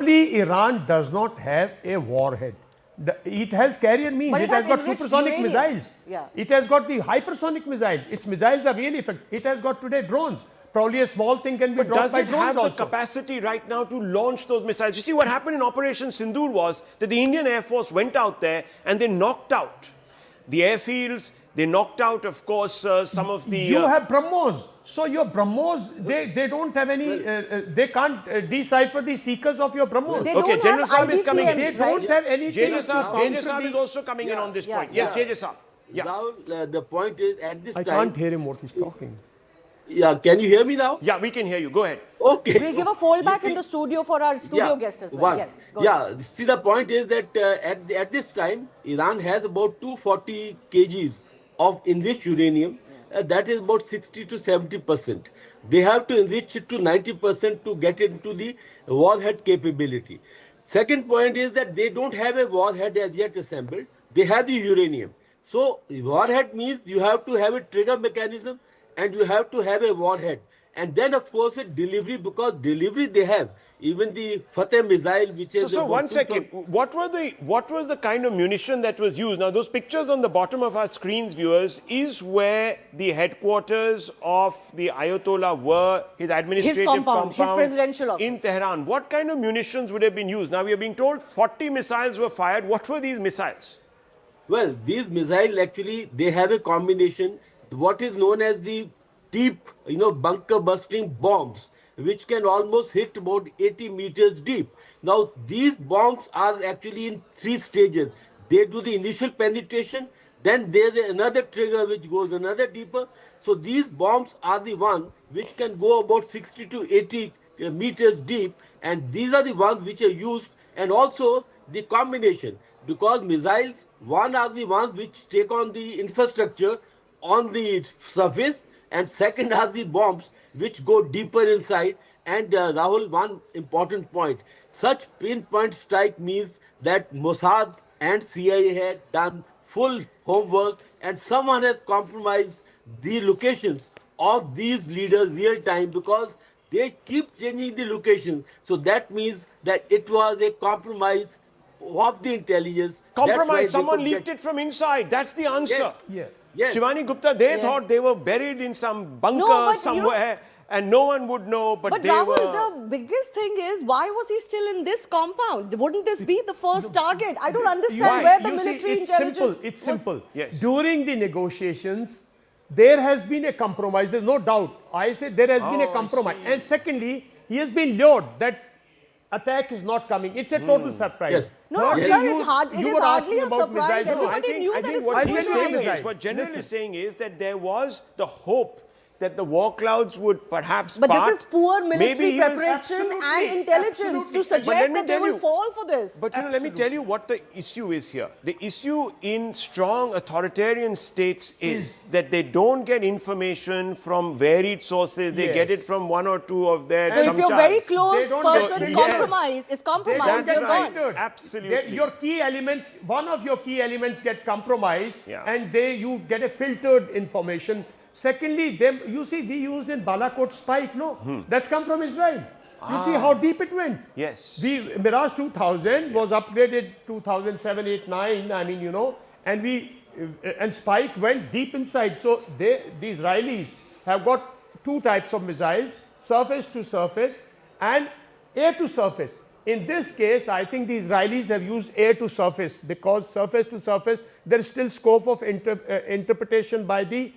Firstly, Iran does not have a warhead. It has carrier means. But it has got supersonic uranium. missiles. Yeah. It has got the hypersonic missiles. Its missiles are really effective. It has got today drones. Probably a small thing can be dropped Does by it drones have also. the capacity right now to launch those missiles? You see, what happened in Operation Sindoor was that the Indian Air Force went out there and they knocked out the airfields. They knocked out, of course, some of the... You have BrahMos. So your BrahMos, they don't have any, they can't decipher the seekers of your BrahMos. They Okay, don't General have Saab is coming in. They IBCMs, don't right? have anything JJ to counter Saab is the... also coming in on this point. Yeah. Yes, JJ Saab. Yeah. Now, the point is, at this I time... can't hear him what he's talking. Yeah, can you hear me now? Yeah, we can hear you. Go ahead. Okay. We'll give a fallback in the studio for our studio guest as well. Yes. Go ahead. See, the point is that at this time, Iran has about 240 kgs of enriched uranium. That is about 60 to 70%. They have to enrich it to 90% to get into the warhead capability. Second point is that they don't have a warhead as yet assembled. They have the uranium. So warhead means you have to have a trigger mechanism and you have to have a warhead. And then, of course, a delivery, because delivery they have. Even the Fateh missile, which is... So 1 second. What was the kind of munition that was used? Now, those pictures on the bottom of our screens, viewers, is where the headquarters of the Ayatollah were, his administrative compound, his presidential office. in Tehran. What kind of munitions would have been used? Now, we are being told 40 missiles were fired. What were these missiles? Well, these missiles actually, they have a combination, what is known as the deep, bunker busting bombs, which can almost hit about 80 meters deep. Now, these bombs are actually in 3 stages. They do the initial penetration, then there's another trigger which goes another deeper. So these bombs are the ones which can go about 60 to 80 meters deep, and these are the ones which are used, and also the combination, because missiles, one are the ones which take on the infrastructure on the surface, and second are the bombs which go deeper inside. And Rahul, one important point, such pinpoint strike means that Mossad and CIA had done full homework and someone has compromised the locations of these leaders real time, because they keep changing the location. So that means that it was a compromise of the intelligence. Compromise, someone leaked it from inside. That's the answer. Yes. Yes. Shivani Gupta, they thought they were buried in some bunker somewhere and no one would know, but they Rahul, were... the biggest thing is, why was he still in this compound? Wouldn't this be the first target? I don't understand where the military intelligence It's simple. Yes. During the negotiations, there has been a compromise. There's no doubt. I say there has been a compromise. And secondly, he has been lured that attack is not coming. It's a total surprise. Yes. No, Not sir, that it is were hardly asking a about surprise. missiles. No, Everybody knew that this what was he's going to saying happen. is, what General is saying is that there was the hope that the war clouds would perhaps But part. this is poor military Maybe he was- preparation and Absolutely, intelligence absolutely. to But suggest let me that they tell will you- fall for this. But let me tell you what the issue is here. The issue in strong authoritarian states is that they don't get information from varied sources. They get it from one or two of their So if your very chamchas. close They don't person get- compromise is They don't compromised, get you're gone. filtered. Absolutely. Your key elements, one of your key elements get compromised, Yeah. and you get a filtered information. Secondly, you see, we used in Balakot spike, no? That's come from Israel. You see how deep it went. Yes. Mirage 2000 was upgraded 2007, 8, 9. I mean, and spike went deep inside. So the Israelis have got 2 types of missiles: surface to surface and air to surface. In this case, I think the Israelis have used air to surface, because surface to surface, there is still scope of interpretation by the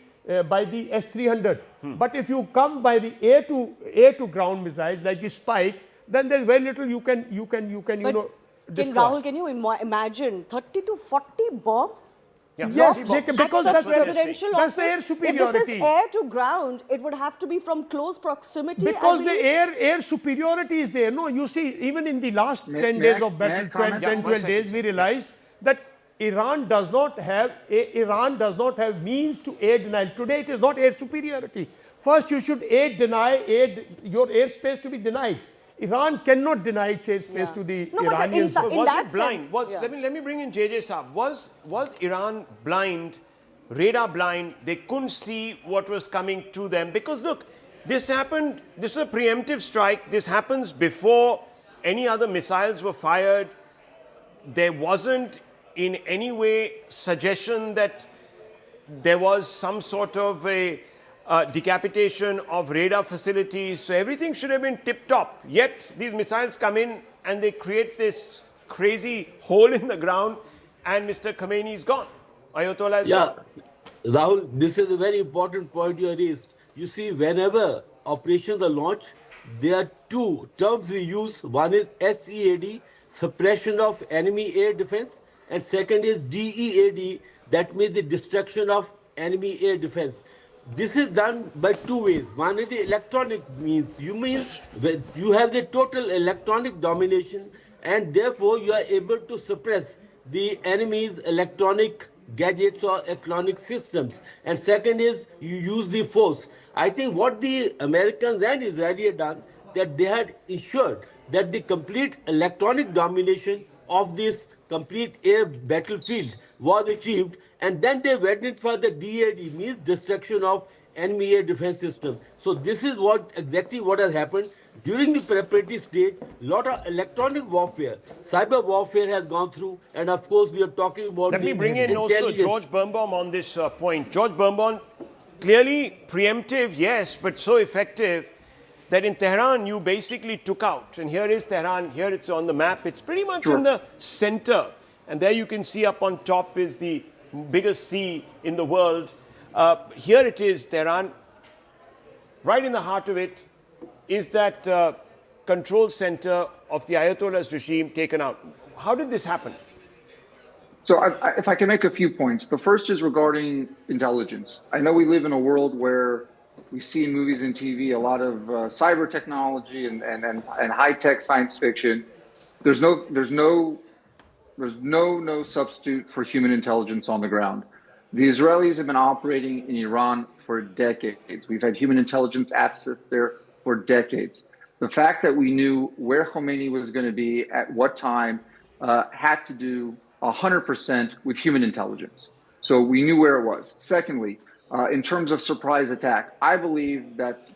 S-300. But if you come by the air to ground missiles like the spike, then there's very little you can destroy. Rahul, can you imagine 30 to 40 bombs? Yeah. Yes, At because the that's presidential that's the air office, if this superiority. is air to ground, it would have to be from close proximity. Because I the believe. air superiority is there. No, you see, even in the last 10 may days I- of may I battle, comment? 10, 12 days, we realized that Iran does not have means to air denial. Today, it is not air superiority. First, you should your airspace to be denied. Iran cannot deny its airspace to the No, but Iranians. in Was that it blind? sense, Let me bring in JJ Saab. Was Iran blind, radar blind? They couldn't see what was coming to them? Because look, this happened, this is a preemptive strike. This happens before any other missiles were fired. There wasn't in any way suggestion that there was some sort of a decapitation of radar facilities. So everything should have been tip-top. Yet these missiles come in and they create this crazy hole in the ground, and Mr. Khamenei is gone. Ayatollah is gone. Rahul, this is a very important point you raised. You see, whenever operations are launched, there are two terms we use. One is SEAD, suppression of enemy air defense, and second is DEAD, that means the destruction of enemy air defense. This is done by two ways. One is the electronic means. You have the total electronic domination, and therefore you are able to suppress the enemy's electronic gadgets or electronic systems. And second is you use the force. I think what the Americans and Israeli had done, that they had ensured that the complete electronic domination of this complete air battlefield was achieved, and then they went in for the DAD, means destruction of enemy air defense system. So this is exactly what has happened. During the preparatory stage, a lot of electronic warfare, cyber warfare has gone through, and of course we are talking about... Let me bring in also George Birnbaum on this point. George Birnbaum, clearly preemptive, yes, but so effective that in Tehran you basically took out. And here is Tehran, here it's on the map. It's pretty much in the center. And there you can see up on top is the biggest sea in the world. Here it is, Tehran. Right in the heart of it is that control center of the Ayatollah's regime taken out. How did this happen? So if I can make a few points. The first is regarding intelligence. I know we live in a world where we see in movies and TV a lot of cyber technology and high-tech science fiction. There's no substitute for human intelligence on the ground. The Israelis have been operating in Iran for decades. We've had human intelligence access there for decades. The fact that we knew where Khamenei was going to be at what time had to do 100% with human intelligence. So we knew where it was. Secondly, in terms of surprise attack, I believe that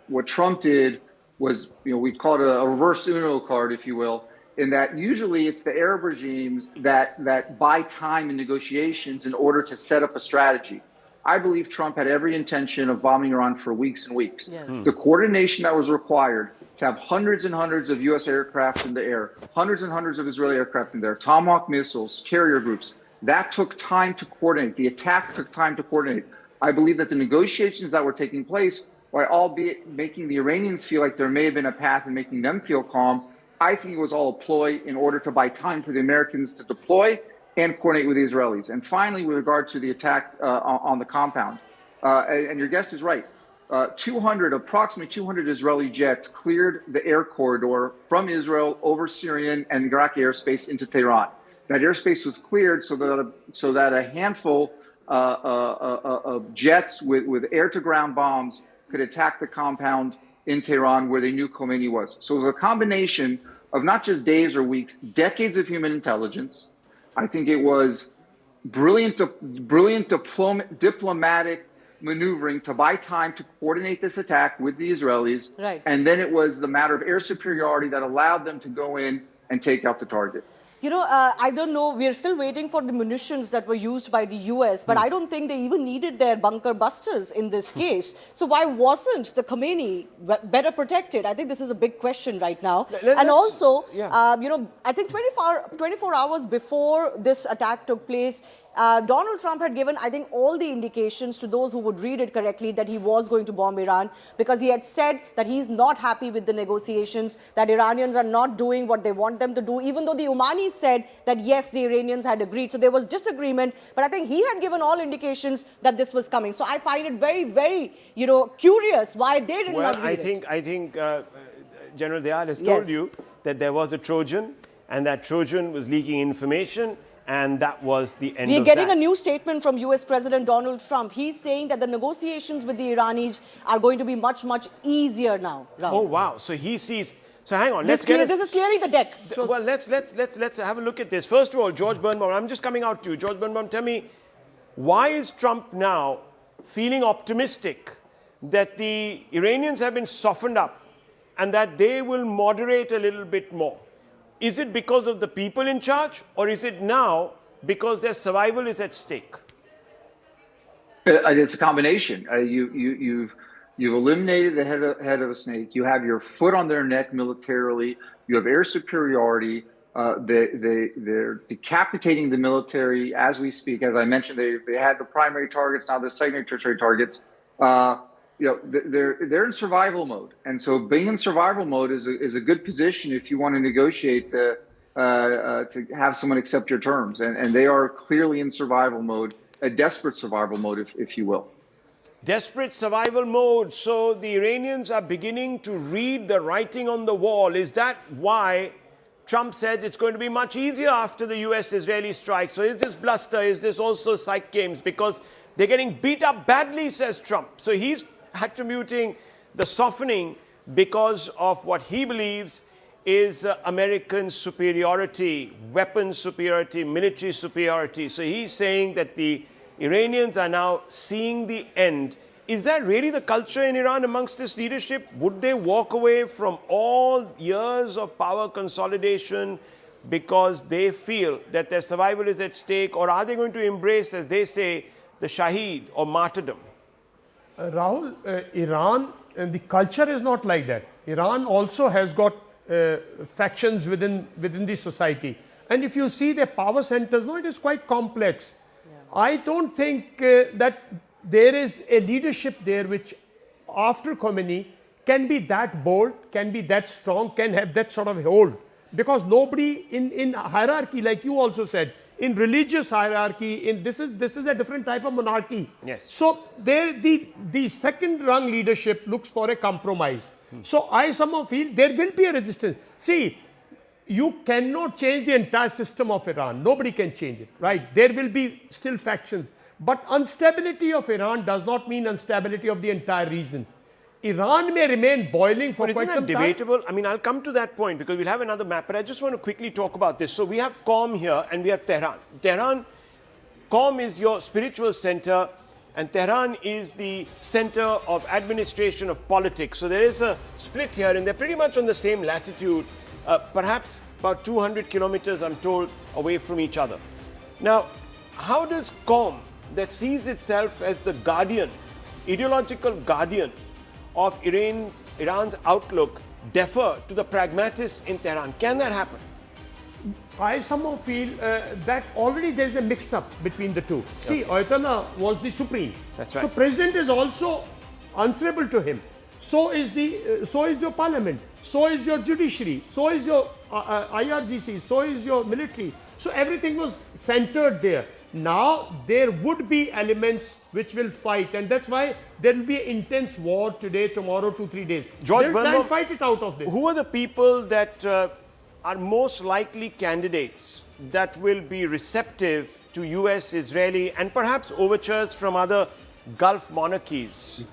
what Trump did was, we call it a reverse Uno card, if you will, in that usually it's the Arab regimes that buy time in negotiations in order to set up a strategy. I believe Trump had every intention of bombing Iran for weeks and weeks. Yes. The coordination that was required to have hundreds and hundreds of U.S. aircraft in the air, hundreds and hundreds of Israeli aircraft in there, Tomahawk missiles, carrier groups, that took time to coordinate. The attack took time to coordinate. I believe that the negotiations that were taking place, while albeit making the Iranians feel like there may have been a path and making them feel calm, I think it was all a ploy in order to buy time for the Americans to deploy and coordinate with the Israelis. And finally, with regard to the attack on the compound, and your guest is right, approximately 200 Israeli jets cleared the air corridor from Israel over Syrian and Iraqi airspace into Tehran. That airspace was cleared so that a handful of jets with air-to-ground bombs could attack the compound in Tehran where they knew Khomeini was. So it was a combination of not just days or weeks, decades of human intelligence. I think it was brilliant diplomatic maneuvering to buy time to coordinate this attack with the Israelis. Right. And then it was the matter of air superiority that allowed them to go in and take out the target. I don't know. We're still waiting for the munitions that were used by the US, but I don't think they even needed their bunker busters in this case. So why wasn't the Khamenei better protected? I think this is a big question right now. And also, I think 24 hours before this attack took place, Donald Trump had given, I think, all the indications to those who would read it correctly that he was going to bomb Iran, because he had said that he's not happy with the negotiations, that Iranians are not doing what they want them to do, even though the Omanis said that, yes, the Iranians had agreed. So there was disagreement, but I think he had given all indications that this was coming. So I find it very, very, curious why they did not read it. I think General Dayal has told you that there was a Trojan, and that Trojan was leaking information. And that was the end of that. We're getting a new statement from US President Donald Trump. He's saying that the negotiations with the Iranis are going to be much, much easier now. Rahul. Oh, wow. So he sees... So hang on. This is clearing the deck. Well, let's have a look at this. First of all, George Birnbaum, I'm just coming out to you. George Birnbaum, tell me, why is Trump now feeling optimistic that the Iranians have been softened up and that they will moderate a little bit more. Is it because of the people in charge, or is it now because their survival is at stake? It's a combination. You've eliminated the head of a snake. You have your foot on their neck militarily. You have air superiority. They're decapitating the military as we speak. As I mentioned, they had the primary targets, now the secondary tertiary targets. They're in survival mode, and so being in survival mode is a good position if you want to negotiate to have someone accept your terms. And they are clearly in survival mode, a desperate survival mode, if you will. Desperate survival mode. So the Iranians are beginning to read the writing on the wall. Is that why Trump says it's going to be much easier after the US-Israeli strike? So is this bluster? Is this also psych games? Because they're getting beat up badly, says Trump. So he's attributing the softening because of what he believes is American superiority, weapons superiority, military superiority. So he's saying that the Iranians are now seeing the end. Is that really the culture in Iran amongst this leadership? Would they walk away from all years of power consolidation because they feel that their survival is at stake? Or are they going to embrace, as they say, the shaheed or martyrdom? Rahul, Iran, and the culture is not like that. Iran also has got factions within the society. And if you see the power centers, no, it is quite complex. I don't think that there is a leadership there which, after Khamenei, can be that bold, can be that strong, can have that sort of hold. Because nobody in hierarchy, like you also said, in religious hierarchy, this is a different type of monarchy. Yes. So there, the second rung leadership looks for a compromise. So I somehow feel there will be a resistance. See, you cannot change the entire system of Iran. Nobody can change it, right? There will be still factions. But instability of Iran does not mean instability of the entire region. Iran may remain boiling for quite some time. Isn't that debatable? I mean, I'll come to that point because we'll have another map, but I just want to quickly talk about this. So we have Qom here and we have Tehran. Qom is your spiritual center, and Tehran is the center of administration of politics. So there is a split here, and they're pretty much on the same latitude, perhaps about 200 kilometers, I'm told, away from each other. Now, how does Qom, that sees itself as the guardian, ideological guardian of Iran's outlook, defer to the pragmatists in Tehran? Can that happen? I somehow feel that already there is a mix-up between the two. See, Ayatollah was the supreme. That's right. So president is also answerable to him. So is your parliament. So is your judiciary. So is your IRGC. So is your military. So everything was centered there. Now there would be elements which will fight, and that's why there will be an intense war today, tomorrow, 2-3 days. George They'll try and fight it out of this. Who are the people that are most likely candidates that will be receptive to US, Israeli, and perhaps overtures from other Gulf monarchies?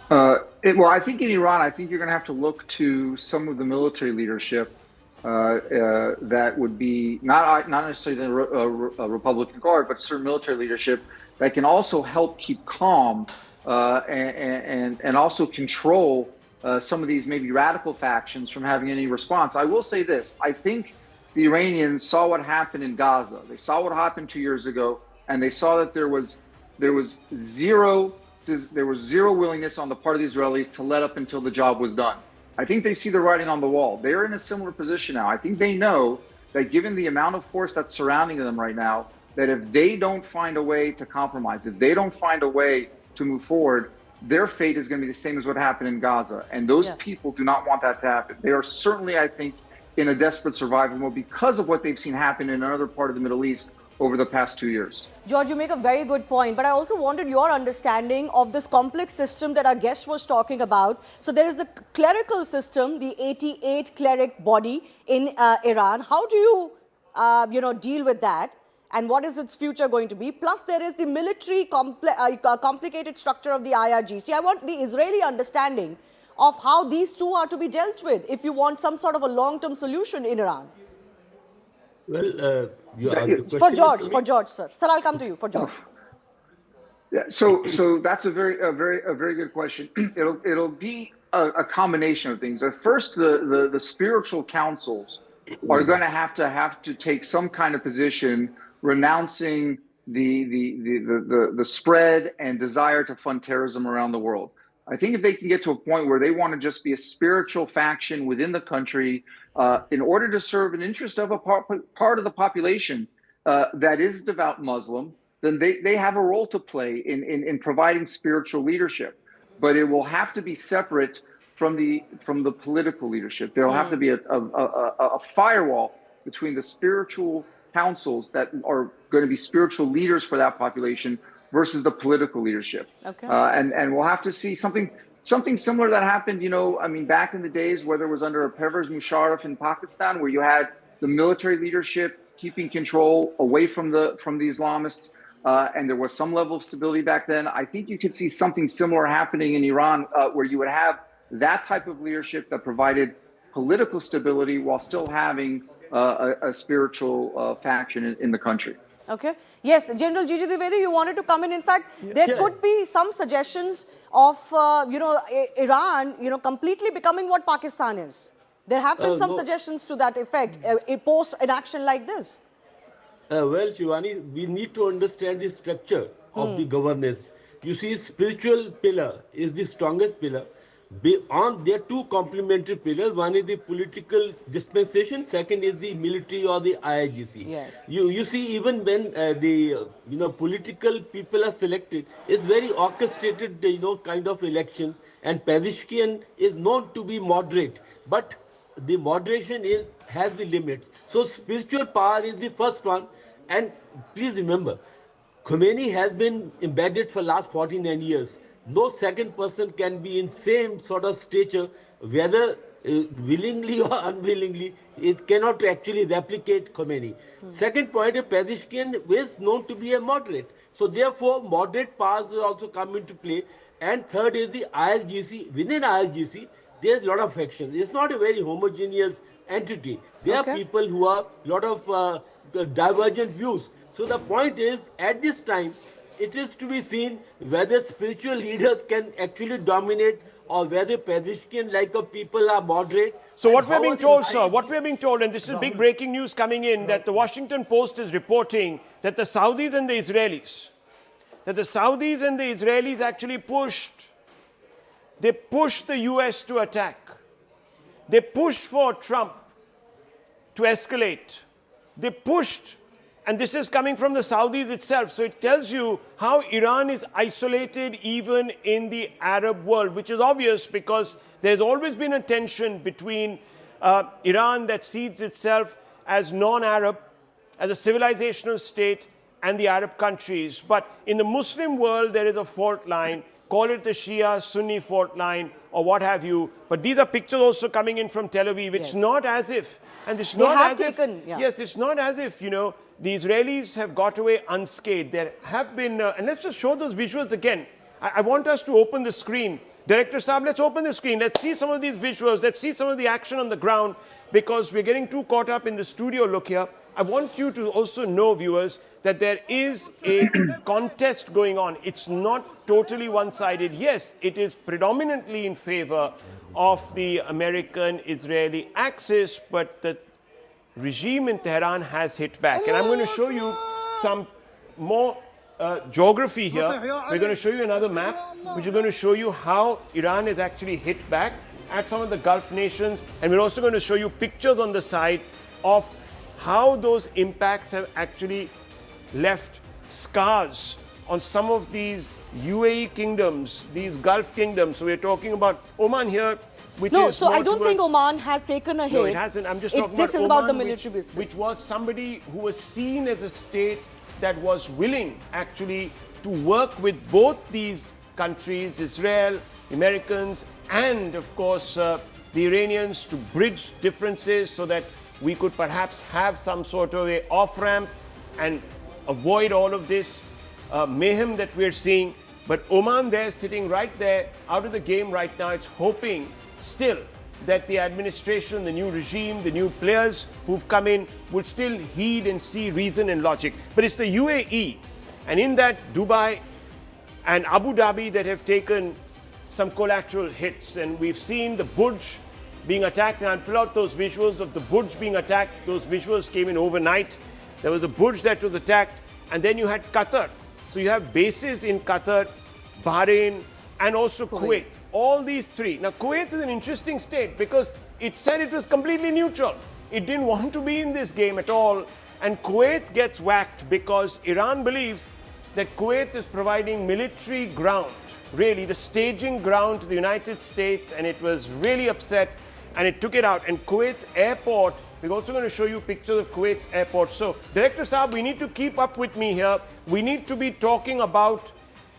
Well, I think in Iran, I think you're going to have to look to some of the military leadership that would be not necessarily a Republican Guard, but certain military leadership that can also help keep calm and also control some of these maybe radical factions from having any response. I will say this: I think the Iranians saw what happened in Gaza. They saw what happened 2 years ago, and they saw that there was zero willingness on the part of the Israelis to let up until the job was done. I think they see the writing on the wall. They're in a similar position now. I think they know that given the amount of force that's surrounding them right now, that if they don't find a way to compromise, if they don't find a way to move forward, their fate is going to be the same as what happened in Gaza. And those people do not want that to happen. They are certainly, I think, in a desperate survival mode because of what they've seen happen in another part of the Middle East over the past 2 years. George, you make a very good point, but I also wanted your understanding of this complex system that our guest was talking about. So there is the clerical system, the 88 cleric body in Iran. How do you, deal with that? And what is its future going to be? Plus, there is the military complicated structure of the IRGC. I want the Israeli understanding of how these two are to be dealt with if you want some sort of a long-term solution in Iran. Well, For George, sir. Sir, I'll come to you for George. Yeah, so that's a very good question. It'll be a combination of things. At first, the spiritual councils are going to have to take some kind of position, renouncing the spread and desire to fund terrorism around the world. I think if they can get to a point where they want to just be a spiritual faction within the country, in order to serve an interest of a part of the population that is devout Muslim, then they have a role to play in providing spiritual leadership. But it will have to be separate from the political leadership. There will have to be a firewall between the spiritual councils that are going to be spiritual leaders for that population versus the political leadership. Okay. And we'll have to see something similar that happened, back in the days where there was under Pervez Musharraf in Pakistan, where you had the military leadership keeping control away from the Islamists. And there was some level of stability back then. I think you could see something similar happening in Iran, where you would have that type of leadership that provided political stability while still having a spiritual faction in the country. Okay. Yes, General Gigi Dwivedi, you wanted to come in. In fact, there could be some suggestions of, Iran, completely becoming what Pakistan is. There have been some suggestions to that effect, post an action like this. Well, Shivani, we need to understand the structure of the governance. You see, spiritual pillar is the strongest pillar. There are two complementary pillars. One is the political dispensation. Second is the military or the IRGC. Yes. You see, even when the political people are selected, it's very orchestrated kind of elections. And Pezeshkian is known to be moderate, but the moderation has the limits. So spiritual power is the first one. And please remember, Khamenei has been embedded for last 49 years. No second person can be in same sort of stature, whether willingly or unwillingly. It cannot actually replicate Khamenei. Second point, Pezeshkian is known to be a moderate. So therefore, moderate powers will also come into play. And third is the IRGC. Within IRGC, there's a lot of factions. It's not a very homogeneous entity. There are people who have a lot of divergent views. So the point is, at this time, it is to be seen whether spiritual leaders can actually dominate or whether Pezeshkian people are moderate. So what we're being told, sir, and this is big breaking news coming in, that the Washington Post is reporting that the Saudis and the Israelis actually pushed the US to attack. They pushed for Trump to escalate. They pushed, and this is coming from the Saudis itself. So it tells you how Iran is isolated even in the Arab world, which is obvious because there's always been a tension between Iran that sees itself as non-Arab, as a civilizational state, and the Arab countries. But in the Muslim world, there is a fault line. Call it the Shia-Sunni fault line or what have you. But these are pictures also coming in from Tel Aviv. It's not as if, and it's not as if, yes, it's not as if, the Israelis have got away unscathed. There have been, and let's just show those visuals again. I want us to open the screen. Director Saab, let's open the screen. Let's see some of these visuals. Let's see some of the action on the ground, because we're getting too caught up in the studio look here. I want you to also know, viewers, that there is a contest going on. It's not totally one-sided. Yes, it is predominantly in favor of the American-Israeli axis, but the regime in Tehran has hit back. And I'm going to show you some more geography here. We're going to show you another map, which is going to show you how Iran is actually hit back at some of the Gulf nations. And we're also going to show you pictures on the side of how those impacts have actually left scars on some of these UAE kingdoms, these Gulf kingdoms. So we're talking about Oman here, which is no. So I don't think Oman has taken a hit. No, it hasn't. I'm just talking this about is Oman, about the military business, which was somebody who was seen as a state that was willing actually to work with both these countries, Israel, Americans, and of course the Iranians, to bridge differences so that we could perhaps have some sort of a off-ramp and avoid all of this mayhem that we're seeing. But Oman there, sitting right there, out of the game right now, it's hoping still that the administration, the new regime, the new players who've come in will still heed and see reason and logic. But it's the UAE, and in that Dubai, and Abu Dhabi that have taken some collateral hits. And we've seen the Burj being attacked, and I'll pull out those visuals of the Burj being attacked. Those visuals came in overnight. There was a Burj that was attacked, and then you had Qatar. So you have bases in Qatar, Bahrain, and also Kuwait. All these three. Now, Kuwait is an interesting state because it said it was completely neutral. It didn't want to be in this game at all. And Kuwait gets whacked because Iran believes that Kuwait is providing military ground, really the staging ground to the United States, and it was really upset and it took it out. And Kuwait's airport, we're also going to show you pictures of Kuwait's airport. So, Director Saab, we need to keep up with me here. We need to be talking about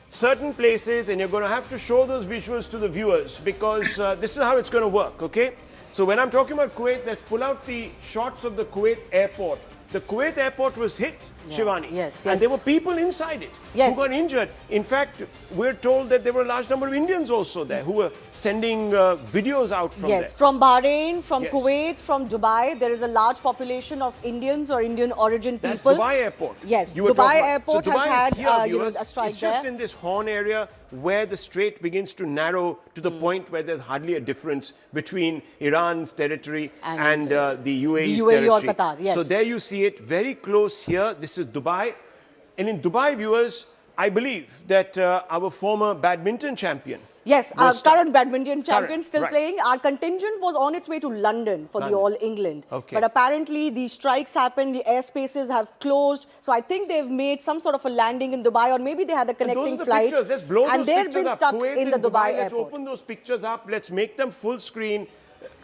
certain places, and you're going to have to show those visuals to the viewers because this is how it's going to work, okay? So when I'm talking about Kuwait, let's pull out the shots of the Kuwait airport. The Kuwait airport was hit, Shivani. Yes, and there were people inside it Yes. who got injured. In fact, we're told that there were a large number of Indians also there who were sending videos out from there. From Bahrain, from Yes. Kuwait, from Dubai, there is a large population of Indians or Indian origin That's people. Dubai Airport. Yes, You were Dubai talking about- Airport so has Dubai is had here, you know, viewers. a strike It's just there. in this horn area where the strait begins to narrow to the point where there's hardly a difference between Iran's territory and the UAE's UAE or territory. Qatar, yes. So there you see it very close here. This is Dubai. And in Dubai, viewers, I believe that our former badminton champion, Yes, our was- current badminton champion Current, still right. playing. Our contingent was on its way to London for the London. All England. Okay. But apparently these strikes happened, the airspaces have closed. So I think they've made some sort of a landing in Dubai, or maybe they had a And those connecting are the flight. pictures. Let's blow and those they've pictures been up. stuck Kuwait in the and Dubai Let's airport. open those pictures up. Let's make them full screen.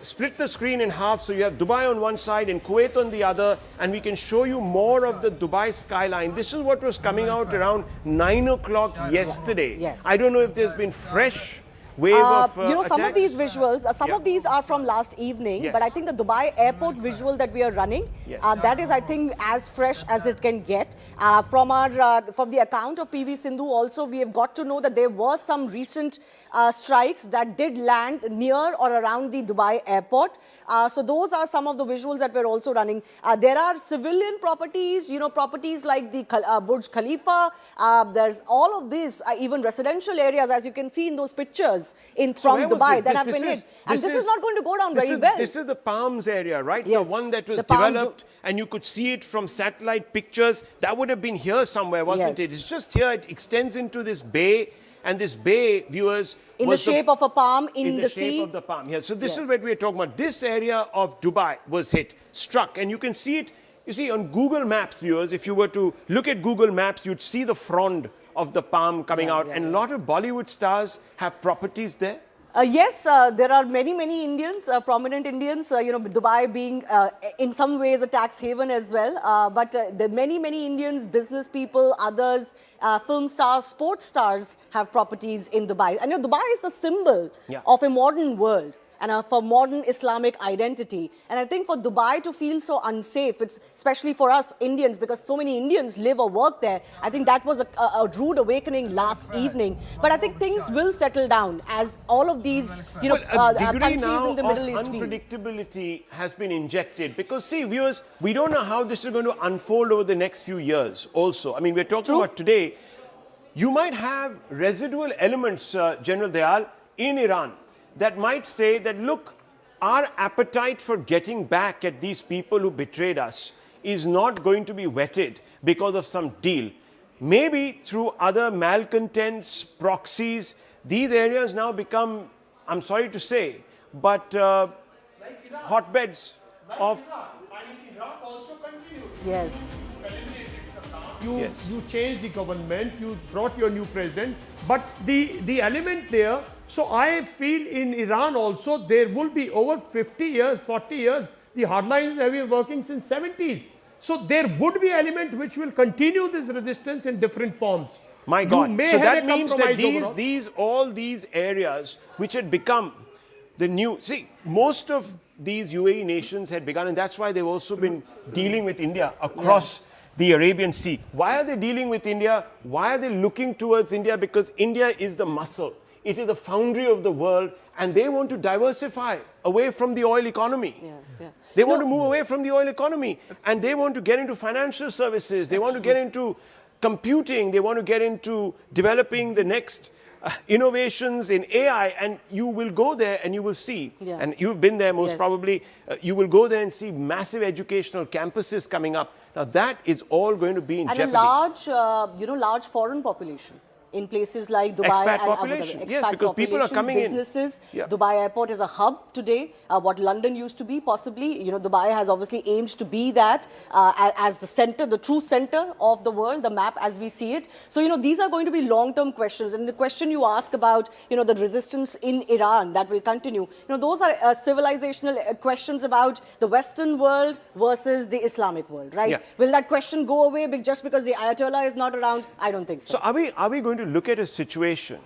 Split the screen in half so you have Dubai on one side and Kuwait on the other, and we can show you more of the Dubai skyline. This is what was coming out around 9 o'clock yesterday. Yes. I don't know if there's been fresh wave of you know, some of attacks. these visuals, some Yeah. of these are from last evening, Yes. but I think the Dubai airport visual that we are running, Yes. that is, I think, as fresh as it can get. From the account of PV Sindhu also, we have got to know that there were some recent strikes that did land near or around the Dubai airport. So those are some of the visuals that we're also running. There are civilian properties, you know, properties like the Burj Khalifa. There's all of these, even residential areas, as you can see in those pictures from where was Dubai this? that have This been is- hit. And this is not going to go down very is, well. This is the Palms area, right? Yes. The one that was The Palm developed, and you could see it from satellite pictures. That would have been here somewhere, wasn't Yes. it? It's just here. It extends into this bay, and this bay, viewers, in the was shape of a palm in the shape sea. of the palm. Yeah. So this Yeah. is what we're talking about. This area of Dubai was hit, struck, and you can see it. You see on Google Maps, viewers, if you were to look at Google Maps, you'd see the frond of the palm coming out, and a lot of Bollywood stars have properties there. Yes, there are many Indians, prominent Indians, you know, Dubai being in some ways a tax haven as well. But there are many Indians, business people, others, film stars, sports stars have properties in Dubai. And you know, Dubai is the symbol Yeah. of a modern world and for modern Islamic identity. And I think for Dubai to feel so unsafe, it's especially for us Indians, because so many Indians live or work there, I think that was a rude awakening last evening. But I think things will settle down as all of these, you know, Well, a degree countries now in the of Middle East feel. unpredictability has been injected, because see, viewers, we don't know how this is going to unfold over the next few years also. I mean, we're talking True. about today. You might have residual elements, General Dayal, in Iran that might say that, look, our appetite for getting back at these people who betrayed us is not going to be whetted because of some deal. Maybe through other malcontents, proxies, these areas now become, I'm sorry to say, but hotbeds of... Iraq also continued. Yes. You changed the government, you brought your new president, but the element there, so I feel in Iran also there will be over 50 years, 40 years, the hardliners have been working since 70s. So there would be element which will continue this resistance in different forms. My You God. may So have that a means that compromise overall. all these areas which had become the new, see, most of these UAE nations had begun, and that's why they've also been dealing with India across the Arabian Sea. Why are they dealing with India? Why are they looking towards India? Because India is the muscle. It is the foundry of the world, and they want to diversify away from the oil economy. They want to move away from the oil economy, and they want to get into financial services. They want to get into computing, they want to get into developing the next innovations in AI, and you will go there and you will see, and you've been there most probably, you will go there and see massive educational campuses coming up. Now that is all going to be in jeopardy. And a large, large foreign population in places like Dubai Expat and population. Abu Dhabi. Yes, because people are coming businesses. in. Dubai airport is a hub today, what London used to be possibly. Dubai has obviously aimed to be that as the center, the true center of the world, the map as we see it. So, these are going to be long-term questions. And the question you ask about, the resistance in Iran that will continue, those are civilizational questions about the Western world versus the Islamic world, right? Yeah. Will that question go away just because the Ayatollah is not around? I don't think so. So are we going to look at a situation,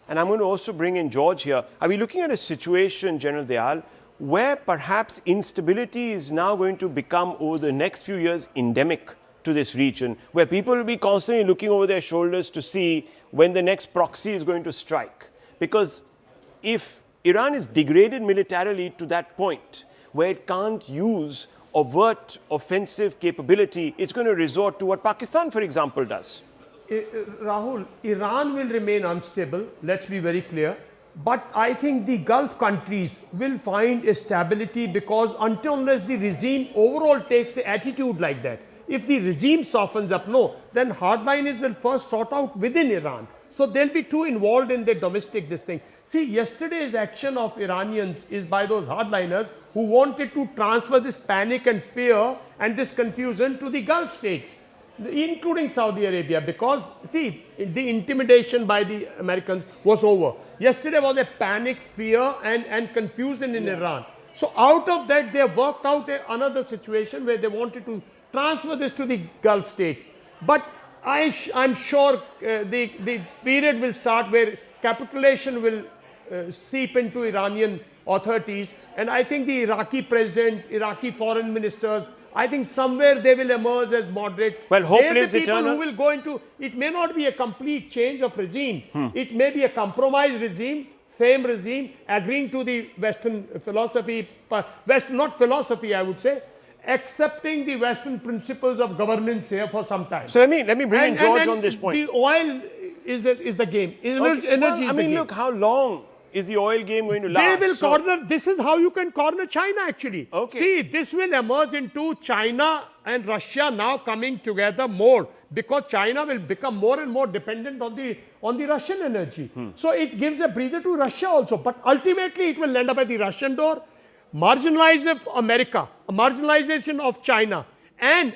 and I'm going to also bring in George here, are we looking at a situation, General Dayal, where perhaps instability is now going to become over the next few years endemic to this region, where people will be constantly looking over their shoulders to see when the next proxy is going to strike? Because if Iran is degraded militarily to that point where it can't use overt offensive capability, it's going to resort to what Pakistan, for example, does. Rahul, Iran will remain unstable, let's be very clear. But I think the Gulf countries will find a stability, because unless the regime overall takes an attitude like that, if the regime softens up, then hardliners will first sort out within Iran. So they'll be too involved in their domestic this thing. See, yesterday's action of Iranians is by those hardliners who wanted to transfer this panic and fear and this confusion to the Gulf states, including Saudi Arabia, because, see, the intimidation by the Americans was over. Yesterday was a panic, fear, and confusion in Iran. So out of that, they worked out another situation where they wanted to transfer this to the Gulf states. But I'm sure the period will start where capitulation will seep into Iranian authorities. And I think the Iraqi president, Iraqi foreign ministers, I think somewhere they will emerge as moderate. Well, hope They're lives the people eternal. who will go into, it may not be a complete change of regime. It may be a compromised regime, same regime, agreeing to the Western philosophy, not philosophy, I would say, accepting the Western principles of governance here for some time. So let me bring in George on this point. The oil is the game. Energy is the game. Look, how long is the oil game going to last? They will corner, this is how you can corner China actually. Okay. See, this will emerge into China and Russia now coming together more, because China will become more and more dependent on the Russian energy. So it gives a breather to Russia also, but ultimately it will end up at the Russian door. Marginalization of America, marginalization of China, and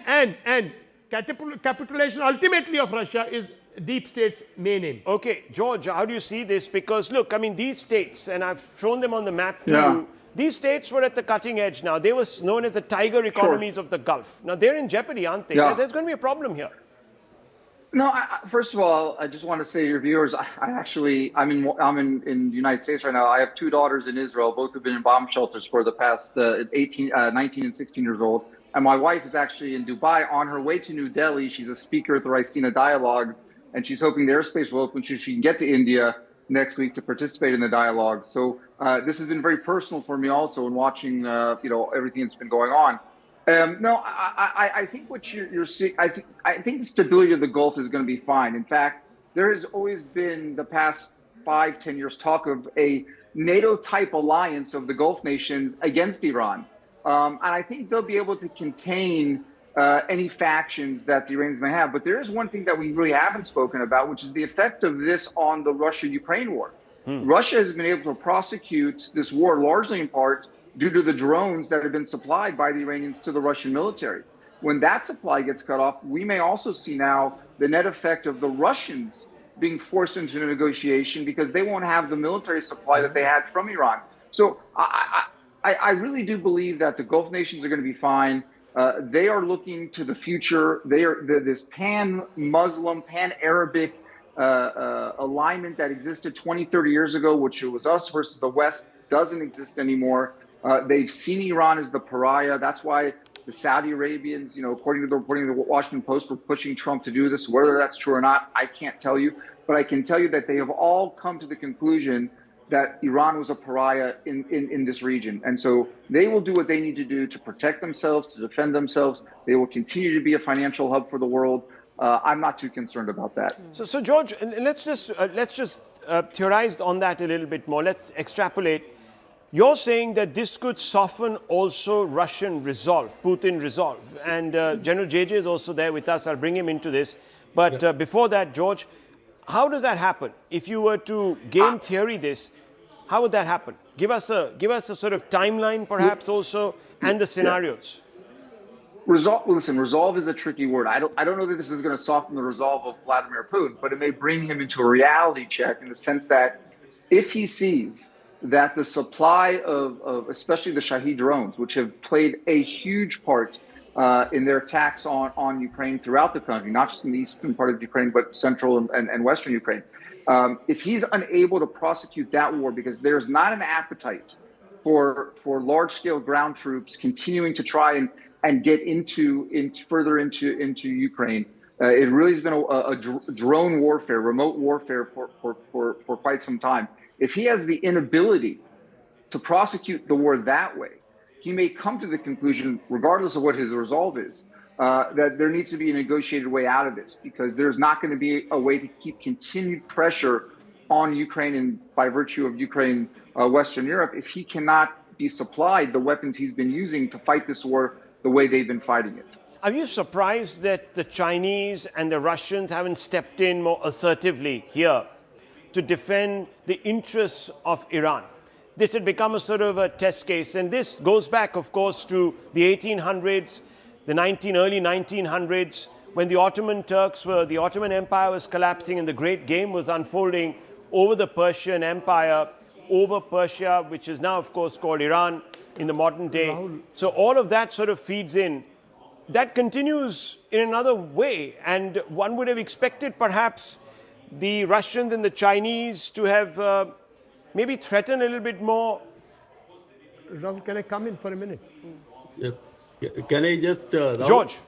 capitulation ultimately of Russia is deep state's main aim. Okay, George, how do you see this? Because look, I mean, these states, and I've shown them on the map too, these states were at the cutting edge now. They were known as the tiger economies of the Gulf. Now they're in jeopardy, aren't they? Yeah. There's going to be a problem here. No, first of all, I just want to say to your viewers, I'm in the United States right now. I have two daughters in Israel. Both have been in bomb shelters for the past 19 and 16 years old. And my wife is actually in Dubai on her way to New Delhi. She's a speaker at the Raisina Dialogue, and she's hoping the airspace will open so she can get to India next week to participate in the dialogue. So this has been very personal for me also in watching, everything that's been going on. I think what you're seeing, I think the stability of the Gulf is going to be fine. In fact, there has always been the past 5-10 years talk of a NATO-type alliance of the Gulf nations against Iran. And I think they'll be able to contain any factions that the Iranians may have. But there is one thing that we really haven't spoken about, which is the effect of this on the Russia-Ukraine war. Russia has been able to prosecute this war largely in part due to the drones that have been supplied by the Iranians to the Russian military. When that supply gets cut off, we may also see now the net effect of the Russians being forced into a negotiation because they won't have the military supply that they had from Iran. So I really do believe that the Gulf nations are going to be fine. They are looking to the future. They are this pan-Muslim, pan-Arabic alignment that existed 20, 30 years ago, which was us versus the West, doesn't exist anymore. They've seen Iran as the pariah. That's why the Saudi Arabians, according to the reporting of the Washington Post, were pushing Trump to do this. Whether that's true or not, I can't tell you. But I can tell you that they have all come to the conclusion that Iran was a pariah in this region. And so they will do what they need to do to protect themselves, to defend themselves. They will continue to be a financial hub for the world. I'm not too concerned about that. So George, and let's just theorize on that a little bit more. Let's extrapolate. You're saying that this could soften also Russian resolve, Putin resolve. And General JJ is also there with us. I'll bring him into this. But before that, George, how does that happen? If you were to game theory this, how would that happen? Give us a sort of timeline, perhaps also, and the scenarios. Resolve is a tricky word. I don't know that this is going to soften the resolve of Vladimir Putin, but it may bring him into a reality check in the sense that if he sees that the supply of especially the Shahed drones, which have played a huge part in their attacks on Ukraine throughout the country, not just in the eastern part of Ukraine, but central and western Ukraine. If he's unable to prosecute that war because there's not an appetite for large-scale ground troops continuing to try and get further into Ukraine, it really has been a drone warfare, remote warfare for quite some time. If he has the inability to prosecute the war that way, he may come to the conclusion, regardless of what his resolve is, that there needs to be a negotiated way out of this, because there's not going to be a way to keep continued pressure on Ukraine and by virtue of Ukraine, Western Europe, if he cannot be supplied the weapons he's been using to fight this war the way they've been fighting it. Are you surprised that the Chinese and the Russians haven't stepped in more assertively here to defend the interests of Iran? This had become a sort of a test case. And this goes back, of course, to the 1800s, the early 1900s, when the Ottoman Empire was collapsing and the great game was unfolding over the Persian Empire, over Persia, which is now, of course, called Iran in the modern day. So all of that sort of feeds in. That continues in another way. And one would have expected perhaps the Russians and the Chinese to have maybe threatened a little bit more. Rahul, can I come in for a minute? Can I just... George,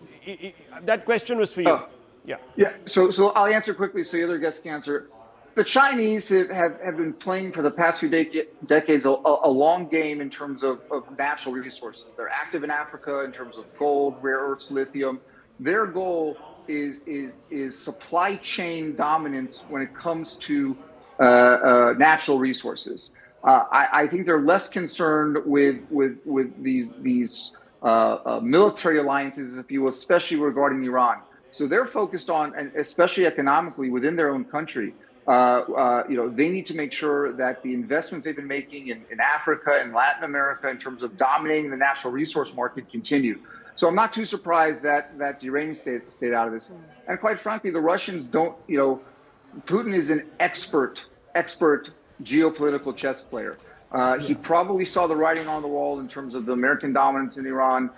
that question was for you. Yeah. So I'll answer quickly so the other guests can answer. The Chinese have been playing for the past few decades a long game in terms of natural resources. They're active in Africa in terms of gold, rare earths, lithium. Their goal is supply chain dominance when it comes to natural resources. I think they're less concerned with these military alliances, if you will, especially regarding Iran. So they're focused on, and especially economically within their own country, they need to make sure that the investments they've been making in Africa and Latin America in terms of dominating the natural resource market continue. So I'm not too surprised that the Iranians stayed out of this. And quite frankly, the Russians don't, Putin is an expert geopolitical chess player. He probably saw the writing on the wall in terms of the American dominance in Iran.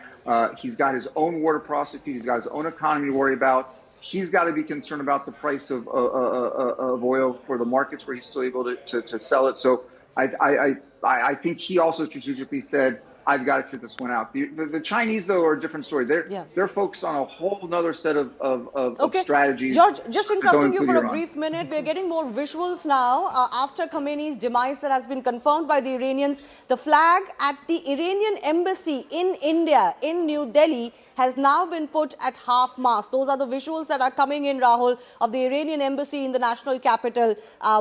He's got his own war to prosecute. He's got his own economy to worry about. He's got to be concerned about the price of oil for the markets where he's still able to sell it. So I think he also strategically said, I've got to sit this one out. The Chinese, though, are a different story. They're focused on a whole other set of strategies. George, just interrupting you for a brief minute. We're getting more visuals now. After Khamenei's demise that has been confirmed by the Iranians, the flag at the Iranian embassy in India, in New Delhi, has now been put at half-mast. Those are the visuals that are coming in, Rahul, of the Iranian embassy in the national capital,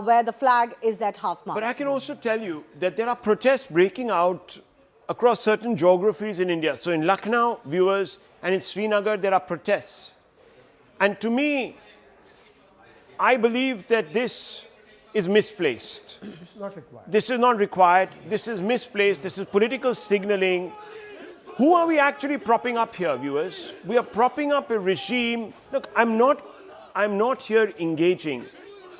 where the flag is at half-mast. But I can also tell you that there are protests breaking out across certain geographies in India. So in Lucknow, viewers, and in Srinagar, there are protests. And to me, I believe that this is misplaced. It's not required. This is not required. This is misplaced. This is political signaling. Who are we actually propping up here, viewers? We are propping up a regime. Look, I'm not here engaging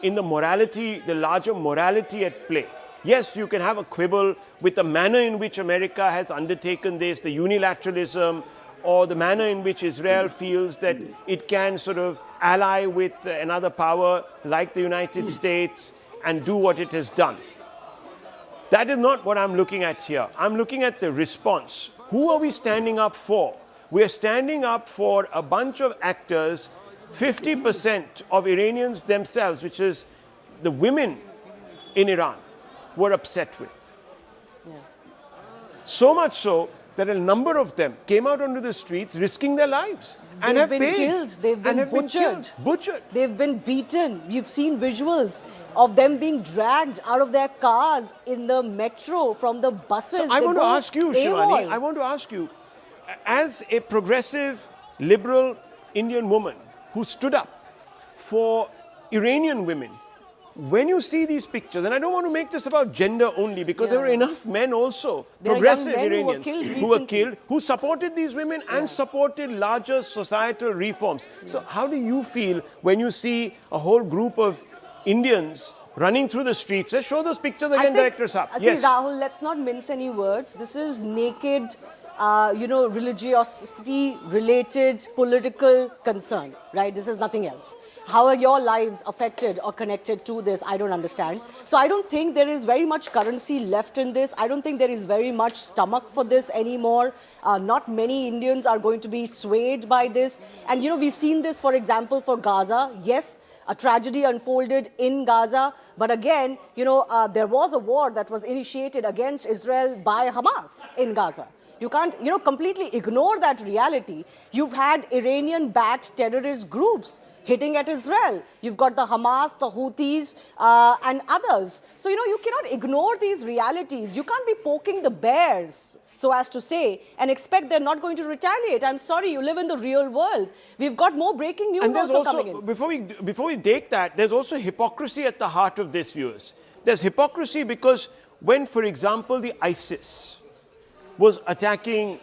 in the morality, the larger morality at play. Yes, you can have a quibble with the manner in which America has undertaken this, the unilateralism, or the manner in which Israel feels that it can sort of ally with another power like the United States and do what it has done. That is not what I'm looking at here. I'm looking at the response. Who are we standing up for? We are standing up for a bunch of actors, 50% of Iranians themselves, which is the women in Iran, were upset with. So much so that a number of them came out onto the streets risking their lives and They've have been paid. killed. They've been and have butchered. Butchered. They've been beaten. We've seen visuals of them being dragged out of their cars in the metro from the buses. So I They want to go ask you, AWOL. Shivani, I want to ask you, as a progressive, liberal Indian woman who stood up for Iranian women, when you see these pictures, and I don't want to make this about gender only, because there were enough men also, There are progressive young men who were Iranians, killed who were recently. killed, who supported these women and supported larger societal reforms. So how do you feel when you see a whole group of Indians running through the streets? Let's show those pictures again, Director Saab. See, Rahul, let's not mince any words. This is naked, religiosity-related political concern, right? This is nothing else. How are your lives affected or connected to this? I don't understand. So I don't think there is very much currency left in this. I don't think there is very much stomach for this anymore. Not many Indians are going to be swayed by this. And, we've seen this, for example, for Gaza. Yes, a tragedy unfolded in Gaza. But again, there was a war that was initiated against Israel by Hamas in Gaza. You can't, completely ignore that reality. You've had Iranian-backed terrorist groups hitting at Israel. You've got the Hamas, the Houthis, and others. So, you cannot ignore these realities. You can't be poking the bears, so as to say, and expect they're not going to retaliate. I'm sorry, you live in the real world. We've got more breaking news And there's also coming in. Before we take that, there's also hypocrisy at the heart of this, viewers. There's hypocrisy because when, for example, the ISIS was attacking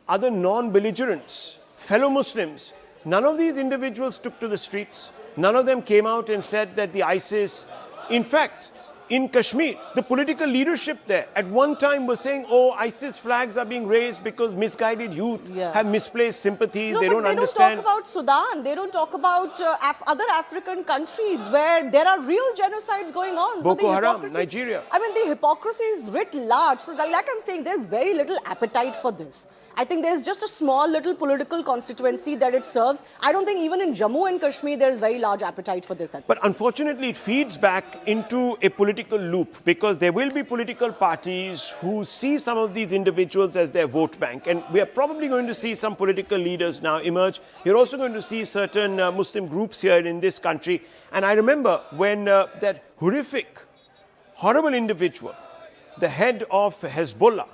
other non-belligerents, fellow Muslims, none of these individuals took to the streets. None of them came out and said that the ISIS, in fact, in Kashmir, the political leadership there at one time was saying, oh, ISIS flags are being raised because misguided youth have misplaced sympathies, No, they but don't they understand. don't talk about Sudan. They don't talk about other African countries where there are real genocides going on. Boko Haram, Nigeria. I mean, the hypocrisy is writ large. So like I'm saying, there's very little appetite for this. I think there's just a small little political constituency that it serves. I don't think even in Jammu and Kashmir there's very large appetite for this. But unfortunately, it feeds back into a political loop because there will be political parties who see some of these individuals as their vote bank. And we are probably going to see some political leaders now emerge. You're also going to see certain Muslim groups here in this country. And I remember when that horrific, horrible individual, the head of Hezbollah,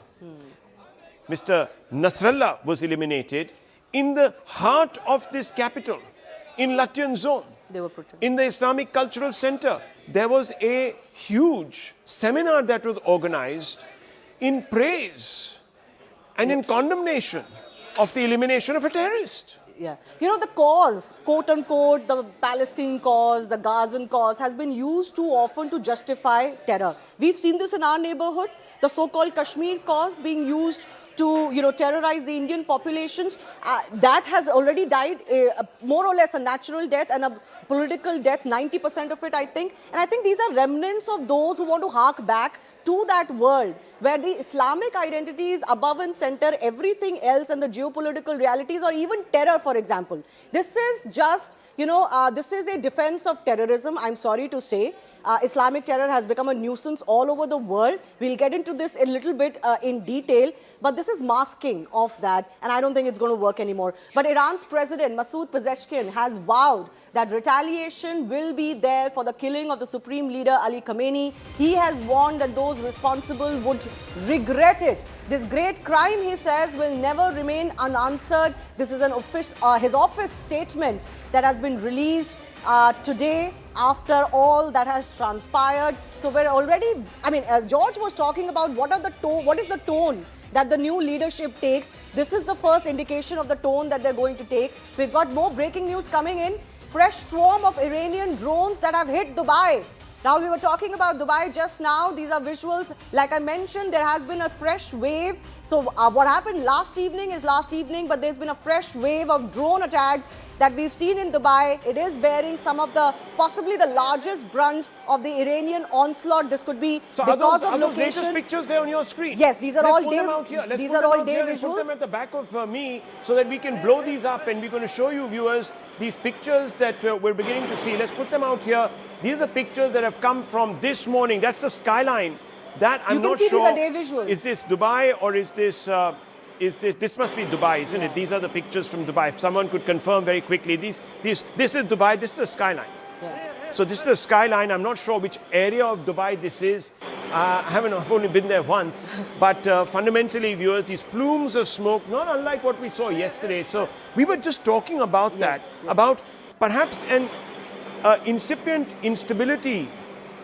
Mr. Nasrallah, was eliminated in the heart of this capital, in Latian Zone. They were protesting. In the Islamic Cultural Center, there was a huge seminar that was organized in praise and in condemnation of the elimination of a terrorist. Yeah. The cause, quote unquote, the Palestine cause, the Gazan cause has been used too often to justify terror. We've seen this in our neighborhood, the so-called Kashmir cause being used to, terrorize the Indian populations. That has already died, more or less a natural death and a political death, 90% of it, I think. And I think these are remnants of those who want to hark back to that world where the Islamic identity is above and center, everything else and the geopolitical realities or even terror, for example. This is just, this is a defense of terrorism, I'm sorry to say. Islamic terror has become a nuisance all over the world. We'll get into this a little bit in detail, but this is masking of that, and I don't think it's going to work anymore. But Iran's president, Masoud Pezeshkian, has vowed that retaliation will be there for the killing of the supreme leader, Ali Khamenei. He has warned that those responsible would regret it. This great crime, he says, will never remain unanswered. This is his office statement that has been released today after all that has transpired. So we're already, George was talking about what is the tone that the new leadership takes. This is the first indication of the tone that they're going to take. We've got more breaking news coming in. Fresh swarm of Iranian drones that have hit Dubai. Now, we were talking about Dubai just now. These are visuals. Like I mentioned, there has been a fresh wave. So what happened last evening is last evening, but there's been a fresh wave of drone attacks that we've seen in Dubai. It is bearing some of possibly the largest brunt of the Iranian onslaught. This could be because of location. Those latest pictures there on your screen? Yes, these are Let's all put day. Them out here. These are all day visuals. Put them at the back of me so that we can blow these up, and we're going to show you, viewers, these pictures that we're beginning to see. Let's put them out here. These are the pictures that have come from this morning. That's the skyline. That I'm not sure. These are day visuals. Is this Dubai or is this is this? This must be Dubai, isn't it? These are the pictures from Dubai. If someone could confirm very quickly, this is Dubai. This is the skyline. Yeah. So this is the skyline. I'm not sure which area of Dubai this is. I've only been there once. But fundamentally, viewers, these plumes of smoke, not unlike what we saw yesterday. So we were just talking about that, about perhaps an incipient instability.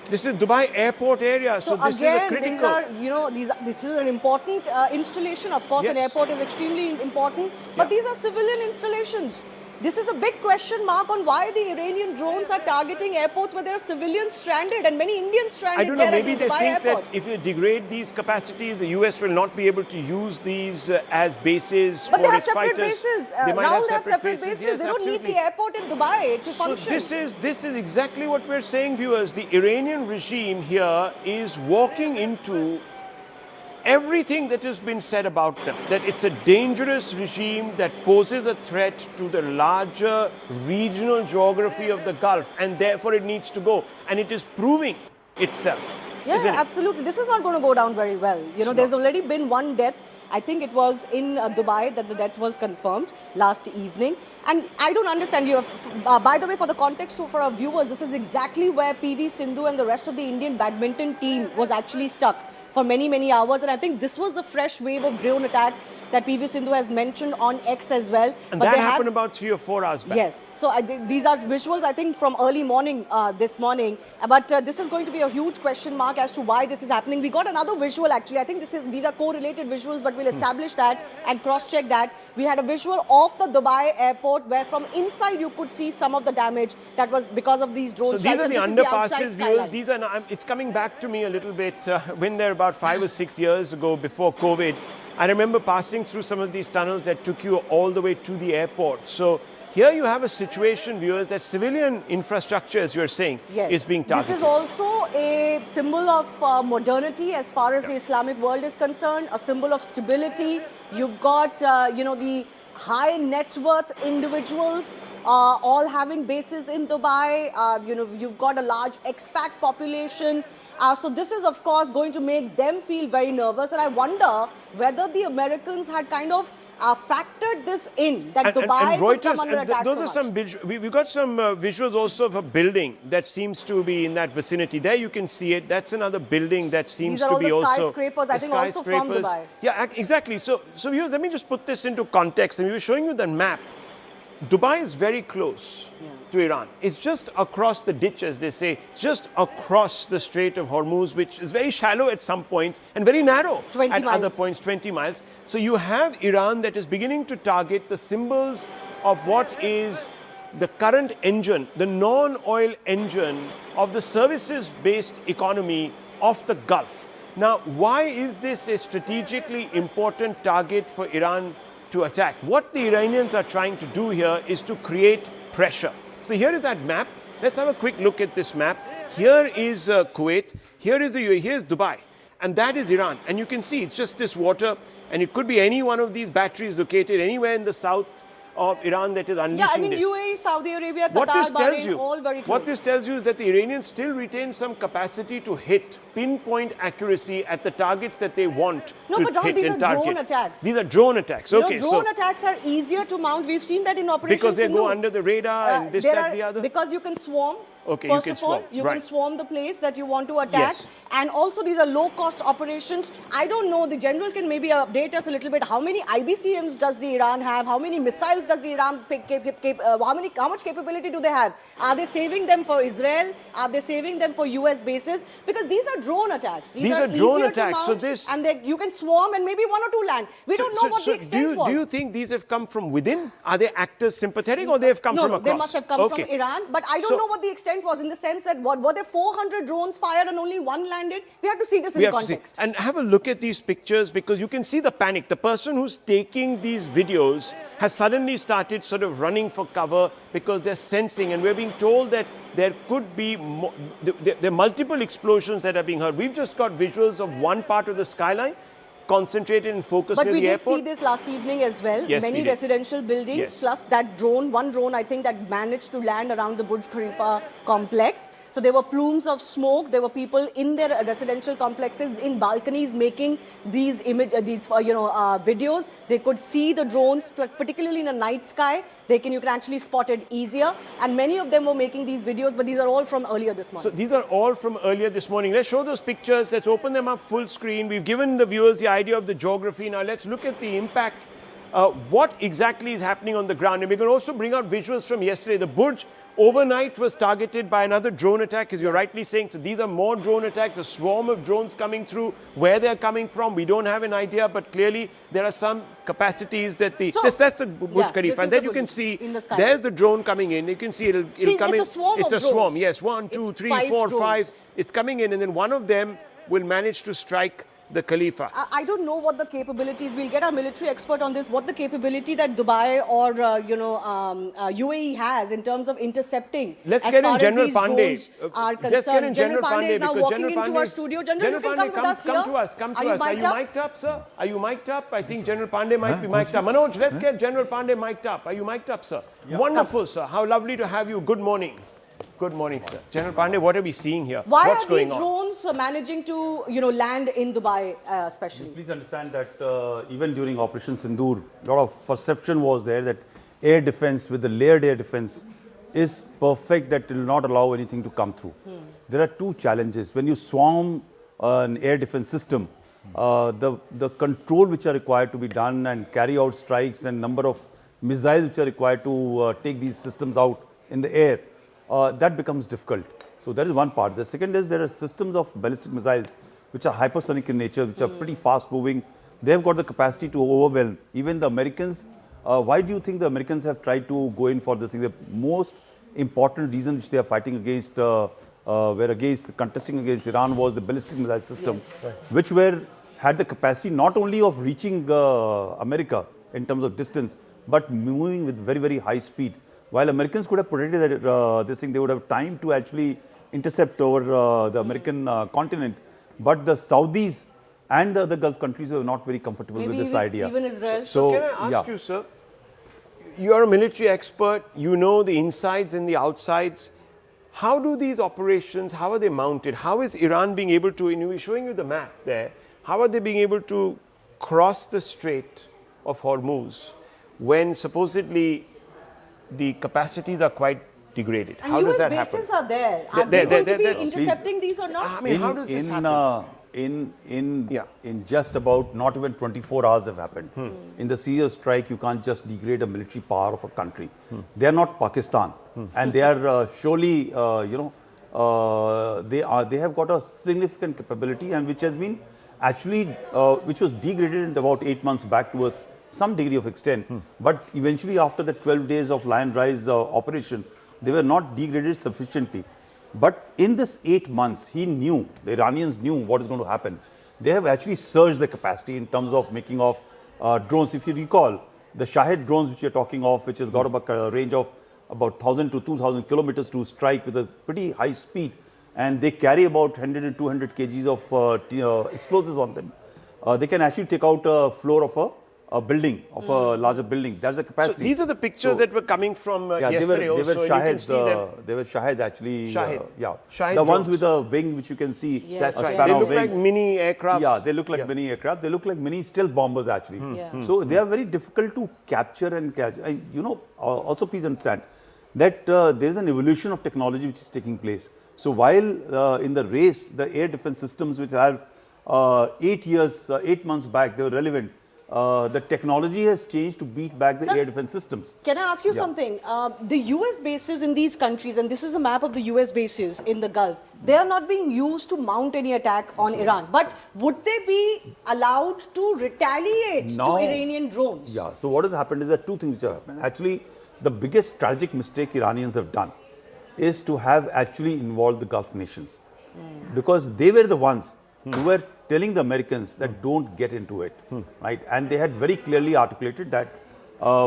This is Dubai airport area. So this again, is a critical. this is an important installation. Of course, an Yes. airport is extremely important. But these are civilian installations. This is a big question mark on why the Iranian drones are targeting airports where there are civilians stranded and many Indians stranded I don't know, there maybe at the they Dubai think airport. that if you degrade these capacities, the US will not be able to use these as bases But for they have its separate fighters. bases. They might Now they have separate bases. Yes, They don't need absolutely. the airport in Dubai to So function. this is exactly what we're saying, viewers. The Iranian regime here is walking into everything that has been said about them, that it's a dangerous regime that poses a threat to the larger regional geography of the Gulf, and therefore it needs to go. And it is proving itself. Yeah, isn't it? absolutely. This is not going to go down very well. There's already been one death. I think it was in Dubai that the death was confirmed last evening. And I don't understand. By the way, for the context for our viewers, this is exactly where PV Sindhu and the rest of the Indian badminton team was actually stuck for many, many hours. And I think this was the fresh wave of drone attacks that PV Sindhu has mentioned on X as well. And that happened about 3 or 4 hours back. Yes. So these are visuals, I think, from early morning this morning. But this is going to be a huge question mark as to why this is happening. We got another visual, actually. I think these are correlated visuals, but we'll establish that and cross-check that. We had a visual of the Dubai airport where from inside you could see some of the damage that was because of these drone So strikes. these are And the this is outside underpasses, viewers. skyline. These are. It's coming back to me a little bit. When there about 5 or 6 years ago, before COVID, I remember passing through some of these tunnels that took you all the way to the airport. So here you have a situation, viewers, that civilian infrastructure, as you're saying, is being targeted. This is also a symbol of modernity as far as the Islamic world is concerned, a symbol of stability. You've got, the high net worth individuals all having bases in Dubai. You've got a large expat population. So this is, of course, going to make them feel very nervous. And I wonder whether the Americans had kind of factored this in, that Dubai could come under attack those so are some much. we've got some visuals also of a building that seems to be in that vicinity. There you can see it. That's another building that seems These are to all be the also skyscrapers, I think also from skyscrapers. Dubai. Yeah, exactly. So viewers, let me just put this into context. And we were showing you the map. Dubai is very close to Iran. It's just across the ditch, as they say, just across the Strait of Hormuz, which is very shallow at some points and very narrow 20 at other miles. points, 20 miles. So you have Iran that is beginning to target the symbols of what is the current engine, the non-oil engine of the services-based economy of the Gulf. Now, why is this a strategically important target for Iran to attack? What the Iranians are trying to do here is to create pressure. So here is that map. Let's have a quick look at this map. Here is Kuwait. Here is the UAE. Here's Dubai. And that is Iran. And you can see it's just this water. And it could be any one of these batteries located anywhere in the south of Iran that is unleashing this. UAE, Saudi Arabia, What Qatar, this tells Bahrain, you, all very close. what this tells you is that the Iranians still retain some capacity to hit pinpoint accuracy at the targets that they want No, to but Rahul, hit these and are target. drone attacks. These are drone attacks. Okay, drone attacks are easier to mount. We've seen that in Operation because they Sindhu. go under the radar and this, that, the other. Because you can swarm. Okay, First you of can all, swarm. you Right. can swarm the place that you want to attack. Yes. And also, these are low-cost operations. I don't know, the general can maybe update us a little bit. How many IBCMs does the Iran have? How many missiles does the Iran how much capability do they have? Are they saving them for Israel? Are they saving them for US bases? Because these are drone attacks. These are drone easier attacks. to mount, and you can swarm and maybe 1 or 2 land. We don't know what the extent was. Do you think these have come from within? Are they actors sympathetic or they have come from across? They must have come from Iran. But I don't So- know what the extent was in the sense that were there 400 drones fired and only 1 landed? We have to see this in context. And have a look at these pictures because you can see the panic. The person who's taking these videos has suddenly started sort of running for cover because they're sensing, and we're being told that there could be there are multiple explosions that are being heard. We've just got visuals of one part of the skyline concentrated and focused But near we the did airport. see this last evening as well. Yes, Many we did. residential buildings, Yes. plus that drone, one drone I think that managed to land around the Burj Khalifa complex. So there were plumes of smoke. There were people in their residential complexes, in balconies, making these videos. They could see the drones, particularly in a night sky. You can actually spot it easier. And many of them were making these videos, but these are all from earlier this morning. So these are all from earlier this morning. Let's show those pictures. Let's open them up full screen. We've given the viewers the idea of the geography. Now let's look at the impact. What exactly is happening on the ground? And we're going to also bring out visuals from yesterday. The Burj overnight was targeted by another drone attack, as you're rightly saying. So these are more drone attacks, a swarm of drones coming through. Where they're coming from, we don't have an idea, but clearly there are some capacities that that's the Burj Khalifa. And then you can see there's the drone coming in. You can see it'll come in. It's a swarm It's of a drones. swarm, yes. 1, 2, 3, 4, 5. It's coming in, and then one of them will manage to strike the Khalifa. I don't know what the capabilities, we'll get our military expert on this, what the capability that Dubai or, UAE has in terms of intercepting. Let's as get far in General as these Pandey. drones are Just get in concerned. General Pandey is now because walking General into our Pandey- studio. General, you can come with us here. Come to us. Come to us. Are you mic'd up, sir? Are you mic'd up? I think General Pandey might be mic'd up. Manoj, let's get General Pandey mic'd up. Are you mic'd up, sir? Yeah. Wonderful, sir. How lovely to have you. Good morning. Good morning, sir. General Pandey, what are we seeing here? Why What's are going these on? drones managing to, land in Dubai especially? Please understand that even during Operation Sindoor, a lot of perception was there that air defense with the layered air defense is perfect, that will not allow anything to come through. There are two challenges. When you swarm an air defense system, the control which are required to be done and carry out strikes and number of missiles which are required to take these systems out in the air, that becomes difficult. So that is one part. The second is there are systems of ballistic missiles which are hypersonic in nature, which are pretty fast moving. They have got the capacity to overwhelm even the Americans. Why do you think the Americans have tried to go in for this? The most important reason which they are fighting against, contesting against Iran, was the ballistic missile system, which had the capacity not only of reaching America in terms of distance, but moving with very, very high speed. While Americans could have protected this thing, they would have time to actually intercept over the American continent. But the Saudis and the other Gulf countries were not very comfortable with this idea. Even Israel. So can I ask you, sir, you are a military expert, you know the insides and the outsides. How do these operations, how are they mounted? How is Iran being able to, we're showing you the map there, how are they being able to cross the Strait of Hormuz when supposedly the capacities are quite degraded? And how US does that happen? bases are there. Are they going to be intercepting these or not? I mean, how does this happen? In just about not even 24 hours have happened. In the serious strike, you can't just degrade a military power of a country. They are not Pakistan, and they are surely, they have got a significant capability, and which has been actually, which was degraded in about 8 months back to some degree of extent. But eventually, after the 12 days of Lion Rise operation, they were not degraded sufficiently. But in this 8 months, the Iranians knew what is going to happen. They have actually surged the capacity in terms of making of drones. If you recall, the Shahed drones which you're talking of, which has got about a range of about 1,000 to 2,000 kilometers to strike with a pretty high speed, and they carry about 100 and 200 kgs of explosives on them. They can actually take out a floor of a building, of a larger building. That's the capacity. So these are the pictures that were coming from yesterday they were also. Shahed, they were Shahed actually. Shahed. Shahed the ones drones. with a wing which you can see. Yes, That's right. span They of look wing. like mini aircraft. Yeah, they look like mini aircraft. They look like mini stealth bombers actually. So they are very difficult to capture and catch. And also please understand that there is an evolution of technology which is taking place. So while in the race, the air defense systems which have 8 months back, they were relevant. The technology has changed to beat back the air defense systems. Can I ask you something? The US bases in these countries, and this is a map of the US bases in the Gulf, they are not being used to mount any attack on Iran. But would they be allowed to retaliate to Iranian drones? Yeah, so what has happened is that two things which have happened. Actually, the biggest tragic mistake Iranians have done is to have actually involved the Gulf nations. Because they were the ones who were telling the Americans that don't get into it, right? And they had very clearly articulated that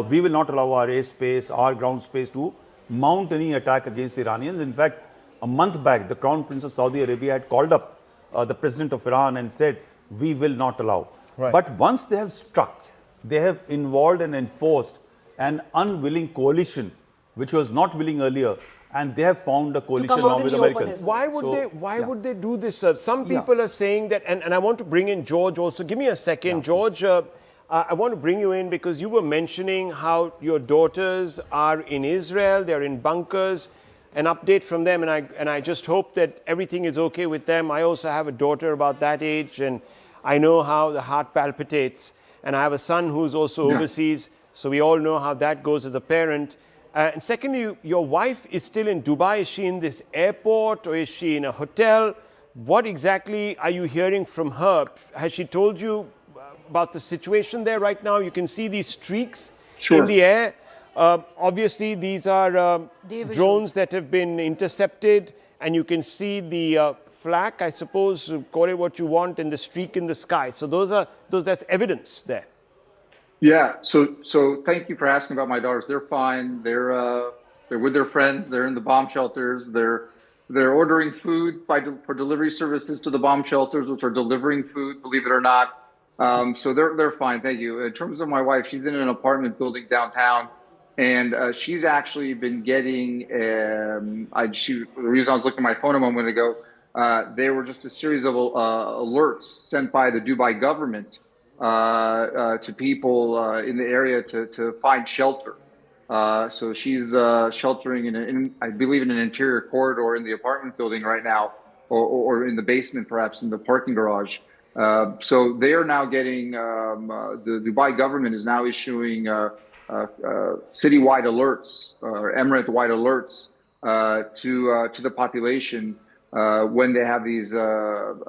we will not allow our airspace, our ground space to mount any attack against the Iranians. In fact, a month back, the Crown Prince of Saudi Arabia had called up the President of Iran and said, we will not allow. Right. But once they have struck, they have involved and enforced an unwilling coalition, which was not willing earlier. and they have found a coalition out now in with the Americans. open. Why would So, they? Why yeah. would they do this, sir? Some Yeah. people are saying that, and I want to bring in George also. Give me a second, George. I want to bring you in because you were mentioning how your daughters are in Israel. They're in bunkers. An update from them, and I just hope that everything is okay with them. I also have a daughter about that age, and I know how the heart palpitates. And I have a son who's also overseas, so we all know how that goes as a parent. And secondly, your wife is still in Dubai. Is she in this airport or is she in a hotel? What exactly are you hearing from her? Has she told you about the situation there right now? You can see these streaks in the air. Obviously, these are drones that have been intercepted, and you can see the flak, I suppose, call it what you want, and the streak in the sky. So that's evidence there. Yeah. So thank you for asking about my daughters. They're fine. They're with their friends. They're in the bomb shelters. They're ordering food for delivery services to the bomb shelters, which are delivering food, believe it or not. So they're fine. Thank you. In terms of my wife, she's in an apartment building downtown, and she's actually been getting. The reason I was looking at my phone a moment ago, they were just a series of alerts sent by the Dubai government to people in the area to find shelter. So she's sheltering I believe, in an interior corridor in the apartment building right now, or in the basement, perhaps in the parking garage. So they are now getting, the Dubai government is now issuing citywide alerts or emirate-wide alerts to the population when they have these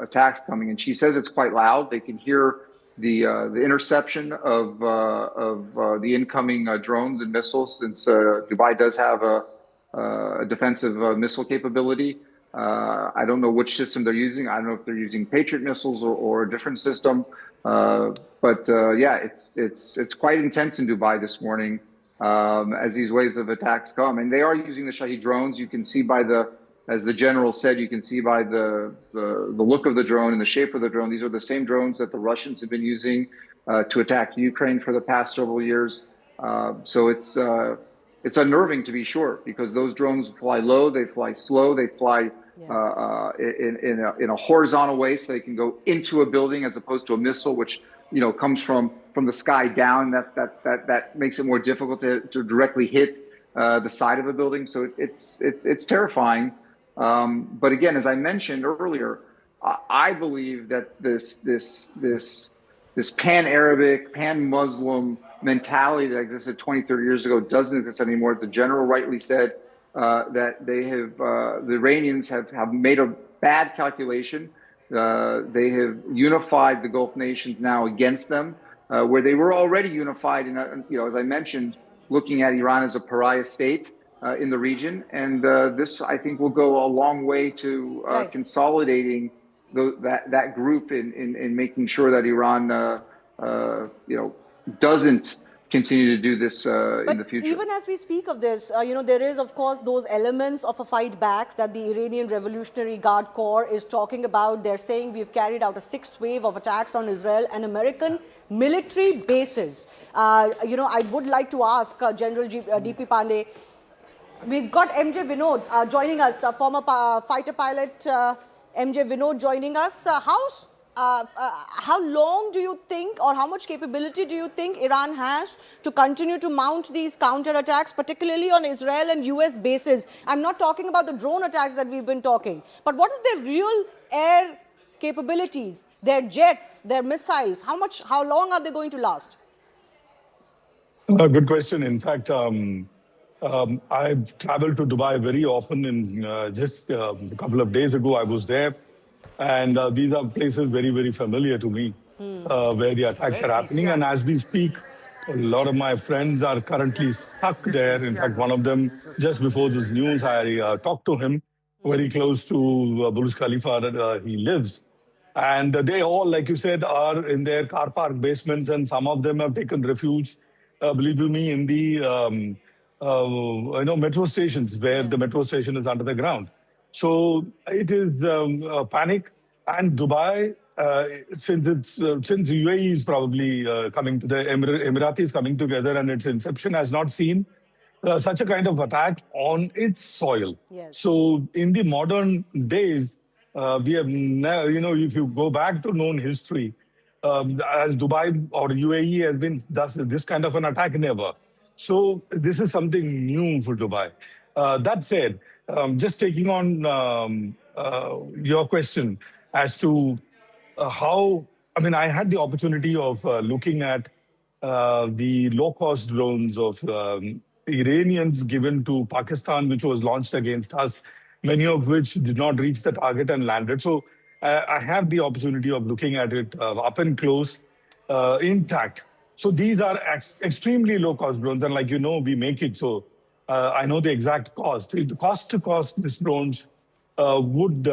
attacks coming. And she says it's quite loud. They can hear the interception of the incoming drones and missiles, since Dubai does have a defensive missile capability. I don't know which system they're using. I don't know if they're using Patriot missiles or a different system. But yeah, it's quite intense in Dubai this morning as these waves of attacks come. And they are using the Shahed drones. You can see as the general said, you can see by the look of the drone and the shape of the drone, these are the same drones that the Russians have been using to attack Ukraine for the past several years. So it's unnerving, to be sure, because those drones fly low, they fly slow, they fly in a horizontal way, so they can go into a building, as opposed to a missile, which comes from the sky down. That makes it more difficult to directly hit the side of a building. So it's terrifying. But again, as I mentioned earlier, I believe that this pan-Arabic, pan-Muslim mentality that existed 20, 30 years ago doesn't exist anymore. The general rightly said that the Iranians have made a bad calculation. They have unified the Gulf nations now against them, where they were already unified. As I mentioned, looking at Iran as a pariah state in the region, and this, I think, will go a long way to consolidating that group in making sure that Iran, doesn't continue to do this in the future. Even as we speak of this, there is, of course, those elements of a fight back that the Iranian Revolutionary Guard Corps is talking about. They're saying we've carried out a 6th wave of attacks on Israel and American military bases. I would like to ask General DP Pandey, we've got MJ Vinod joining us, former fighter pilot MJ Vinod joining us. How long do you think, or how much capability do you think Iran has to continue to mount these counterattacks, particularly on Israel and US bases? I'm not talking about the drone attacks that we've been talking, but what are their real air capabilities, their jets, their missiles? How long are they going to last? Good question. In fact, I've traveled to Dubai very often. Just a couple of days ago, I was there. And these are places very, very familiar to me, where the attacks are happening. And as we speak, a lot of my friends are currently stuck there. In fact, one of them, just before this news, I talked to him very close to Burj Khalifa that he lives. And they all, like you said, are in their car park basements, and some of them have taken refuge, believe you me, in the metro stations, where the metro station is under the ground. So it is panic. And Dubai, since UAE is probably coming to the Emiratis coming together, and its inception has not seen such a kind of attack on its soil. Yes. So in the modern days, we have, if you go back to known history, as Dubai or UAE has been this kind of an attack never. So this is something new for Dubai. That said, just taking on your question as to how, I mean, I had the opportunity of looking at the low-cost drones of Iranians given to Pakistan, which was launched against us, many of which did not reach the target and landed. So I have the opportunity of looking at it up and close, intact. So these are extremely low-cost drones, and like you know, we make it. So I know the exact cost. The cost to cost these drones would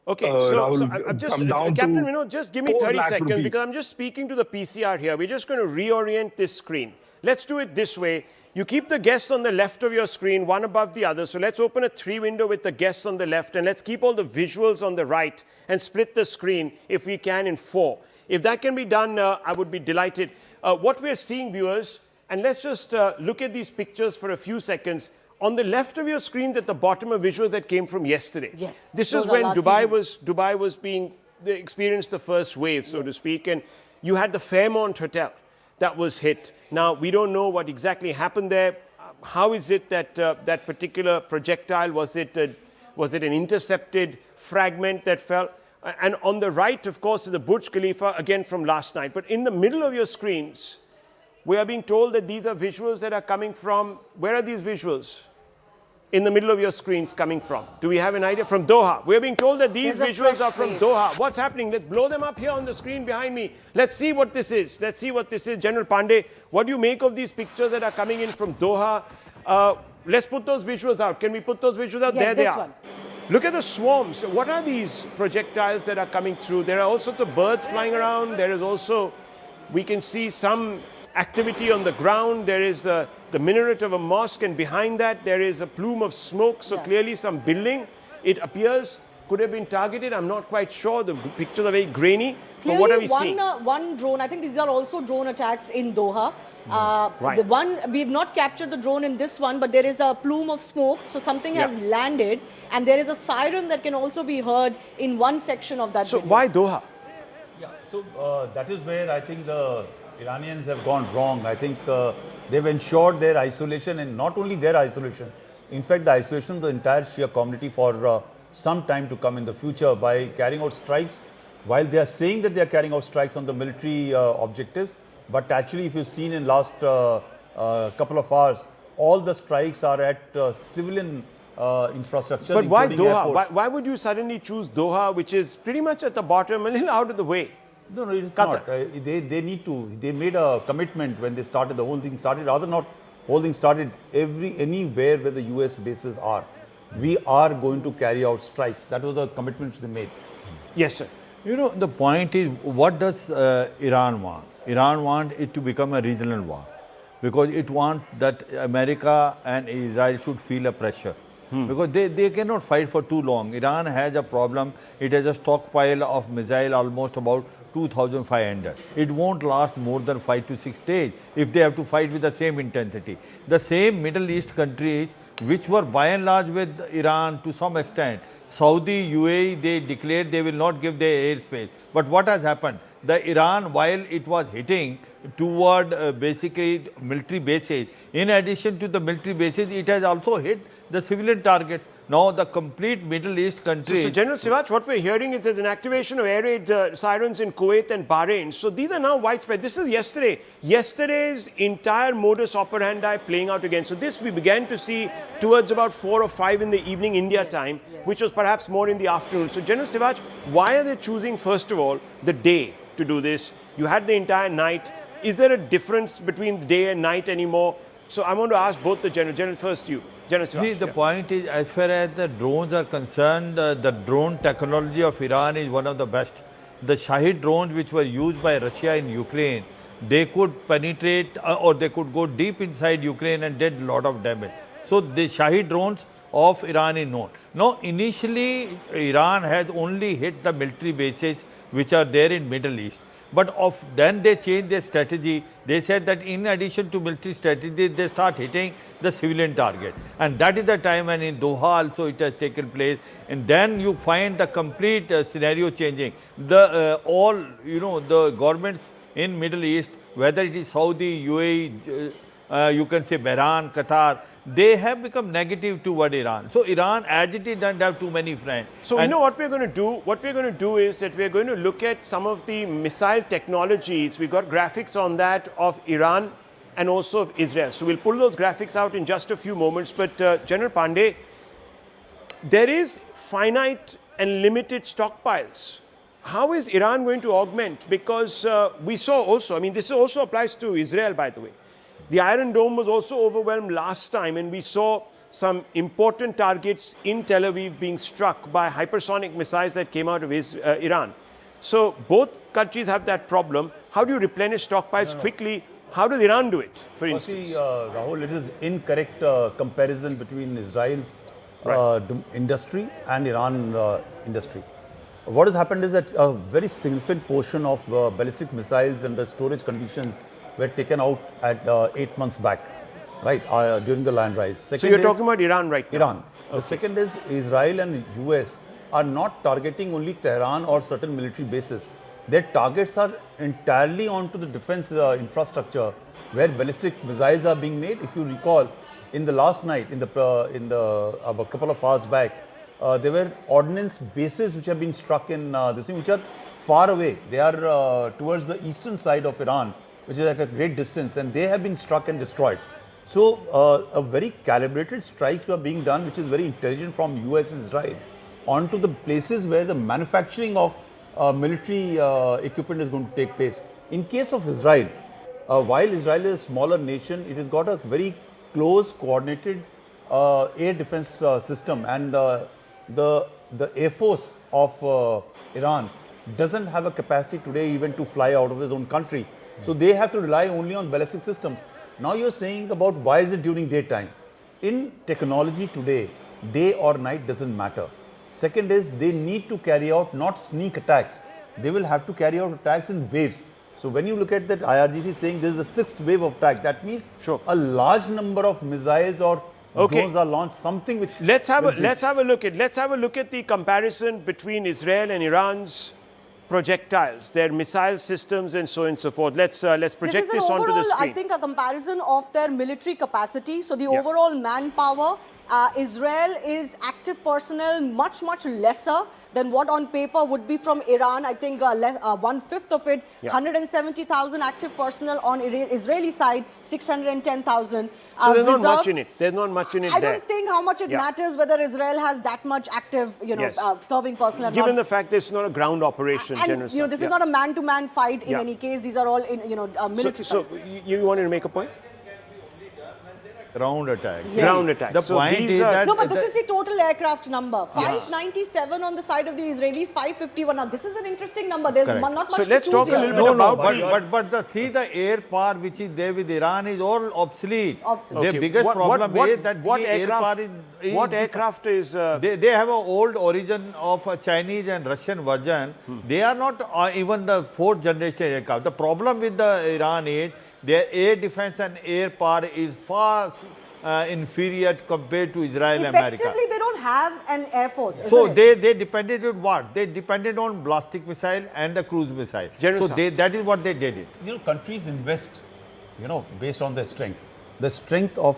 Okay, so Rahul, I'm just, come down Captain to Vinod, just give me 4 30 lakh seconds rupees. because I'm just speaking to the PCR here. We're just going to reorient this screen. Let's do it this way. You keep the guests on the left of your screen, one above the other. So let's open a 3 window with the guests on the left, and let's keep all the visuals on the right and split the screen, if we can, in 4. If that can be done, I would be delighted. What we're seeing, viewers, and let's just look at these pictures for a few seconds. On the left of your screens at the bottom are visuals that came from yesterday. Yes. This Those is are when last Dubai was being, they experienced the first wave, so to speak, and you had the Fairmont Hotel that was hit. Now, we don't know what exactly happened there. How is it that that particular projectile, was it an intercepted fragment that fell? And on the right, of course, is the Burj Khalifa, again from last night. But in the middle of your screens, we are being told that these are visuals that are coming from, where are these visuals? In the middle of your screens coming from? Do we have an idea? From Doha. We're being told that these There's a visuals fresh are from wave. Doha. What's happening? Let's blow them up here on the screen behind me. Let's see what this is. Let's see what this is. General Pandey, what do you make of these pictures that are coming in from Doha? Let's put those visuals out. Can we put those visuals out? Yes, There they this are. one. Look at the swarms. What are these projectiles that are coming through? There are all sorts of birds flying around. There is also, we can see some activity on the ground. There is the minaret of a mosque, and behind that there is a plume of smoke. So clearly some building, it appears, could have been targeted. I'm not quite sure. The pictures are very grainy. But what are we seeing? One drone, I think these are also drone attacks in Doha. Right. The one, we've not captured the drone in this one, but there is a plume of smoke, so something has landed, and there is a siren that can also be heard in one section of that So video. why Doha? Yeah, so that is where I think the Iranians have gone wrong. I think they've ensured their isolation, and not only their isolation, in fact the isolation of the entire Shia community for some time to come in the future by carrying out strikes, while they are saying that they are carrying out strikes on the military objectives. But actually, if you've seen in last couple of hours, all the strikes are at civilian infrastructure. But why including Doha? airports. Why would you suddenly choose Doha, which is pretty much at the bottom, a little out of the way? No, it's Qatar. not. They need to. They made a commitment when they started. The whole thing started. Rather not. Whole thing started anywhere where the U.S. bases are. We are going to carry out strikes. That was the commitment they made. Yes, sir. You know, the point is, what does Iran want? Iran wants it to become a regional war because it wants that America and Israel should feel a pressure. Because they cannot fight for too long. Iran has a problem. It has a stockpile of missile almost about 2,500. It won't last more than 5 to 6 days if they have to fight with the same intensity. The same Middle East countries which were by and large with Iran to some extent, Saudi, UAE, they declared they will not give their airspace. But what has happened? The Iran, while it was hitting toward basically military bases, in addition to the military bases, it has also hit the civilian targets. Now the complete Middle East countries. So General Sivaj, what we're hearing is there's an activation of air raid sirens in Kuwait and Bahrain. So these are now widespread. This is yesterday. Yesterday's entire modus operandi playing out again. So this we began to see towards about 4 or 5 in the evening India time, which was perhaps more in the afternoon. So General Sivaj, why are they choosing, first of all, the day to do this? You had the entire night. Is there a difference between day and night anymore? So I want to ask both the General first you. General Sivaj, See, the point is, as far as the drones are concerned, the drone technology of Iran is one of the best. The Shahid drones which were used by Russia in Ukraine, they could penetrate or they could go deep inside Ukraine and did a lot of damage. So the Shahid drones of Iran is known. Now, initially, Iran has only hit the military bases which are there in Middle East. But then they changed their strategy. They said that in addition to military strategy, they start hitting the civilian target. And that is the time when in Doha also it has taken place. And then you find the complete scenario changing. All, the governments in Middle East, whether it is Saudi, UAE, you can say Bahrain, Qatar, they have become negative toward Iran. So Iran, as it is, doesn't have too many friends. So you know what we're going to do? What we're going to do is that we're going to look at some of the missile technologies. We've got graphics on that of Iran and also of Israel. So we'll pull those graphics out in just a few moments. But General Pandey, there is finite and limited stockpiles. How is Iran going to augment? Because we saw also, I mean, this also applies to Israel, by the way. The Iron Dome was also overwhelmed last time, and we saw some important targets in Tel Aviv being struck by hypersonic missiles that came out of Iran. So both countries have that problem. How do you replenish stockpiles quickly? How does Iran do it, for instance? See, Rahul, it is incorrect comparison between Israel's industry and Iran industry. What has happened is that a very significant portion of ballistic missiles under storage conditions were taken out at 8 months back, right, during the land rise. So you're talking about Iran right now? Iran. Okay. The second is Israel and US are not targeting only Tehran or certain military bases. Their targets are entirely onto the defense infrastructure where ballistic missiles are being made. If you recall, in the last night, in a couple of hours back, there were ordnance bases which have been struck in which are far away. They are towards the eastern side of Iran, which is at a great distance, and they have been struck and destroyed. So, a very calibrated strikes are being done, which is very intelligent from US and Israel, onto the places where the manufacturing of military equipment is going to take place. In case of Israel, while Israel is a smaller nation, it has got a very close, coordinated air defense system, and the Air Force of Iran doesn't have a capacity today even to fly out of his own country. So they have to rely only on ballistic systems. Now you're saying about why is it during daytime? In technology today, day or night doesn't matter. Second is they need to carry out not sneak attacks. They will have to carry out attacks in waves. So when you look at that IRGC saying this is the sixth wave of attack, that means a large number of missiles or drones are launched, something which let's have a look at the comparison between Israel and Iran's projectiles, their missile systems, and so on and so forth. Let's project this onto the screen. I think a comparison of their military capacity. So the overall manpower, Israel is active personnel much lesser than what on paper would be from Iran. I think 1/5 of it, 170,000 active personnel on Israeli side, 610,000. So there's not much in it. There's not much in it. I don't think how much it matters whether Israel has that much active, serving personnel. Given the fact this is not a ground operation, and this is not a man-to-man fight in any case. These are all in military fights. So you wanted to make a point? Ground attacks. Ground attacks. The point is that... No, but this is the total aircraft number. 597 on the side of the Israelis, 551. Now, this is an interesting number. There's not much to choose let's talk a little bit about but see the air power which is there with Iran is all obsolete. Okay. The biggest problem is that air power is... What aircraft is... They have an old origin of a Chinese and Russian version. They are not even the fourth generation aircraft. The problem with the Iran is their air defense and air power is far inferior compared to Israel and America. Effectively, they don't have an air force. So they depended on what? They depended on ballistic missile and the cruise missile. So that is what they did. Countries invest, based on their strength. The strength of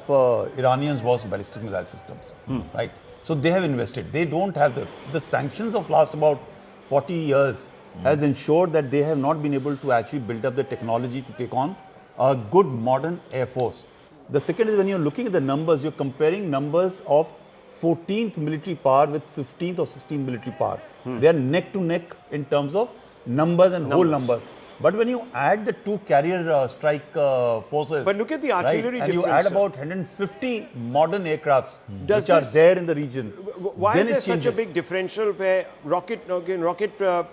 Iranians was ballistic missile systems, right? So they have invested. They don't have the sanctions of last about 40 years has ensured that they have not been able to actually build up the technology to take on a good modern air force. The second is when you're looking at the numbers, you're comparing numbers of 14th military power with 15th or 16th military power. They are neck to neck in terms of numbers and whole numbers. But when you add the two carrier strike forces, but look at the artillery and difference, you add about 150 modern aircrafts which are there in the region. Why is there such a big differential where rocket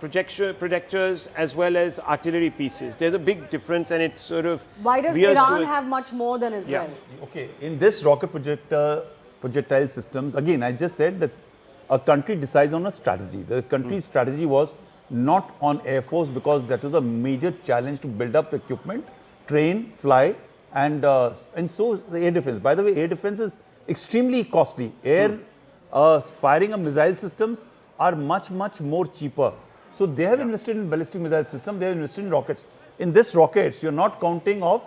projectors as well as artillery pieces? There's a big difference, and it's sort of... Why does Iran have much more than Israel? Okay, in this rocket projectile systems, again, I just said that a country decides on a strategy. The country's strategy was not on Air Force, because that was a major challenge to build up equipment, train, fly, and so the air defense. By the way, air defense is extremely costly. Air firing of missile systems are much more cheaper. So they have invested in ballistic missile system. They have invested in rockets. In this rockets, you're not counting of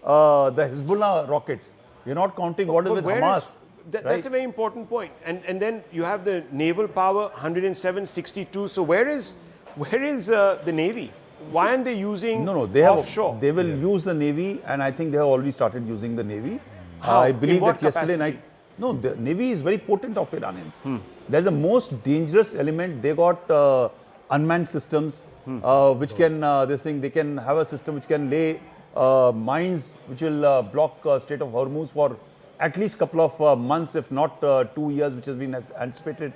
the Hezbollah rockets. You're not counting what is with Hamas. That's a very important point. And then you have the naval power, 107-62. So where is the Navy? Why aren't they using offshore? They will use the Navy, and I think they have already started using the Navy. How? I believe In what that yesterday capacity? night. No, the Navy is very potent of Iranians. That's the most dangerous element. They got unmanned systems, which can they can have a system which can lay mines, which will block Strait of Hormuz for at least couple of months, if not 2 years, which has been anticipated.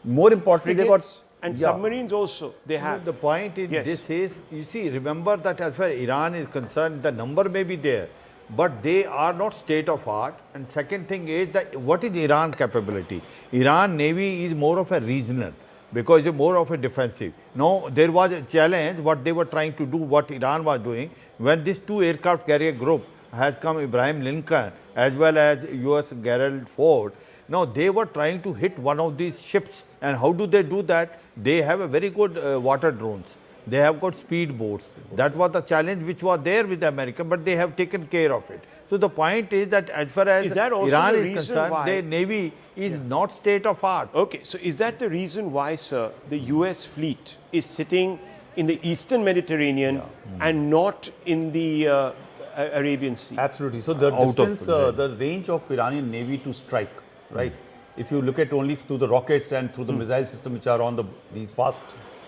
More importantly, they got and submarines also. They have. The point in this is, you see, remember that as far as Iran is concerned, the number may be there, but they are not state of art. And second thing is that what is Iran capability? Iran Navy is more of a regional, because it's more of a defensive. Now, there was a challenge, what they were trying to do, what Iran was doing, when this 2 aircraft carrier group has come, Abraham Lincoln, as well as US Gerald Ford. Now, they were trying to hit one of these ships. And how do they do that? They have a very good water drones. They have got speed boats. That was the challenge which was there with the American, but they have taken care of it. So the point is that as far as Iran is concerned, their Navy is not state of art. Okay, so is that the reason why, sir, the US fleet is sitting in the Eastern Mediterranean and not in the Arabian Sea? Absolutely. So the distance, the range of Iranian Navy to strike, right? If you look at only through the rockets and through the missile system which are on these fast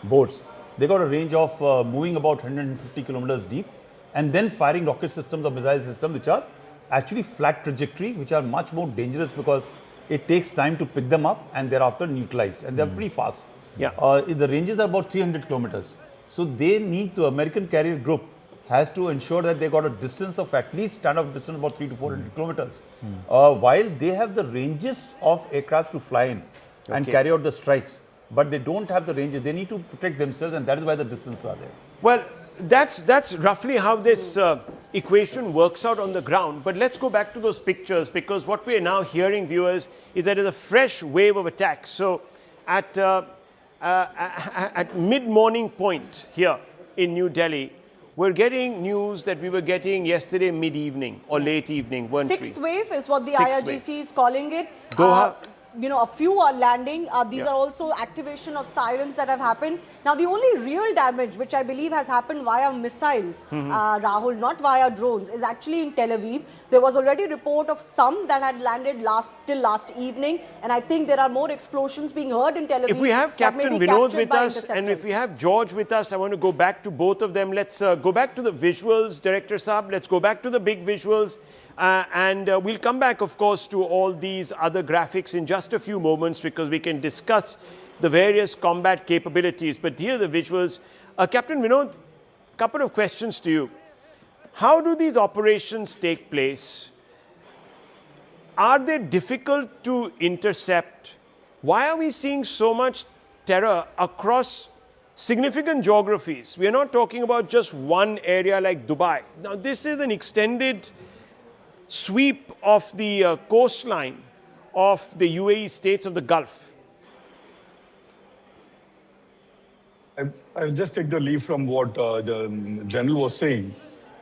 boats, they got a range of moving about 150 kilometers deep, and then firing rocket systems or missile systems which are actually flat trajectory, which are much more dangerous because it takes time to pick them up and thereafter neutralize, and they're pretty fast. The ranges are about 300 kilometers. So they need, the American carrier group has to ensure that they got a distance of at least standoff distance about 300 to 400 kilometers. While they have the ranges of aircraft to fly in and carry out the strikes, but they don't have the ranges. They need to protect themselves, and that is why the distances are there. Well, that's roughly how this equation works out on the ground. But let's go back to those pictures, because what we are now hearing, viewers, is that there's a fresh wave of attacks. So at mid-morning point here in New Delhi, we're getting news that we were getting yesterday mid-evening or late evening, weren't we? Sixth wave is what the Sixth IRGC wave. is calling it. Doha. A few are landing. These are also activation of sirens that have happened. Now, the only real damage, which I believe has happened via missiles, Rahul, not via drones, is actually in Tel Aviv. There was already a report of some that had landed till last evening, and I think there are more explosions being heard in Tel Aviv. If we have that may Captain be Vinod captured with by us, and if we have George with us, I want to go back to both of them. Let's go back to the visuals, Director Saab. Let's go back to the big visuals. And we'll come back, of course, to all these other graphics in just a few moments, because we can discuss the various combat capabilities. But here are the visuals. Captain Vinod, a couple of questions to you. How do these operations take place? Are they difficult to intercept? Why are we seeing so much terror across significant geographies? We are not talking about just one area like Dubai. Now, this is an extended sweep of the coastline of the UAE states of the Gulf. I'll just take the lead from what the general was saying.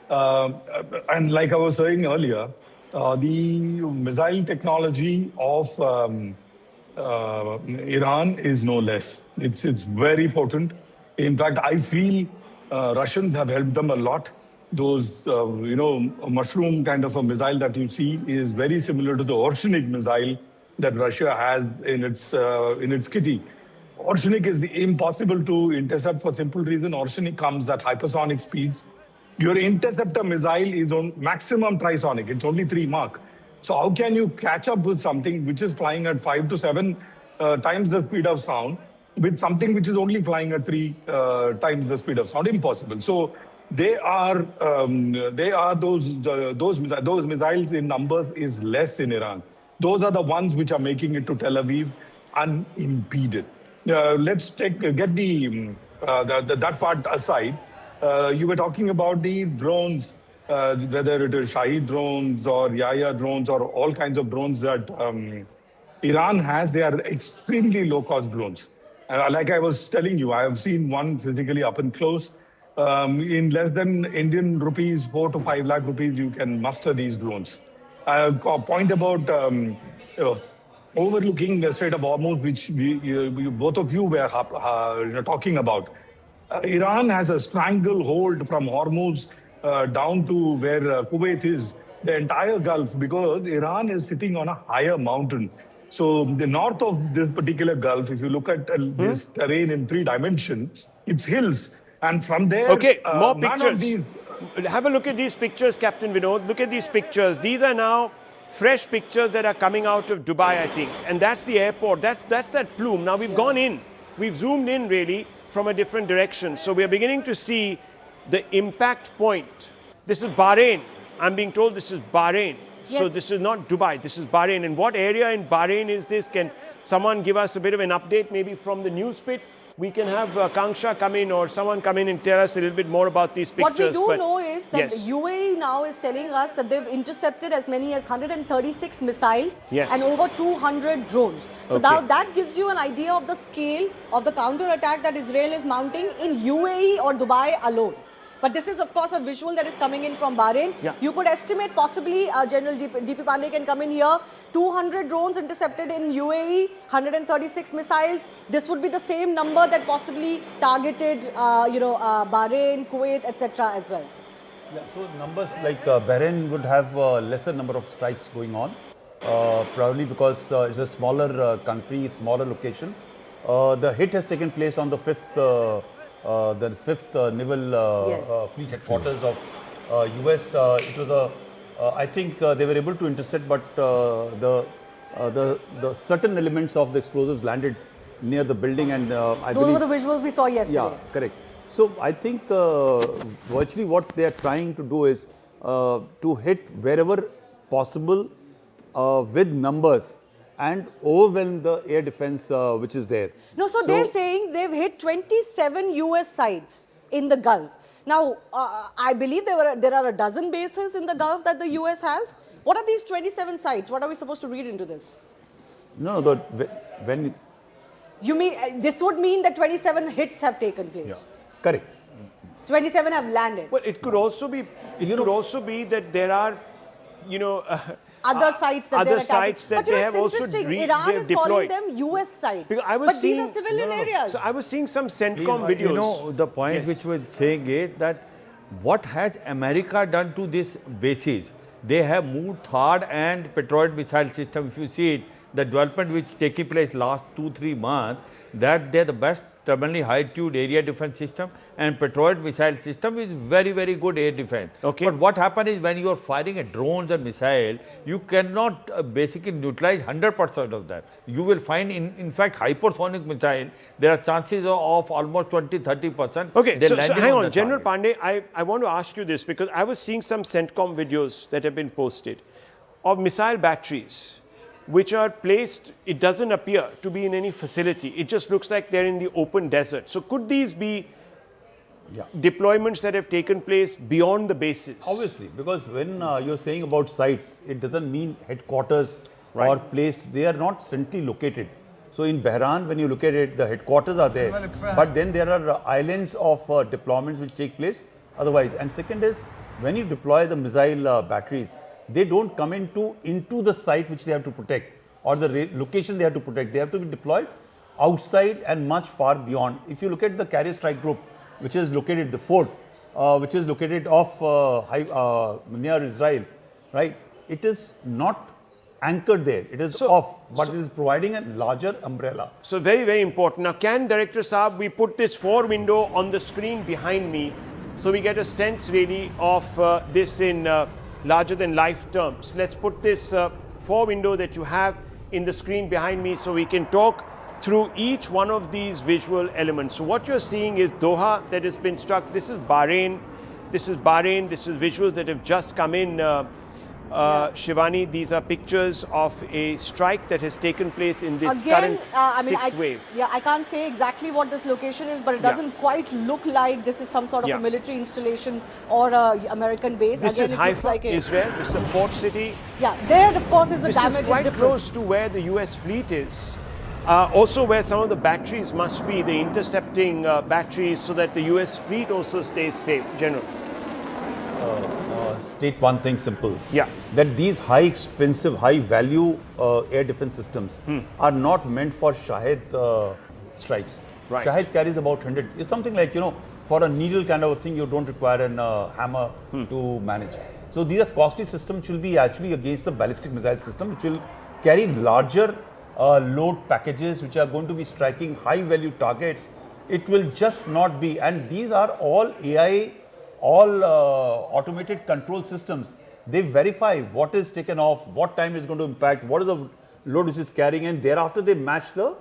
And like I was saying earlier, the missile technology of Iran is no less. It's very potent. In fact, I feel Russians have helped them a lot. Those, mushroom kind of a missile that you see is very similar to the Orshenik missile that Russia has in its kitty. Orshenik is impossible to intercept for simple reason. Orshenik comes at hypersonic speeds. Your interceptor missile is on maximum trisonic. It's only 3 Mach. So how can you catch up with something which is flying at 5 to 7 times the speed of sound with something which is only flying at 3 times the speed of sound? Impossible. So they are those missiles in numbers is less in Iran. Those are the ones which are making it to Tel Aviv unimpeded. Let's get the that part aside, you were talking about the drones, whether it is Shahid drones or Yaya drones or all kinds of drones that Iran has. They are extremely low-cost drones. Like I was telling you, I have seen one physically up and close. In less than Indian rupees, 4 to 5 lakh rupees, you can muster these drones. A point about overlooking the Strait of Hormuz, which both of you were talking about. Iran has a stranglehold from Hormuz down to where Kuwait is, the entire Gulf, because Iran is sitting on a higher mountain. So the north of this particular Gulf, if you look at this terrain in 3 dimensions, it's hills. And from there, Okay, more none pictures. of these. Have a look at these pictures, Captain Vinod. Look at these pictures. These are now fresh pictures that are coming out of Dubai, I think. And that's the airport. That's that plume. Now we've gone in. We've zoomed in really from a different direction. So we're beginning to see the impact point. This is Bahrain. I'm being told this is Bahrain. So Yes. this is not Dubai. This is Bahrain. And what area in Bahrain is this? Can someone give us a bit of an update maybe from the news pit? We can have Kanksha come in or someone come in and tell us a little bit more about these pictures. What we do but know is that yes. the UAE now is telling us that they've intercepted as many as 136 missiles Yes. and over 200 drones. So Okay. now that gives you an idea of the scale of the counter-attack that Israel is mounting in UAE or Dubai alone. But this is, of course, a visual that is coming in from Bahrain. Yeah. You could estimate possibly, General DP Pandey can come in here, 200 drones intercepted in UAE, 136 missiles. This would be the same number that possibly targeted, Bahrain, Kuwait, etc. as well. Yeah, so numbers like Bahrain would have a lesser number of strikes going on, probably because it's a smaller country, smaller location. The hit has taken place on the fifth naval Yes. fleet headquarters of US. It was I think they were able to intercept, but the certain elements of the explosives landed near the building, and I Those believe were the visuals we saw yesterday. yeah, correct. So I think virtually what they are trying to do is to hit wherever possible with numbers and overwhelm the air defense which is there. No, so they're saying they've hit 27 US sites in the Gulf. Now, I believe there are a dozen bases in the Gulf that the US has. What are these 27 sites? What are we supposed to read into this? No, when You mean, this would mean that 27 hits have taken place. correct. 27 have landed. Well, it could also be. It could also be that there are, Other sites that other they're attacking. sites that But they it's have also interesting. they Iran have is calling deployed. them US sites. Because I was But these seeing- are civilian areas. So I was seeing some CENTCOM videos. You know, the point Yes. which was saying is that what has America done to these bases? They have moved THAAD and Patriot missile system. If you see it, the development which taking place last 2-3 months, that they're the best terminally high-altitude area defense system, and Patriot missile system is very, very good air defense. Okay. But what happens is when you are firing a drones or missile, you cannot basically neutralize 100% of that. You will find, in fact, hypersonic missile, there are chances of almost 20-30%. Okay, they're so landing hang the on, General target. Pandey, I want to ask you this because I was seeing some CENTCOM videos that have been posted of missile batteries which are placed, it doesn't appear to be in any facility. It just looks like they're in the open desert. So could these be deployments that have taken place beyond the bases? Obviously, because when you're saying about sites, it doesn't mean headquarters or place. They are not centrally located. So in Tehran, when you look at it, the headquarters are there. But then there are islands of deployments which take place otherwise. And second is, when you deploy the missile batteries, they don't come into the site which they have to protect or the location they have to protect. They have to be deployed outside and much far beyond. If you look at the carrier strike group, which is located, the fort, which is located off near Israel, right? It is not anchored there. It is off, but it is providing a larger umbrella. So very, very important. Now, can Director Saab, we put this 4 window on the screen behind me so we get a sense really of this in larger than life terms. Let's put this 4 window that you have in the screen behind me so we can talk through each one of these visual elements. So what you're seeing is Doha that has been struck. This is Bahrain. This is Bahrain. This is visuals that have just come in Shivani, these are pictures of a strike that has taken place in this Again, current sixth wave. Yeah, I can't say exactly what this location is, but it Yeah. doesn't quite look like this is some sort of Yeah. a military installation or a American base. This Again, is it looks Haifa, like a, Israel. This is a port city. yeah, there of course is the This damage is quite different. close to where the US fleet is. Also where some of the batteries must be, the intercepting batteries, so that the US fleet also stays safe, General. State one thing simple. Yeah. That these high expensive, high value air defense systems are not meant for Shahed strikes. Right. Shahed carries about 100. It's something like, for a needle kind of a thing, you don't require a hammer to manage. So these are costly systems which will be actually against the ballistic missile system, which will carry larger load packages, which are going to be striking high value targets. It will just not be, and these are all AI, all automated control systems. They verify what is taken off, what time is going to impact, what is the load which is carrying, and thereafter they match the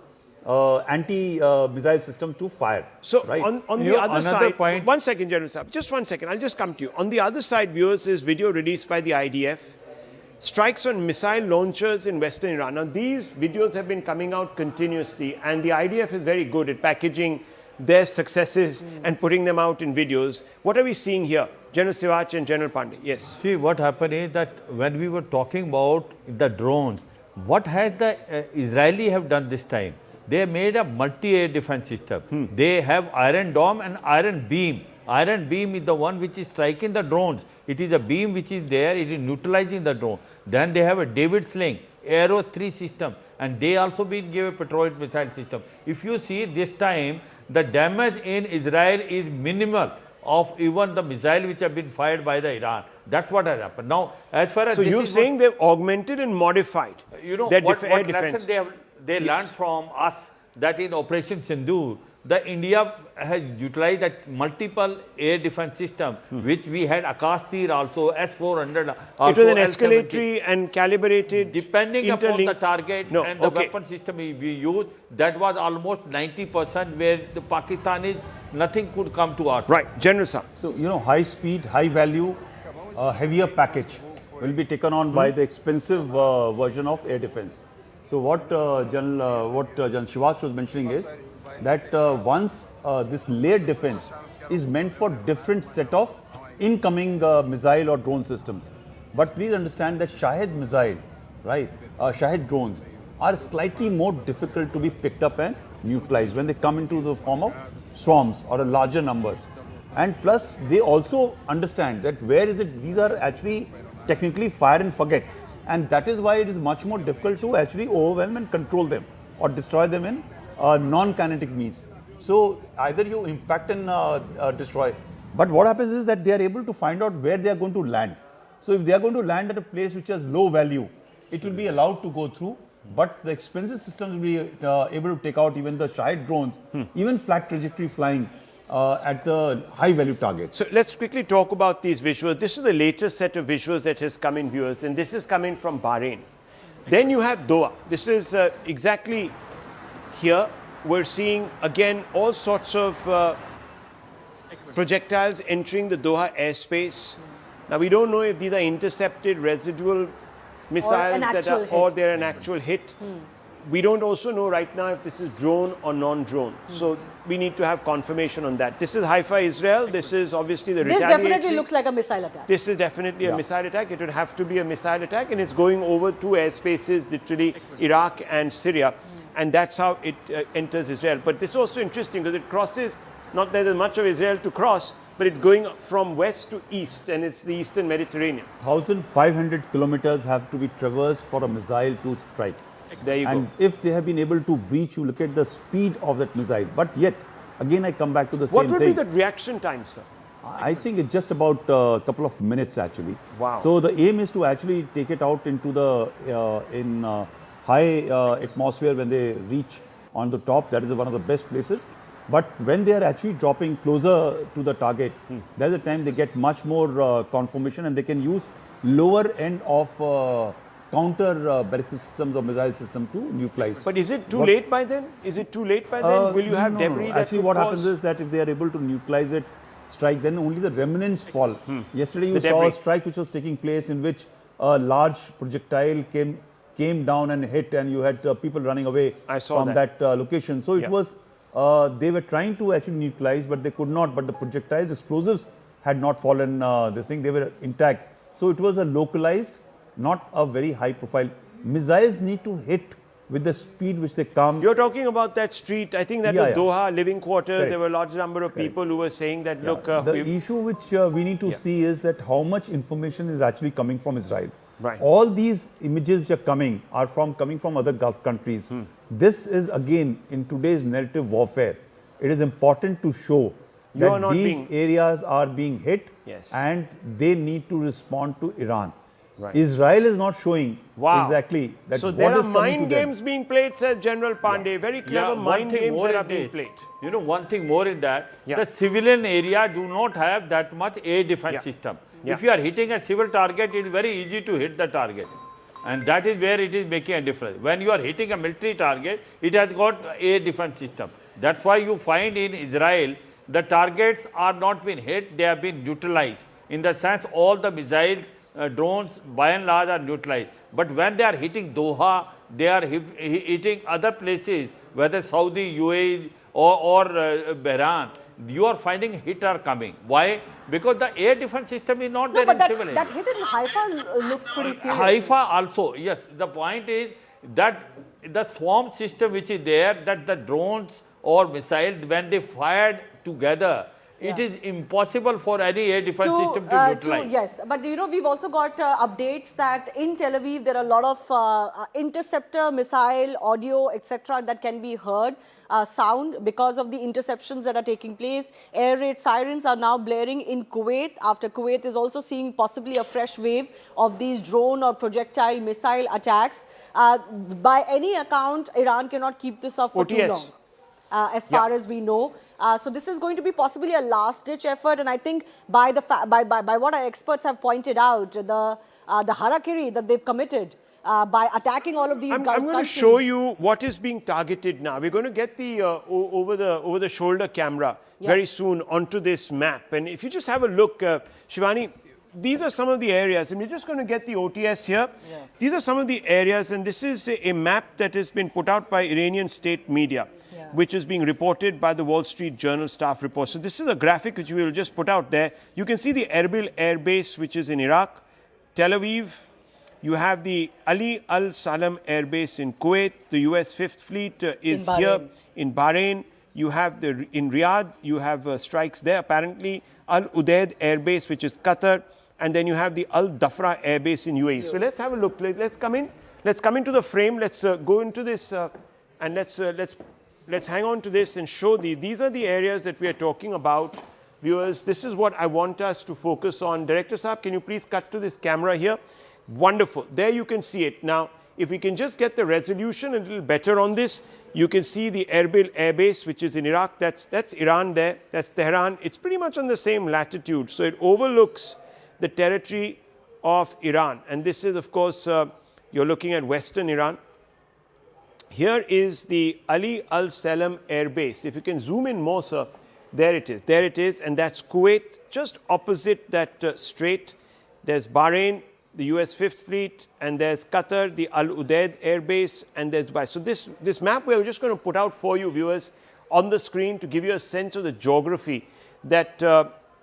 anti-missile system to fire. So right? on the other side, one second, General Saab, just 1 second, I'll just come to you. On the other side, viewers, is video released by the IDF. Strikes on missile launchers in western Iran. Now, these videos have been coming out continuously, and the IDF is very good at packaging their successes and putting them out in videos. What are we seeing here? General Siwach and General Pandey. Yes. See, what happened is that when we were talking about the drones, what has the Israeli have done this time? They made a multi-air defense system. They have Iron Dome and Iron Beam. Iron Beam is the one which is striking the drones. It is a beam which is there, it is neutralizing the drone. Then they have a David Sling, Arrow 3 system, and they also been given a petroleum missile system. If you see this time, the damage in Israel is minimal of even the missile which have been fired by the Iran. That's what has happened. Now, as far as so you're saying they've augmented and modified their what air lesson defense. they learned from us, that in Operation Sindoor, the India has utilized that multiple air defense system, which we had Akash Tir also, S-400 also. It was an L-70. escalatory and calibrated, Depending upon the interlinked- target No, and the okay. weapon system we used, that was almost 90% where the Pakistanis, nothing could come to us. Right, General Saab. So, high speed, high value, heavier package will be taken on by the expensive version of air defense. So, what General Shivach was mentioning is that once this layered defense is meant for different set of incoming missile or drone systems. But please understand that Shahed missile, right, Shahed drones are slightly more difficult to be picked up and neutralized when they come into the form of swarms or a larger numbers. And plus, they also understand that where is it, these are actually technically fire and forget. And that is why it is much more difficult to actually overwhelm and control them or destroy them in non-kinetic means. So either you impact and destroy. But what happens is that they are able to find out where they are going to land. So if they are going to land at a place which has low value, it will be allowed to go through. But the expensive systems will be able to take out even the Shahed drones, even flat trajectory flying at the high value targets. So let's quickly talk about these visuals. This is the latest set of visuals that has come in, viewers, and this is coming from Bahrain. Then you have Doha. This is exactly here. We're seeing again all sorts of projectiles entering the Doha airspace. Now we don't know if these are intercepted residual missiles or they're an actual hit. We don't also know right now if this is drone or non-drone. So we need to have confirmation on that. This is Haifa, Israel. This is obviously the This retaliatory. definitely looks like a missile attack. This is definitely a missile attack. It would have to be a missile attack, and it's going over two airspaces, literally Iraq and Syria. And that's how it enters Israel. But this is also interesting because it crosses, not that there's much of Israel to cross, but it's going from west to east, and it's the eastern Mediterranean. 1,500 kilometers have to be traversed for a missile to strike. There you and go. if they have been able to breach, you look at the speed of that missile. But yet, again, I come back to the What same would thing. be the reaction time, sir? I think it's just about a couple of minutes actually. Wow. So the aim is to actually take it out into the high atmosphere when they reach on the top. That is one of the best places. But when they are actually dropping closer to the target, that is the time they get much more confirmation, and they can use lower end of counter ballistic systems or missile system to neutralize. But is it too late by then? Is it too late by then? Will you have debris that Actually, could what cause- happens is that if they are able to neutralize it, strike, then only the remnants fall. Yesterday you The saw a debris. strike which was taking place in which a large projectile came down and hit, and you had people running away I saw from that. that location. So it Yeah. was, they were trying to actually neutralize, but they could not. But the projectiles, explosives had not fallen, this thing, they were intact. So it was a localized, not a very high profile. Missiles need to hit with the speed which they come. You're talking about that street. I think that Yeah, was yeah. Doha living quarters. Correct. There were a large number of people who were saying that, look, The issue which we need to Yeah. see is that how much information is actually coming from Israel. Right. All these images which are coming are coming from other Gulf countries. This is again in today's narrative warfare. It is important to show You are that not these being- areas are being hit, Yes. and they need to respond to Iran. Right. Israel is not showing Wow. exactly that so what there are is coming mind to them. games being played, says General Pandey. Very clever one mind thing games more that are in being this, played. You know, one thing more in that, Yeah. the civilian area do not have that much air defense Yeah. system. Yeah. If you are hitting a civil target, it is very easy to hit the target. And that is where it is making a difference. When you are hitting a military target, it has got air defense system. That's why you find in Israel, the targets are not been hit, they have been neutralized. In the sense, all the missiles, drones, by and large, are neutralized. But when they are hitting Doha, they are hitting other places, whether Saudi, UAE or Bahrain, you are finding hit are coming. Why? Because the air defense system is not No, there but in that, civil area. that hit in Haifa looks pretty serious. Haifa also, yes. The point is that the swarm system which is there, that the drones or missiles, when they fired together, it is impossible for any air defense system to neutralize. Yes, but you know, we've also got updates that in Tel Aviv there are a lot of interceptor, missile, audio, etc. that can be heard. Sound because of the interceptions that are taking place. Air raid sirens are now blaring in Kuwait after Kuwait is also seeing possibly a fresh wave of these drone or projectile missile attacks. By any account, Iran cannot keep this up for too OTS. long. As far as we know. So this is going to be possibly a last-ditch effort, and I think by what our experts have pointed out, the harakiri that they've committed by attacking all of these Gulf I'm going to countries. show you what is being targeted now. We're going to get the over the shoulder camera very soon onto this map, and if you just have a look, Shivani, these are some of the areas, and we're just going to get the OTS here. These are some of the areas, and this is a map that has been put out by Iranian state media, which is being reported by the Wall Street Journal staff report. So this is a graphic which we will just put out there. You can see the Erbil Air Base, which is in Iraq, Tel Aviv. You have the Ali Al Salam Air Base in Kuwait. The US 5th Fleet is here in Bahrain. You have in Riyadh, you have strikes there apparently. Al Udeid Air Base, which is Qatar. And then you have the Al Dhafra Air Base in UAE. So let's have a look. Let's come in. Let's come into the frame. Let's go into this and let's hang on to this and show these are the areas that we are talking about. Viewers, this is what I want us to focus on. Director Saab, can you please cut to this camera here? Wonderful. There you can see it. Now, if we can just get the resolution a little better on this, you can see the Erbil Air Base, which is in Iraq. That's Iran there. That's Tehran. It's pretty much on the same latitude. So it overlooks the territory of Iran. And this is, of course, you're looking at Western Iran. Here is the Ali Al Salam Air Base. If you can zoom in more, sir, there it is. There it is. And that's Kuwait, just opposite that strait. There's Bahrain, the US 5th Fleet, and there's Qatar, the Al Udeid Air Base, and there's Dubai. So this map we're just going to put out for you, viewers, on the screen to give you a sense of the geography that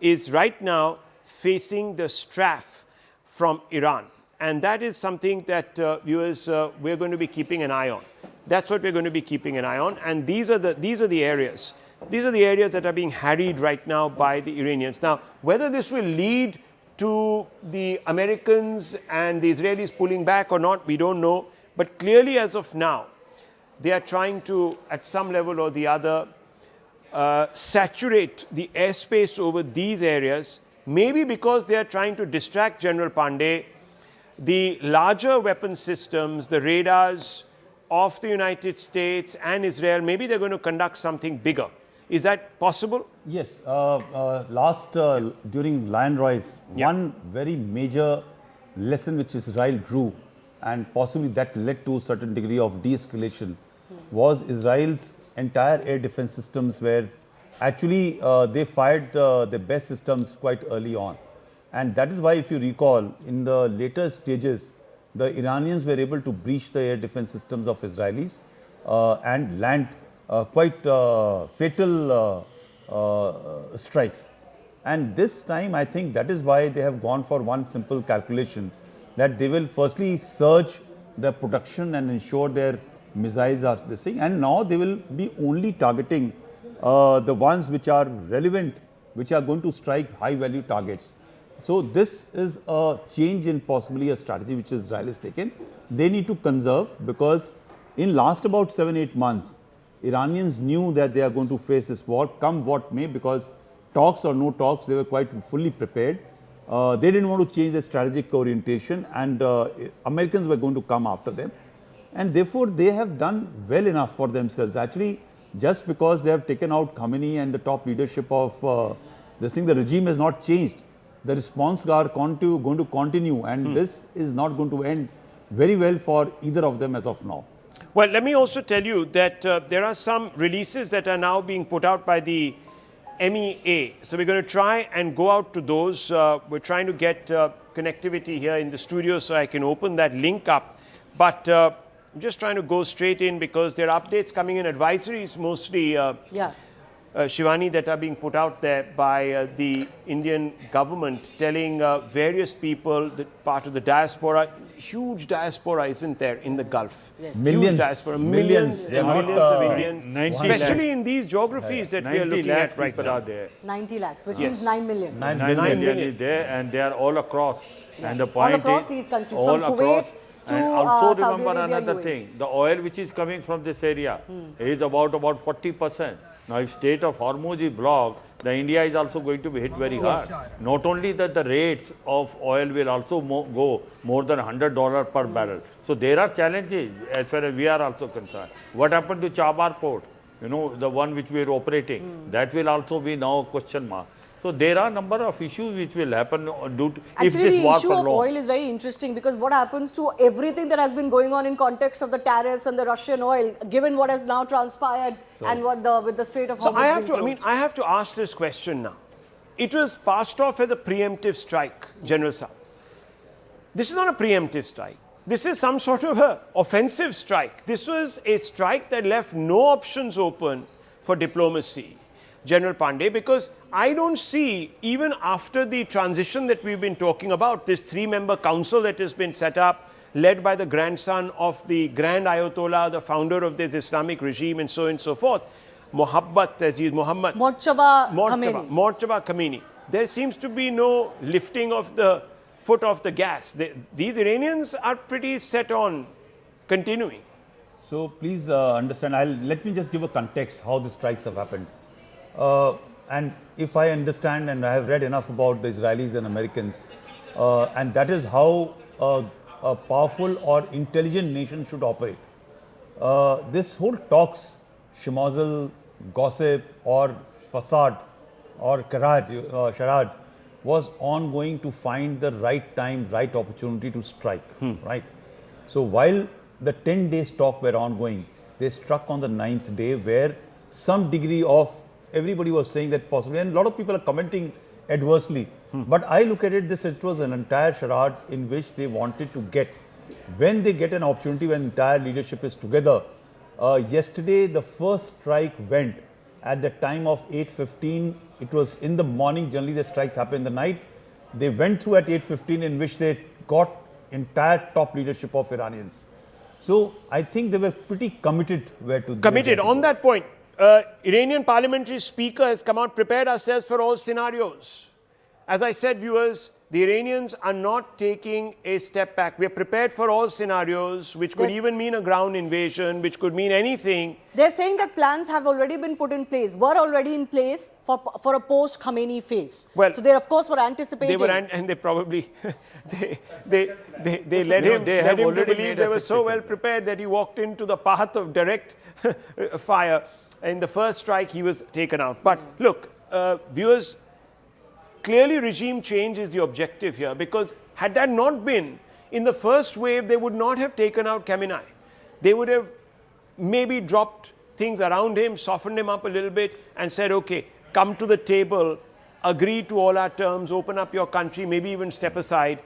is right now facing the strafe from Iran. And that is something that, viewers, we're going to be keeping an eye on. That's what we're going to be keeping an eye on. And these are the areas. These are the areas that are being harried right now by the Iranians. Now, whether this will lead to the Americans and the Israelis pulling back or not, we don't know. But clearly, as of now, they are trying to, at some level or the other, saturate the airspace over these areas, maybe because they are trying to distract General Pandey. The larger weapon systems, the radars of the United States and Israel, maybe they're going to conduct something bigger. Is that possible? Yes. During Lion Royce, one very major lesson which Israel drew, and possibly that led to a certain degree of de-escalation, was Israel's entire air defense systems where actually they fired their best systems quite early on. And that is why, if you recall, in the later stages, the Iranians were able to breach the air defense systems of Israelis and land quite fatal strikes. And this time, I think that is why they have gone for one simple calculation, that they will firstly surge the production and ensure their missiles are this thing, and now they will be only targeting the ones which are relevant, which are going to strike high value targets. So this is a change in possibly a strategy which Israel has taken. They need to conserve, because in last about 7-8 months, Iranians knew that they are going to face this war, come what may, because talks or no talks, they were quite fully prepared. They didn't want to change their strategic orientation, and Americans were going to come after them. And therefore, they have done well enough for themselves. Actually, just because they have taken out Khamenei and the top leadership of this thing, the regime has not changed. The response are going to continue, and this is not going to end very well for either of them as of now. Well, let me also tell you that there are some releases that are now being put out by the MEA. So we're going to try and go out to those. We're trying to get connectivity here in the studio so I can open that link up. But I'm just trying to go straight in, because there are updates coming in, advisories mostly, Shivani, that are being put out there by the Indian government, telling various people that part of the diaspora, huge diaspora, isn't there, in the Gulf? Yes. Millions, Huge diaspora, millions, millions of Indians, 90 especially lakhs. in these geographies that we are 90 looking lakhs at right people now. are there. 90 lakhs, which Yes. means 9 million. 9 9 million. million is there, and they are all across. Yeah. And the All point across is, these countries, all from across. Kuwait to And also Saudi remember Arabia, another UAE. thing, the oil which is coming from this area is about 40%. Now, if Strait of Hormuz is blocked, the India is also going to be hit very hard. Not only that, the rates of oil will also go more than $100 per barrel. So there are challenges as far as we are also concerned. What happened to Chabar port? You know, the one which we are operating, that will also be now a question mark. So there are a number of issues which will happen due to, if Actually, this the war issue of prolongs. oil is very interesting, because what happens to everything that has been going on in context of the tariffs and the Russian oil, given what has now transpired and what with the Strait of Hormuz So I have being to, closed. I have to ask this question now. It was passed off as a preemptive strike, General Saab. This is not a preemptive strike. This is some sort of a offensive strike. This was a strike that left no options open for diplomacy, General Pandey, because I don't see, even after the transition that we've been talking about, this 3-member council that has been set up, led by the grandson of the Grand Ayatollah, the founder of this Islamic regime, and so on and so forth, Muhammad Mojtaba Khamenei. There seems to be no lifting of the foot off the gas. These Iranians are pretty set on continuing. So please understand, let me just give a context how the strikes have happened. And if I understand, and I have read enough about the Israelis and Americans, and that is how a powerful or intelligent nation should operate. This whole talks, schmozzle, gossip, or facade, or charade, was ongoing to find the right time, right opportunity to strike, right? So while the 10 days talk were ongoing, they struck on the 9th day, where some degree of everybody was saying that possibly, and a lot of people are commenting adversely. But I look at it, it was an entire charade in which they wanted to get, when they get an opportunity, when entire leadership is together. Yesterday, the first strike went at the time of 8:15. It was in the morning. Generally, the strikes happen in the night. They went through at 8:15, in which they got entire top leadership of Iranians. So I think they were pretty committed. Committed. On that point, Iranian parliamentary speaker has come out, prepared ourselves for all scenarios. As I said, viewers, the Iranians are not taking a step back. We are prepared for all scenarios, which could even mean a ground invasion, which could mean anything. They're saying that plans have already been put in place, were already in place for a post-Khamenei phase. Well, so they, of course, were anticipating. They were, and they probably, they led him to believe they were so well prepared that he walked into the path of direct fire. In the first strike, he was taken out. But look, viewers, clearly regime change is the objective here, because had that not been, in the first wave, they would not have taken out Khamenei. They would have maybe dropped things around him, softened him up a little bit, and said, okay, come to the table agree to all our terms, open up your country, maybe even step aside.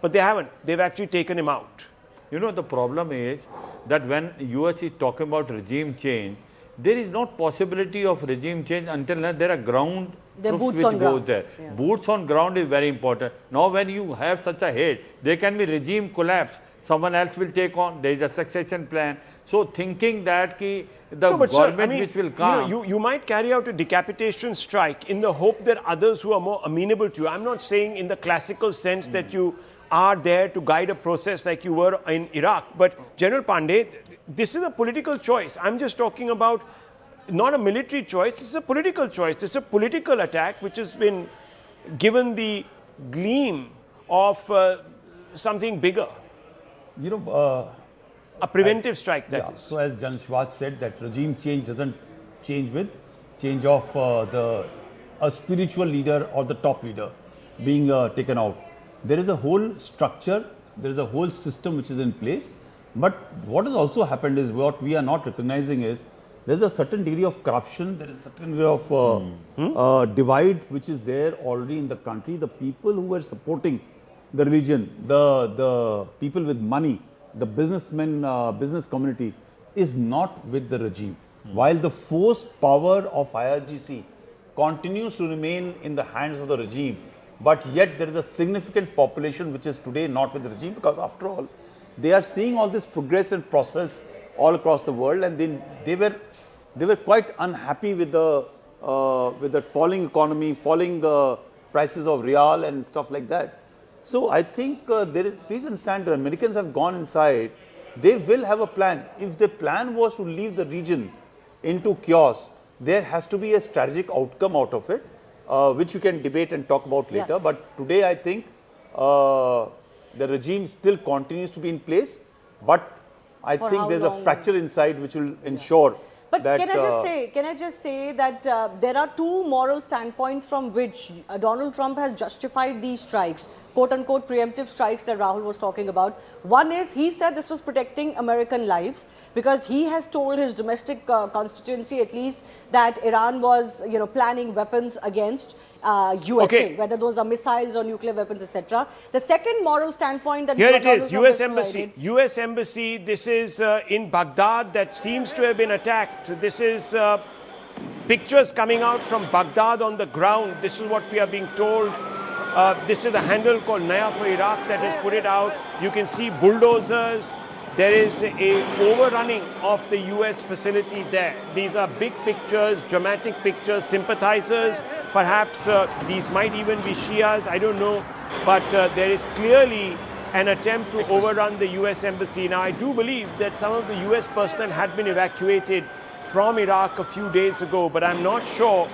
But they haven't. They've actually taken him out. You know, the problem is that when US is talking about regime change, there is not possibility of regime change until there are ground There are troops boots which on go ground. there. Yeah. Boots on ground is very important. Now when you have such a head, there can be regime collapse. Someone else will take on. There is a succession plan. So thinking that the No, but sir, government which will you come. know, you might carry out a decapitation strike in the hope that others who are more amenable to you. I'm not saying in the classical sense that you are there to guide a process like you were in Iraq. But General Pandey, this is a political choice. I'm just talking about not a military choice. This is a political choice. This is a political attack which has been given the gleam of something bigger. You know, A preventive strike, that yeah, is. so as Jan Schwartz said, that regime change doesn't change with change of a spiritual leader or the top leader being taken out. There is a whole structure, there is a whole system which is in place. But what has also happened is, what we are not recognizing is, there is a certain degree of corruption, there is a certain degree of divide which is there already in the country. The people who were supporting the religion, the people with money, the businessmen, business community is not with the regime. While the force power of IRGC continues to remain in the hands of the regime, but yet there is a significant population which is today not with the regime, because after all, they are seeing all this progress and process all across the world, and they were quite unhappy with the falling economy, falling prices of real and stuff like that. So I think please understand, the Americans have gone inside. They will have a plan. If the plan was to leave the region into chaos, there has to be a strategic outcome out of it, which you can debate and talk about later. Yeah. But today I think the regime still continues to be in place, but I For think how there's a long? fracture inside which will ensure But that. can I just say that there are two moral standpoints from which Donald Trump has justified these strikes, quote unquote preemptive strikes that Rahul was talking about. One is, he said this was protecting American lives because he has told his domestic constituency at least that Iran was, planning weapons against USA, Okay. whether those are missiles or nuclear weapons, etc. The second moral standpoint that Here it Donald is, Trump US has Embassy. provided- US Embassy, this is in Baghdad that seems to have been attacked. This is pictures coming out from Baghdad on the ground. This is what we are being told. This is a handle called Naya for Iraq that has put it out. You can see bulldozers. There is a overrunning of the US facility there. These are big pictures, dramatic pictures, sympathizers. Perhaps these might even be Shias, I don't know. But there is clearly an attempt to overrun the US Embassy. Now, I do believe that some of the US personnel had been evacuated from Iraq a few days ago, but I'm not sure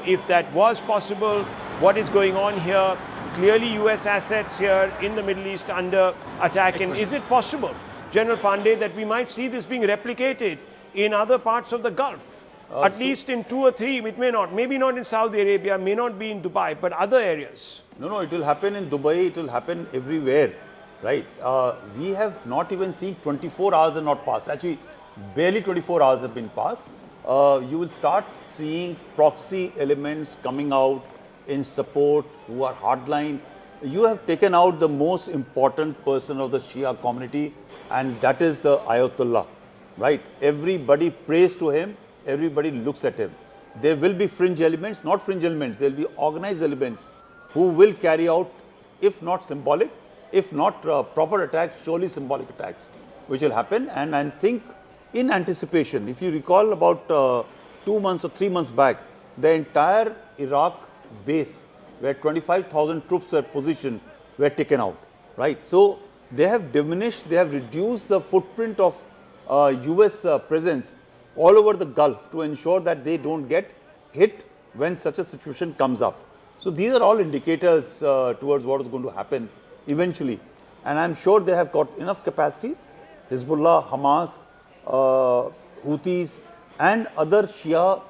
if that was possible. What is going on here? Clearly US assets here in the Middle East under attack. And is it possible, General Pandey, that we might see this being replicated in other parts of the Gulf? At least in 2 or 3, it may not. Maybe not in Saudi Arabia, may not be in Dubai, but other areas. No, it will happen in Dubai, it will happen everywhere, right? We have not even seen 24 hours have not passed. Actually, barely 24 hours have been passed. You will start seeing proxy elements coming out in support who are hardline. You have taken out the most important person of the Shia community, and that is the Ayatollah, right? Everybody prays to him, everybody looks at him. There will be fringe elements, not fringe elements, there will be organized elements who will carry out, if not symbolic, if not proper attacks, surely symbolic attacks, which will happen. And I think in anticipation, if you recall about 2 months or 3 months back, the entire Iraq base where 25,000 troops were positioned were taken out, right? So they have diminished, they have reduced the footprint of US presence all over the Gulf to ensure that they don't get hit when such a situation comes up. So these are all indicators towards what is going to happen eventually. And I'm sure they have got enough capacities. Hezbollah, Hamas, Houthis and other Shia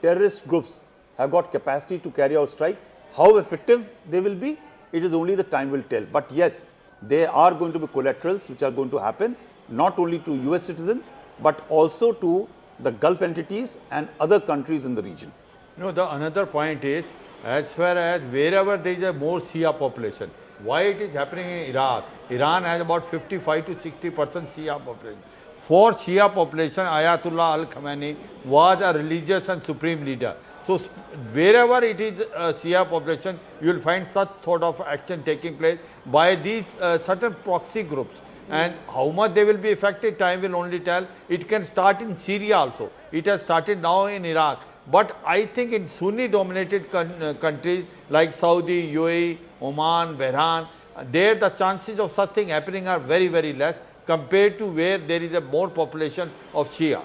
terrorist groups have got capacity to carry out strike. How effective they will be, it is only the time will tell. But yes, there are going to be collaterals which are going to happen, not only to US citizens, but also to the Gulf entities and other countries in the region. No, the another point is, as far as wherever there is a more Shia population, why it is happening in Iraq? Iran has about 55 to 60% Shia population. For Shia population, Ayatollah Al-Khamenei was a religious and supreme leader. So wherever it is a Shia population, you will find such sort of action taking place by these certain proxy groups. And how much they will be affected, time will only tell. It can start in Syria also. It has started now in Iraq. But I think in Sunni-dominated countries like Saudi, UAE, Oman, Bahrain, there the chances of such thing happening are very, very less compared to where there is a more population of Shia.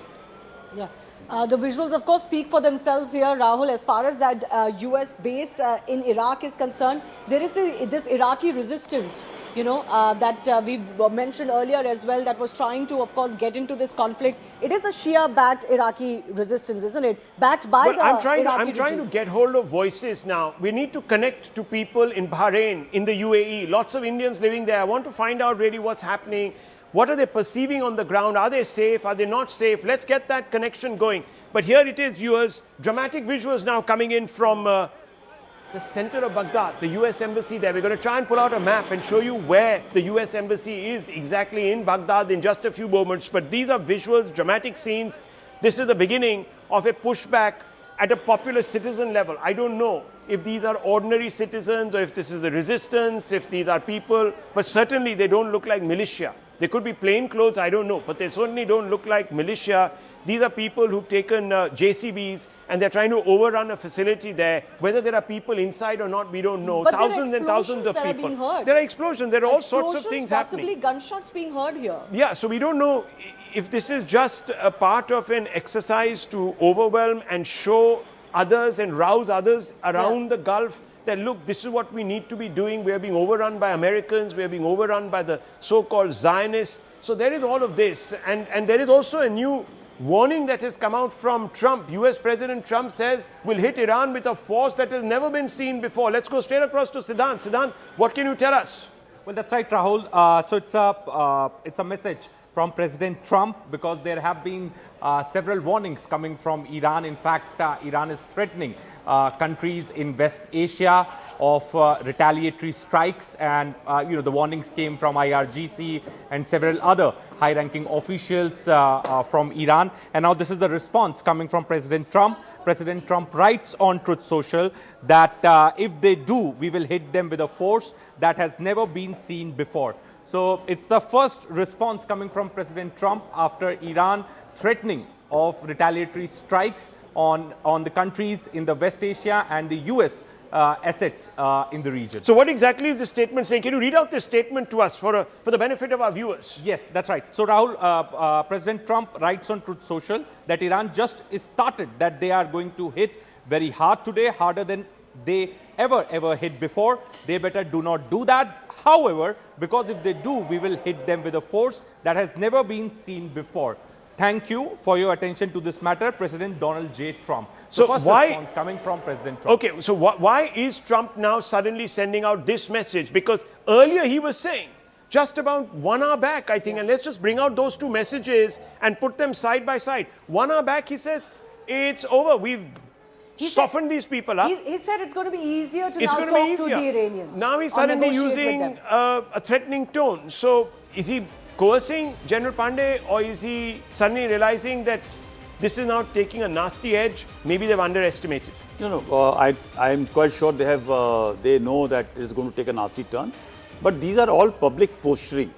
Yeah. The visuals, of course, speak for themselves here, Rahul. As far as that US base in Iraq is concerned, there is this Iraqi resistance, that we've mentioned earlier as well, that was trying to, of course, get into this conflict. It is a Shia-backed Iraqi resistance, isn't it? Backed by the Iraqi I'm trying to get hold of voices now. We need to connect to people in Bahrain, in the UAE, lots of Indians living there. I want to find out really what's happening. What are they perceiving on the ground? Are they safe? Are they not safe? Let's get that connection going. But here it is, viewers. Dramatic visuals now coming in from the center of Baghdad, the US Embassy there. We're going to try and pull out a map and show you where the US Embassy is exactly in Baghdad in just a few moments. But these are visuals, dramatic scenes. This is the beginning of a pushback at a popular citizen level. I don't know if these are ordinary citizens or if this is the resistance, if these are people, but certainly they don't look like militia. They could be plain clothes, I don't know, but they certainly don't look like militia. These are people who've taken JCBs and they're trying to overrun a facility there. Whether there are people inside or not, we don't know. But thousands and thousands of that people. Are being heard. There are explosions. There are all sorts of things possibly happening. Gunshots being heard here. Yeah, so we don't know if this is just a part of an exercise to overwhelm and show others and rouse others around the Gulf that, look, this is what we need to be doing. We are being overrun by Americans. We are being overrun by the so-called Zionists. So there is all of this. And there is also a new warning that has come out from Trump. US President Trump says we'll hit Iran with a force that has never been seen before. Let's go straight across to Siddhant. Siddhant, what can you tell us? Well, that's right, Rahul. So it's a message from President Trump because there have been several warnings coming from Iran. In fact, Iran is threatening countries in West Asia of retaliatory strikes, and the warnings came from IRGC and several other high-ranking officials from Iran. And now this is the response coming from President Trump. President Trump writes on Truth Social that if they do, we will hit them with a force that has never been seen before. So it's the first response coming from President Trump after Iran threatening of retaliatory strikes on the countries in the West Asia and the US assets in the region. So what exactly is the statement saying? Can you read out this statement to us for the benefit of our viewers? Yes, that's right. So Rahul, President Trump writes on Truth Social that Iran just started, that they are going to hit very hard today, harder than they ever hit before. They better do not do that. However, because if they do, we will hit them with a force that has never been seen before. Thank you for your attention to this matter, President Donald J. Trump. So first why response coming from President Trump. Okay, so why is Trump now suddenly sending out this message? Because earlier he was saying, just about 1 hour back, I think, and let's just bring out those two messages and put them side by side. 1 hour back, he says, it's over. We've softened these people up. He said it's going to be easier to It's now going talk to be easier. to the Iranians. Now he's suddenly using a threatening tone. So is he coercing General Pandey, or is he suddenly realizing that this is now taking a nasty edge? Maybe they've underestimated. I'm quite sure they know that it's going to take a nasty turn. But these are all public posturing.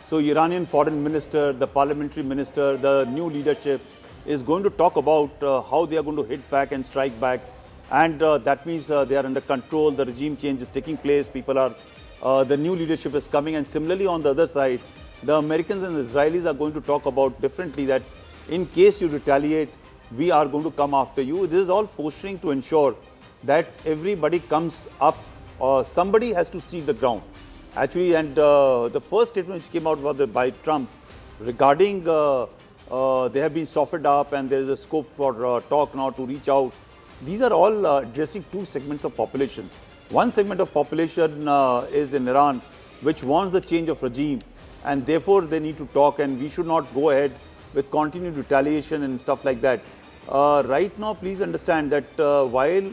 So Iranian foreign minister, the parliamentary minister, the new leadership is going to talk about how they are going to hit back and strike back. And that means they are under control, the regime change is taking place, the new leadership is coming. And similarly on the other side, the Americans and the Israelis are going to talk about differently that in case you retaliate, we are going to come after you. This is all posturing to ensure that everybody comes up, somebody has to cede the ground. Actually, and the first statement which came out was by Trump regarding they have been softened up and there is a scope for talk now to reach out. These are all addressing two segments of population. One segment of population is in Iran, which wants the change of regime, and therefore they need to talk, and we should not go ahead with continued retaliation and stuff like that. Right now, please understand that while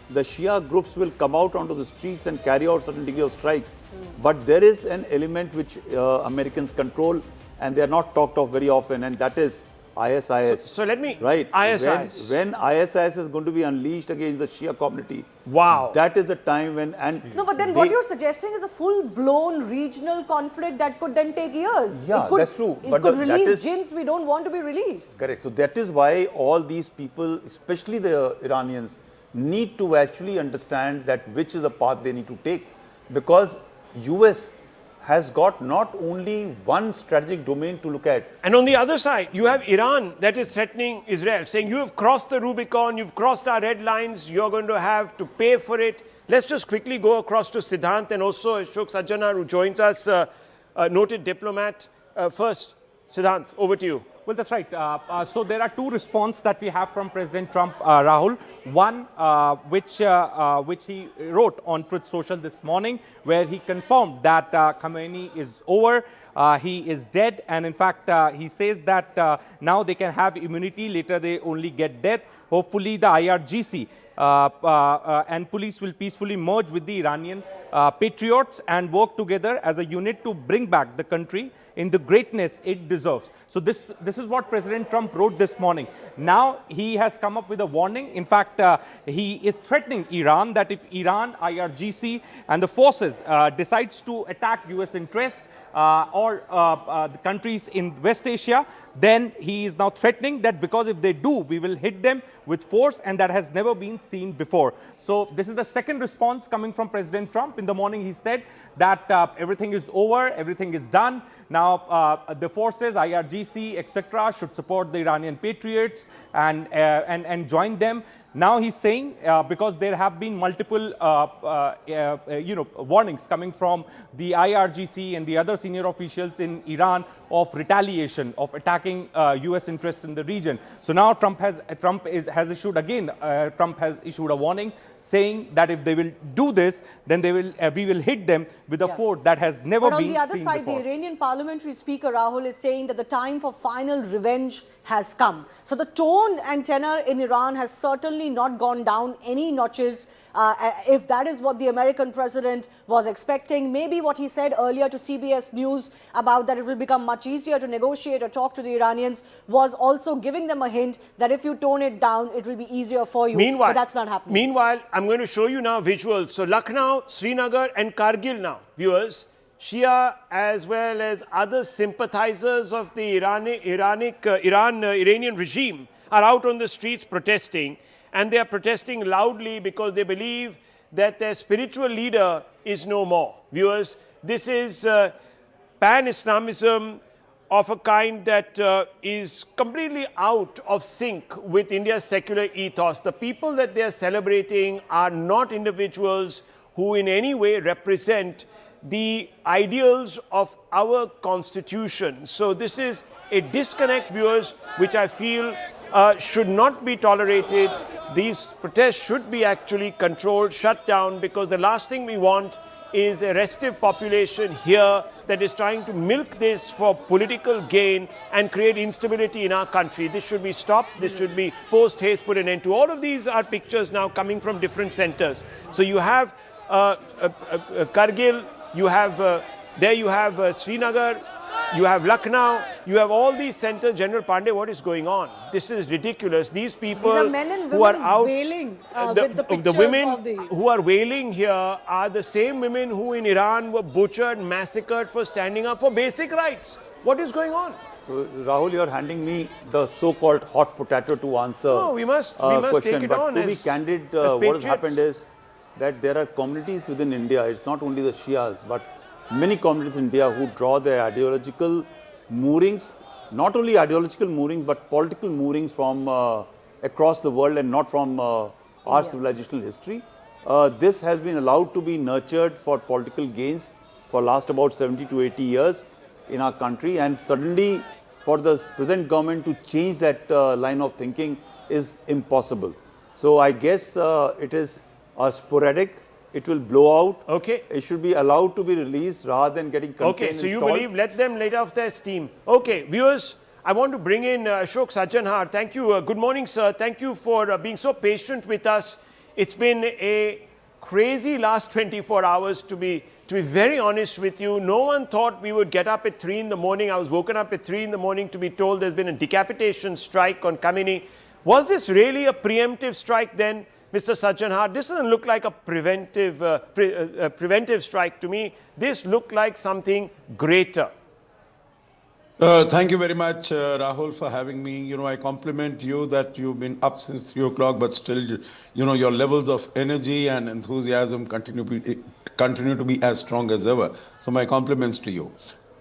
the Shia groups will come out onto the streets and carry out certain degree of strikes, but there is an element which Americans control and they are not talked of very often, and that is ISIS. So let me, right. ISIS. When ISIS is going to be unleashed against the Shia community, wow, that is the time when, no, but then what you're suggesting is a full-blown regional conflict that could then take years. Yeah, that's true. It could release jinns we don't want to be released. Correct. So that is why all these people, especially the Iranians, need to actually understand that which is the path they need to take, because US has got not only one strategic domain to look at. And on the other side, you have Iran that is threatening Israel, saying you have crossed the Rubicon, you've crossed our red lines, you're going to have to pay for it. Let's just quickly go across to Siddhant and also Ashok Sajjanar, who joins us, a noted diplomat. First, Siddhant, over to you. Well, that's right. So there are two responses that we have from President Trump, Rahul. One, which he wrote on Truth Social this morning, where he confirmed that Khamenei is over, he is dead, and in fact, he says that now they can have immunity, later they only get death. Hopefully the IRGC and police will peacefully merge with the Iranian patriots and work together as a unit to bring back the country in the greatness it deserves. So this is what President Trump wrote this morning. Now he has come up with a warning. In fact, he is threatening Iran that if Iran, IRGC and the forces decides to attack US interests or the countries in West Asia, then he is now threatening that because if they do, we will hit them with force, and that has never been seen before. So this is the second response coming from President Trump. In the morning, he said that everything is over, everything is done. Now, the forces, IRGC, etc., should support the Iranian patriots and join them. Now he's saying, because there have been multiple, warnings coming from the IRGC and the other senior officials in Iran of retaliation, of attacking U.S. interests in the region. So now Trump has issued a warning saying that if they will do this, then we will hit them with a force that has never been seen before. But on the other side, the Iranian parliamentary speaker, Rahul, is saying that the time for final revenge has come. So the tone and tenor in Iran has certainly not gone down any notches. If that is what the American president was expecting, maybe what he said earlier to CBS News about that it will become much easier to negotiate or talk to the Iranians was also giving them a hint that if you tone it down, it will be easier for you. Meanwhile, but that's not happening. Meanwhile, I'm going to show you now visuals. So Lucknow, Srinagar and Kargil now, viewers, Shia as well as other sympathizers of the Iranian regime are out on the streets protesting. And they are protesting loudly because they believe that their spiritual leader is no more. Viewers, this is pan-Islamism of a kind that is completely out of sync with India's secular ethos. The people that they are celebrating are not individuals who in any way represent the ideals of our constitution. So this is a disconnect, viewers, which I feel should not be tolerated. These protests should be actually controlled, shut down, because the last thing we want is a restive population here that is trying to milk this for political gain and create instability in our country. This should be stopped. This should be post-haste put an end to. All of these are pictures now coming from different centers. So you have Kargil, you have Srinagar, you have Lucknow, you have all these centers. General Pandey, what is going on? This is ridiculous. These people These are men and women who are out wailing with the pictures the women of the... who are wailing here are the same women who in Iran were butchered, massacred for standing up for basic rights. What is going on? So Rahul, you are handing me the so-called hot potato to answer. No, we must question. take it but on. To be candid, what has happened is that there are communities within India. It's not only the Shias, but many communities in India who draw their ideological moorings, not only ideological moorings, but political moorings from across the world and not from our civilizational history. This has been allowed to be nurtured for political gains for last about 70 to 80 years in our country, and suddenly for the present government to change that line of thinking is impossible. So I guess it is sporadic. It will blow out. Okay. It should be allowed to be released rather than getting contained. Okay, so you believe let them let off their steam. Okay, viewers, I want to bring in Ashok Sajjanhar. Thank you. Good morning, sir. Thank you for being so patient with us. It's been a crazy last 24 hours, to be very honest with you. No one thought we would get up at 3 in the morning. I was woken up at 3 in the morning to be told there's been a decapitation strike on Khamenei. Was this really a preemptive strike then, Mr. Sajjanhar? This doesn't look like a preventive strike to me. This looked like something greater. Thank you very much, Rahul, for having me. You know, I compliment you that you've been up since 3 o'clock, but still, you know, your levels of energy and enthusiasm continue to be as strong as ever. So my compliments to you.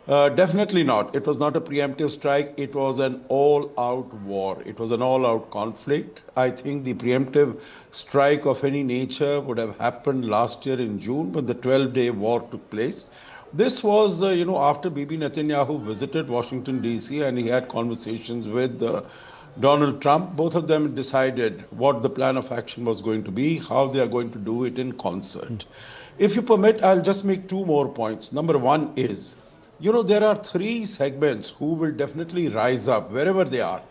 Definitely not. It was not a preemptive strike. It was an all-out war. It was an all-out conflict. I think the preemptive strike of any nature would have happened last year in June when the 12-day war took place. This was, you know, after Bibi Netanyahu visited Washington, D.C., and he had conversations with Donald Trump. Both of them decided what the plan of action was going to be, how they are going to do it in concert. If you permit, I'll just make 2 more points. Number 1 is, you know, there are 3 segments who will definitely rise up wherever they are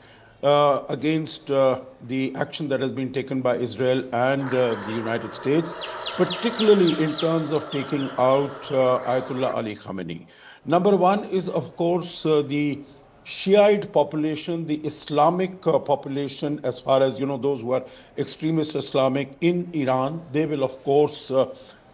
against the action that has been taken by Israel and the United States, particularly in terms of taking out Ayatollah Ali Khamenei. Number 1 is, of course, the Shiite population, the Islamic population, as far as, you know, those who are extremist Islamic in Iran. They will, of course,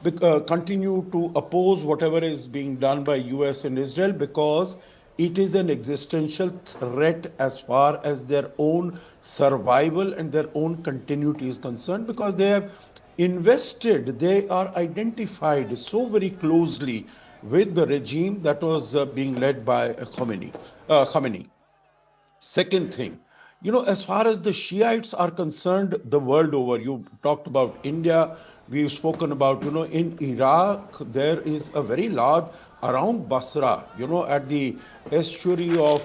continue to oppose whatever is being done by US and Israel, because it is an existential threat as far as their own survival and their own continuity is concerned, because they have invested, they are identified so very closely with the regime that was being led by Khamenei. Second thing, you know, as far as the Shiites are concerned, the world over, you talked about India, we've spoken about, you know, in Iraq, there is a very large, around Basra, you know, at the estuary of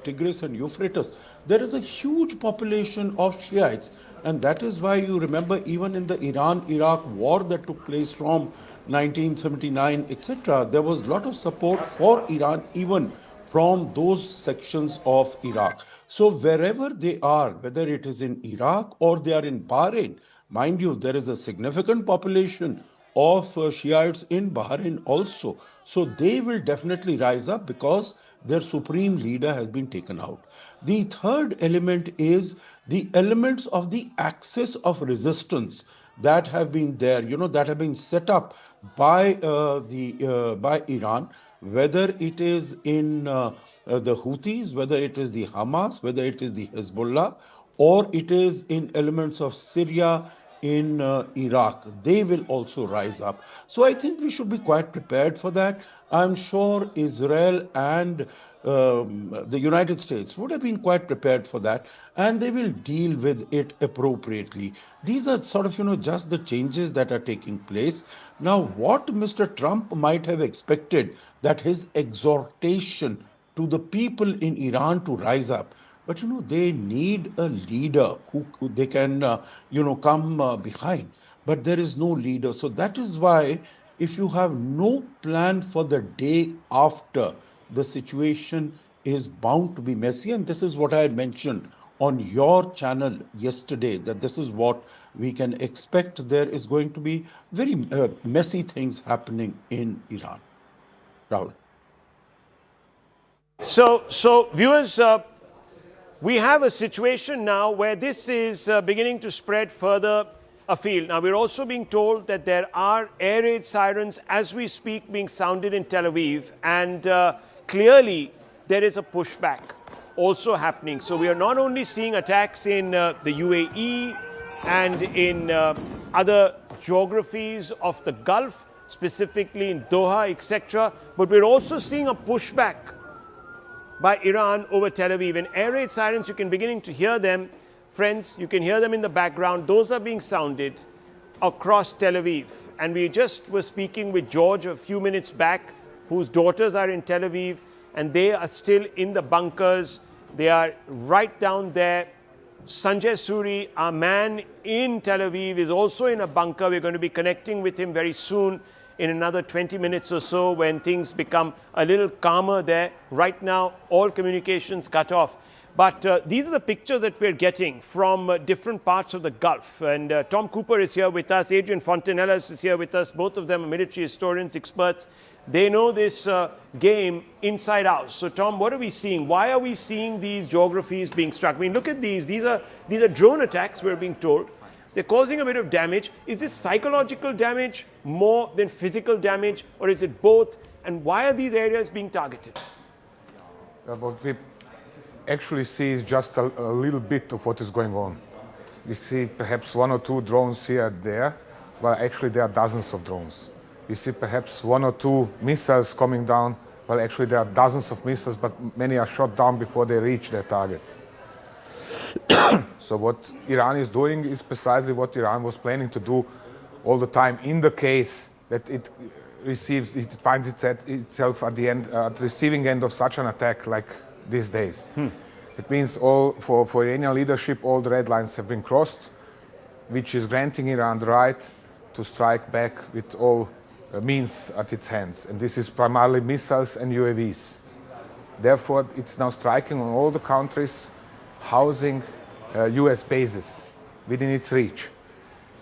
Tigris and Euphrates, there is a huge population of Shiites. And that is why you remember even in the Iran-Iraq war that took place from 1979, etc., there was a lot of support for Iran even from those sections of Iraq. So wherever they are, whether it is in Iraq or they are in Bahrain, mind you, there is a significant population of Shiites in Bahrain also. So they will definitely rise up because their supreme leader has been taken out. The third element is the elements of the axis of resistance that have been there, you know, that have been set up by by Iran, whether it is in the Houthis, whether it is the Hamas, whether it is the Hezbollah, or it is in elements of Syria, in Iraq, they will also rise up. So I think we should be quite prepared for that. I'm sure Israel and the United States would have been quite prepared for that, and they will deal with it appropriately. These are sort of, you know, just the changes that are taking place. Now, what Mr. Trump might have expected, that his exhortation to the people in Iran to rise up, but, you know, they need a leader who they can, you know, come behind. But there is no leader. So that is why if you have no plan for the day after, the situation is bound to be messy. And this is what I had mentioned on your channel yesterday, that this is what we can expect. There is going to be very messy things happening in Iran. Rahul. So viewers, we have a situation now where this is beginning to spread further afield. Now, we're also being told that there are air raid sirens as we speak being sounded in Tel Aviv, and clearly there is a pushback also happening. So we are not only seeing attacks in the UAE and in other geographies of the Gulf, specifically in Doha, etc., but we're also seeing a pushback by Iran over Tel Aviv. And air raid sirens, you can beginning to hear them, friends, you can hear them in the background. Those are being sounded across Tel Aviv. And we just were speaking with George a few minutes back, whose daughters are in Tel Aviv, and they are still in the bunkers. They are right down there. Sanjay Suri, our man in Tel Aviv, is also in a bunker. We're going to be connecting with him very soon. in another 20 minutes or so when things become a little calmer there. Right now, all communications cut off. But these are the pictures that we're getting from different parts of the Gulf. And Tom Cooper is here with us. Adrian Fontanellas is here with us. Both of them are military historians, experts. They know this game inside out. So, Tom, what are we seeing? Why are we seeing these geographies being struck? I mean, look at these. These are drone attacks, we're being told. They're causing a bit of damage. Is this psychological damage more than physical damage, or is it both? And why are these areas being targeted? What we actually see is just a little bit of what is going on. We see perhaps 1 or 2 drones here and there, but actually there are dozens of drones. We see perhaps 1 or 2 missiles coming down, well actually there are dozens of missiles, but many are shot down before they reach their targets. So what Iran is doing is precisely what Iran was planning to do all the time, in the case that it finds itself at the end, at the receiving end of such an attack like these days. It means for Iranian leadership, all the red lines have been crossed, which is granting Iran the right to strike back with all means at its hands. And this is primarily missiles and UAVs. Therefore, it's now striking on all the countries housing US bases within its reach.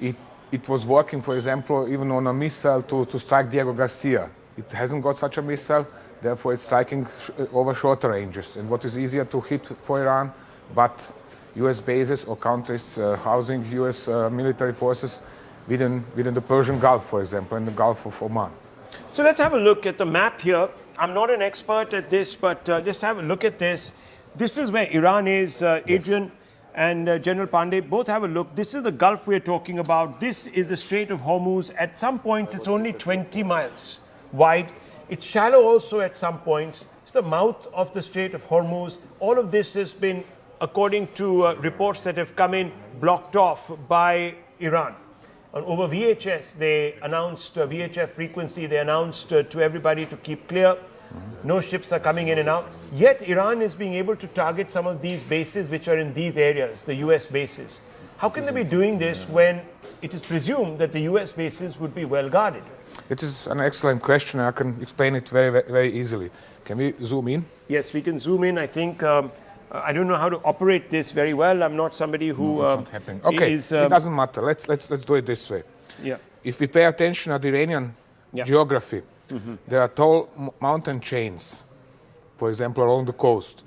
It was working, for example, even on a missile to strike Diego Garcia. It hasn't got such a missile, therefore it's striking over shorter ranges. And what is easier to hit for Iran, but US bases or countries housing US military forces within the Persian Gulf, for example, and the Gulf of Oman. So let's have a look at the map here. I'm not an expert at this, but just have a look at this. This is where Iran is, Adrian and General Pandey. Both have a look. This is the Gulf we're talking about. This is the Strait of Hormuz. At some points, it's only 20 miles wide. It's shallow also at some points. It's the mouth of the Strait of Hormuz. All of this has been, according to reports that have come in, blocked off by Iran. And over VHS, they announced VHF frequency. They announced to everybody to keep clear. No ships are coming in and out. Yet Iran is being able to target some of these bases which are in these areas, the US bases. How can they be doing this when it is presumed that the US bases would be well guarded? It is an excellent question. I can explain it very, very easily. Can we zoom in? Yes, we can zoom in. I think I don't know how to operate this very well. I'm not somebody who it's not happening. Okay, it doesn't matter. Let's do it this way. Yeah. If we pay attention at the Iranian geography, there are tall mountain chains, for example, along the coast,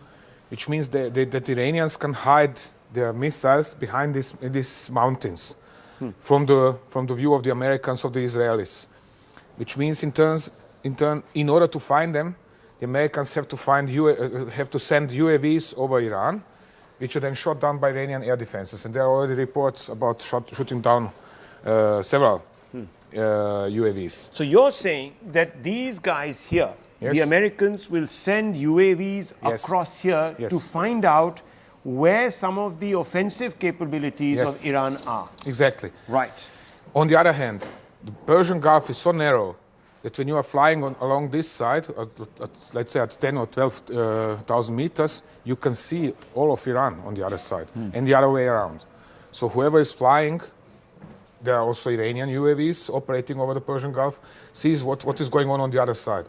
which means that the Iranians can hide their missiles behind these mountains from the view of the Americans or the Israelis. Which means, in order to find them, the Americans have to send UAVs over Iran, which are then shot down by Iranian air defenses. And there are already reports about shooting down several UAVs. So you're saying that these guys here, the Americans will send UAVs across here to find out where some of the offensive capabilities of Iran are. Exactly. Right. On the other hand, the Persian Gulf is so narrow that when you are flying along this side, let's say at 10 or 12,000 meters, you can see all of Iran on the other side and the other way around. So whoever is flying, there are also Iranian UAVs operating over the Persian Gulf, sees what is going on the other side.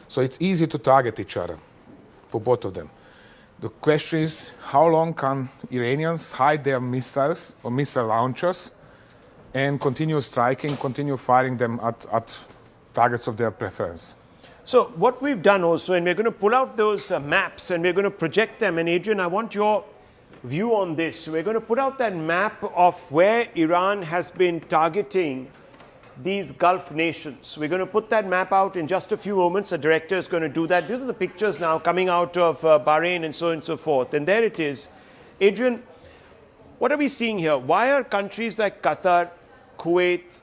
So it's easy to target each other for both of them. The question is, how long can Iranians hide their missiles or missile launchers and continue striking, continue firing them at targets of their preference? So what we've done also, and we're going to pull out those maps and we're going to project them. And Adrian, I want your view on this. We're going to put out that map of where Iran has been targeting these Gulf nations. We're going to put that map out in just a few moments. The director is going to do that. These are the pictures now coming out of Bahrain and so on and so forth. And there it is. Adrian, what are we seeing here? Why are countries like Qatar, Kuwait,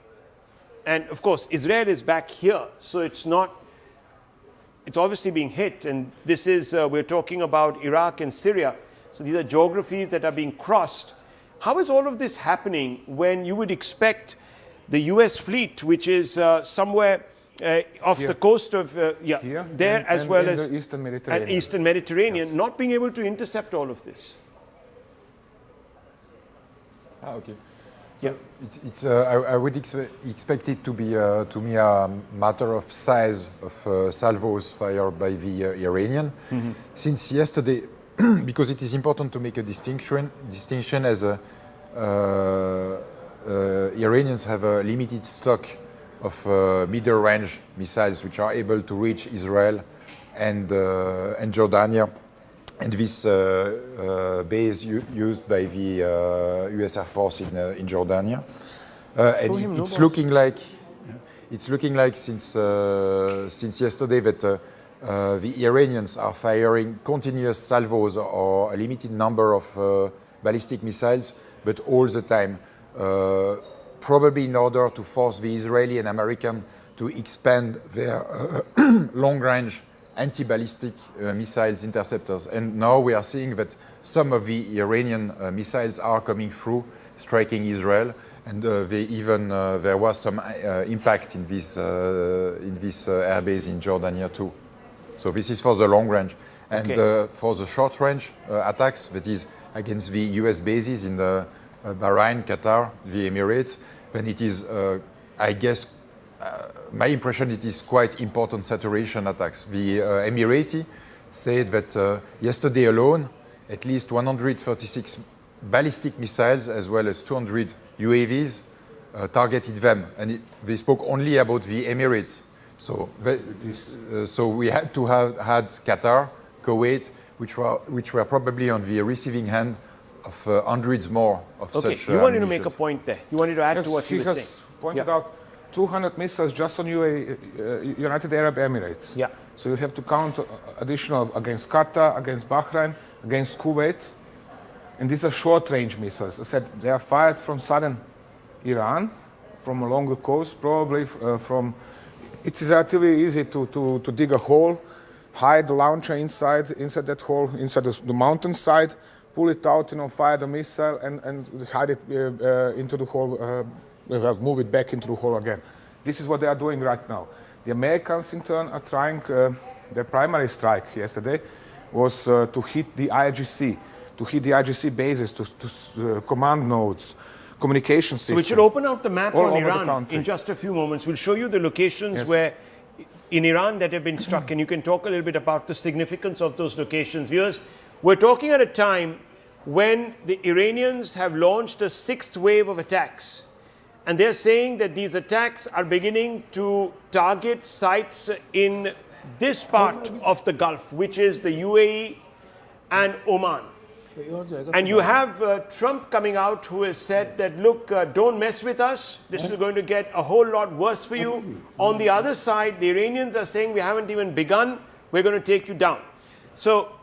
and of course Israel is back here, so it's obviously being hit. And this is, we're talking about Iraq and Syria. So these are geographies that are being crossed. How is all of this happening when you would expect the US fleet, which is somewhere off the coast of, there as well as the Eastern Mediterranean. Eastern Mediterranean, not being able to intercept all of this? Okay. I would expect it to be to me a matter of size of salvos fired by the Iranian. Since yesterday, because it is important to make a distinction as Iranians have a limited stock of middle-range missiles which are able to reach Israel and Jordania. And this base used by the U.S. Air Force in Jordania, and it's looking like since yesterday that the Iranians are firing continuous salvos or a limited number of ballistic missiles, but all the time, probably in order to force the Israeli and American to expand their long-range anti-ballistic missiles interceptors. And now we are seeing that some of the Iranian missiles are coming through, striking Israel, and there was some impact in this airbase in Jordania too. So this is for the long range. And for the short range attacks, that is against the US bases in the Bahrain, Qatar, the Emirates, then it is, I guess, my impression it is quite important saturation attacks. The Emirati said that yesterday alone, at least 136 ballistic missiles as well as 200 UAVs targeted them, and they spoke only about the Emirates. So, so we had to have had Qatar, Kuwait, which were probably on the receiving end of hundreds more of such. You wanted to make a point there. You wanted to add to what he you were saying. Pointed out 200 missiles just on United Arab Emirates. Yeah. So you have to count additional against Qatar, against Bahrain, against Kuwait. And these are short-range missiles. I said they are fired from southern Iran, from along the coast, probably from... It's relatively easy to dig a hole, hide the launcher inside that hole, inside the mountainside, pull it out, fire the missile, and hide it into the hole, move it back into the hole again. This is what they are doing right now. The Americans, in turn, are trying, their primary strike yesterday was to hit the IRGC, bases, to command nodes, communication systems. So we should open out the map on Iran in just a few moments. We'll show you the locations where in Iran that have been struck, and you can talk a little bit about the significance of those locations. Viewers, we're talking at a time when the Iranians have launched a sixth wave of attacks. And they're saying that these attacks are beginning to target sites in this part of the Gulf, which is the UAE and Oman. And you have Trump coming out, who has said that, look, don't mess with us. This is going to get a whole lot worse for you. On the other side, the Iranians are saying we haven't even begun. We're going to take you down. So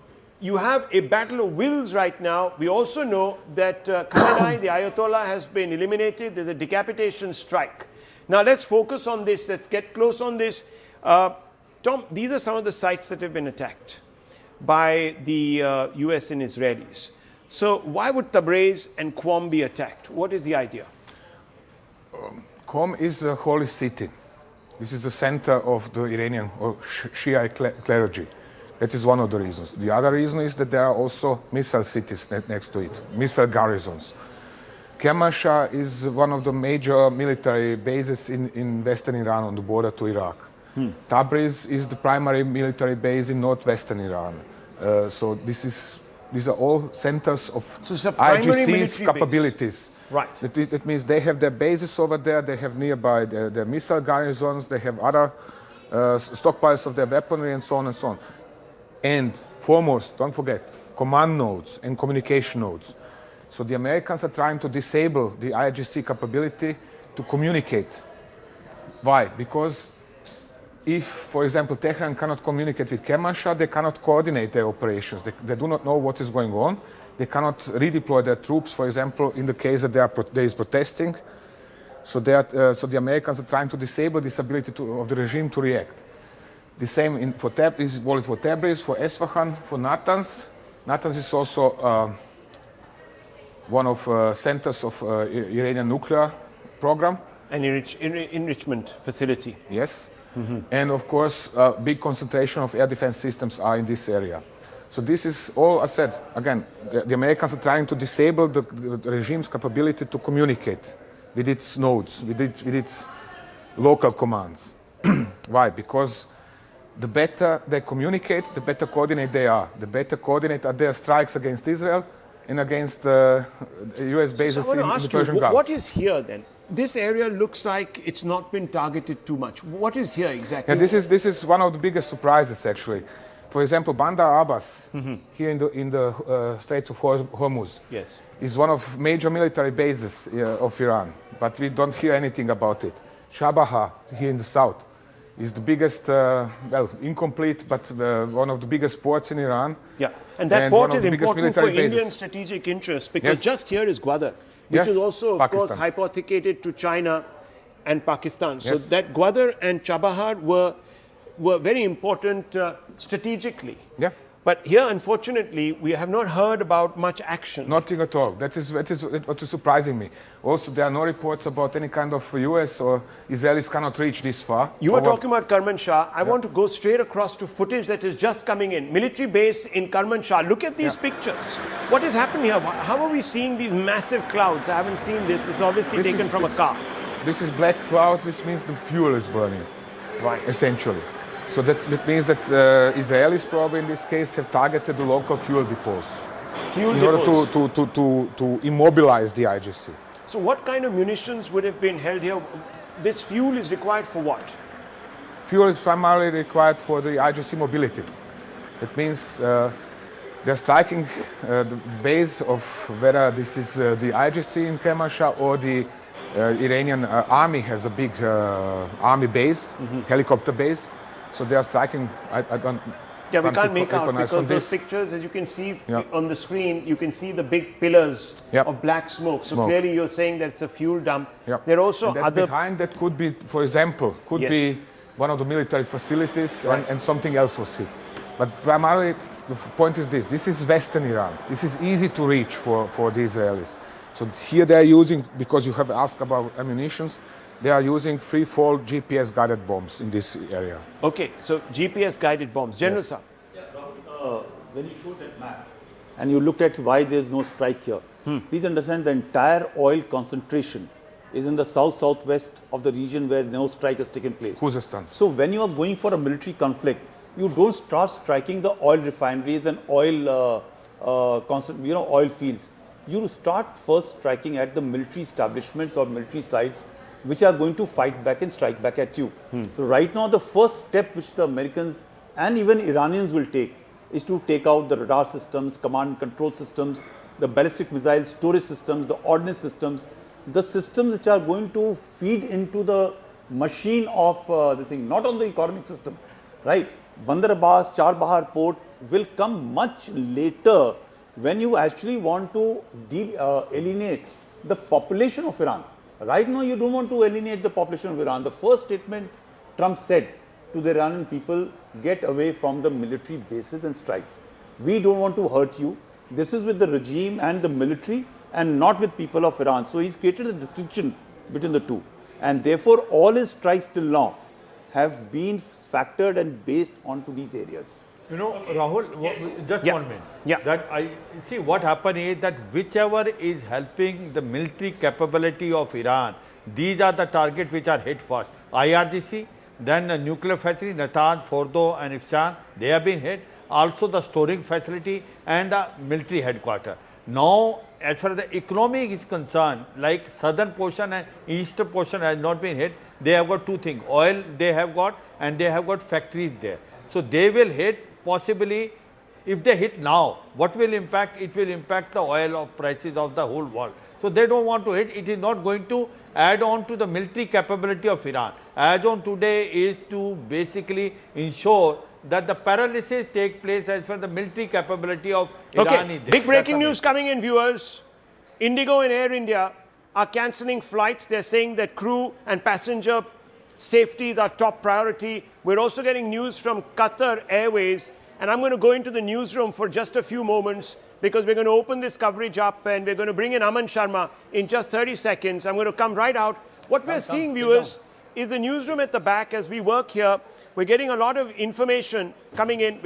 you have a battle of wills right now. We also know that Khamenei, the Ayatollah, has been eliminated. There's a decapitation strike. Now let's focus on this. Let's get close on this. Tom, these are some of the sites that have been attacked by the US and Israelis. So why would Tabriz and Qom be attacked? What is the idea? Qom is a holy city. This is the center of the Iranian or Shia clergy. That is one of the reasons. The other reason is that there are also missile cities next to it, missile garrisons. Kermanshah is one of the major military bases in western Iran on the border to Iraq. Tabriz is the primary military base in northwestern Iran. So these are all centers of IRGC's capabilities. Right. That means they have their bases over there, they have nearby their missile garrisons, they have other stockpiles of their weaponry and so on and so on. And foremost, don't forget, command nodes and communication nodes. So the Americans are trying to disable the IRGC capability to communicate. Why? Because if, for example, Tehran cannot communicate with Kermanshah, they cannot coordinate their operations. They do not know what is going on. They cannot redeploy their troops, for example, in the case that there is protesting. So the Americans are trying to disable this ability of the regime to react. The same is valid for Tabriz, for Esfahan, for Natanz. Natanz is also one of centers of Iranian nuclear program. An enrichment facility. Yes. And of course, a big concentration of air defense systems are in this area. So this is all, I said, again, the Americans are trying to disable the regime's capability to communicate. with its nodes, with its local commands. Why? Because the better they communicate, the better coordinate they are. The better coordinate are their strikes against Israel and against US bases So I in want the to ask Persian you, Gulf. what is here then? This area looks like it's not been targeted too much. What is here exactly? Yeah, this is one of the biggest surprises, actually. For example, Bandar Abbas, here in the Straits of Hormuz, Yes. is one of major military bases of Iran, but we don't hear anything about it. Shabaha, here in the south, is the biggest, well, incomplete, but one of the biggest ports in Iran. Yeah, and that one port of is the biggest important for military Indian bases. strategic interests because Yes. just here is Gwadar, which Yes, is also, of course, Pakistan. hypothecated to China and Pakistan. So Yes. that Gwadar and Chabahar were very important strategically. Yeah. But here, unfortunately, we have not heard about much action. Nothing at all. That is what is surprising me. Also, there are no reports about any kind of US or Israelis cannot reach this far. You were Or what- talking about Kermanshah. I want to go straight across to footage that is just coming in. Military base in Kermanshah. Look at these pictures. What is happening here? How are we seeing these massive clouds? I haven't seen this. This is obviously This taken is- from a this- car. This is black clouds. This means the fuel is burning. Right. Essentially. So that means that Israelis probably in this case have targeted the local fuel depots Fuel in order depots. to immobilize the IGC. So what kind of munitions would have been held here? This fuel is required for what? Fuel is primarily required for the IGC mobility. It means they're striking the base of whether this is the IGC in Kermanshah or the Iranian army has a big army base, helicopter base. So they are striking. I don't. Yeah, we can't make out recognize because from those this. pictures, as you can see Yeah. on the screen, you can see the big pillars Yep. of black smoke. So Smoke. clearly you're saying that it's a fuel dump. Yep. There are also And that other... behind that could be, for example, could Yes. be one of the military facilities Right. and something else was hit. But primarily, the point is this. This is Western Iran. This is easy to reach for the Israelis. So here they are using, because you have asked about ammunitions, they are using free-fall GPS-guided bombs in this area. Okay, so GPS-guided bombs. General Yes. Sir. When you show that map and you looked at why there is no strike here, please understand the entire oil concentration is in the south-southwest of the region where no strike has taken place. Khuzestan. So when you are going for a military conflict, you don't start striking the oil refineries and oil, oil fields. You start first striking at the military establishments or military sites which are going to fight back and strike back at you. So right now, the first step which the Americans and even Iranians will take is to take out the radar systems, command and control systems, the ballistic missile storage systems, the ordnance systems, the systems which are going to feed into the machine of this thing, not on the economic system, right? Bandar Abbas, Charbahar port will come much later when you actually want to alienate the population of Iran. Right now, you don't want to alienate the population of Iran. The first statement Trump said to the Iranian people, get away from the military bases and strikes. We don't want to hurt you. This is with the regime and the military and not with people of Iran. So he's created a distinction between the two. And therefore, all his strikes till now have been factored and based onto these areas. You know, Rahul, just Yeah. 1 minute. Yeah. That I see what happened is that whichever is helping the military capability of Iran, these are the targets which are hit first. IRGC, then the nuclear facility, Natanz, Fordo and Ifsan, they have been hit. Also the storing facility and the military headquarters. Now, as far as the economy is concerned, like southern portion and eastern portion has not been hit, they have got two things. Oil they have got and they have got factories there. So they will hit possibly, if they hit now, what will impact? It will impact the oil of prices of the whole world. So they don't want to hit. It is not going to add on to the military capability of Iran. As on today is to basically ensure that the paralysis take place as far as the military capability of Iran is there. Big breaking That's news coming in, viewers. Indigo and Air India are cancelling flights. They're saying that crew and passenger safety is our top priority. We're also getting news from Qatar Airways. And I'm going to go into the newsroom for just a few moments because we're going to open this coverage up and we're going to bring in Aman Sharma in just 30 seconds. I'm going to come right out. What we're seeing, viewers, is the newsroom at the back as we work here. We're getting a lot of information coming in.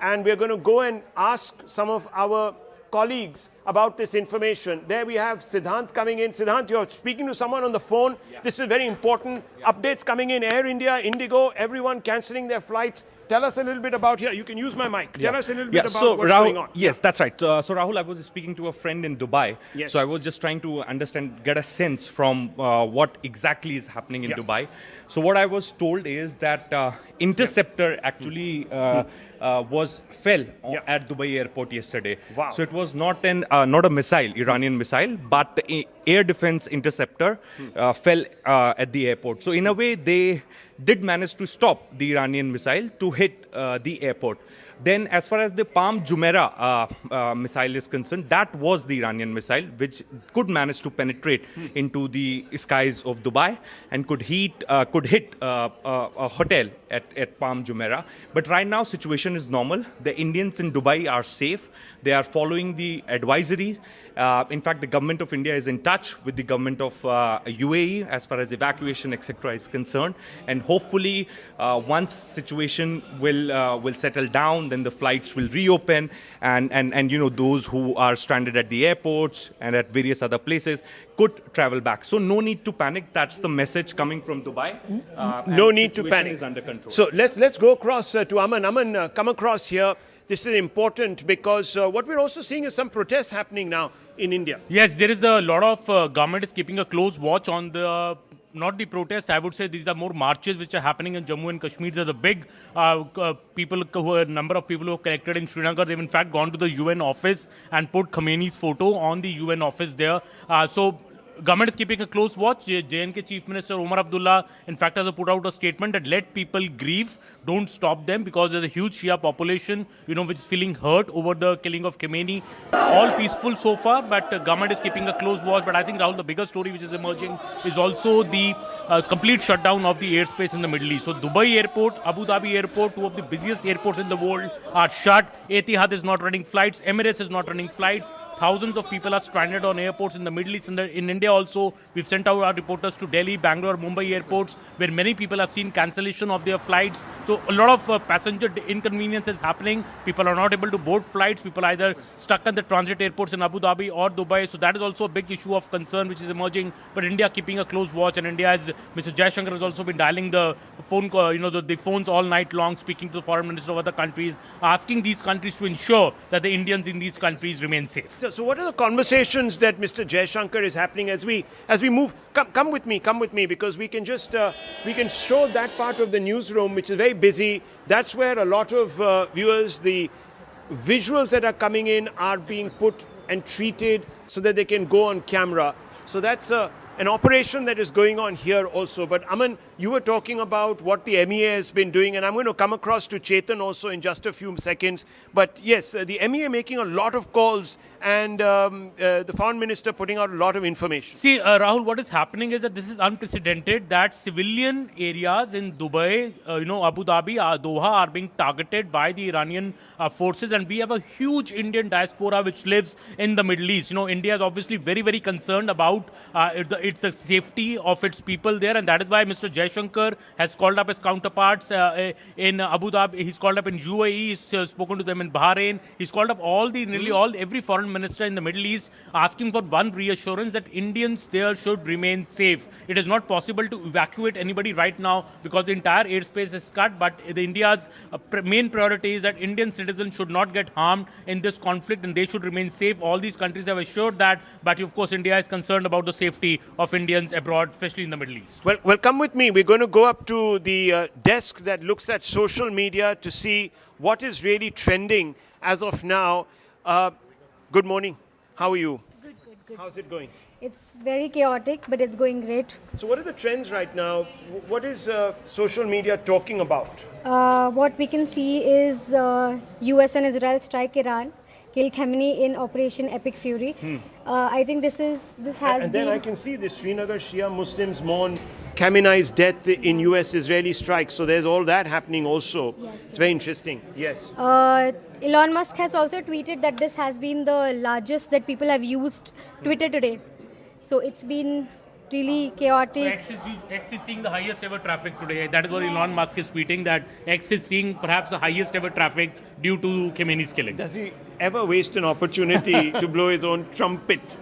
And we're going to go and ask some of our colleagues about this information. There we have Siddhant coming in. Siddhant, you're speaking to someone on the phone. This is very important. Updates coming in. Air India, Indigo, everyone cancelling their flights. Tell us a little bit about here. You can use my mic. Tell us a little bit about what's going on. Yes, that's right. So Rahul, I was speaking to a friend in Dubai. Yes. So I was just trying to understand, get a sense from what exactly is happening in Dubai. So what I was told is that interceptor actually fell at Dubai airport yesterday. Wow. So it was not a missile, Iranian missile, but air defense interceptor fell at the airport. So in a way, they did manage to stop the Iranian missile to hit the airport. Then as far as the Palm Jumeirah missile is concerned, that was the Iranian missile which could manage to penetrate into the skies of Dubai and could hit a hotel at Palm Jumeirah. But right now situation is normal. The Indians in Dubai are safe. They are following the advisories. In fact, the government of India is in touch with the government of UAE as far as evacuation, etc. is concerned. And hopefully, once situation will settle down, then the flights will reopen, and those who are stranded at the airports and at various other places could travel back. So no need to panic. That's the message coming from Dubai. No need to panic. Is under control. So let's go across to Aman. Aman, come across here. This is important because what we're also seeing is some protests happening now in India. Yes, there is a lot of government is keeping a close watch on the not the protests. I would say these are more marches which are happening in Jammu and Kashmir. There's a big number of people who are collected in Srinagar. They've in fact gone to the UN office and put Khamenei's photo on the UN office there. So government is keeping a close watch. JNK Chief Minister Omar Abdullah, in fact, has put out a statement that let people grieve, don't stop them, because there's a huge Shia population, which is feeling hurt over the killing of Khamenei. All peaceful so far, but government is keeping a close watch. But I think, Rahul, the bigger story which is emerging is also the complete shutdown of the airspace in the Middle East. So Dubai airport, Abu Dhabi airport, two of the busiest airports in the world are shut. Etihad is not running flights. Emirates is not running flights. Thousands of people are stranded on airports in the Middle East. In India also, we've sent out our reporters to Delhi, Bangalore, Mumbai airports, where many people have seen cancellation of their flights. So a lot of passenger inconvenience is happening. People are not able to board flights. People are either stuck at the transit airports in Abu Dhabi or Dubai. So that is also a big issue of concern which is emerging. But India keeping a close watch, and India, as Mr. Jaishankar has also been dialing the phone, the phones all night long, speaking to the foreign minister of other countries, asking these countries to ensure that the Indians in these countries remain safe. So what are the conversations that Mr. Jaishankar is happening as we move? Come with me, because we can just we can show that part of the newsroom which is very busy. That's where a lot of viewers, the visuals that are coming in are being put and treated so that they can go on camera. So that's an operation that is going on here also. But Aman, you were talking about what the MEA has been doing, and I'm going to come across to Chetan also in just a few seconds. But yes, the MEA making a lot of calls, and the foreign minister putting out a lot of information. See, Rahul, what is happening is that this is unprecedented, that civilian areas in Dubai, Abu Dhabi, Doha are being targeted by the Iranian forces, and we have a huge Indian diaspora which lives in the Middle East. India is obviously very, very concerned about its the safety of its people there, and that is why Mr. Jaishankar has called up his counterparts in Abu Dhabi. He's called up in UAE. He's spoken to them in Bahrain. He's called up every foreign minister in the Middle East, asking for one reassurance that Indians there should remain safe. It is not possible to evacuate anybody right now because the entire airspace is cut, but India's main priority is that Indian citizens should not get harmed in this conflict and they should remain safe. All these countries have assured that, but of course India is concerned about the safety of Indians abroad, especially in the Middle East. Well, come with me. We're going to go up to the desk that looks at social media to see what is really trending as of now. Good morning. How are you? Good. How's it going? It's very chaotic, but it's going great. So what are the trends right now? What is social media talking about? What we can see is US and Israel strike Iran, kill Khamenei in Operation Epic Fury. I think this has been... And then I can see the Srinagar Shia Muslims mourn Khamenei's death in US-Israeli strikes. So there's all that happening also. Yes, it's very interesting. Yes. Elon Musk has also tweeted that this has been the largest that people have used Twitter today. So it's been really So chaotic. X is seeing the highest ever traffic today. That is what Elon Musk is tweeting, that X is seeing perhaps the highest ever traffic due to Khamenei's killing. Does he ever waste an opportunity to blow his own trumpet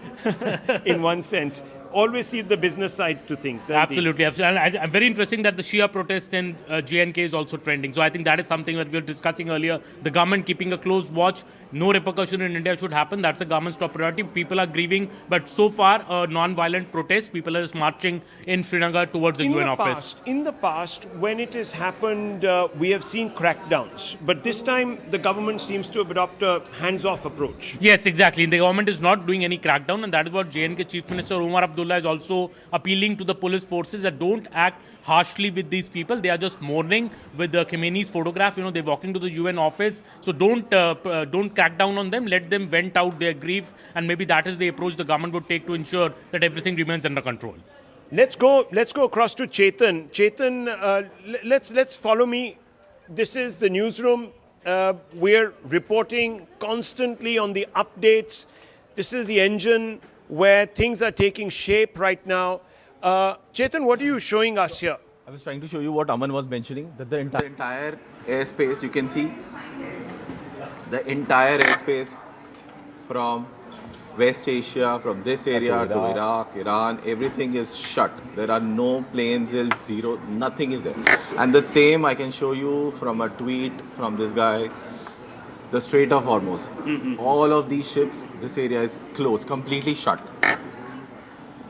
in one sense? Always sees the business side to things. doesn't he? Absolutely, absolutely. And very interesting that the Shia protest in JNK is also trending. So I think that is something that we were discussing earlier. The government keeping a close watch. No repercussion in India should happen. That's the government's top priority. People are grieving, but so far, a non-violent protest. People are just marching in Srinagar towards the UN office. In the past, when it has happened, we have seen crackdowns. But this time, the government seems to adopt a hands-off approach. Yes, exactly. The government is not doing any crackdown, and that is what JNK Chief Minister Umar Abdullah is also appealing to the police forces that don't act harshly with these people. They are just mourning with the Khamenei's photograph. You know, they're walking to the UN office. So don't crack down on them. Let them vent out their grief, and maybe that is the approach the government would take to ensure that everything remains under control. Let's go across to Chetan. Chetan, let's follow me. This is the newsroom. We're reporting constantly on the updates. This is the engine where things are taking shape right now. Chetan, what are you showing us here? I was trying to show you what Aman was mentioning, that the entire airspace, you can see the entire airspace from West Asia, from this area to Iraq, Iran, everything is shut. There are no planes, zero, nothing is there. And the same I can show you from a tweet from this guy, the Strait of Hormuz. All of these ships, this area is closed, completely shut.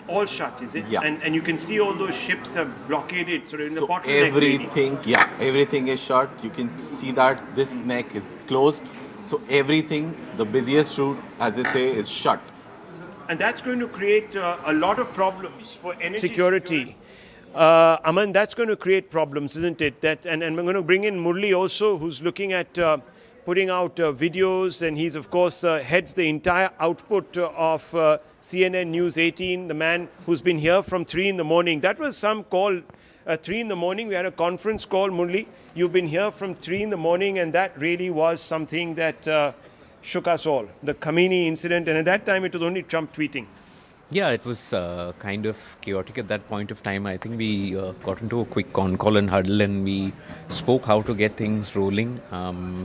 All shut, is it? Yeah. And you can see all those ships are blockaded, so in the So bottleneck. everything, everything is shut. You can see that this neck is closed. So everything, the busiest route, as they say, is shut. And that's going to create a lot of problems for energy security. Aman, that's going to create problems, isn't it? And we're going to bring in Murli also, who's looking at putting out videos, and he's, of course, heads the entire output of CNN News 18, the man who's been here from 3 in the morning. That was some call, 3 in the morning. We had a conference call, Murli. You've been here from 3 in the morning, and that really was something that shook us all. The Khamenei incident, and at that time it was only Trump tweeting. Yeah, it was kind of chaotic at that point of time. I think we got into a quick con call and huddle, and we spoke how to get things rolling.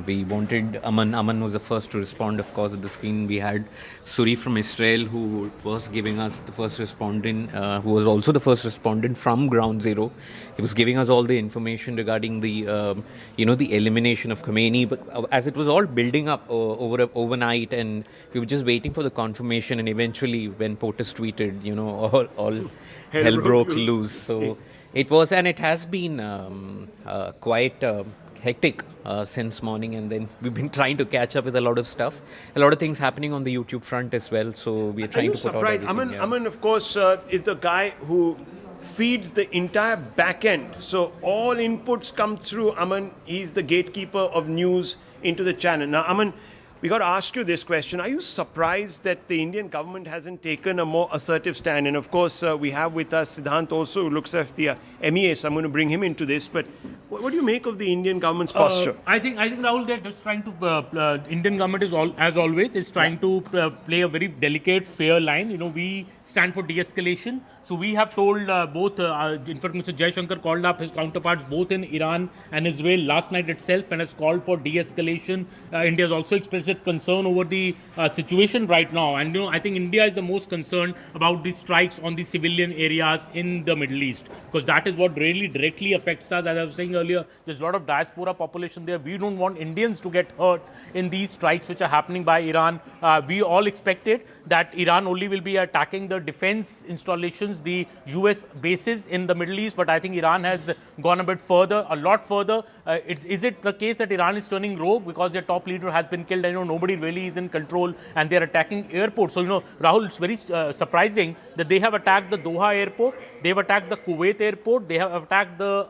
We wanted Aman. Aman was the first to respond, of course. At the screen, we had Suri from Israel, who was giving us the first respondent, who was also the first respondent from Ground Zero. He was giving us all the information regarding the, the elimination of Khamenei. But as it was all building up overnight, and we were just waiting for the confirmation, and eventually, when POTUS tweeted, all hell broke loose. So it was, and it has been quite hectic since morning, and then we've been trying to catch up with a lot of stuff. A lot of things happening on the YouTube front as well. So we are trying to put out everything. Aman, of course, is the guy who feeds the entire back end. So all inputs come through Aman. He's the gatekeeper of news into the channel. Now, Aman, we got to ask you this question. Are you surprised that the Indian government hasn't taken a more assertive stand? And of course, we have with us Siddhant also, who looks after the MEA, so I'm going to bring him into this. But what do you make of the Indian government's posture? I think Rahul, they're just trying to, Indian government is as always, is trying to play a very delicate, fair line. We stand for de-escalation. So we have told both, in fact, Mr. Jaishankar called up his counterparts both in Iran and Israel last night itself and has called for de-escalation. India has also expressed its concern over the situation right now. And I think India is the most concerned about the strikes on the civilian areas in the Middle East, because that is what really directly affects us. As I was saying earlier, there's a lot of diaspora population there. We don't want Indians to get hurt in these strikes which are happening by Iran. We all expected that Iran only will be attacking the defense installations, the US bases in the Middle East, but I think Iran has gone a bit further, a lot further. Is it the case that Iran is turning rogue because their top leader has been killed? I know nobody really is in control, and they're attacking airports. So, Rahul, it's very surprising that they have attacked the Doha airport, they've attacked the Kuwait airport, they have attacked the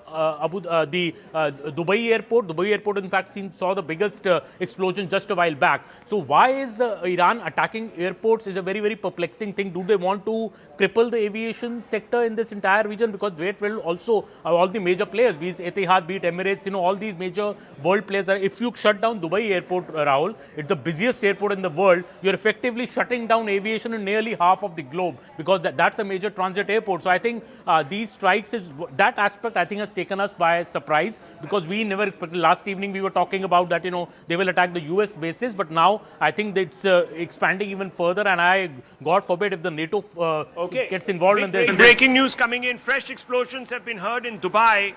Dubai airport. Dubai airport, in fact, saw the biggest explosion just a while back. So why is Iran attacking airports is a very, very perplexing thing. Do they want to cripple the aviation sector in this entire region? Because it will also, all the major players, be it Etihad, be it Emirates, all these major world players, if you shut down Dubai airport, Rahul, it's the busiest airport in the world, you're effectively shutting down aviation in nearly half of the globe, because that's a major transit airport. So I think these strikes, that aspect I think has taken us by surprise, because we never expected. Last evening we were talking about that, they will attack the US bases, but now I think it's expanding even further, and God forbid if the NATO gets involved in this. Breaking news coming in. Fresh explosions have been heard in Dubai.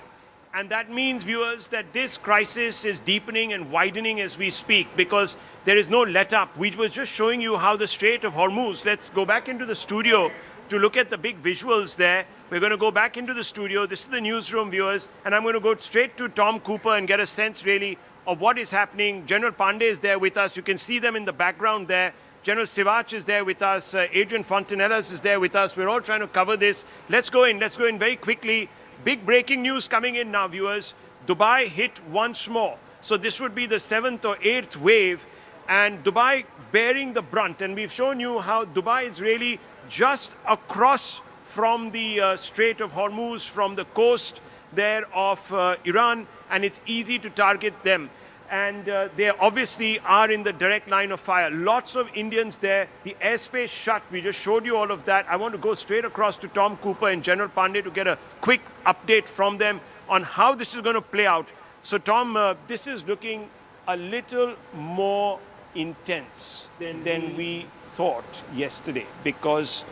And that means, viewers, that this crisis is deepening and widening as we speak, because there is no let up. We were just showing you how the Strait of Hormuz. Let's go back into the studio to look at the big visuals there. We're going to go back into the studio. This is the newsroom, viewers. And I'm going to go straight to Tom Cooper and get a sense really of what is happening. General Pandey is there with us. You can see them in the background there. General Sivach is there with us. Adrian Fontanellas is there with us. We're all trying to cover this. Let's go in very quickly. Big breaking news coming in now, viewers. Dubai hit once more. So this would be the 7th or 8th wave, and Dubai bearing the brunt. And we've shown you how Dubai is really just across from the Strait of Hormuz, from the coast there of Iran, and it's easy to target them. And they obviously are in the direct line of fire. Lots of Indians there. The airspace shut. We just showed you all of that. I want to go straight across to Tom Cooper and General Pandey to get a quick update from them on how this is going to play out. So, Tom, this is looking a little more intense than we thought yesterday, because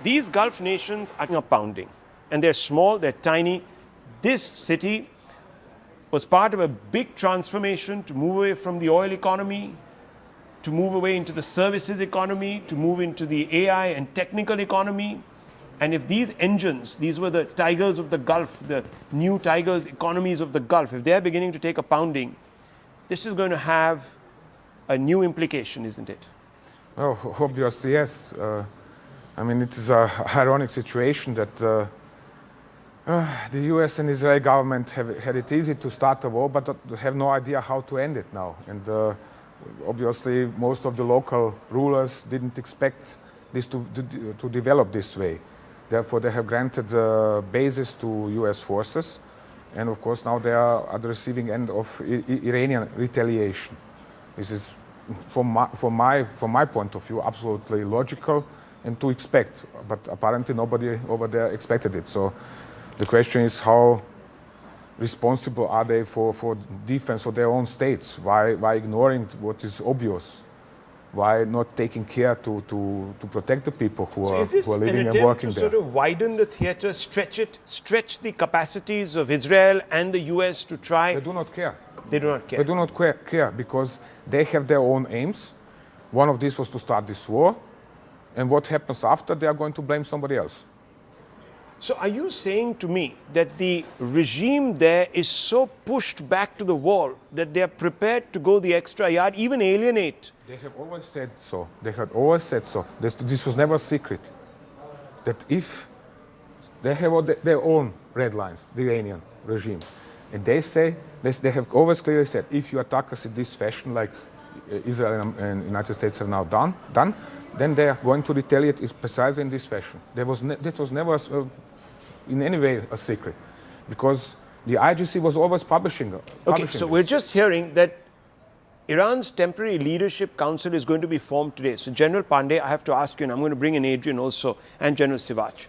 these Gulf nations are pounding. And they're small, they're tiny. This city was part of a big transformation to move away from the oil economy, to move away into the services economy, to move into the AI and technical economy. And if these engines, these were the tigers of the Gulf, the new tigers economies of the Gulf, if they're beginning to take a pounding, this is going to have a new implication, isn't it? Oh, obviously, yes. I mean, it is an ironic situation that the US and Israeli government have had it easy to start a war, but have no idea how to end it now. And obviously, most of the local rulers didn't expect this to develop this way. Therefore, they have granted bases to US forces. And of course, now they are at the receiving end of Iranian retaliation. This is, from my point of view, absolutely logical and to expect. But apparently, nobody over there expected it. So the question is, how responsible are they for defense of their own states? Why ignoring what is obvious? Why not taking care to protect the people who are living and working there? Sort of widen the theater, stretch the capacities of Israel and the US to try? They do not care. They do not care. They do not care because they have their own aims. One of these was to start this war. And what happens after, they are going to blame somebody else. So are you saying to me that the regime there is so pushed back to the wall that they are prepared to go the extra yard, even alienate? They have always said so. They had always said so. This was never a secret. That if they have their own red lines, the Iranian regime, and they say, they have always clearly said, if you attack us in this fashion, like Israel and the United States have now done, then they are going to retaliate precisely in this fashion. That was never in any way a secret, because the IRGC was always publishing Okay, so we're just hearing that Iran's Temporary Leadership Council is going to be formed today. So General Pandey, I have to ask you, and I'm going to bring in Adrian also, and General Sivach.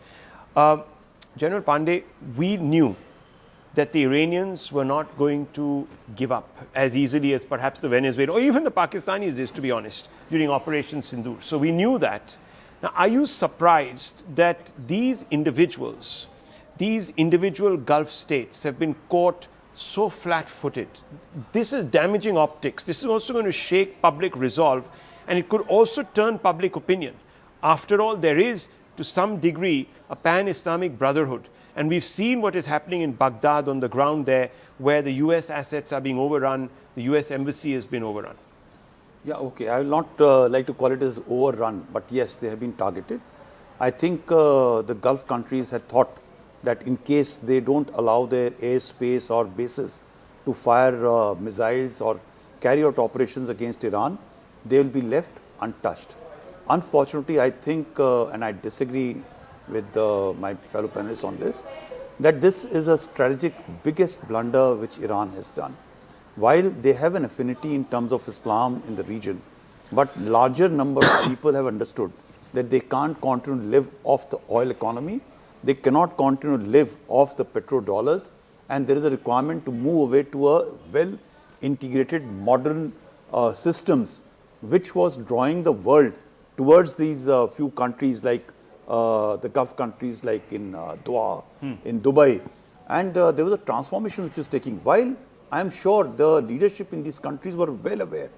General Pandey, we knew that the Iranians were not going to give up as easily as perhaps the Venezuelans or even the Pakistanis is, to be honest, during Operation Sindoor. So we knew that. Now, are you surprised that these individual Gulf states have been caught so flat-footed? This is damaging optics. This is also going to shake public resolve, and it could also turn public opinion. After all, there is, to some degree, a pan-Islamic brotherhood. And we've seen what is happening in Baghdad on the ground there, where the US assets are being overrun, the US embassy has been overrun. Yeah, okay. I will not like to call it as overrun, but yes, they have been targeted. I think the Gulf countries had thought that in case they don't allow their airspace or bases to fire missiles or carry out operations against Iran, they will be left untouched. Unfortunately, I think, and I disagree with my fellow panelists on this, that this is a strategic biggest blunder which Iran has done. while they have an affinity in terms of Islam in the region, but larger number of people have understood that they can't continue to live off the oil economy, they cannot continue to live off the petrodollars, and there is a requirement to move away to a well-integrated modern systems, which was drawing the world towards these few countries like the Gulf countries like in Doha, in Dubai. And there was a transformation which was taking. While I am sure the leadership in these countries were well aware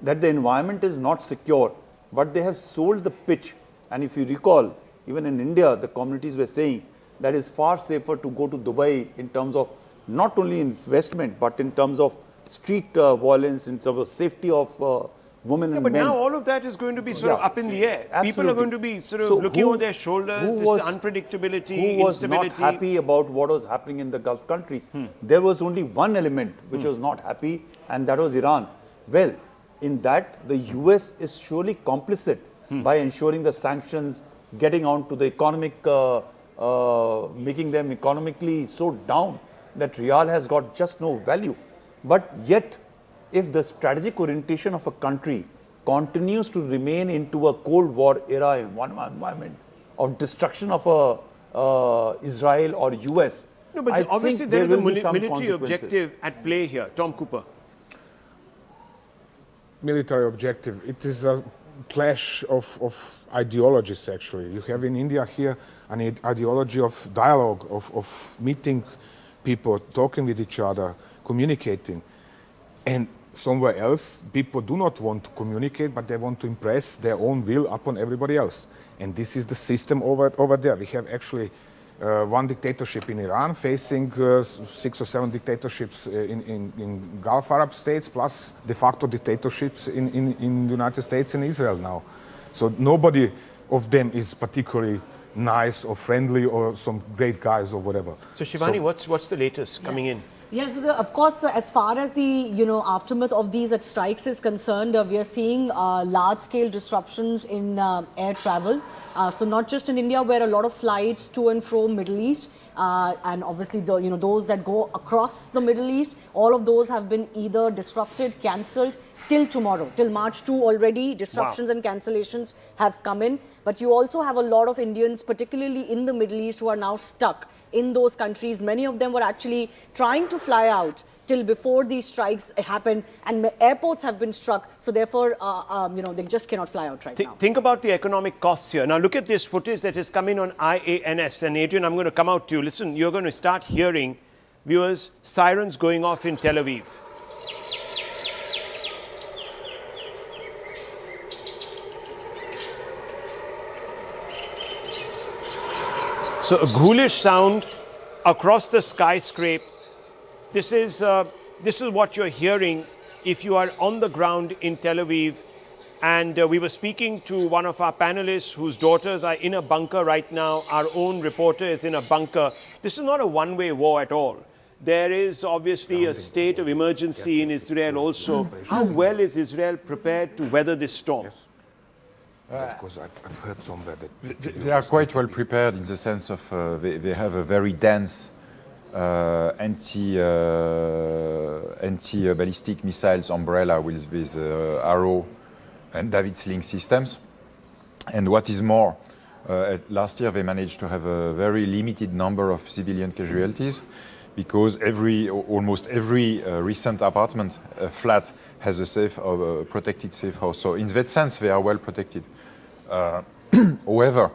that the environment is not secure, but they have sold the pitch. And if you recall, even in India, the communities were saying that it's far safer to go to Dubai in terms of not only investment, but in terms of street violence, in terms of safety of women and but men. now all of that is going to be sort of up in the air. People are going to be sort of looking over their shoulders, this unpredictability, who was instability. not happy about what was happening in the Gulf country? There was only one element which was not happy, and that was Iran. Well, in that, the US is surely complicit by ensuring the sanctions, getting on to the economic, making them economically so down that Riyal has got just no value. But yet, if the strategic orientation of a country continues to remain into a Cold War era environment of destruction of Israel or US, No, but I obviously think there is a will be some military consequences. objective at play here. Tom Cooper. Military objective. It is a clash of ideologies, actually. You have in India here an ideology of dialogue, of meeting people, talking with each other, communicating. And somewhere else, people do not want to communicate, but they want to impress their own will upon everybody else. And this is the system over there. We have actually one dictatorship in Iran facing 6 or 7 dictatorships in Gulf Arab states, plus de facto dictatorships in the United States and Israel now. So nobody of them is particularly nice or friendly or some great guys or whatever. So Shivani, what's the latest coming in? Yes, of course, as far as the aftermath of these strikes is concerned, we are seeing large-scale disruptions in air travel. So not just in India, where a lot of flights to and from Middle East, and obviously those that go across the Middle East, all of those have been either disrupted, cancelled till tomorrow, till March 2 already. Disruptions and cancellations have come in. But you also have a lot of Indians, particularly in the Middle East, who are now stuck in those countries. Many of them were actually trying to fly out till before these strikes happened, and airports have been struck. So therefore, they just cannot fly out right now. Think about the economic costs here. Now look at this footage that is coming on IANS. And Adrian, I'm going to come out to you. Listen, you're going to start hearing, viewers, sirens going off in Tel Aviv. So a ghoulish sound across the skyscraper. This is what you're hearing if you are on the ground in Tel Aviv. And we were speaking to one of our panelists whose daughters are in a bunker right now. Our own reporter is in a bunker. This is not a one-way war at all. There is obviously a state of emergency in Israel also. How well is Israel prepared to weather this storm? Because I've heard somewhere that they are quite well prepared in the sense of they have a very dense anti-ballistic missiles umbrella with Arrow and David Sling systems. And what is more, last year they managed to have a very limited number of civilian casualties, because almost every recent apartment flat has a protected safe house. So in that sense, they are well protected. However,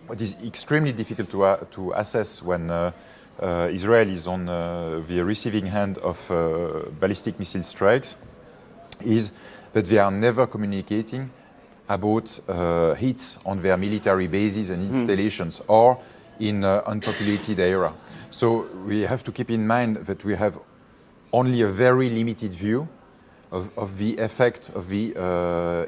what is extremely difficult to assess when Israel is on the receiving end of ballistic missile strikes is that they are never communicating about hits on their military bases and installations or in unpopulated area. So we have to keep in mind that we have only a very limited view of the effect of the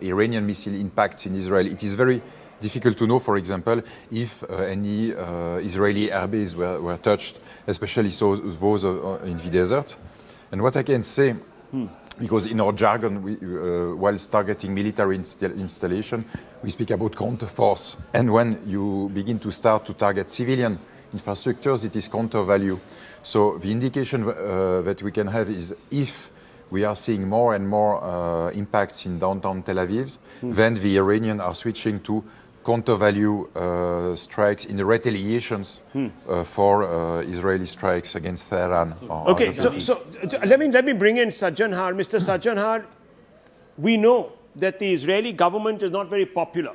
Iranian missile impacts in Israel. It is very difficult to know, for example, if any Israeli airbase were touched, especially those in the desert. And what I can say, because in our jargon, whilst targeting military installation, we speak about counterforce. And when you begin to start to target civilian infrastructures, it is counter value. So the indication that we can have is if we are seeing more and more impacts in downtown Tel Aviv. Then the Iranians are switching to counter-value strikes in retaliations for Israeli strikes against Tehran. Okay, so let me bring in Sajjanhar. Mr. Sajjanhar, we know that the Israeli government is not very popular.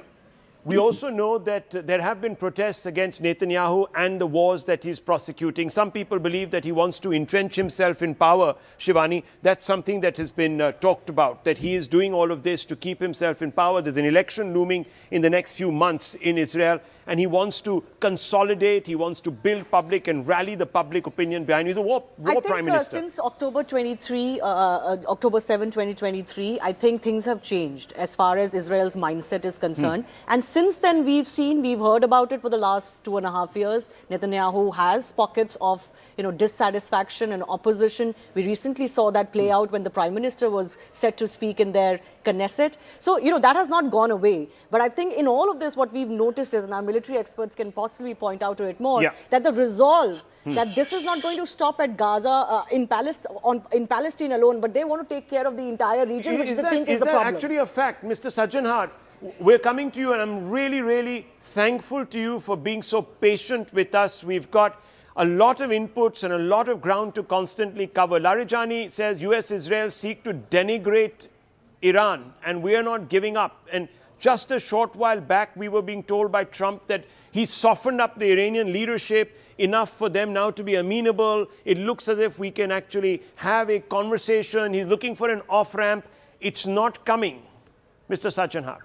We also know that there have been protests against Netanyahu and the wars that he's prosecuting. Some people believe that he wants to entrench himself in power, Shivani. That's something that has been talked about, that he is doing all of this to keep himself in power. There's an election looming in the next few months in Israel, and he wants to consolidate, he wants to build public and rally the public opinion behind him. He's a war prime minister. Since October 7, 2023, I think things have changed as far as Israel's mindset is concerned. And since then, we've heard about it for the last 2.5 years. Netanyahu has pockets of, dissatisfaction and opposition. We recently saw that play out when the Prime Minister was set to speak in their Knesset. So, that has not gone away. But I think in all of this, what we've noticed is, and our military experts can possibly point out to it more, that the resolve that this is not going to stop at Gaza, in Palestine alone, but they want to take care of the entire region, which they think is the problem. Is that actually a fact, Mr. Sajjanhar? We're coming to you, and I'm really, really thankful to you for being so patient with us. We've got a lot of inputs and a lot of ground to constantly cover. Larijani says US-Israel seek to denigrate Iran, and we are not giving up. And just a short while back, we were being told by Trump that he softened up the Iranian leadership enough for them now to be amenable. It looks as if we can actually have a conversation. He's looking for an off-ramp. It's not coming. Mr. Sajjanhar.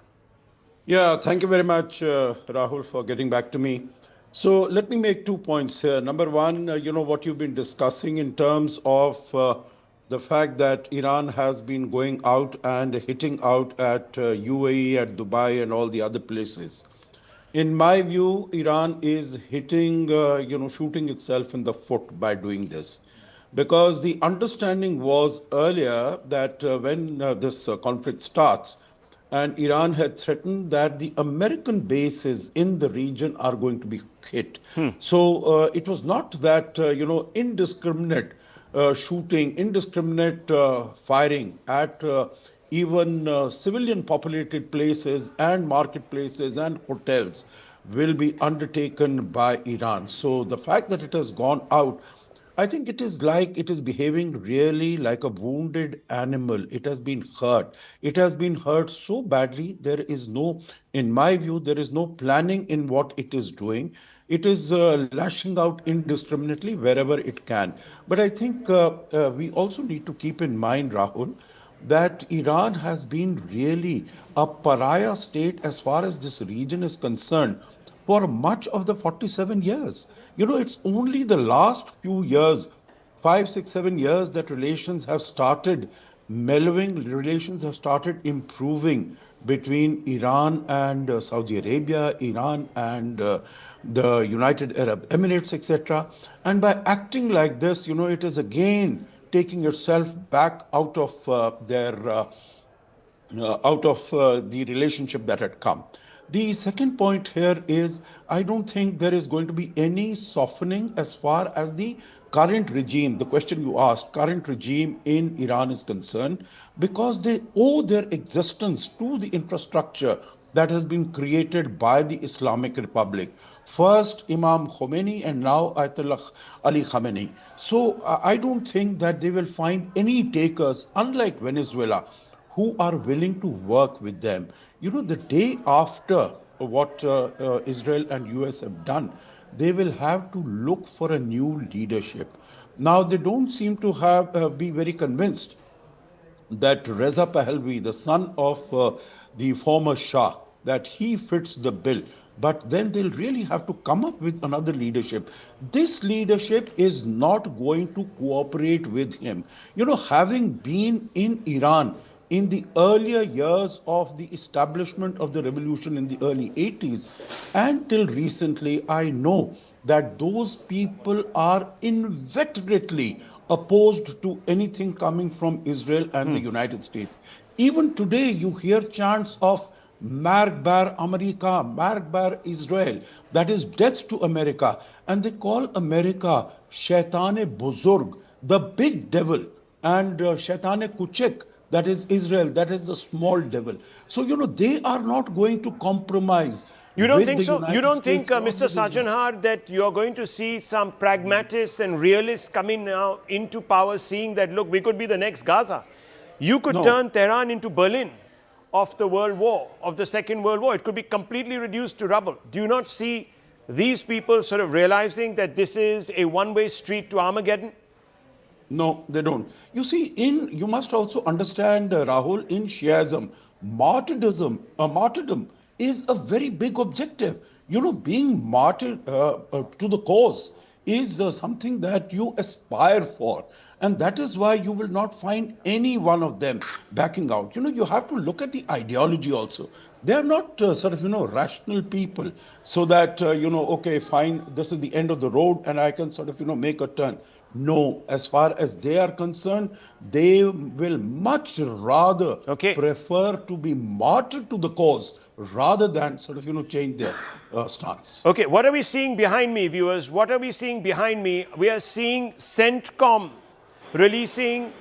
Yeah, thank you very much, Rahul, for getting back to me. So let me make 2 points here. Number one, what you've been discussing in terms of the fact that Iran has been going out and hitting out at UAE, at Dubai, and all the other places. In my view, Iran is hitting, shooting itself in the foot by doing this. Because the understanding was earlier that when this conflict starts, and Iran had threatened that the American bases in the region are going to be hit. So it was not that, indiscriminate shooting, indiscriminate firing at even civilian populated places and marketplaces and hotels will be undertaken by Iran. So the fact that it has gone out, I think it is behaving really like a wounded animal. It has been hurt. It has been hurt so badly. There is no, in my view, there is no planning in what it is doing. It is lashing out indiscriminately wherever it can. But I think we also need to keep in mind, Rahul, that Iran has been really a pariah state as far as this region is concerned for much of the 47 years. It's only the last few years, 5, 6, 7 years, that relations have started mellowing, relations have started improving between Iran and Saudi Arabia, Iran and the United Arab Emirates, etc. And by acting like this, it is again taking itself back out of the relationship that had come. The second point here is, I don't think there is going to be any softening as far as the current regime, the question you asked, current regime in Iran is concerned, because they owe their existence to the infrastructure that has been created by the Islamic Republic. First Imam Khomeini and now Ayatollah Ali Khamenei. So I don't think that they will find any takers, unlike Venezuela, who are willing to work with them. The day after what Israel and US have done, they will have to look for a new leadership. Now, they don't seem to be very convinced that Reza Pahlavi, the son of the former Shah, that he fits the bill. But then they'll really have to come up with another leadership. This leadership is not going to cooperate with him. Having been in Iran in the earlier years of the establishment of the revolution in the early 80s, and till recently, I know that those people are inveterately opposed to anything coming from Israel and the United States. Even today, you hear chants of Marg bar America, Marg bar Israel, that is death to America. And they call America Shaitane Buzurg, the big devil. and Shaitane Kuchek, that is Israel, that is the small devil. So, they are not going to compromise. You don't with think the so? United You don't States think, or with Mr. Israel. Sajanhar, that you're going to see some pragmatists and realists coming now into power, seeing that, look, we could be the next Gaza. You could turn Tehran into Berlin of the World War, of the Second World War. It could be completely reduced to rubble. Do you not see these people sort of realizing that this is a one-way street to Armageddon? No, they don't. You see, you must also understand, Rahul, in Shiaism, martyrdom is a very big objective. Being martyred to the cause is something that you aspire for. And that is why you will not find any one of them backing out. You have to look at the ideology also. They are not rational people, so that, okay, fine, this is the end of the road and I can make a turn. No, as far as they are concerned, they will much rather prefer to be martyred to the cause rather than change their stance. Okay, what are we seeing behind me, viewers? What are we seeing behind me? We are seeing CENTCOM releasing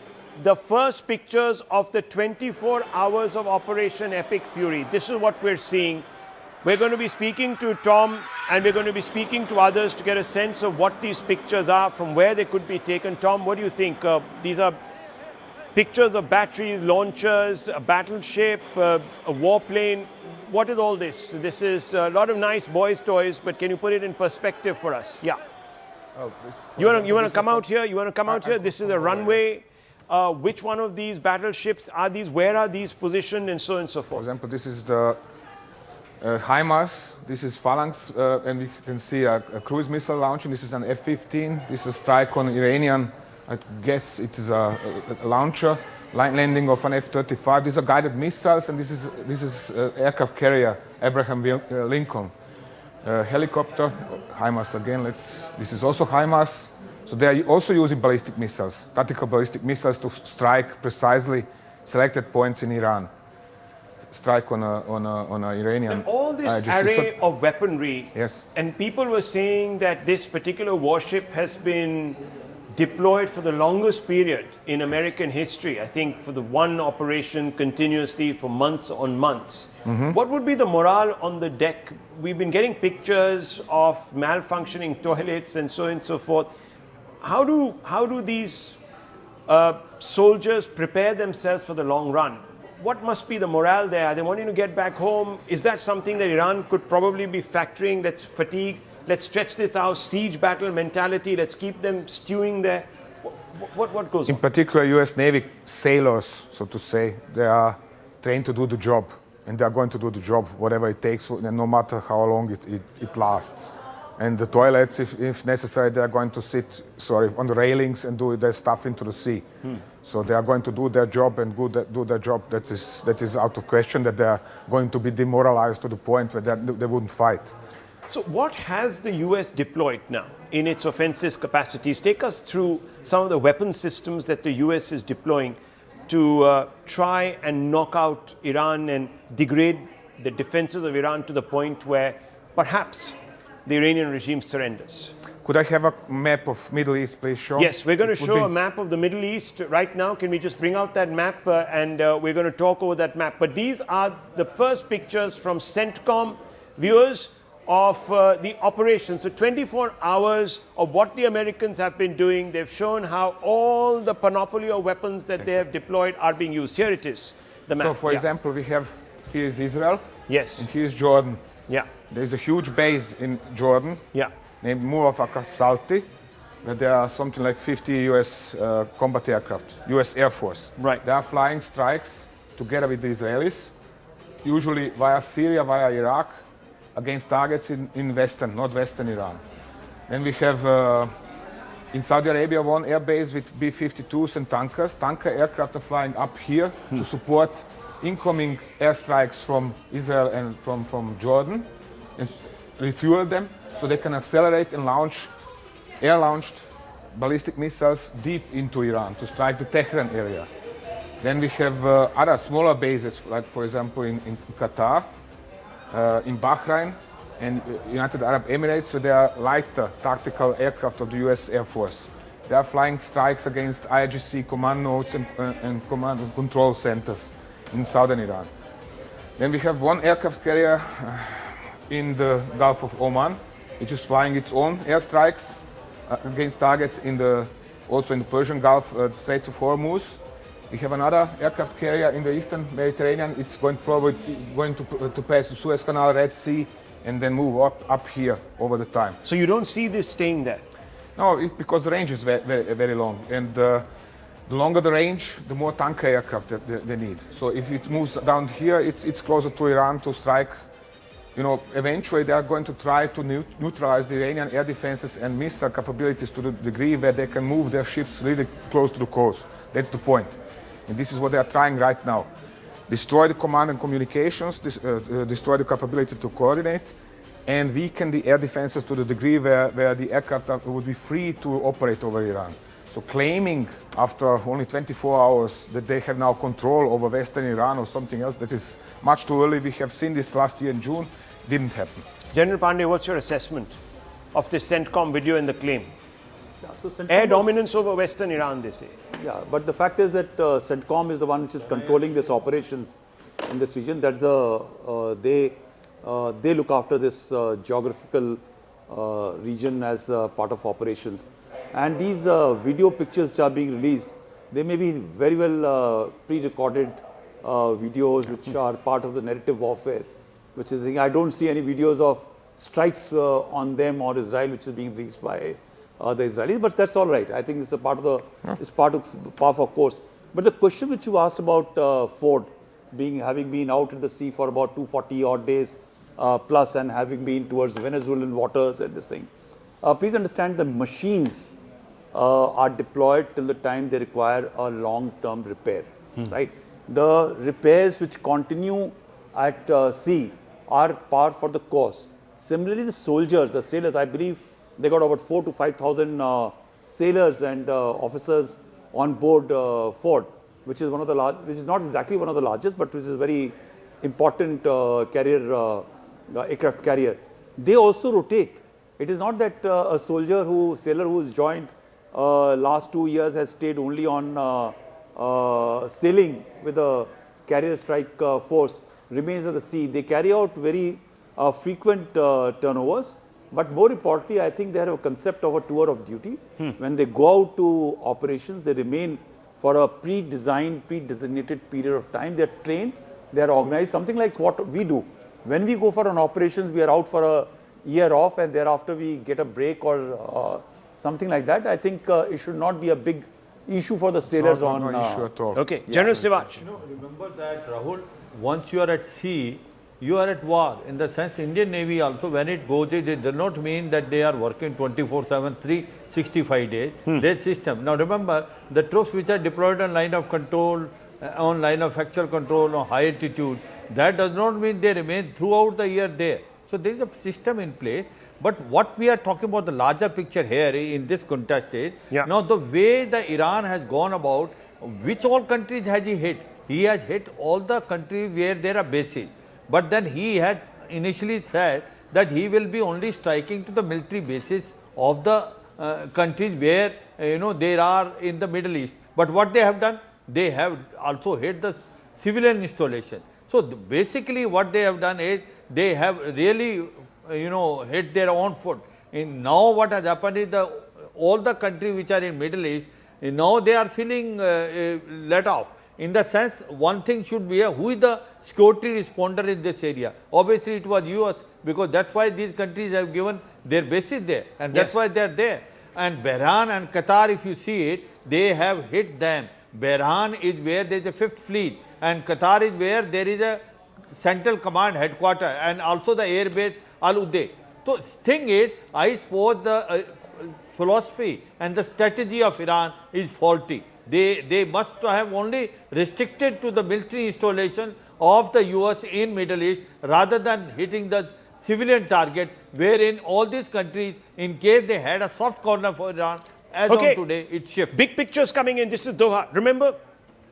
the first pictures of the 24 hours of Operation Epic Fury. This is what we're seeing. We're going to be speaking to Tom and we're going to be speaking to others to get a sense of what these pictures are, from where they could be taken. Tom, what do you think? These are pictures of batteries, launchers, a battleship, a warplane. What is all this? This is a lot of nice boys' toys, but can you put it in perspective for us? Yeah. You want to come out here? You want to come out here? This is a runway. Which one of these battleships are these? Where are these positioned, and so on and so forth? For example, this is the HIMARS, this is Phalanx, and we can see a cruise missile launching. This is an F-15. This is a strike on Iranian. I guess it is a launcher. Landing of an F-35. These are guided missiles, and this is aircraft carrier Abraham Lincoln. Helicopter, HIMARS again. This is also HIMARS. So they are also using ballistic missiles, tactical ballistic missiles, to strike precisely selected points in Iran. Strike on a Iranian. And all this array of weaponry. Yes. And people were saying that this particular warship has been deployed for the longest period in American history. I think for the one operation continuously for months on months. What would be the morale on the deck? We've been getting pictures of malfunctioning toilets and so on and so forth. How do these soldiers prepare themselves for the long run? What must be the morale there? Are they wanting to get back home? Is that something that Iran could probably be factoring? Let's fatigue, let's stretch this out, siege battle mentality, let's keep them stewing there. What goes on? In particular, US Navy sailors, so to say, they are trained to do the job, and they are going to do the job, whatever it takes, no matter how long it lasts. And the toilets, if necessary, they are going to sit, on the railings and do their stuff into the sea. So they are going to do their job and do their job. That is out of question, that they are going to be demoralized to the point where they wouldn't fight. So what has the US deployed now in its offensive capacities? Take us through some of the weapon systems that the US is deploying to try and knock out Iran and degrade the defenses of Iran to the point where perhaps the Iranian regime surrenders. Could I have a map of Middle East, please, show? Yes, we're going to show a map of the Middle East right now. Can we just bring out that map and we're going to talk over that map. But these are the first pictures from CENTCOM viewers of the operation. So 24 hours of what the Americans have been doing. They've shown how all the panoply of weapons that they have deployed are being used. Here it is, the map. So, for example, here is Israel. Yes. And here is Jordan. Yeah. There's a huge base in Jordan. Yeah. Named Muwafaka Salti, where there are something like 50 US combat aircraft, US Air Force. Right. They are flying strikes together with the Israelis, usually via Syria, via Iraq, against targets in northwestern Iran. Then we have in Saudi Arabia one air base with B-52s and tankers. Tanker aircraft are flying up here to support incoming airstrikes from Israel and from Jordan and refuel them so they can accelerate and launch air-launched ballistic missiles deep into Iran to strike the Tehran area. Then we have other smaller bases, like for example in Qatar, in Bahrain, and United Arab Emirates, where there are lighter tactical aircraft of the US Air Force. They are flying strikes against IRGC command nodes and command and control centers in southern Iran. Then we have one aircraft carrier in the Gulf of Oman, which is flying its own airstrikes against targets also in the Persian Gulf, Strait of Hormuz. We have another aircraft carrier in the eastern Mediterranean. It's probably going to pass the Suez Canal, Red Sea, and then move up here over the time. So you don't see this staying there? No, it's because the range is very long. And the longer the range, the more tanker aircraft they need. So if it moves down here, it's closer to Iran to strike. You know, eventually they are going to try to neutralize the Iranian air defenses and missile capabilities to the degree where they can move their ships really close to the coast. That's the point. And this is what they are trying right now. Destroy the command and communications, destroy the capability to coordinate, and weaken the air defenses to the degree where the aircraft would be free to operate over Iran. So claiming after only 24 hours that they have now control over Western Iran or something else, that is much too early. We have seen this last year in June, didn't happen. General Pandey, what's your assessment of this CENTCOM video and the claim? Yeah, so CENTCOM air dominance over Western Iran, they say. Yeah, but the fact is that CENTCOM is the one which is controlling these operations in this region. That's they look after this geographical region as part of operations. And these video pictures which are being released, they may be very well pre-recorded videos which are part of the narrative warfare, which is, I don't see any videos of strikes on them or Israel which is being released by the Israelis, but that's all right. I think it's a part of the, it's part of our course. But the question which you asked about Ford having been out in the sea for about 240 odd days plus and having been towards Venezuelan waters and this thing. Please understand the machines are deployed till the time they require a long-term repair, right? The repairs which continue at sea are par for the course. Similarly, the soldiers, the sailors, I believe they got about 4,000 to 5,000 sailors and officers on board Ford, which is one of the which is not exactly one of the largest, but which is a very important carrier, aircraft carrier. They also rotate. It is not that a sailor who is joined last 2 years has stayed only on sailing with a carrier strike force, remains at the sea. They carry out very frequent turnovers, but more importantly, I think they have a concept of a tour of duty. When they go out to operations, they remain for a pre-designed, pre-designated period of time. They are trained, they are organized, something like what we do. When we go for an operations, we are out for a year off and thereafter we get a break or something like that. I think it should not be a big issue for the sailors no issue at all. Okay, General Sivach. Remember that, Rahul, once you are at sea, you are at war. In the sense, Indian Navy also, when it goes, it does not mean that they are working 24/7, 365 days. Their system. Now remember, the troops which are deployed on line of control, on line of actual control, on high altitude, that does not mean they remain throughout the year there. So there is a system in place. But what we are talking about, the larger picture here in this contest is, now the way the Iran has gone about, which all countries has he hit? He has hit all the countries where there are bases. But then he had initially said that he will be only striking to the military bases of the countries where, there are in the Middle East. But what they have done, they have also hit the civilian installation. So basically what they have done is, they have really hit their own foot. And now what has happened is all the countries which are in Middle East, now they are feeling let off. In the sense, one thing should be who is the security responder in this area. Obviously, it was US, because that's why these countries have given their bases there, and that's why they are there. And Bahrain and Qatar, if you see it, they have hit them. Bahrain is where there is a 5th fleet, and Qatar is where there is a central command headquarter, and also the air base Al Udeid. So thing is, I suppose the philosophy and the strategy of Iran is faulty. They must have only restricted to the military installation of the US in Middle East rather than hitting the civilian target, wherein all these countries, in case they had a soft corner for Iran, as on today, it shifts. Big pictures coming in. This is Doha. Remember,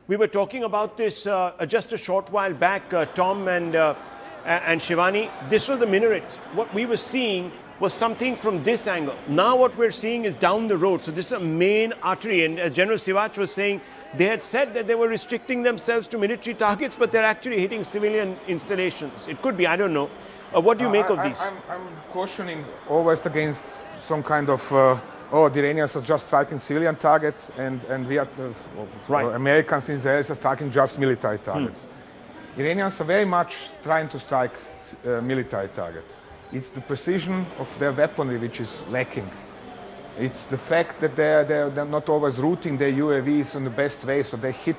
we were talking about this just a short while back, Tom and Shivani. This was the minaret. What we were seeing was something from this angle. Now what we're seeing is down the road. So this is a main artery. And as General Sivach was saying, they had said that they were restricting themselves to military targets, but they're actually hitting civilian installations. It could be, I don't know. What do you make of these? I'm cautioning always against some kind of, oh, the Iranians are just striking civilian targets and we are, Americans in Israel are striking just military targets. Iranians are very much trying to strike military targets. It's the precision of their weaponry which is lacking. It's the fact that they're not always routing their UAVs in the best way, so they hit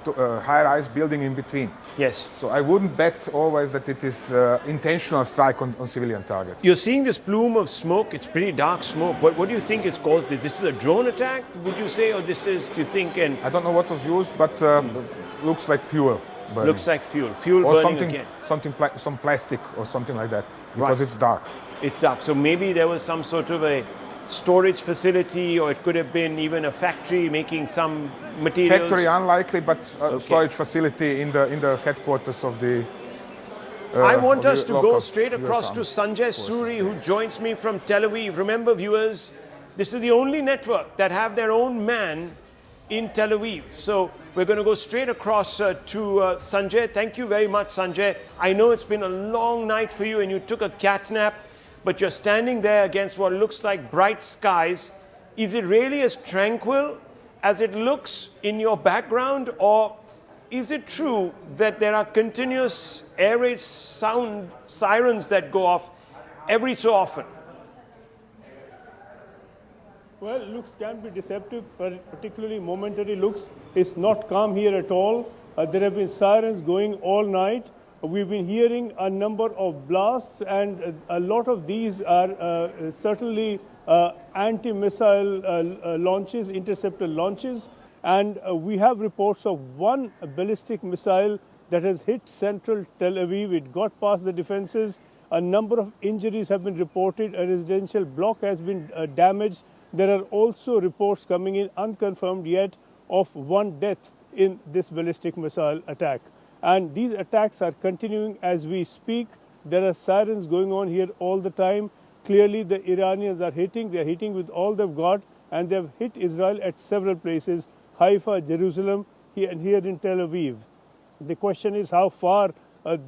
high-rise building in between. Yes. So I wouldn't bet always that it is intentional strike on civilian targets. You're seeing this plume of smoke. It's pretty dark smoke. What do you think has caused this? This is a drone attack, would you say, or this is, do you think? I don't know what was used, but looks like fuel burning. Looks like fuel. Fuel or burning something, again. some plastic or something like that, because it's dark. It's dark. So maybe there was some sort of a storage facility, or it could have been even a factory making some materials. Factory unlikely, but storage facility in the headquarters of the. I want us to go straight across to Sanjay Suri, who joins me from Tel Aviv. Remember, viewers, this is the only network that have their own man in Tel Aviv. So we're going to go straight across to Sanjay. Thank you very much, Sanjay. I know it's been a long night for you and you took a cat nap, but you're standing there against what looks like bright skies. Is it really as tranquil as it looks in your background, or is it true that there are continuous air raid sound sirens that go off every so often? Well, looks can be deceptive, particularly momentary looks. It's not calm here at all. There have been sirens going all night. We've been hearing a number of blasts, and a lot of these are certainly anti-missile launches, interceptor launches. And we have reports of one ballistic missile that has hit central Tel Aviv. It got past the defenses. A number of injuries have been reported. A residential block has been damaged. There are also reports coming in, unconfirmed yet, of one death in this ballistic missile attack. And these attacks are continuing as we speak. There are sirens going on here all the time. Clearly, the Iranians are hitting. They're hitting with all they've got, and they've hit Israel at several places, Haifa, Jerusalem, and here in Tel Aviv. The question is how far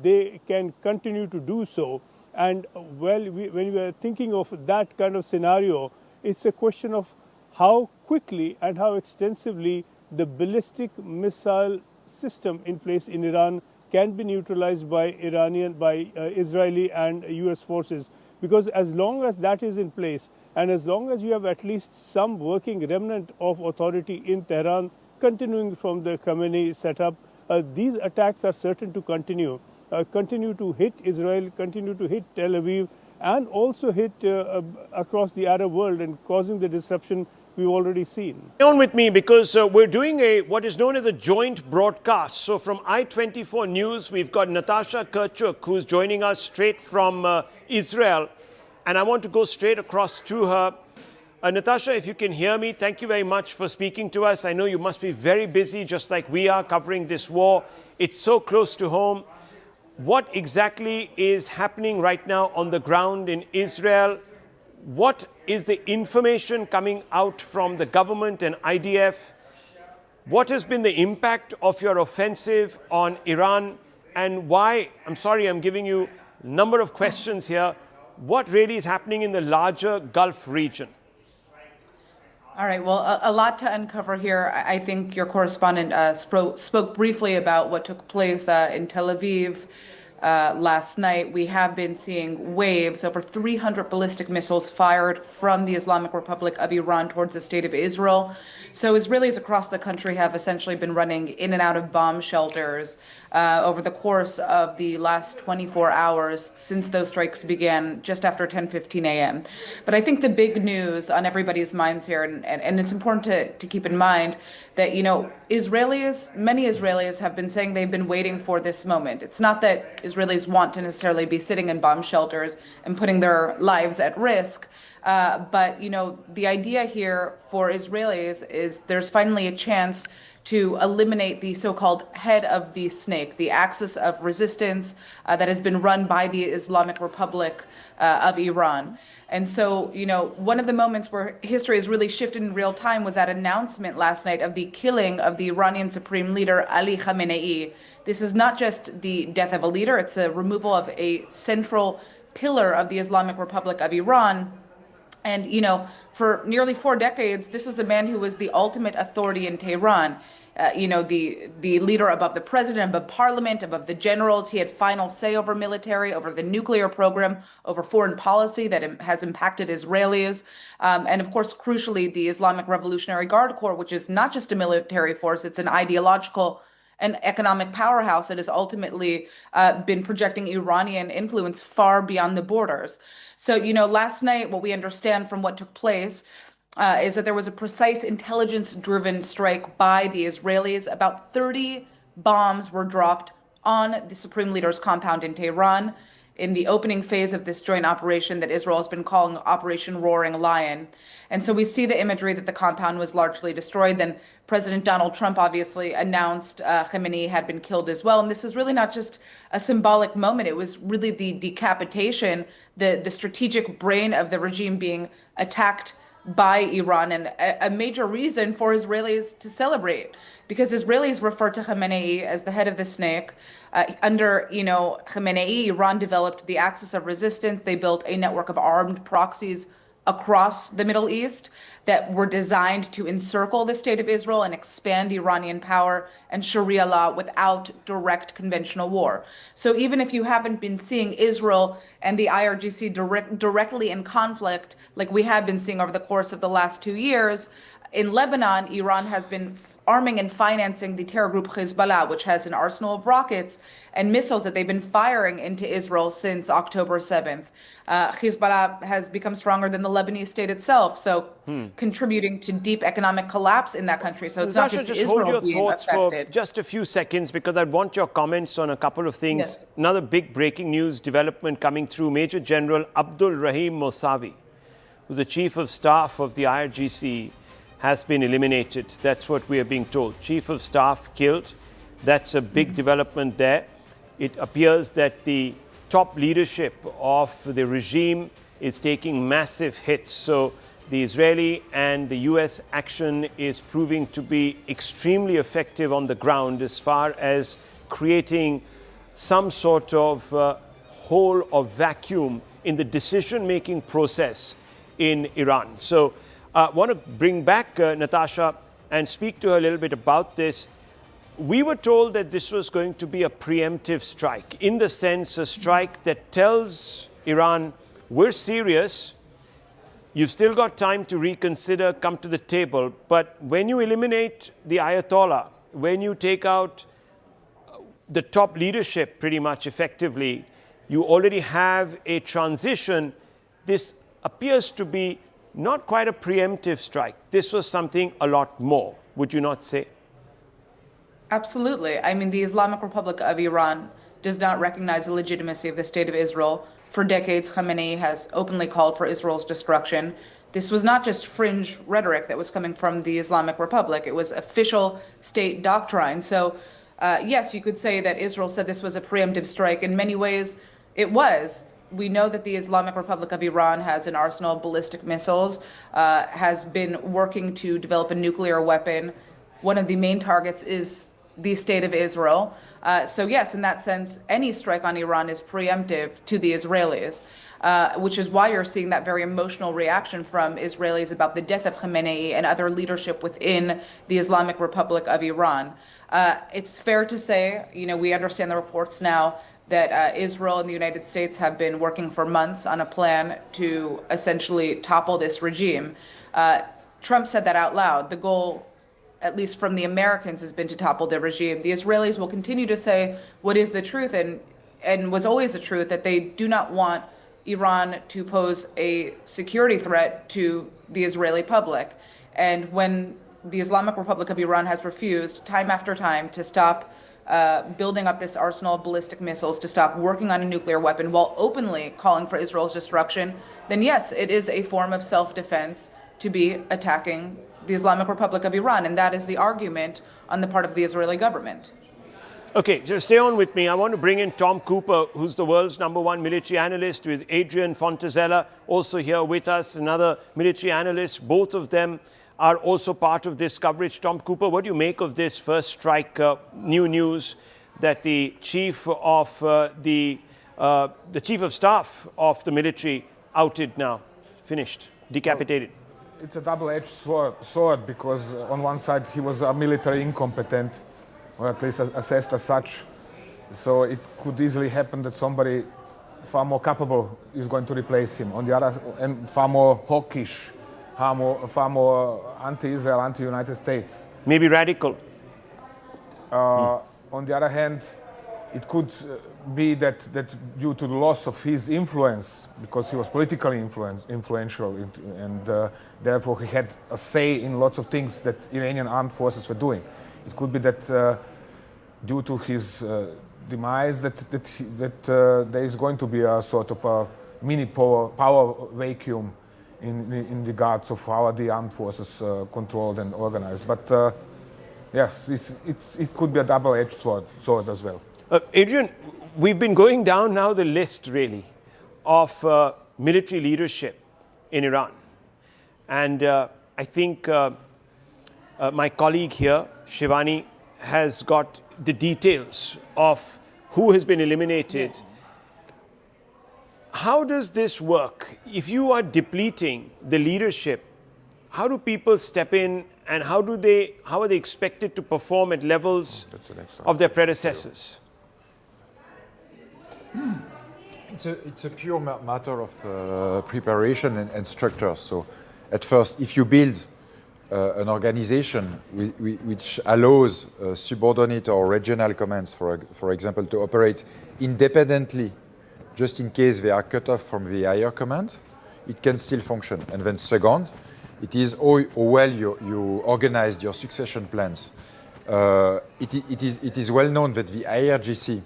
they can continue to do so. And when we are thinking of that kind of scenario, it's a question of how quickly and how extensively the ballistic missile system in place in Iran can be neutralized by Israeli and US forces. Because as long as that is in place, and as long as you have at least some working remnant of authority in Tehran continuing from the Khamenei setup, these attacks are certain to continue to hit Israel, continue to hit Tel Aviv, and also hit across the Arab world and causing the disruption we've already seen. Stay on with me, because we're doing what is known as a joint broadcast. So from I-24 News, we've got Natasha Kirchuk, who's joining us straight from Israel. And I want to go straight across to her. Natasha, if you can hear me, thank you very much for speaking to us. I know you must be very busy, just like we are, covering this war. It's so close to home. What exactly is happening right now on the ground in Israel? What is the information coming out from the government and IDF? What has been the impact of your offensive on Iran? And why, I'm sorry, I'm giving you a number of questions here. What really is happening in the larger Gulf region? All right, well, a lot to uncover here. I think your correspondent spoke briefly about what took place in Tel Aviv last night. We have been seeing waves, over 300 ballistic missiles fired from the Islamic Republic of Iran towards the state of Israel. So Israelis across the country have essentially been running in and out of bomb shelters over the course of the last 24 hours since those strikes began just after 10:15 a.m. But I think the big news on everybody's minds here, and it's important to keep in mind that, you know, many Israelis have been saying they've been waiting for this moment. It's not that Israelis want to necessarily be sitting in bomb shelters and putting their lives at risk. But, you know, the idea here for Israelis is there's finally a chance to eliminate the so-called head of the snake, the axis of resistance that has been run by the Islamic Republic of Iran. And so, one of the moments where history has really shifted in real time was that announcement last night of the killing of the Iranian Supreme Leader Ali Khamenei. This is not just the death of a leader, it's a removal of a central pillar of the Islamic Republic of Iran. And, for nearly 4 decades, this was a man who was the ultimate authority in Tehran. The leader above the president, above parliament, above the generals. He had final say over military, over the nuclear program, over foreign policy that has impacted Israelis. And of course, crucially, the Islamic Revolutionary Guard Corps, which is not just a military force, it's an ideological and economic powerhouse that has ultimately been projecting Iranian influence far beyond the borders. So, last night, what we understand from what took place is that there was a precise intelligence-driven strike by the Israelis. About 30 bombs were dropped on the Supreme Leader's compound in Tehran in the opening phase of this joint operation that Israel has been calling Operation Roaring Lion. And so we see the imagery that the compound was largely destroyed. Then President Donald Trump obviously announced Khamenei had been killed as well. And this is really not just a symbolic moment. It was really the decapitation, the strategic brain of the regime being attacked by Iran, and a major reason for Israelis to celebrate, because Israelis refer to Khamenei as the head of the snake. Under Khamenei, Iran developed the axis of resistance. They built a network of armed proxies across the Middle East that were designed to encircle the state of Israel and expand Iranian power and Sharia law without direct conventional war. So even if you haven't been seeing Israel and the IRGC directly in conflict, like we have been seeing over the course of the last 2 years, in Lebanon, Iran has been arming and financing the terror group Hezbollah, which has an arsenal of rockets and missiles that they've been firing into Israel since October 7th. Hezbollah has become stronger than the Lebanese state itself, so contributing to deep economic collapse in that country. So it's not Natasha, just hold Israel your being thoughts affected. for just a few seconds, because I want your comments on a couple of things. Yes. Another big breaking news development coming through. Major General Abdul Rahim Mousavi, who's the Chief of Staff of the IRGC, has been eliminated. That's what we are being told. Chief of Staff killed. That's a big development there. It appears that the top leadership of the regime is taking massive hits. So the Israeli and the US action is proving to be extremely effective on the ground as far as creating some sort of hole or vacuum in the decision-making process in Iran. So I want to bring back Natasha and speak to her a little bit about this. We were told that this was going to be a preemptive strike, in the sense a strike that tells Iran, we're serious, you've still got time to reconsider, come to the table, but when you eliminate the Ayatollah, when you take out the top leadership pretty much effectively, you already have a transition. This appears to be not quite a preemptive strike. This was something a lot more, would you not say? Absolutely. I mean, the Islamic Republic of Iran does not recognize the legitimacy of the state of Israel. For decades, Khamenei has openly called for Israel's destruction. This was not just fringe rhetoric that was coming from the Islamic Republic. It was official state doctrine. So, yes, you could say that Israel said this was a preemptive strike. In many ways, it was. We know that the Islamic Republic of Iran has an arsenal of ballistic missiles, has been working to develop a nuclear weapon. One of the main targets is the state of Israel. So yes, in that sense, any strike on Iran is preemptive to the Israelis, which is why you're seeing that very emotional reaction from Israelis about the death of Khamenei and other leadership within the Islamic Republic of Iran. It's fair to say, we understand the reports now that Israel and the United States have been working for months on a plan to essentially topple this regime. Trump said that out loud. The goal, at least from the Americans, has been to topple the regime. The Israelis will continue to say what is the truth and was always the truth, that they do not want Iran to pose a security threat to the Israeli public. And when the Islamic Republic of Iran has refused time after time to stop building up this arsenal of ballistic missiles, to stop working on a nuclear weapon while openly calling for Israel's destruction, then yes, it is a form of self-defense to be attacking the Islamic Republic of Iran, and that is the argument on the part of the Israeli government. Okay, so stay on with me. I want to bring in Tom Cooper, who's the world's #1 military analyst, with Adrian Fontazella also here with us, another military analyst. Both of them are also part of this coverage. Tom Cooper, what do you make of this first strike? New news that the chief of the chief of staff of the military outed now, finished, decapitated. It's a double-edged sword because on one side he was a military incompetent, or at least assessed as such. So it could easily happen that somebody far more capable is going to replace him. On the other, and far more hawkish, far more anti-Israel, anti-United States. Maybe radical. On the other hand, it could be that due to the loss of his influence, because he was politically influential, and therefore he had a say in lots of things that Iranian armed forces were doing. It could be that due to his demise, that there is going to be a sort of a mini power vacuum in regards of how the armed forces controlled and organized. But yes, it could be a double-edged sword as well. Adrian, we've been going down now the list, really, of military leadership in Iran. And I think my colleague here, Shivani, has got the details of who has been eliminated. Yes. How does this work? If you are depleting the leadership, how do people step in, and how are they expected to perform at levels of their predecessors? It's a pure matter of preparation and structure. So at first, if you build an organization which allows subordinate or regional commands, for example, to operate independently, just in case they are cut off from the higher command, it can still function. And then second, it is how well you organized your succession plans. It is well known that the IRGC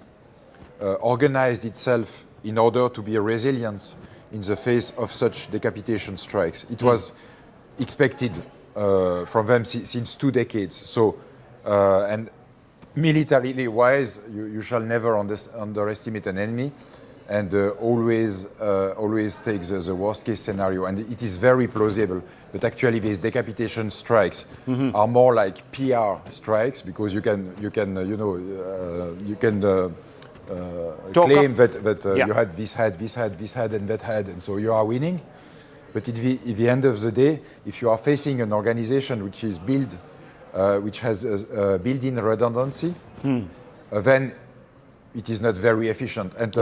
organized itself in order to be resilient in the face of such decapitation strikes. It was expected from them since 2 decades. So, and militarily wise, you shall never underestimate an enemy, and always take the worst case scenario. And it is very plausible that actually these decapitation strikes are more like PR strikes, because you can claim that you had this head, and that head, and so you are winning. But at the end of the day, if you are facing an organization which is which has built-in redundancy, then it is not very efficient. And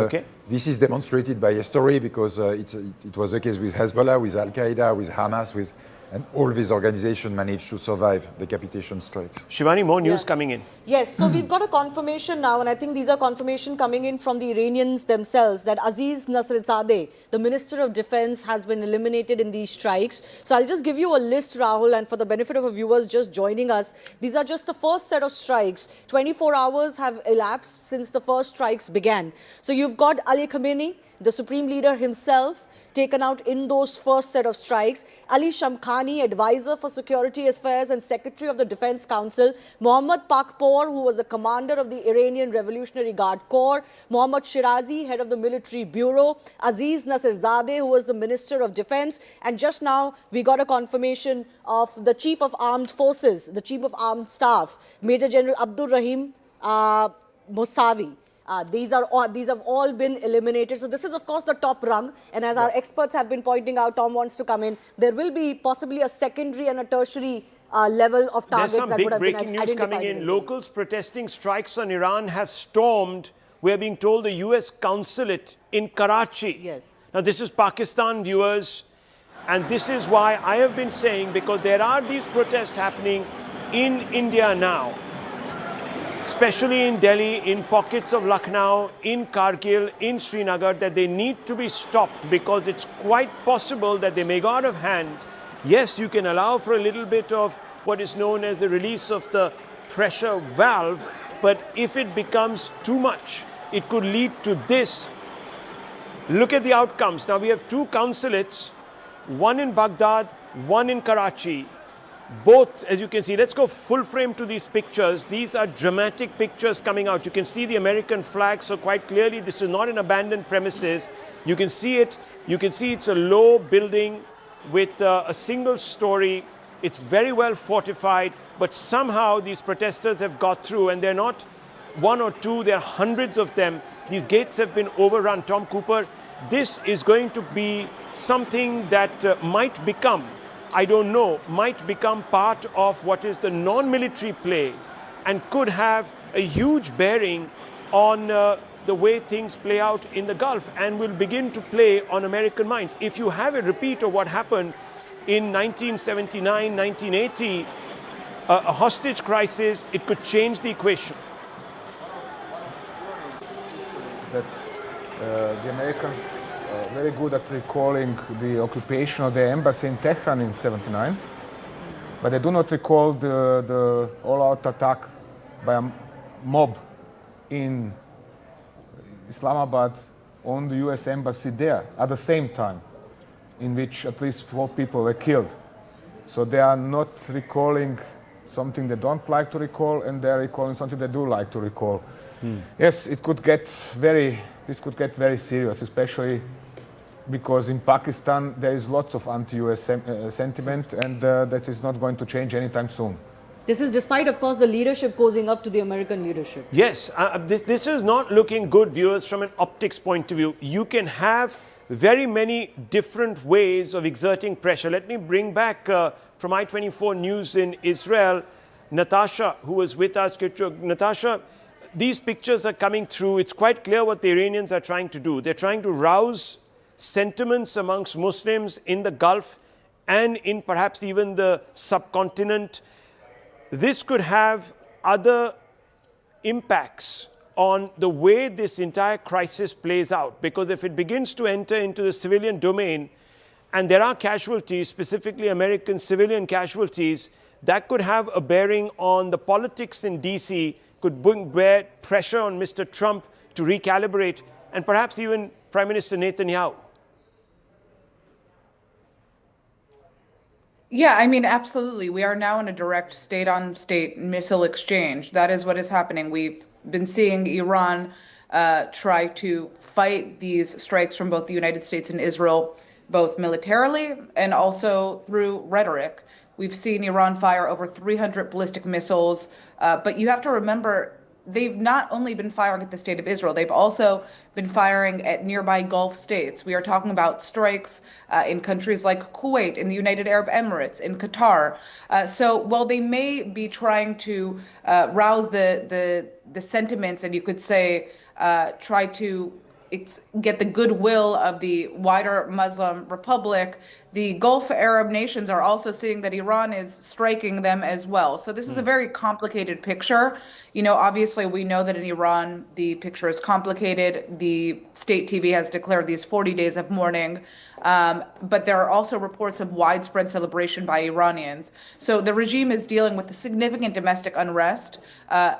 this is demonstrated by history, because it was the case with Hezbollah, with Al-Qaeda, with Hamas, and all these organizations managed to survive decapitation strikes. Shivani, more news coming in. Yes, so we've got a confirmation now, and I think these are confirmation coming in from the Iranians themselves, that Aziz Nasridzadeh, the Minister of Defense, has been eliminated in these strikes. So I'll just give you a list, Rahul, and for the benefit of our viewers just joining us, these are just the first set of strikes. 24 hours have elapsed since the first strikes began. So you've got Ali Khamenei, the Supreme Leader himself, taken out in those first set of strikes. Ali Shamkhani, Advisor for Security Affairs and Secretary of the Defense Council. Mohammad Pakpour, who was the commander of the Iranian Revolutionary Guard Corps. Mohammad Shirazi, head of the Military Bureau. Aziz Nasridzadeh, who was the Minister of Defense. And just now, we got a confirmation of the Chief of Armed Forces, the Chief of Armed Staff, Major General Abdul Rahim Mosavi. These have all been eliminated. So this is, of course, the top rung. And as our experts have been pointing out, Tom wants to come in, there will be possibly a secondary and a tertiary level of targets that would have been identified. There's some big breaking news coming in. Locals protesting strikes on Iran have stormed, we're being told, the US consulate in Karachi. Yes. Now, this is Pakistan, viewers. And this is why I have been saying, because there are these protests happening in India now, especially in Delhi, in pockets of Lucknow, in Kargil, in Srinagar, that they need to be stopped, because it's quite possible that they may go out of hand. Yes, you can allow for a little bit of what is known as the release of the pressure valve, but if it becomes too much, it could lead to this. Look at the outcomes. Now we have 2 consulates, one in Baghdad, one in Karachi. both, as you can see, let's go full frame to these pictures. These are dramatic pictures coming out. You can see the American flag, so quite clearly this is not an abandoned premises. You can see it. You can see it's a low building with a single story. It's very well fortified, but somehow these protesters have got through, and they're not one or two, there are hundreds of them. These gates have been overrun. Tom Cooper, this is going to be something that might become, I don't know, might become part of what is the non-military play and could have a huge bearing on the way things play out in the Gulf and will begin to play on American minds. If you have a repeat of what happened in 1979, 1980, a hostage crisis, it could change the equation. That the Americans are very good at recalling the occupation of the embassy in Tehran in '79, but they do not recall the all-out attack by a mob in Islamabad on the US embassy there at the same time, in which at least 4 people were killed. So they are not recalling something they don't like to recall, and they're recalling something they do like to recall. Yes, it could get this could get very serious, especially because in Pakistan there is lots of anti-US sentiment, and that is not going to change anytime soon. This is despite, of course, the leadership causing up to the American leadership. Yes, this is not looking good, viewers, from an optics point of view. You can have very many different ways of exerting pressure. Let me bring back from I-24 News in Israel, Natasha, who was with us. Natasha, these pictures are coming through. It's quite clear what the Iranians are trying to do. They're trying to rouse sentiments amongst Muslims in the Gulf and in perhaps even the subcontinent. This could have other impacts on the way this entire crisis plays out, because if it begins to enter into the civilian domain and there are casualties, specifically American civilian casualties, that could have a bearing on the politics in DC, could bear pressure on Mr. Trump to recalibrate, and perhaps even Prime Minister Netanyahu. Yeah, I mean, absolutely. We are now in a direct state-on-state missile exchange. That is what is happening. We've been seeing Iran try to fight these strikes from both the United States and Israel, both militarily and also through rhetoric. We've seen Iran fire over 300 ballistic missiles, but you have to remember, they've not only been firing at the state of Israel, they've also been firing at nearby Gulf states. We are talking about strikes in countries like Kuwait, in the United Arab Emirates, in Qatar. So while they may be trying to rouse the sentiments, and you could say try to get the goodwill of the wider Muslim Republic, the Gulf Arab nations are also seeing that Iran is striking them as well. So this is a very complicated picture. You know, obviously we know that in Iran, the picture is complicated. The state TV has declared these 40 days of mourning. But there are also reports of widespread celebration by Iranians. So the regime is dealing with a significant domestic unrest,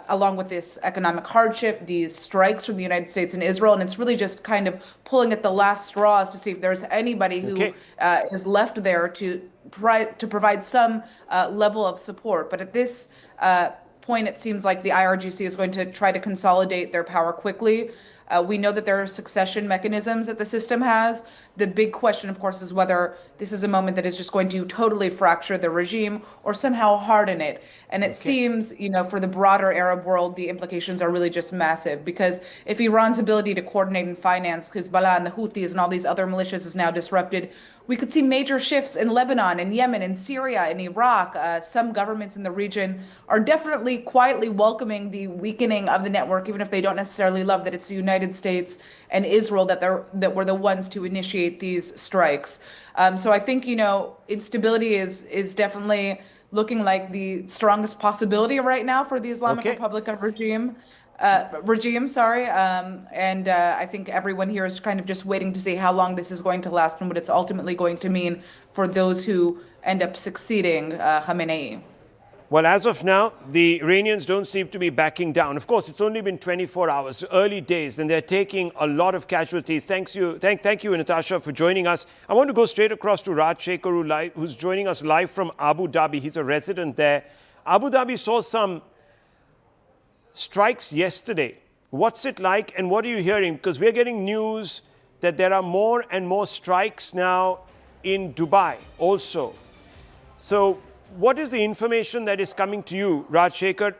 along with this economic hardship, these strikes from the United States and Israel, and it's really just kind of pulling at the last straws to see if there's anybody who is left there to provide some level of support. But at this point, it seems like the IRGC is going to try to consolidate their power quickly. We know that there are succession mechanisms that the system has. The big question, of course, is whether this is a moment that is just going to totally fracture the regime or somehow harden it. And it seems, you know, for the broader Arab world, the implications are really just massive, because if Iran's ability to coordinate and finance Hezbollah and the Houthis and all these other militias is now disrupted, we could see major shifts in Lebanon and Yemen and Syria and Iraq. Some governments in the region are definitely quietly welcoming the weakening of the network, even if they don't necessarily love that it's the United States and Israel that were the ones to initiate these strikes. So I think, you know, instability is definitely looking like the strongest possibility right now for the Islamic Republic of regime. I think everyone here is kind of just waiting to see how long this is going to last and what it's ultimately going to mean for those who end up succeeding Khamenei. Well, as of now, the Iranians don't seem to be backing down. Of course, it's only been 24 hours, early days, and they're taking a lot of casualties. Thank you, Natasha, for joining us. I want to go straight across to Raj Shekhar, who's joining us live from Abu Dhabi. He's a resident there. Abu Dhabi saw some strikes yesterday. What's it like, and what are you hearing? Because we're getting news that there are more and more strikes now in Dubai also. So, what is the information that is coming to you, Raj Shekhar?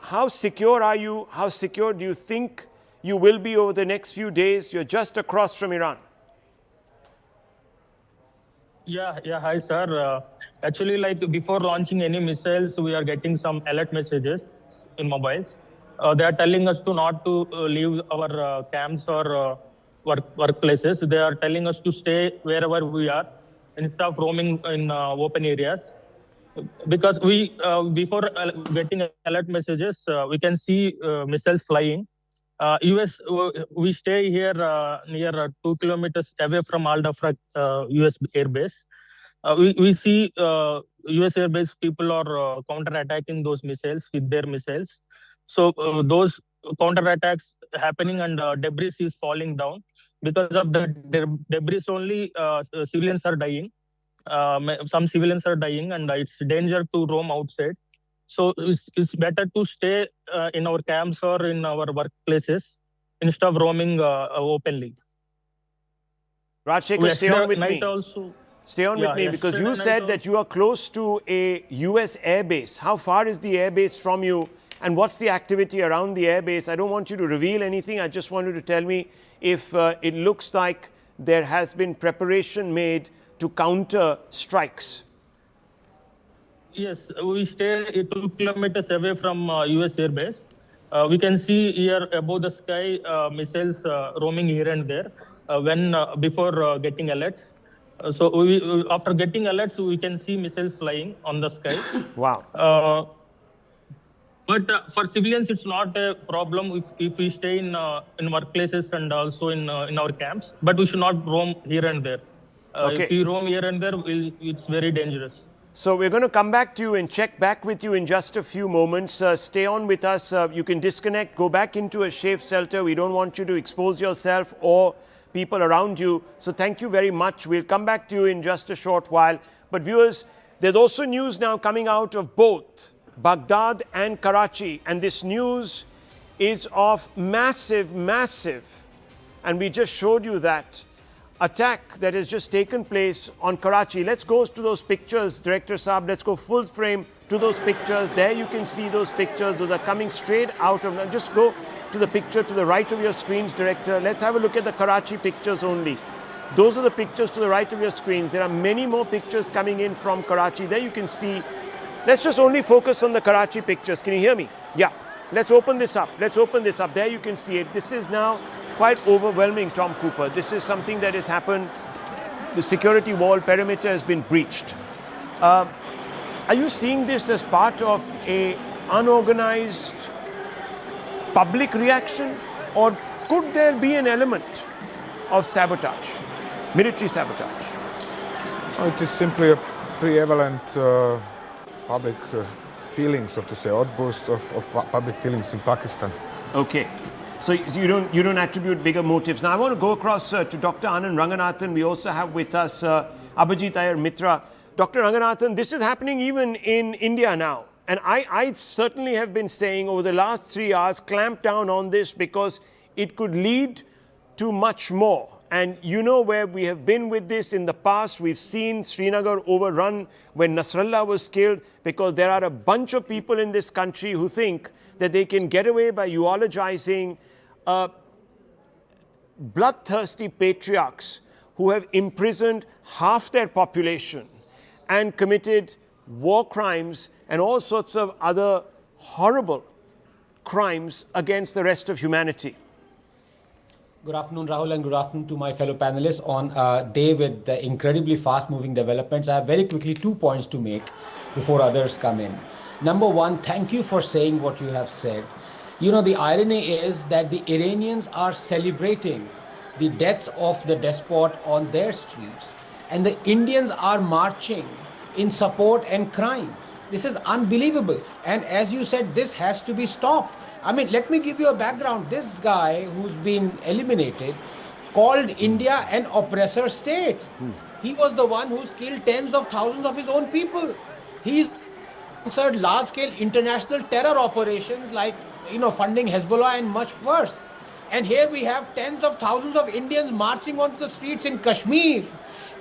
How secure are you? How secure do you think you will be over the next few days? You're just across from Iran. Yeah, hi, sir. Actually, like before launching any missiles, we are getting some alert messages in mobiles. They are telling us to not to leave our camps or workplaces. They are telling us to stay wherever we are instead of roaming in open areas. Because we, before getting alert messages, we can see missiles flying. US, we stay here near 2 kilometers away from Al Dafra US air base. We see US air base people are counter-attacking those missiles with their missiles. So those counter-attacks happening and debris is falling down. Because of the debris only, civilians are dying. Some civilians are dying, and it's danger to roam outside. So it's better to stay in our camps or in our workplaces instead of roaming openly. Raj Shekhar, stay on with me. Also, stay on with me, because you said that you are close to a US airbase. How far is the airbase from you, and what's the activity around the airbase? I don't want you to reveal anything. I just want you to tell me if it looks like there has been preparation made to counter strikes. Yes, we stay 2 kilometers away from US air base. We can see here above the sky missiles roaming here and there before getting alerts. So after getting alerts, we can see missiles flying on the sky. Wow. But for civilians, it's not a problem if we stay in workplaces and also in our camps. But we should not roam here and there. If we roam here and there, it's very dangerous. So we're going to come back to you and check back with you in just a few moments. Stay on with us. You can disconnect, go back into a safe shelter. We don't want you to expose yourself or people around you. So thank you very much. We'll come back to you in just a short while. But viewers, there's also news now coming out of both Baghdad and Karachi. And this news is of massive, and we just showed you that attack that has just taken place on Karachi. Let's go to those pictures, Director Saab. Let's go full frame to those pictures. There you can see those pictures. Those are coming straight out of... Now just go to the picture to the right of your screens, Director. Let's have a look at the Karachi pictures only. Those are the pictures to the right of your screens. There are many more pictures coming in from Karachi. There you can see. Let's just only focus on the Karachi pictures. Can you hear me? Yeah. Let's open this up. There you can see it. This is now quite overwhelming, Tom Cooper. This is something that has happened. The security wall perimeter has been breached. Are you seeing this as part of a unorganized public reaction, or could there be an element of sabotage, military sabotage? It is simply a prevalent public feeling, so to say, outburst of public feelings in Pakistan. Okay. So you don't attribute bigger motives. Now I want to go across to Dr. Anand Ranganathan. We also have with us Abhijit Iyer Mitra. Dr. Ranganathan, this is happening even in India now. And I certainly have been saying over the last 3 hours, clamp down on this because it could lead to much more. And you know where we have been with this in the past. We've seen Srinagar overrun when Nasrallah was killed, because there are a bunch of people in this country who think that they can get away by eulogizing bloodthirsty patriarchs who have imprisoned half their population and committed war crimes and all sorts of other horrible crimes against the rest of humanity. Good afternoon, Rahul, and good afternoon to my fellow panelists on a day with the incredibly fast-moving developments. I have very quickly 2 points to make before others come in. Number one, thank you for saying what you have said. You know, the irony is that the Iranians are celebrating the deaths of the despot on their streets, and the Indians are marching in support and crying. This is unbelievable. And as you said, this has to be stopped. I mean, let me give you a background. This guy who's been eliminated called India an oppressor state. He was the one who's killed tens of thousands of his own people. He's sponsored large-scale international terror operations like, funding Hezbollah and much worse. And here we have tens of thousands of Indians marching onto the streets in Kashmir,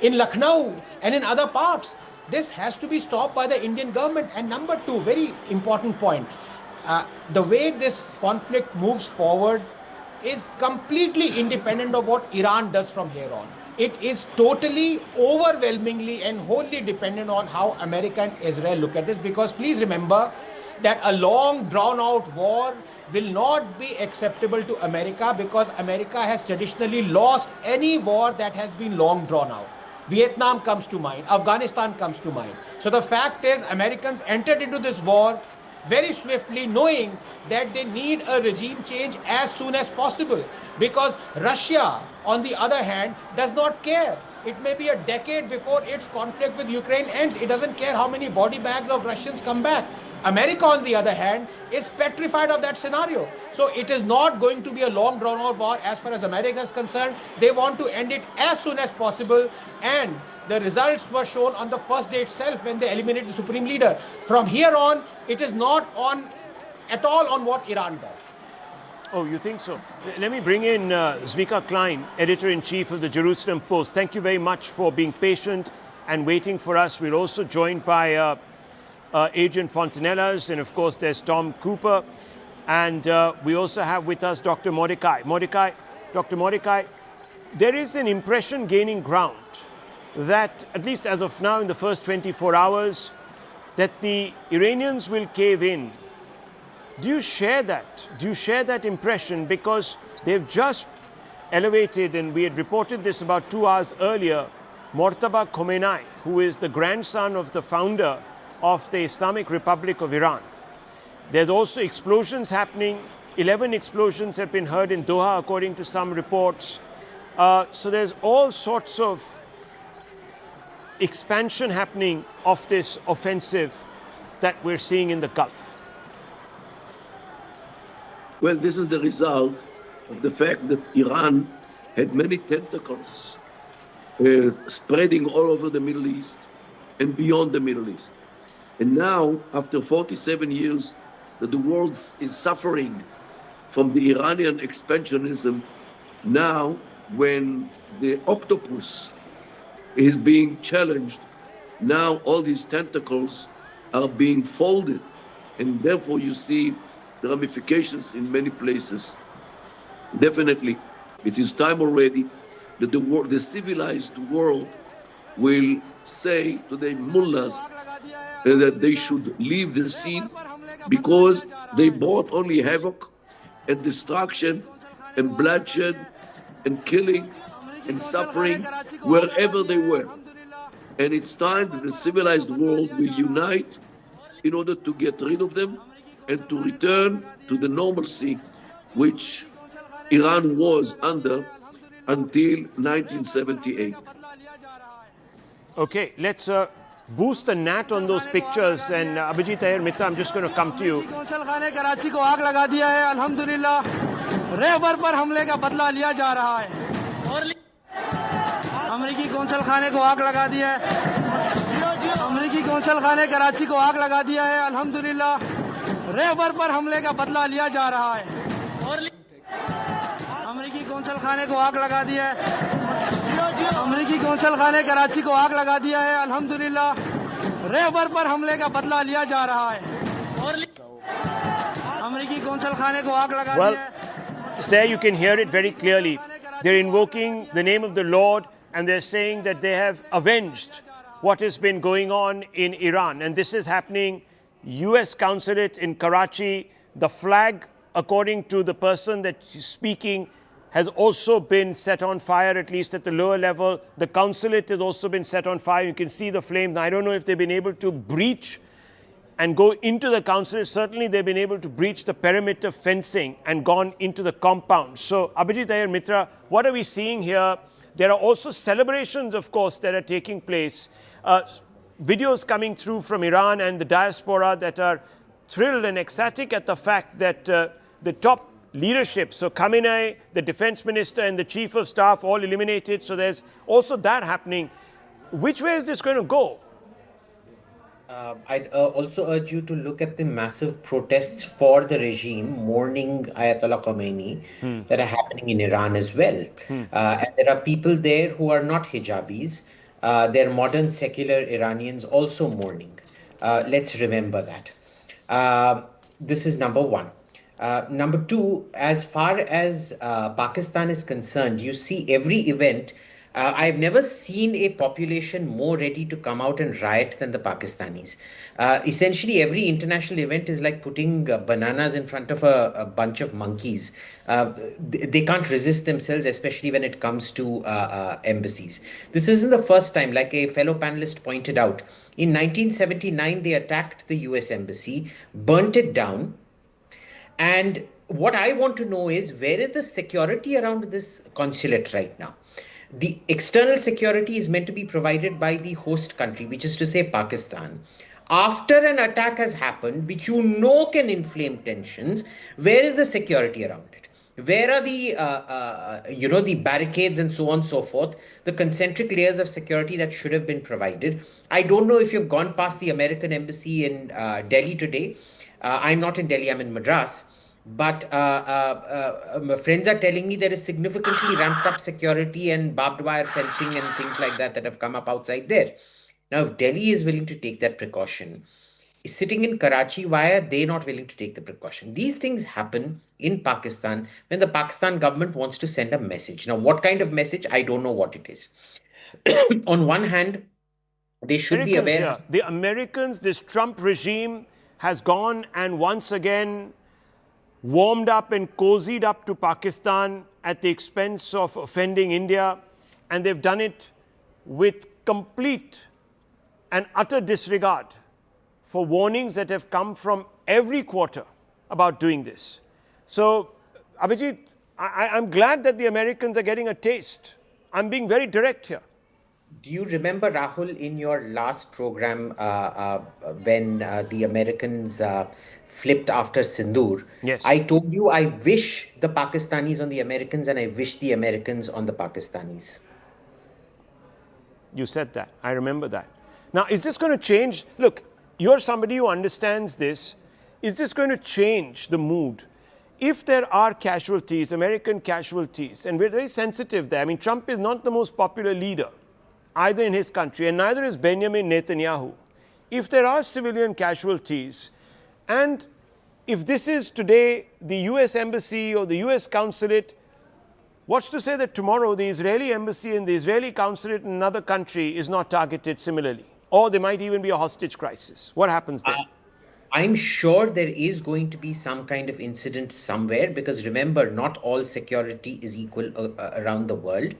in Lucknow, and in other parts. This has to be stopped by the Indian government. And number two, very important point, the way this conflict moves forward is completely independent of what Iran does from here on. It is totally, overwhelmingly and wholly dependent on how America and Israel look at this, because please remember that a long drawn out war will not be acceptable to America, because America has traditionally lost any war that has been long drawn out. Vietnam comes to mind, Afghanistan comes to mind. So the fact is, Americans entered into this war very swiftly, knowing that they need a regime change as soon as possible, because Russia, on the other hand, does not care. It may be a decade before its conflict with Ukraine ends. It doesn't care how many body bags of Russians come back. America, on the other hand, is petrified of that scenario. So it is not going to be a long drawn out war as far as America is concerned. They want to end it as soon as possible, and the results were shown on the first day itself when they eliminated the supreme leader. From here on, it is not at all on what Iran does. Oh, you think so? Let me bring in Zvika Klein, editor-in-chief of the Jerusalem Post. Thank you very much for being patient and waiting for us. We're also joined by Adrian Fontanellas, and of course there's Tom Cooper. And we also have with us Dr. Mordecai. Dr. Mordecai, there is an impression gaining ground that, at least as of now in the first 24 hours, that the Iranians will cave in. Do you share that? Do you share that impression? Because they've just elevated, and we had reported this about 2 hours earlier, Mortaba Khamenei, who is the grandson of the founder of the Islamic Republic of Iran. There's also explosions happening. 11 explosions have been heard in Doha, according to some reports. So there's all sorts of expansion happening of this offensive that we're seeing in the Gulf. Well, this is the result of the fact that Iran had many tentacles spreading all over the Middle East and beyond the Middle East. And now, after 47 years that the world is suffering from the Iranian expansionism, now when the octopus is being challenged, now all these tentacles are being folded, and therefore you see the ramifications in many places. Definitely, it is time already that the civilized world will say to the mullahs that they should leave the scene, because they brought only havoc and destruction and bloodshed and killing and suffering wherever they were. And it's time that the civilized world will unite in order to get rid of them and to return to the normalcy which Iran was under until 1978. Okay, let's boost the gnat on those pictures. And Abhijit Iyer Mitra, I'm just going to come to you. Karachi को आग लगा दिया है अल्हम्दुलिल्लाह रहबर पर हमले का बदला लिया जा रहा है अमेरिकी कौंसल खाने को आग लगा दिया है अमेरिकी कौंसल खाने कराची को आग लगा दिया है अल्हम्दुलिल्लाह रहबर पर हमले का बदला लिया जा रहा है अमेरिकी कौंसल खाने को आग लगा दिया है अमेरिकी कौंसल खाने कराची को आग लगा दिया है अल्हम्दुलिल्लाह रहबर पर हमले का बदला लिया जा रहा है अमेरिकी कौंसल खाने को आग लगा दिया है There you can hear it very clearly. They're invoking the name of the Lord, and they're saying that they have avenged what has been going on in Iran. And this is happening, US consulate in Karachi. The flag, according to the person that's speaking, has also been set on fire, at least at the lower level. The consulate has also been set on fire. You can see the flames. I don't know if they've been able to breach and go into the consulate. Certainly they've been able to breach the perimeter fencing and gone into the compound. So Abhijit Iyer Mitra, what are we seeing here? There are also celebrations, of course, that are taking place. videos coming through from Iran and the diaspora that are thrilled and ecstatic at the fact that the top leadership, so Khamenei, the defense minister and the chief of staff all eliminated. So there's also that happening. Which way is this going to go? I'd also urge you to look at the massive protests for the regime mourning Ayatollah Khamenei that are happening in Iran as well. And there are people there who are not hijabis. They're modern secular Iranians also mourning. Let's remember that. This is number one. Number two, as far as Pakistan is concerned, you see every event. I've never seen a population more ready to come out and riot than the Pakistanis. Essentially, every international event is like putting bananas in front of a bunch of monkeys. They can't resist themselves, especially when it comes to embassies. This isn't the first time, like a fellow panelist pointed out. In 1979, they attacked the US embassy, burnt it down. And what I want to know is, where is the security around this consulate right now? The external security is meant to be provided by the host country, which is to say Pakistan. After an attack has happened, which you know can inflame tensions, where is the security around it? Where are the, the barricades and so on and so forth, the concentric layers of security that should have been provided? I don't know if you've gone past the American embassy in Delhi today. I'm not in Delhi, I'm in Madras. But friends are telling me there is significantly ramped up security and barbed wire fencing and things like that have come up outside there. Now, if Delhi is willing to take that precaution, sitting in Karachi, why are they not willing to take the precaution? These things happen in Pakistan when the Pakistan government wants to send a message. Now, what kind of message? I don't know what it is. On one hand, they should be aware. Yeah. The Americans, this Trump regime has gone and once again warmed up and cozied up to Pakistan at the expense of offending India, and they've done it with complete and utter disregard for warnings that have come from every quarter about doing this. So, Abhijit, I'm glad that the Americans are getting a taste. I'm being very direct here. Do you remember, Rahul, in your last program when the Americans flipped after Sindoor? Yes. I told you I wish the Pakistanis on the Americans and I wish the Americans on the Pakistanis. You said that. I remember that. Now, is this going to change? Look, you're somebody who understands this. Is this going to change the mood? If there are casualties, American casualties, and we're very sensitive there. I mean, Trump is not the most popular leader either in his country, and neither is Benjamin Netanyahu. If there are civilian casualties, and if this is today the US embassy or the US consulate, what's to say that tomorrow the Israeli embassy and the Israeli consulate in another country is not targeted similarly? Or there might even be a hostage crisis. What happens then? I'm sure there is going to be some kind of incident somewhere, because remember, not all security is equal around the world.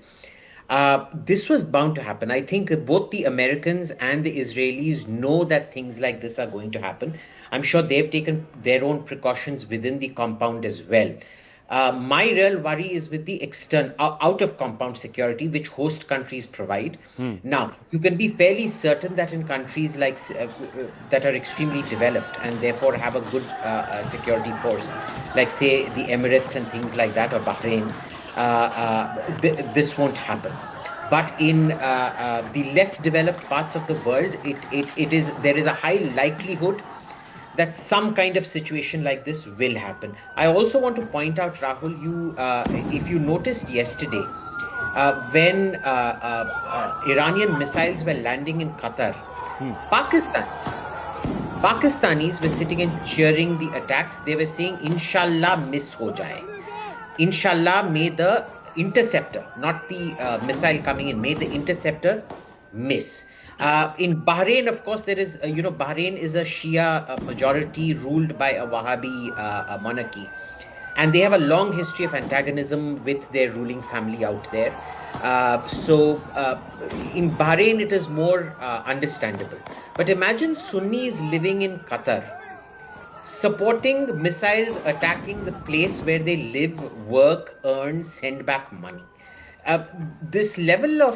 This was bound to happen. I think both the Americans and the Israelis know that things like this are going to happen. I'm sure they've taken their own precautions within the compound as well. My real worry is with the external, out of compound security, which host countries provide. Now, you can be fairly certain that in countries like that are extremely developed and therefore have a good security force, like say the Emirates and things like that, or Bahrain, this won't happen. But in the less developed parts of the world, there is a high likelihood that some kind of situation like this will happen. I also want to point out, Rahul, if you noticed yesterday, when Iranian missiles were landing in Qatar, Pakistanis were sitting and cheering the attacks. They were saying, Inshallah miss ho jaye. Inshallah, may the interceptor, not the missile coming in, may the interceptor miss. In Bahrain, of course, there is, Bahrain is a Shia majority ruled by a Wahhabi monarchy. And they have a long history of antagonism with their ruling family out there. So in Bahrain, it is more understandable. But imagine Sunnis living in Qatar, supporting missiles attacking the place where they live, work, earn, send back money. This level of,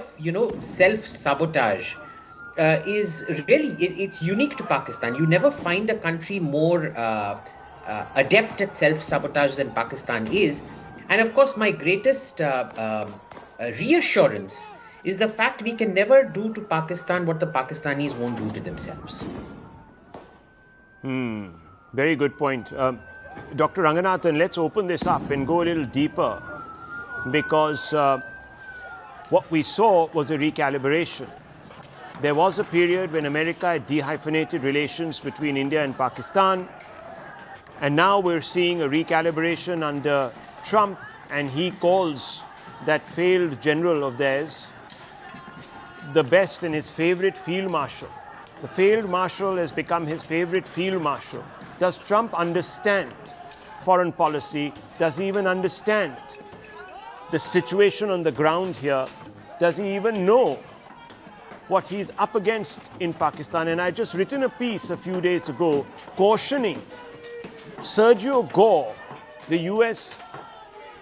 self-sabotage is really, it's unique to Pakistan. You never find a country more adept at self-sabotage than Pakistan is. And of course, my greatest reassurance is the fact we can never do to Pakistan what the Pakistanis won't do to themselves. Very good point. Dr. Ranganathan, let's open this up and go a little deeper, because what we saw was a recalibration. There was a period when America had dehyphenated relations between India and Pakistan, and now we're seeing a recalibration under Trump, and he calls that failed general of theirs the best and his favorite field marshal. The failed marshal has become his favorite field marshal. Does Trump understand foreign policy? Does he even understand the situation on the ground here? Does he even know what he's up against in Pakistan? And I just written a piece a few days ago cautioning Sergio Gore, the US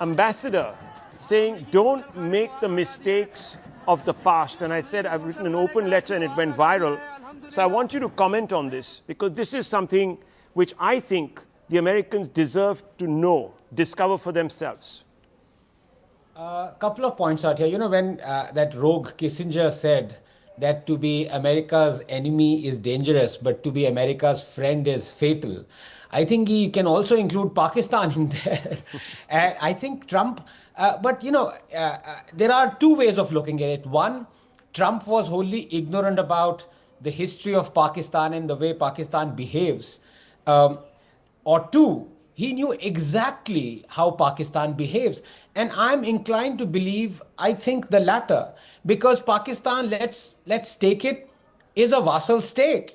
ambassador, saying, don't make the mistakes of the past. And I said, I've written an open letter and it went viral. So I want you to comment on this, because this is something which I think the Americans deserve to know, discover for themselves. A couple of points out here. You know, when that rogue Kissinger said that to be America's enemy is dangerous, but to be America's friend is fatal, I think he can also include Pakistan in there. And I think Trump, but you know, there are two ways of looking at it. One, Trump was wholly ignorant about the history of Pakistan and the way Pakistan behaves. Or two, he knew exactly how Pakistan behaves. And I'm inclined to believe, I think the latter, because Pakistan, let's take it, is a vassal state,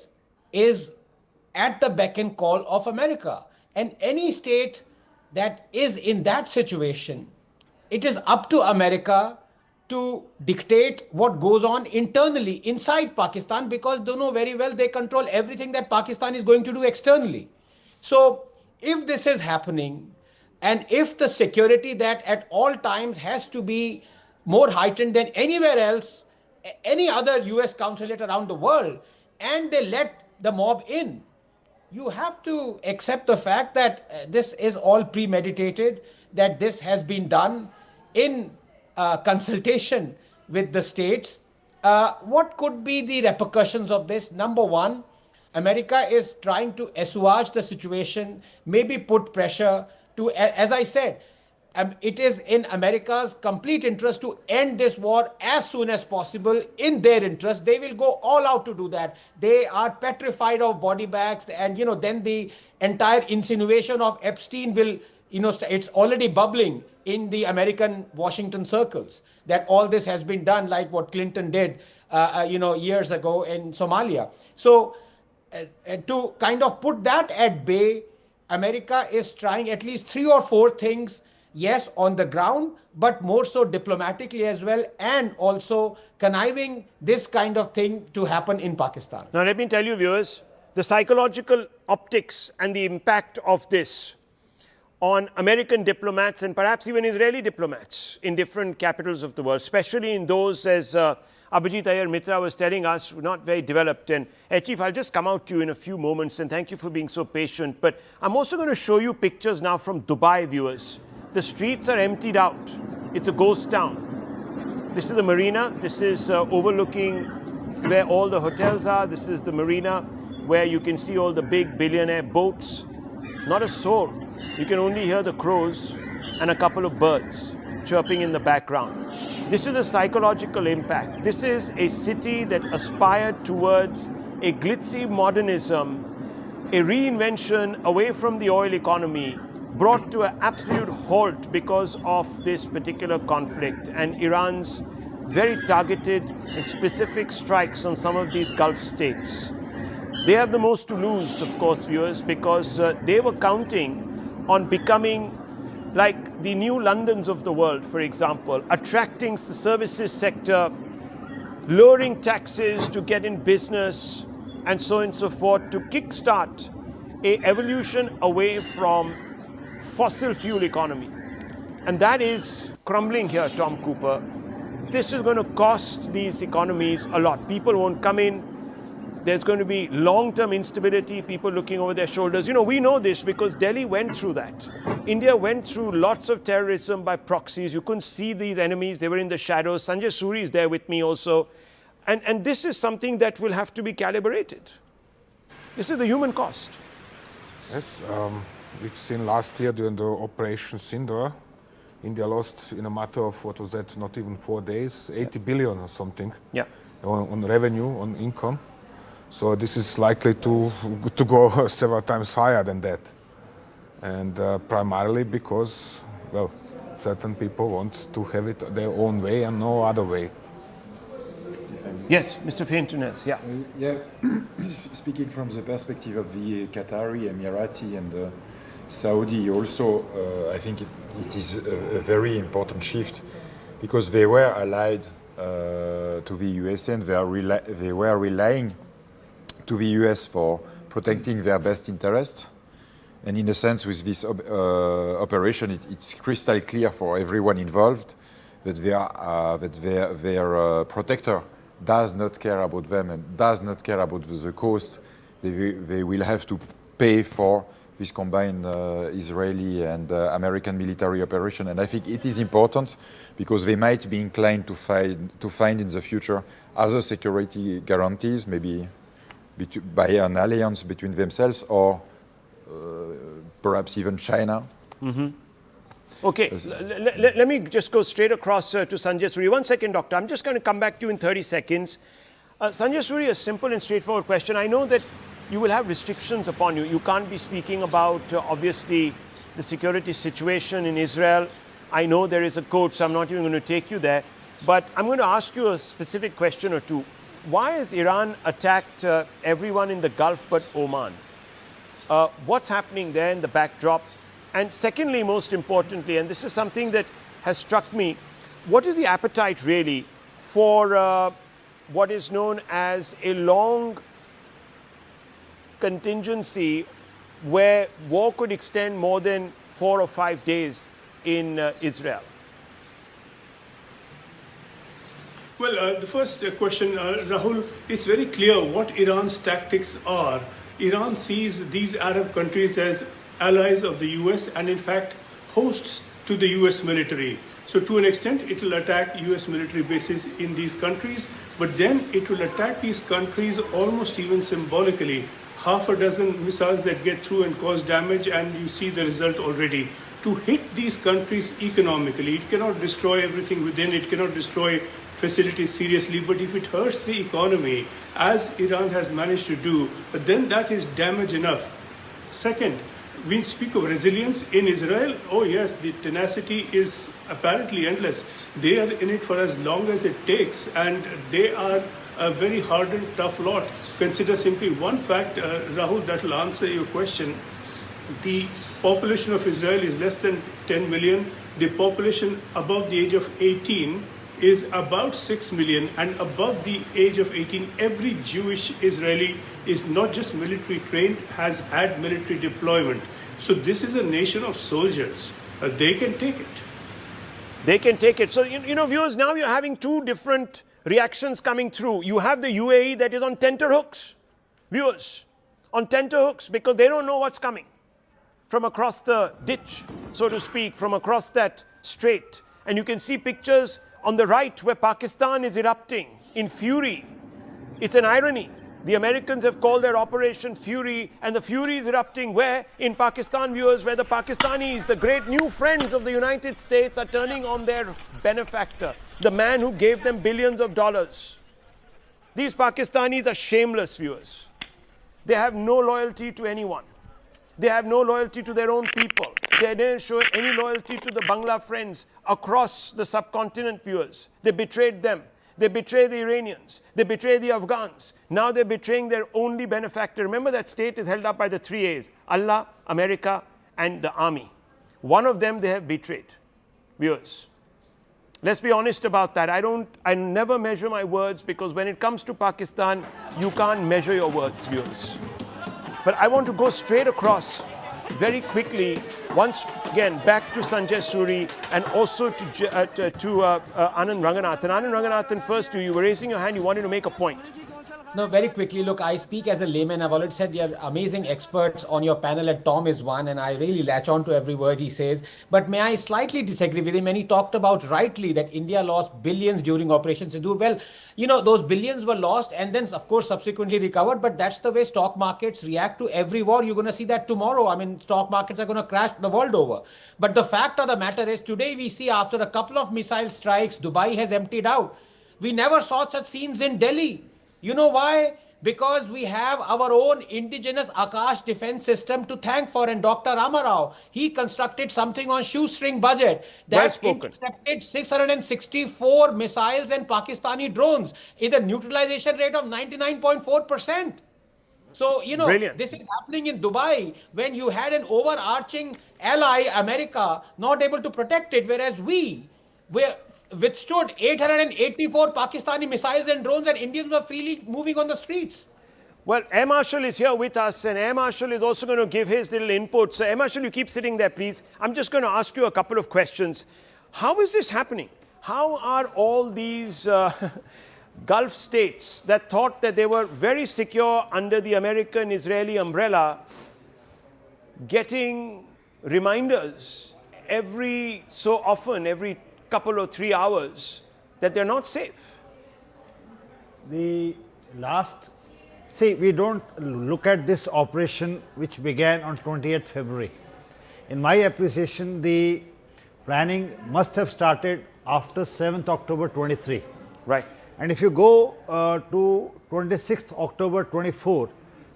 is at the beck and call of America. And any state that is in that situation, it is up to America to dictate what goes on internally inside Pakistan, because they know very well they control everything that Pakistan is going to do externally. So if this is happening, and if the security that at all times has to be more heightened than anywhere else, any other US consulate around the world, and they let the mob in, you have to accept the fact that this is all premeditated, that this has been done in consultation with the states. What could be the repercussions of this? Number one, America is trying to assuage the situation, maybe put pressure to, as I said, it is in America's complete interest to end this war as soon as possible. In their interest, they will go all out to do that. They are petrified of body bags, and you know, then the entire insinuation of Epstein will, you know, it's already bubbling in the American Washington circles that all this has been done, like what Clinton did, you know, years ago in Somalia. So to kind of put that at bay, America is trying at least 3 or 4 things. Yes, on the ground, but more so diplomatically as well, and also conniving this kind of thing to happen in Pakistan. Now, let me tell you, viewers, the psychological optics and the impact of this on American diplomats and perhaps even Israeli diplomats in different capitals of the world, especially in those, as Abhijit Iyer Mitra was telling us, not very developed. And Chief, I'll just come out to you in a few moments, and thank you for being so patient. But I'm also going to show you pictures now from Dubai, viewers. The streets are emptied out. It's a ghost town. This is the marina. This is overlooking where all the hotels are. This is the marina where you can see all the big billionaire boats. Not a soul. You can only hear the crows and a couple of birds chirping in the background. This is a psychological impact. This is a city that aspired towards a glitzy modernism, a reinvention away from the oil economy, brought to an absolute halt because of this particular conflict and Iran's very targeted and specific strikes on some of these Gulf states. They have the most to lose, of course, viewers, because they were counting on becoming like the new Londons of the world, for example, attracting the services sector, lowering taxes to get in business, and so on and so forth, to kickstart an evolution away from fossil fuel economy. And that is crumbling here, Tom Cooper. this is going to cost these economies a lot. People won't come in. There's going to be long-term instability, people looking over their shoulders. We know this because Delhi went through that. India went through lots of terrorism by proxies. You couldn't see these enemies. They were in the shadows. Sanjay Suri is there with me also. And this is something that will have to be calibrated. This is the human cost. Yes, we've seen last year during the Operation Sindoor, India lost in a matter of, what was that, not even 4 days, 80 billion or something on revenue, on income. So this is likely to go several times higher than that. And primarily because, well, certain people want to have it their own way and no other way. Yes, Mr. Feintunes, yeah. Speaking from the perspective of the Qatari, Emirati and Saudi also, I think it is a very important shift because they were allied to the USA and they were relying to the US for protecting their best interest. And in a sense, with this operation, it's crystal clear for everyone involved that their protector does not care about them and does not care about the cost. They will have to pay for this combined Israeli and American military operation. And I think it is important because they might be inclined to find in the future other security guarantees, maybe by an alliance between themselves or perhaps even China. Mm-hmm. Okay, let me just go straight across to Sanjay Suri. 1 second, Doctor. I'm just going to come back to you in 30 seconds. Sanjay Suri, a simple and straightforward question. I know that you will have restrictions upon you. You can't be speaking about, obviously, the security situation in Israel. I know there is a code, so I'm not even going to take you there. But I'm going to ask you a specific question or two. Why has Iran attacked everyone in the Gulf but Oman? What's happening there in the backdrop? And secondly, most importantly, and this is something that has struck me, what is the appetite really for what is known as a long contingency where war could extend more than 4 or 5 days in Israel? Well, the first question, Rahul, it's very clear what Iran's tactics are. Iran sees these Arab countries as allies of the US and in fact hosts to the US military. So to an extent it will attack US military bases in these countries, but then it will attack these countries almost even symbolically. Half a dozen missiles that get through and cause damage, and you see the result already. To hit these countries economically, it cannot destroy everything within, it cannot destroy facilities seriously, but if it hurts the economy, as Iran has managed to do, then that is damage enough. Second, we speak of resilience in Israel. Oh yes, the tenacity is apparently endless. They are in it for as long as it takes, and they are a very hardened, tough lot. Consider simply one fact, Rahul, that will answer your question. The population of Israel is less than 10 million. The population above the age of 18 is about 6 million, and above the age of 18, every Jewish Israeli is not just military trained, has had military deployment. So this is a nation of soldiers. They can take it. They can take it. So, you know, viewers, now you're having two different reactions coming through. You have the UAE that is on tenterhooks, viewers, on tenterhooks because they don't know what's coming from across the ditch, so to speak, from across that strait. And you can see pictures on the right where Pakistan is erupting in fury. It's an irony. The Americans have called their Operation Fury, and the fury is erupting where? In Pakistan, viewers, where the Pakistanis, the great new friends of the United States, are turning on their benefactor, the man who gave them billions of dollars. These Pakistanis are shameless, viewers. They have no loyalty to anyone. They have no loyalty to their own people. They didn't show any loyalty to the Bangla friends across the subcontinent, viewers. They betrayed them. They betray the Iranians. They betray the Afghans. Now they're betraying their only benefactor. Remember, that state is held up by the 3 A's: Allah, America, and the army. One of them they have betrayed. Viewers, let's be honest about that. I never measure my words, because when it comes to Pakistan, you can't measure your words, viewers. But I want to go straight across very quickly, once again, back to Sanjay Suri and also to Anand Ranganathan. Anand Ranganathan, first to you. You were raising your hand. You wanted to make a point. No, very quickly, look, I speak as a layman. I've already said you're amazing experts on your panel, and Tom is one, and I really latch on to every word he says. But may I slightly disagree with him when he talked about rightly that India lost billions during Operation Sindoor? Well, you know, those billions were lost and then, of course, subsequently recovered. But that's the way stock markets react to every war. You're going to see that tomorrow. I mean, stock markets are going to crash the world over. But the fact of the matter is, today we see after a couple of missile strikes, Dubai has emptied out. We never saw such scenes in Delhi. You know why? Because we have our own indigenous Akash defense system to thank for. And Dr. Ramarao, he constructed something on shoestring budget that intercepted 664 missiles and Pakistani drones in a neutralization rate of 99.4%. So, you know, this is happening in Dubai when you had an overarching ally, America, not able to protect it, whereas we withstood 884 Pakistani missiles and drones, and Indians were freely moving on the streets. Well, Air Marshal is here with us, and Air Marshal is also going to give his little input. So, Air Marshal, you keep sitting there, please. I'm just going to ask you a couple of questions. How is this happening? How are all these Gulf states that thought that they were very secure under the American-Israeli umbrella getting reminders every so often, every couple or 3 hours, that they're not safe? The last, see, we don't look at this operation which began on 28th February. In my appreciation, the planning must have started after 7th October 23. Right. And if you go to 26th October 24,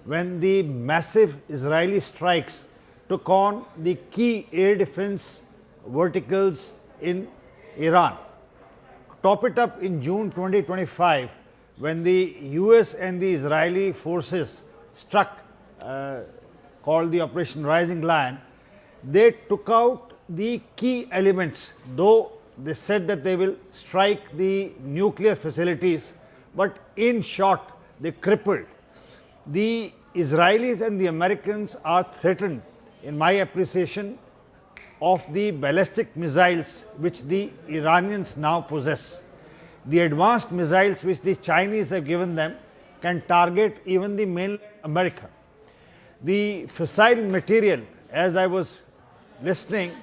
when the massive Israeli strikes took on the key air defense verticals in Iran. Top it up in June 2025, when the US and the Israeli forces struck, called the Operation Rising Lion, they took out the key elements, though they said that they will strike the nuclear facilities, but in short, they crippled. The Israelis and the Americans are threatened, in my appreciation, of the ballistic missiles which the Iranians now possess. The advanced missiles which the Chinese have given them can target even the mainland America. The fissile material, as I was listening,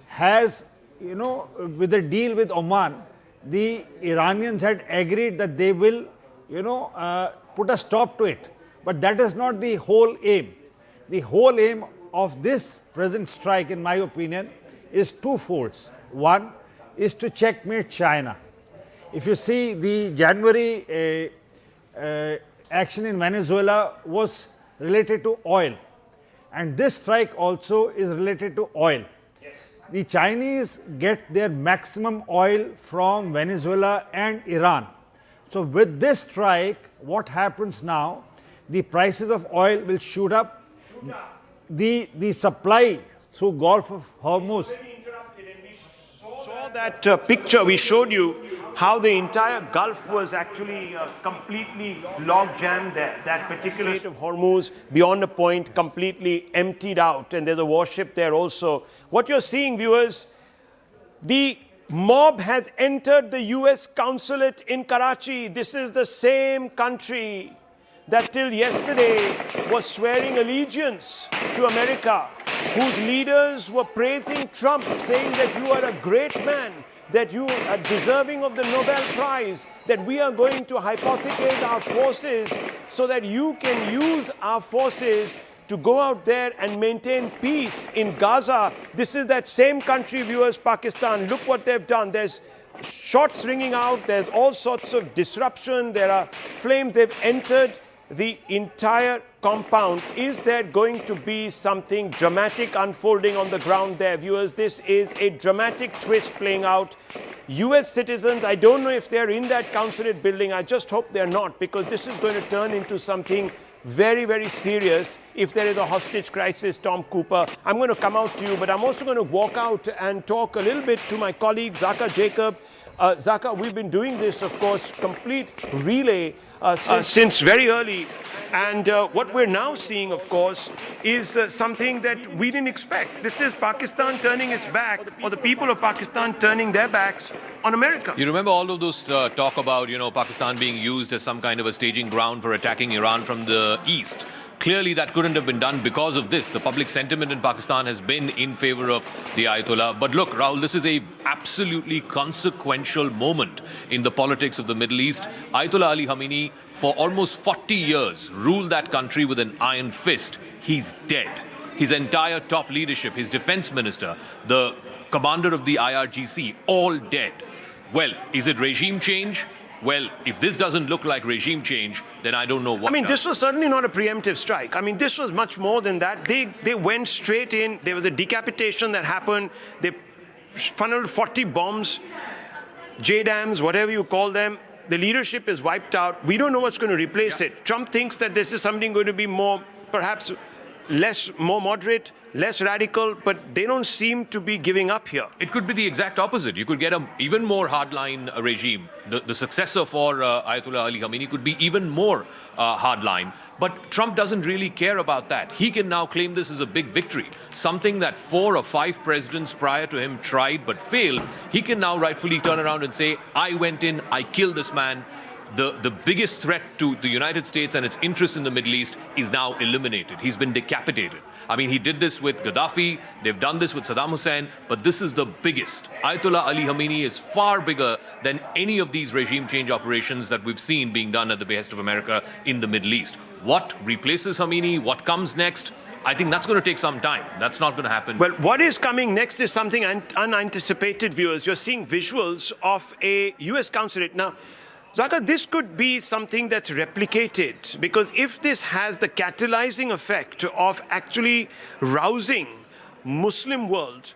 has, you know, with the deal with Oman, the Iranians had agreed that they will, you know, put a stop to it. But that is not the whole aim. The whole aim of this present strike, in my opinion, is twofold. One is to checkmate China. If you see, the January action in Venezuela was related to oil, and this strike also is related to oil. The Chinese get their maximum oil from Venezuela and Iran. So with this strike, what happens now? The prices of oil will shoot up. The supply through Gulf of Hormuz. Saw that picture we showed you, how the entire Gulf was actually completely log-jammed there. That particular Strait of Hormuz, beyond a point, completely emptied out, and there's a warship there also. What you're seeing, viewers, the mob has entered the US consulate in Karachi. This is the same country that till yesterday was swearing allegiance to America, whose leaders were praising Trump, saying that you are a great man, that you are deserving of the Nobel Prize, that we are going to hypothecate our forces so that you can use our forces to go out there and maintain peace in Gaza. This is that same country, viewers, Pakistan. Look what they've done. There's shots ringing out. There's all sorts of disruption. There are flames. They've entered the entire compound. Is there going to be something dramatic unfolding on the ground there, viewers? This is a dramatic twist playing out. US citizens, I don't know if they're in that consulate building. I just hope they're not, because this is going to turn into something very, very serious if there is a hostage crisis, Tom Cooper. I'm going to come out to you, but I'm also going to walk out and talk a little bit to my colleague, Zaka Jacob. Zaka, we've been doing this, of course, complete relay since very early. And what we're now seeing, of course, is something that we didn't expect. This is Pakistan turning its back, or the people of Pakistan turning their backs on America. You remember all of those talk about, Pakistan being used as some kind of a staging ground for attacking Iran from the east. Clearly, that couldn't have been done because of this. The public sentiment in Pakistan has been in favor of the Ayatollah. But look, Rahul, this is a absolutely consequential moment in the politics of the Middle East. Ayatollah Ali Khamenei, for almost 40 years, ruled that country with an iron fist. He's dead. His entire top leadership, his defense minister, the commander of the IRGC, all dead. Well, is it regime change? Well, if this doesn't look like regime change, then I don't know what does. This was certainly not a preemptive strike. This was much more than that. They went straight in. There was a decapitation that happened. They funneled 40 bombs, JDAMs, whatever you call them. The leadership is wiped out. We don't know what's going to replace it. Trump thinks that this is something going to be more, perhaps more moderate, less radical, but they don't seem to be giving up here. It could be the exact opposite. You could get an even more hardline regime. The successor for Ayatollah Ali Khamenei could be even more hardline. But Trump doesn't really care about that. He can now claim this as a big victory. Something that 4 or 5 presidents prior to him tried but failed. He can now rightfully turn around and say, I went in, I killed this man. The biggest threat to the United States and its interests in the Middle East is now eliminated. He's been decapitated. He did this with Gaddafi, they've done this with Saddam Hussein, but this is the biggest. Ayatollah Ali Khamenei is far bigger than any of these regime change operations that we've seen being done at the behest of America in the Middle East. What replaces Khamenei? What comes next? I think that's going to take some time. That's not going to happen. Well, what is coming next is something unanticipated, viewers. You're seeing visuals of a U.S. consulate. Now, Zaka, this could be something that's replicated, because if this has the catalyzing effect of actually rousing Muslim world,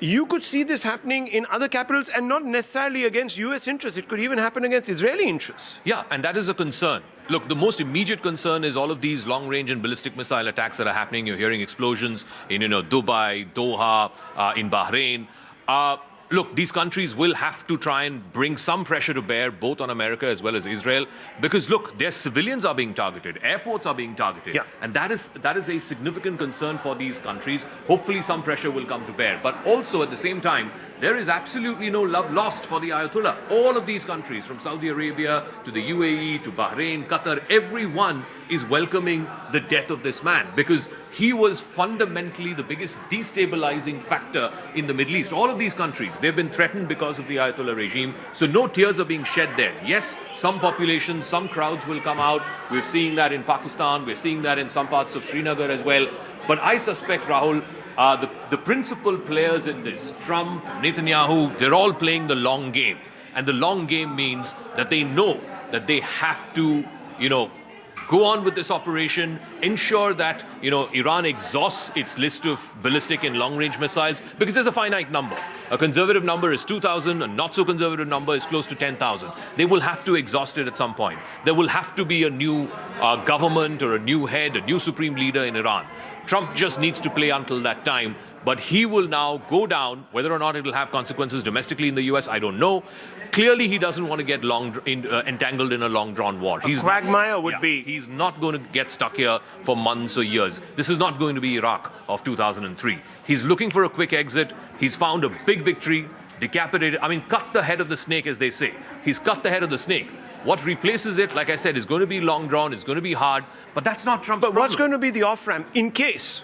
you could see this happening in other capitals, and not necessarily against US interests. It could even happen against Israeli interests. Yeah, and that is a concern. Look, the most immediate concern is all of these long-range and ballistic missile attacks that are happening. You're hearing explosions in Dubai, Doha, in Bahrain. Look, these countries will have to try and bring some pressure to bear, both on America as well as Israel, because look, their civilians are being targeted, airports are being targeted, and that is a significant concern for these countries. Hopefully some pressure will come to bear, but also at the same time, there is absolutely no love lost for the Ayatollah. All of these countries, from Saudi Arabia to the UAE to Bahrain, Qatar, everyone is welcoming the death of this man, because he was fundamentally the biggest destabilizing factor in the Middle East. All of these countries, they've been threatened because of the Ayatollah regime, so no tears are being shed there. Yes, some populations, some crowds will come out. We're seeing that in Pakistan, we're seeing that in some parts of Srinagar as well. But I suspect, Rahul, the principal players in this, Trump, Netanyahu, they're all playing the long game. And the long game means that they know that they have to, go on with this operation, ensure that, Iran exhausts its list of ballistic and long-range missiles, because there's a finite number. A conservative number is 2,000, a not-so-conservative number is close to 10,000. They will have to exhaust it at some point. There will have to be a new government or a new head, a new supreme leader in Iran. Trump just needs to play until that time, but he will now go down. Whether or not it will have consequences domestically in the US, I don't know. Clearly, he doesn't want to get entangled in a long-drawn war. A quagmire would be. He's not going to get stuck here for months or years. This is not going to be Iraq of 2003. He's looking for a quick exit. He's found a big victory, decapitated. Cut the head of the snake, as they say. He's cut the head of the snake. What replaces it, like I said, is going to be long-drawn, it's going to be hard, but that's not Trump's problem. But what's going to be the off-ramp in case,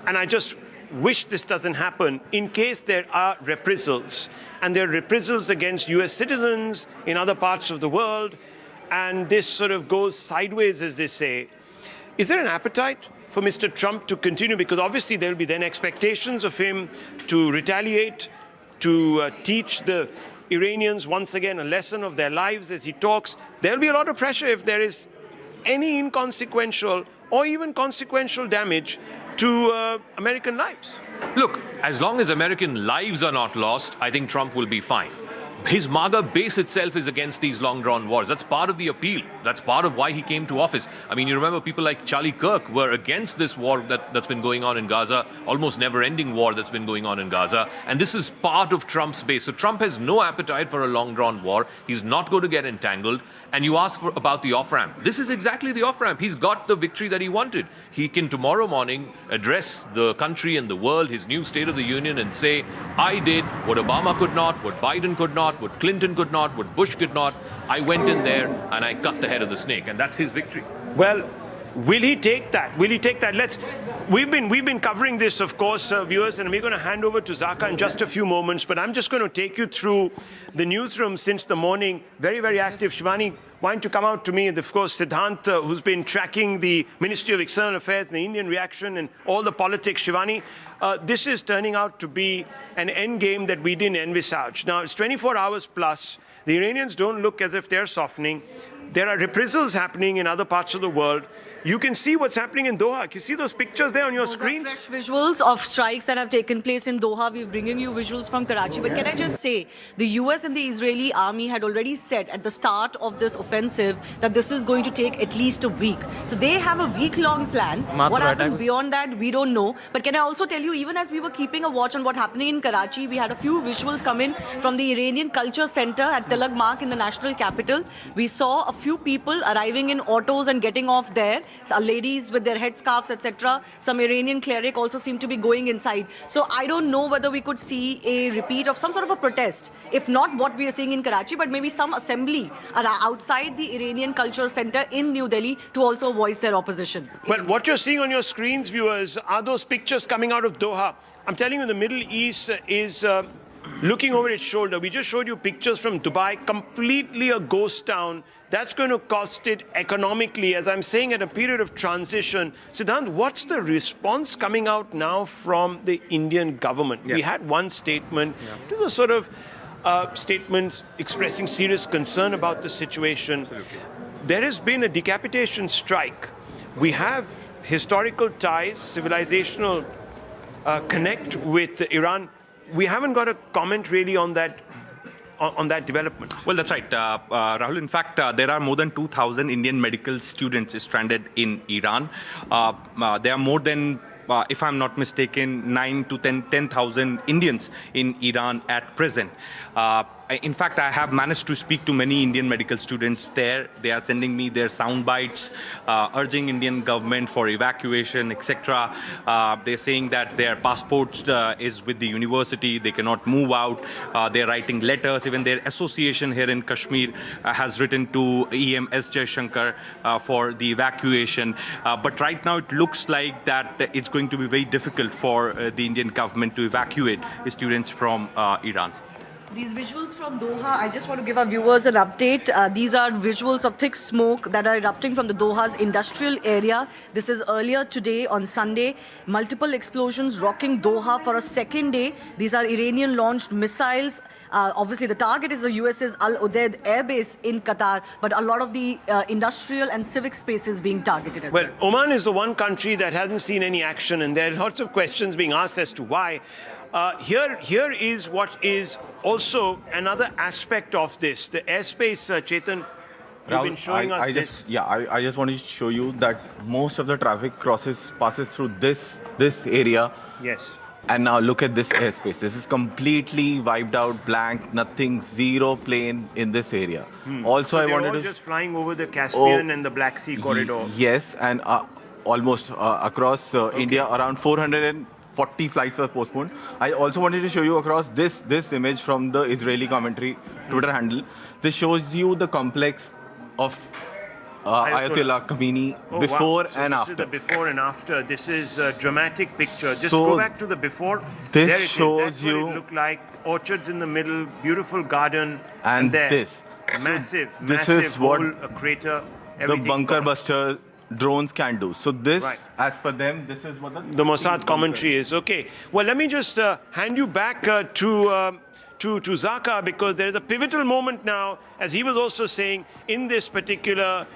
and I just wish this doesn't happen, in case there are reprisals, and there are reprisals against US citizens in other parts of the world, and this sort of goes sideways, as they say, is there an appetite for Mr. Trump to continue? Because obviously there will be then expectations of him to retaliate, to teach the Iranians once again a lesson of their lives as he talks. There will be a lot of pressure if there is any inconsequential or even consequential damage to American lives. Look, as long as American lives are not lost, I think Trump will be fine. His MAGA base itself is against these long-drawn wars. That's part of the appeal. That's part of why he came to office. I mean, you remember people like Charlie Kirk were against this war that's been going on in Gaza, almost never-ending war that's been going on in Gaza. And this is part of Trump's base. So Trump has no appetite for a long-drawn war. He's not going to get entangled. And you ask about the off-ramp. This is exactly the off-ramp. He's got the victory that he wanted. He can tomorrow morning address the country and the world, his new State of the Union, and say, I did what Obama could not, what Biden could not, what Clinton could not, what Bush could not. I went in there and I cut the head of the snake. And that's his victory. Well, will he take that? Will he take that? We've been covering this, of course, viewers, and we're going to hand over to Zaka in just a few moments. But I'm just going to take you through the newsroom since the morning. Very, very active. Shivani, why don't you come out to me? And of course, Siddhant, who's been tracking the Ministry of External Affairs, the Indian reaction, and all the politics. Shivani, this is turning out to be an end game that we didn't envisage. Now, it's 24 hours plus. The Iranians don't look as if they're softening. There are reprisals happening in other parts of the world. You can see what's happening in Doha. Can you see those pictures there on your screens? Fresh visuals of strikes that have taken place in Doha. We're bringing you visuals from Karachi. But can I just say, the US and the Israeli army had already said at the start of this offensive that this is going to take at least a week. So they have a week-long plan. What happens beyond that, we don't know. But can I also tell you, even as we were keeping a watch on what's happening in Karachi, we had a few visuals come in from the Iranian Culture Center at Tilak Mark in the national capital. We saw a few people arriving in autos and getting off there. Ladies with their headscarves, etc. Some Iranian cleric also seemed to be going inside. So I don't know whether we could see a repeat of some sort of a protest. If not what we are seeing in Karachi, but maybe some assembly outside the Iranian Culture Center in New Delhi to also voice their opposition. Well, what you're seeing on your screens, viewers, are those pictures coming out of Doha. I'm telling you, the Middle East is looking over its shoulder. We just showed you pictures from Dubai, completely a ghost town. That's going to cost it economically, as I'm saying, at a period of transition. Siddhant, what's the response coming out now from the Indian government? We had one statement. These are sort of statements expressing serious concern about the situation. Absolutely. There has been a decapitation strike. We have historical ties, civilizational connect with Iran. We haven't got a comment really on that development. Well, that's right, Rahul. In fact, there are more than 2,000 Indian medical students stranded in Iran. There are more than, if I'm not mistaken, 9,000 to 10,000 Indians in Iran at present. In fact, I have managed to speak to many Indian medical students there. They are sending me their sound bites, urging Indian government for evacuation, etc. They're saying that their passport is with the university. They cannot move out. They're writing letters. Even their association here in Kashmir has written to EM S. Jaishankar for the evacuation. But right now, it looks like that it's going to be very difficult for the Indian government to evacuate students from Iran. These visuals from Doha, I just want to give our viewers an update. These are visuals of thick smoke that are erupting from the Doha's industrial area. This is earlier today on Sunday. Multiple explosions rocking Doha for a second day. These are Iranian-launched missiles. Obviously, the target is the US's Al Udeid Air Base in Qatar, but a lot of the industrial and civic spaces being targeted as well. Well, Oman is the one country that hasn't seen any action, and there are lots of questions being asked as to why. Here is what is also another aspect of this. The airspace, Chetan, you've been showing us this. I just wanted to show you that most of the traffic passes through this area. Yes. And now look at this airspace. This is completely wiped out, blank, nothing, zero plane in this area. Also, so I wanted all to just flying over the Caspian and the Black Sea corridor. Yes, and almost across India, around 440 flights were postponed. I also wanted to show you across this image from the Israeli commentary Twitter handle. This shows you the complex of Ayatollah Khamenei before and after. This is the before and after. This is a dramatic picture. Just go back to the before. This there it shows is. That's you what it looked like. Orchards in the middle, beautiful garden, and there, this. Massive, This massive is hole, what a crater. The bunker buster drones can do. So this, Right. as per them, this is what the Mossad commentary is. Okay. Well, let me just hand you back to Zaka, because there is a pivotal moment now, as he was also saying, in this particular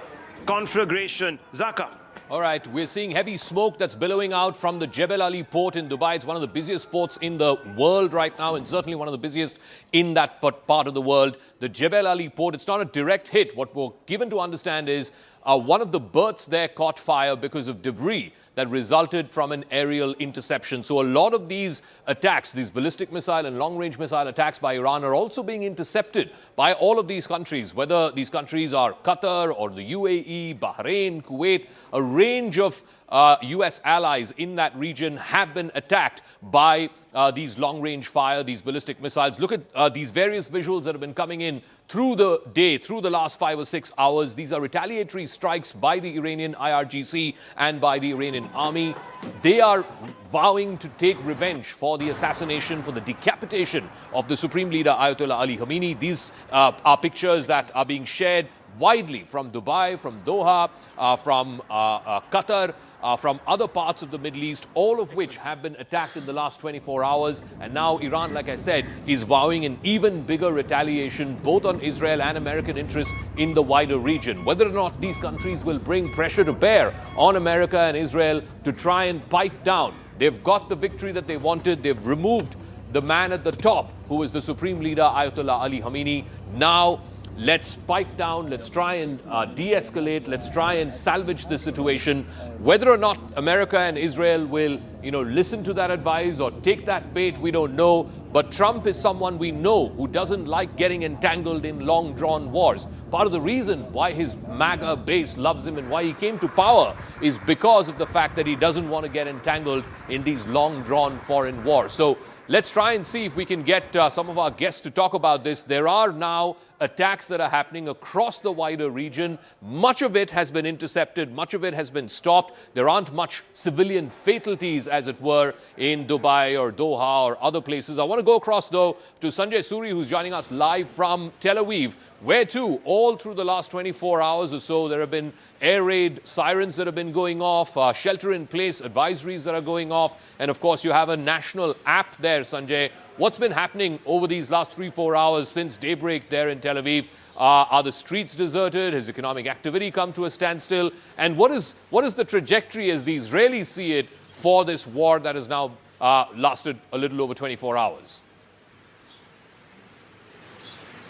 conflagration. Zaka. All right, we're seeing heavy smoke that's billowing out from the Jebel Ali port in Dubai. It's one of the busiest ports in the world right now, and certainly one of the busiest in that part of the world. The Jebel Ali port, it's not a direct hit. What we're given to understand is one of the berths there caught fire because of debris that resulted from an aerial interception. So a lot of these attacks, these ballistic missile and long-range missile attacks by Iran are also being intercepted by all of these countries, whether these countries are Qatar or the UAE, Bahrain, Kuwait. A range of US allies in that region have been attacked by these long-range fire, these ballistic missiles. Look at these various visuals that have been coming in through the day, through the last 5 or 6 hours. These are retaliatory strikes by the Iranian IRGC and by the Iranian army. They are vowing to take revenge for the assassination, for the decapitation of the Supreme Leader Ayatollah Ali Khamenei. These are pictures that are being shared widely from Dubai, from Doha, from Qatar, from other parts of the Middle East, all of which have been attacked in the last 24 hours. And now Iran, like I said, is vowing an even bigger retaliation, both on Israel and American interests in the wider region. Whether or not these countries will bring pressure to bear on America and Israel to try and pipe down. They've got the victory that they wanted. They've removed the man at the top, who is the Supreme Leader, Ayatollah Ali Khamenei. Now, let's pipe down, let's try and de-escalate, let's try and salvage the situation. Whether or not America and Israel will, listen to that advice or take that bait, we don't know. But Trump is someone we know who doesn't like getting entangled in long-drawn wars. Part of the reason why his MAGA base loves him and why he came to power is because of the fact that he doesn't want to get entangled in these long-drawn foreign wars. So let's try and see if we can get some of our guests to talk about this. There are now attacks that are happening across the wider region. Much of it has been intercepted. Much of it has been stopped. There aren't much civilian fatalities, as it were, in Dubai or Doha or other places. I want to go across, though, to Sanjay Suri, who's joining us live from Tel Aviv, where, too, all through the last 24 hours or so, there have been air raid sirens that have been going off, shelter-in-place advisories that are going off, and, of course, you have a national app there, Sanjay. What's been happening over these last 3-4 hours since daybreak there in Tel Aviv? Are the streets deserted? Has economic activity come to a standstill? And what is the trajectory as the Israelis see it for this war that has now lasted a little over 24 hours?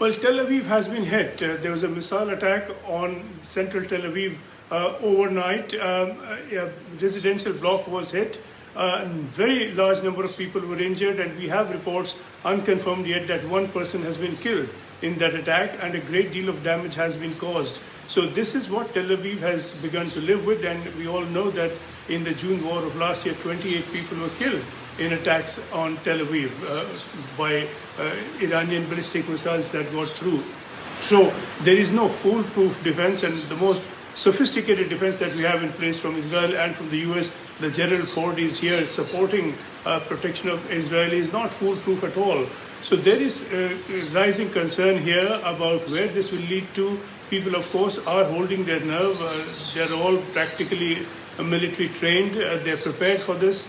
Well, Tel Aviv has been hit. There was a missile attack on central Tel Aviv overnight. A residential block was hit. A very large number of people were injured, and we have reports, unconfirmed yet, that one person has been killed in that attack and a great deal of damage has been caused. So this is what Tel Aviv has begun to live with, and we all know that in the June war of last year, 28 people were killed in attacks on Tel Aviv by Iranian ballistic missiles that got through. So there is no foolproof defense, and the most sophisticated defense that we have in place from Israel and from the US, the Gerald Ford is here supporting protection of Israel, is not foolproof at all. So there is rising concern here about where this will lead to. People, of course, are holding their nerve. They're all practically military trained. They're prepared for this.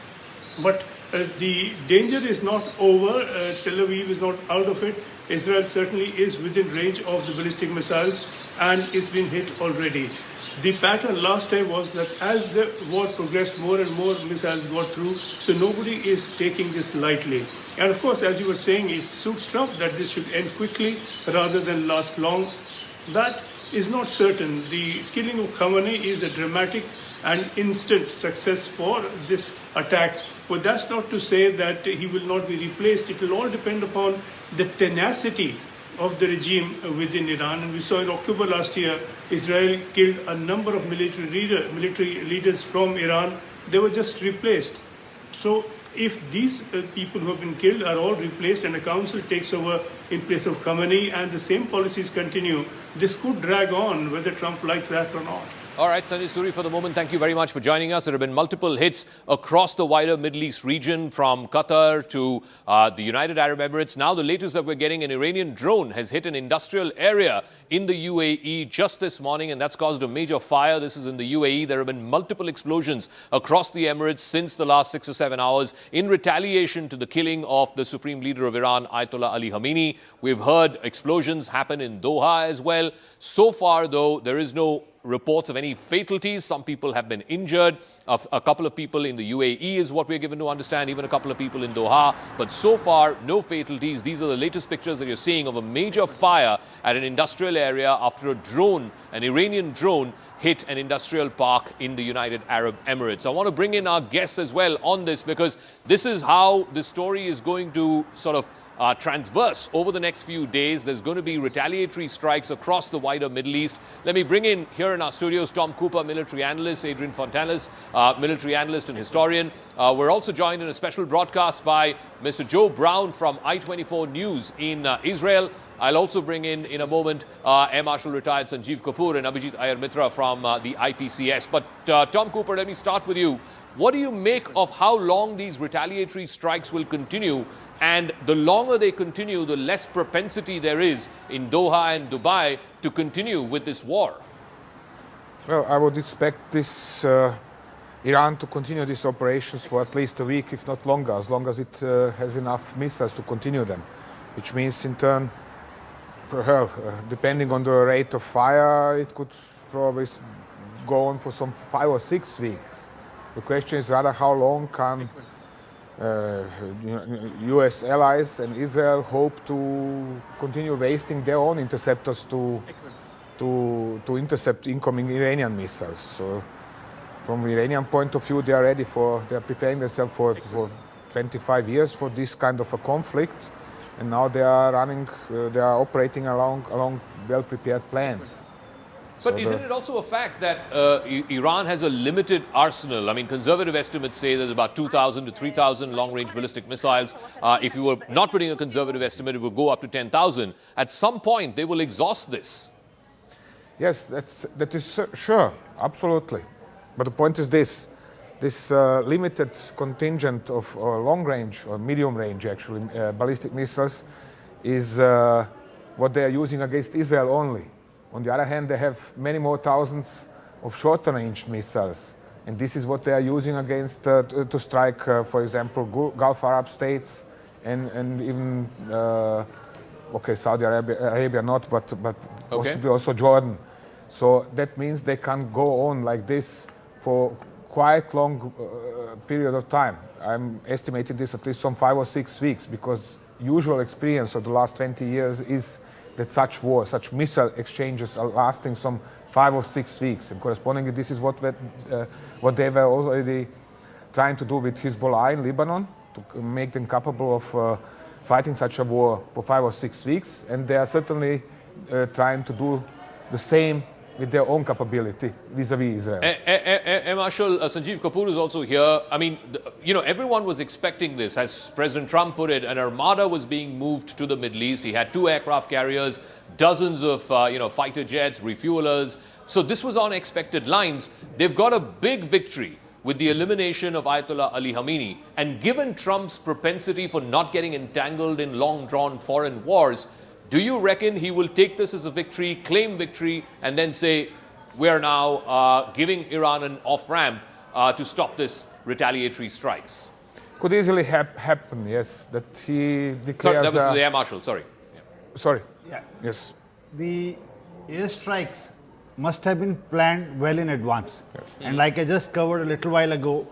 But the danger is not over. Tel Aviv is not out of it. Israel certainly is within range of the ballistic missiles, and it's been hit already. The pattern last time was that as the war progressed, more and more missiles got through, so nobody is taking this lightly. And of course, as you were saying, it suits Trump that this should end quickly rather than last long. That is not certain. The killing of Khamenei is a dramatic and instant success for this attack. But that's not to say that he will not be replaced. It will all depend upon the tenacity of the regime within Iran. And we saw in October last year, Israel killed a number of military leaders from Iran. They were just replaced. So if these people who have been killed are all replaced and a council takes over in place of Khamenei and the same policies continue, this could drag on, whether Trump likes that or not. All right, Sanjay Suri, for the moment, thank you very much for joining us. There have been multiple hits across the wider Middle East region, from Qatar to the United Arab Emirates. Now the latest that we're getting, an Iranian drone has hit an industrial area in the UAE just this morning, and that's caused a major fire. This is in the UAE. There have been multiple explosions across the Emirates since the last 6 or 7 hours in retaliation to the killing of the supreme leader of Iran, Ayatollah Ali Khamenei. We've heard explosions happen in Doha as well. So far, though, there is no reports of any fatalities. Some people have been injured. A couple of people in the UAE is what we're given to understand, even a couple of people in Doha. But so far, no fatalities. These are the latest pictures that you're seeing of a major fire at an industrial area after a drone, an Iranian drone, hit an industrial park in the United Arab Emirates. I want to bring in our guests as well on this, because this is how the story is going to sort of transverse over the next few days. There's going to be retaliatory strikes across the wider Middle East. Let me bring in here in our studios Tom Cooper, military analyst, Adrian Fontanes, military analyst and historian. We're also joined in a special broadcast by Mr. Joe Brown from I-24 News in Israel. I'll also bring in a moment Air Marshal retired Sanjeev Kapoor and Abhijit Iyer Mitra from the IPCS. But Tom Cooper, let me start with you. What do you make of how long these retaliatory strikes will continue? And the longer they continue, the less propensity there is in Doha and Dubai to continue with this war. Well, I would expect this Iran to continue these operations for at least a week, if not longer, as long as it has enough missiles to continue them. Which means, in turn, well, depending on the rate of fire, it could probably go on for some 5 or 6 weeks. The question is rather how long can US allies and Israel hope to continue wasting their own interceptors to intercept incoming Iranian missiles. So from the Iranian point of view, they are preparing themselves for 25 years for this kind of a conflict, and now they are operating along well-prepared plans. But isn't it also a fact that Iran has a limited arsenal? I mean, conservative estimates say there's about 2,000 to 3,000 long-range ballistic missiles. If you were not putting a conservative estimate, it would go up to 10,000. At some point, they will exhaust this. Yes, that is sure, absolutely. But the point is this limited contingent of long-range or medium-range, actually, ballistic missiles is what they are using against Israel only. On the other hand, they have many more thousands of short-range missiles. And this is what they are using against to strike, for example, Gulf Arab states and even, Saudi Arabia not, but possibly also Jordan. So that means they can go on like this for quite long period of time. I'm estimating this at least some 5 or 6 weeks, because usual experience of the last 20 years is that such wars, such missile exchanges are lasting some 5 or 6 weeks. And correspondingly, this is what they were already trying to do with Hezbollah in Lebanon, to make them capable of fighting such a war for 5 or 6 weeks. And they are certainly trying to do the same with their own capability vis-a-vis Israel. Air Marshal Sanjeev Kapoor is also here. I mean, everyone was expecting this. As President Trump put it, an armada was being moved to the Middle East. He had 2 aircraft carriers, dozens of fighter jets, refuelers. So this was on expected lines. They've got a big victory with the elimination of Ayatollah Ali Khamenei. And given Trump's propensity for not getting entangled in long-drawn foreign wars, do you reckon he will take this as a victory, claim victory, and then say, we are now giving Iran an off-ramp to stop this retaliatory strikes? Could easily happen, yes. That he declares... Sorry, that was the Air Marshal, sorry. Yeah. Sorry. Yeah. Yes. The airstrikes must have been planned well in advance. Yes. And like I just covered a little while ago,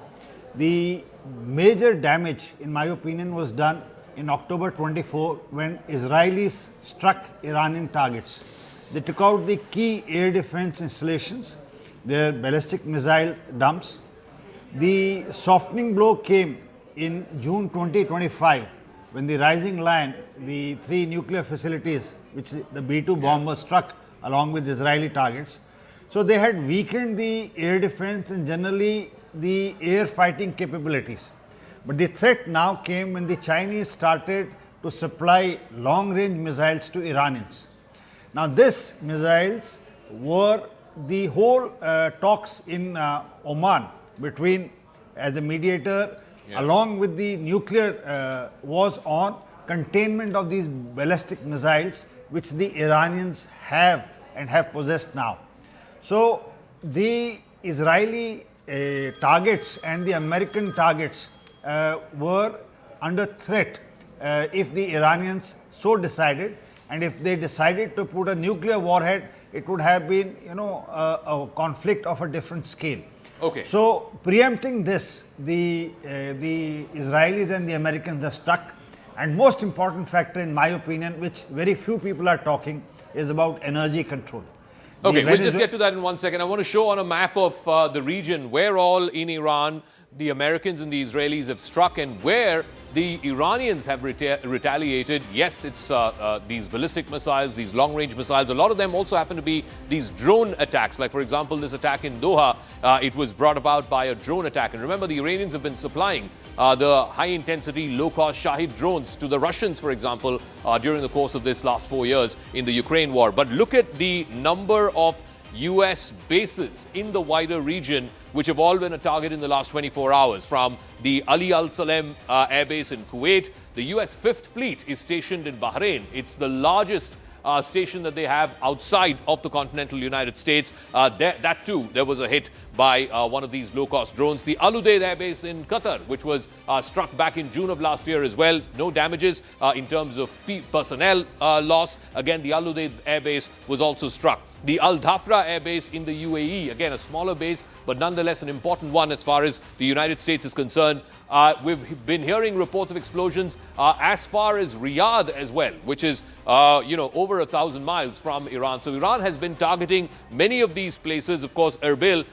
the major damage, in my opinion, was done in October 24 when Israelis struck Iranian targets. They took out the key air defense installations, their ballistic missile dumps. The softening blow came in June 2025 when the Rising Lion, the 3 nuclear facilities which the B-2 bomber struck along with Israeli targets. So they had weakened the air defense and generally the air fighting capabilities. But the threat now came when the Chinese started to supply long-range missiles to Iranians. Now, these missiles were the whole talks in Oman between, as a mediator, along with the nuclear, was on containment of these ballistic missiles which the Iranians have and have possessed now. So the Israeli targets and the American targets were under threat if the Iranians so decided, and if they decided to put a nuclear warhead, it would have been, a conflict of a different scale. Okay. So preempting this, the Israelis and the Americans have struck. And most important factor, in my opinion, which very few people are talking, is about energy control. Okay, we'll just get to that in 1 second. I want to show on a map of the region where all in Iran the Americans and the Israelis have struck and where the Iranians have retaliated. Yes, it's these ballistic missiles, these long-range missiles. A lot of them also happen to be these drone attacks. Like, for example, this attack in Doha, it was brought about by a drone attack. And remember, the Iranians have been supplying the high-intensity, low-cost Shahid drones to the Russians, for example, during the course of this last 4 years in the Ukraine war. But look at the number of US bases in the wider region which have all been a target in the last 24 hours. From the Ali Al Salem Air Base in Kuwait, the US 5th Fleet is stationed in Bahrain. It's the largest station that they have outside of the continental United States. That too, there was a hit by one of these low-cost drones. The Al Udeid Air Base in Qatar, which was struck back in June of last year as well. No damages in terms of personnel loss. Again, the Al Udeid Air Base was also struck. The Al Dhafra Air Base in the UAE, again a smaller base, but nonetheless an important one as far as the United States is concerned. We've been hearing reports of explosions as far as Riyadh as well, which is, over 1,000 miles from Iran. So Iran has been targeting many of these places. Of course, Erbil,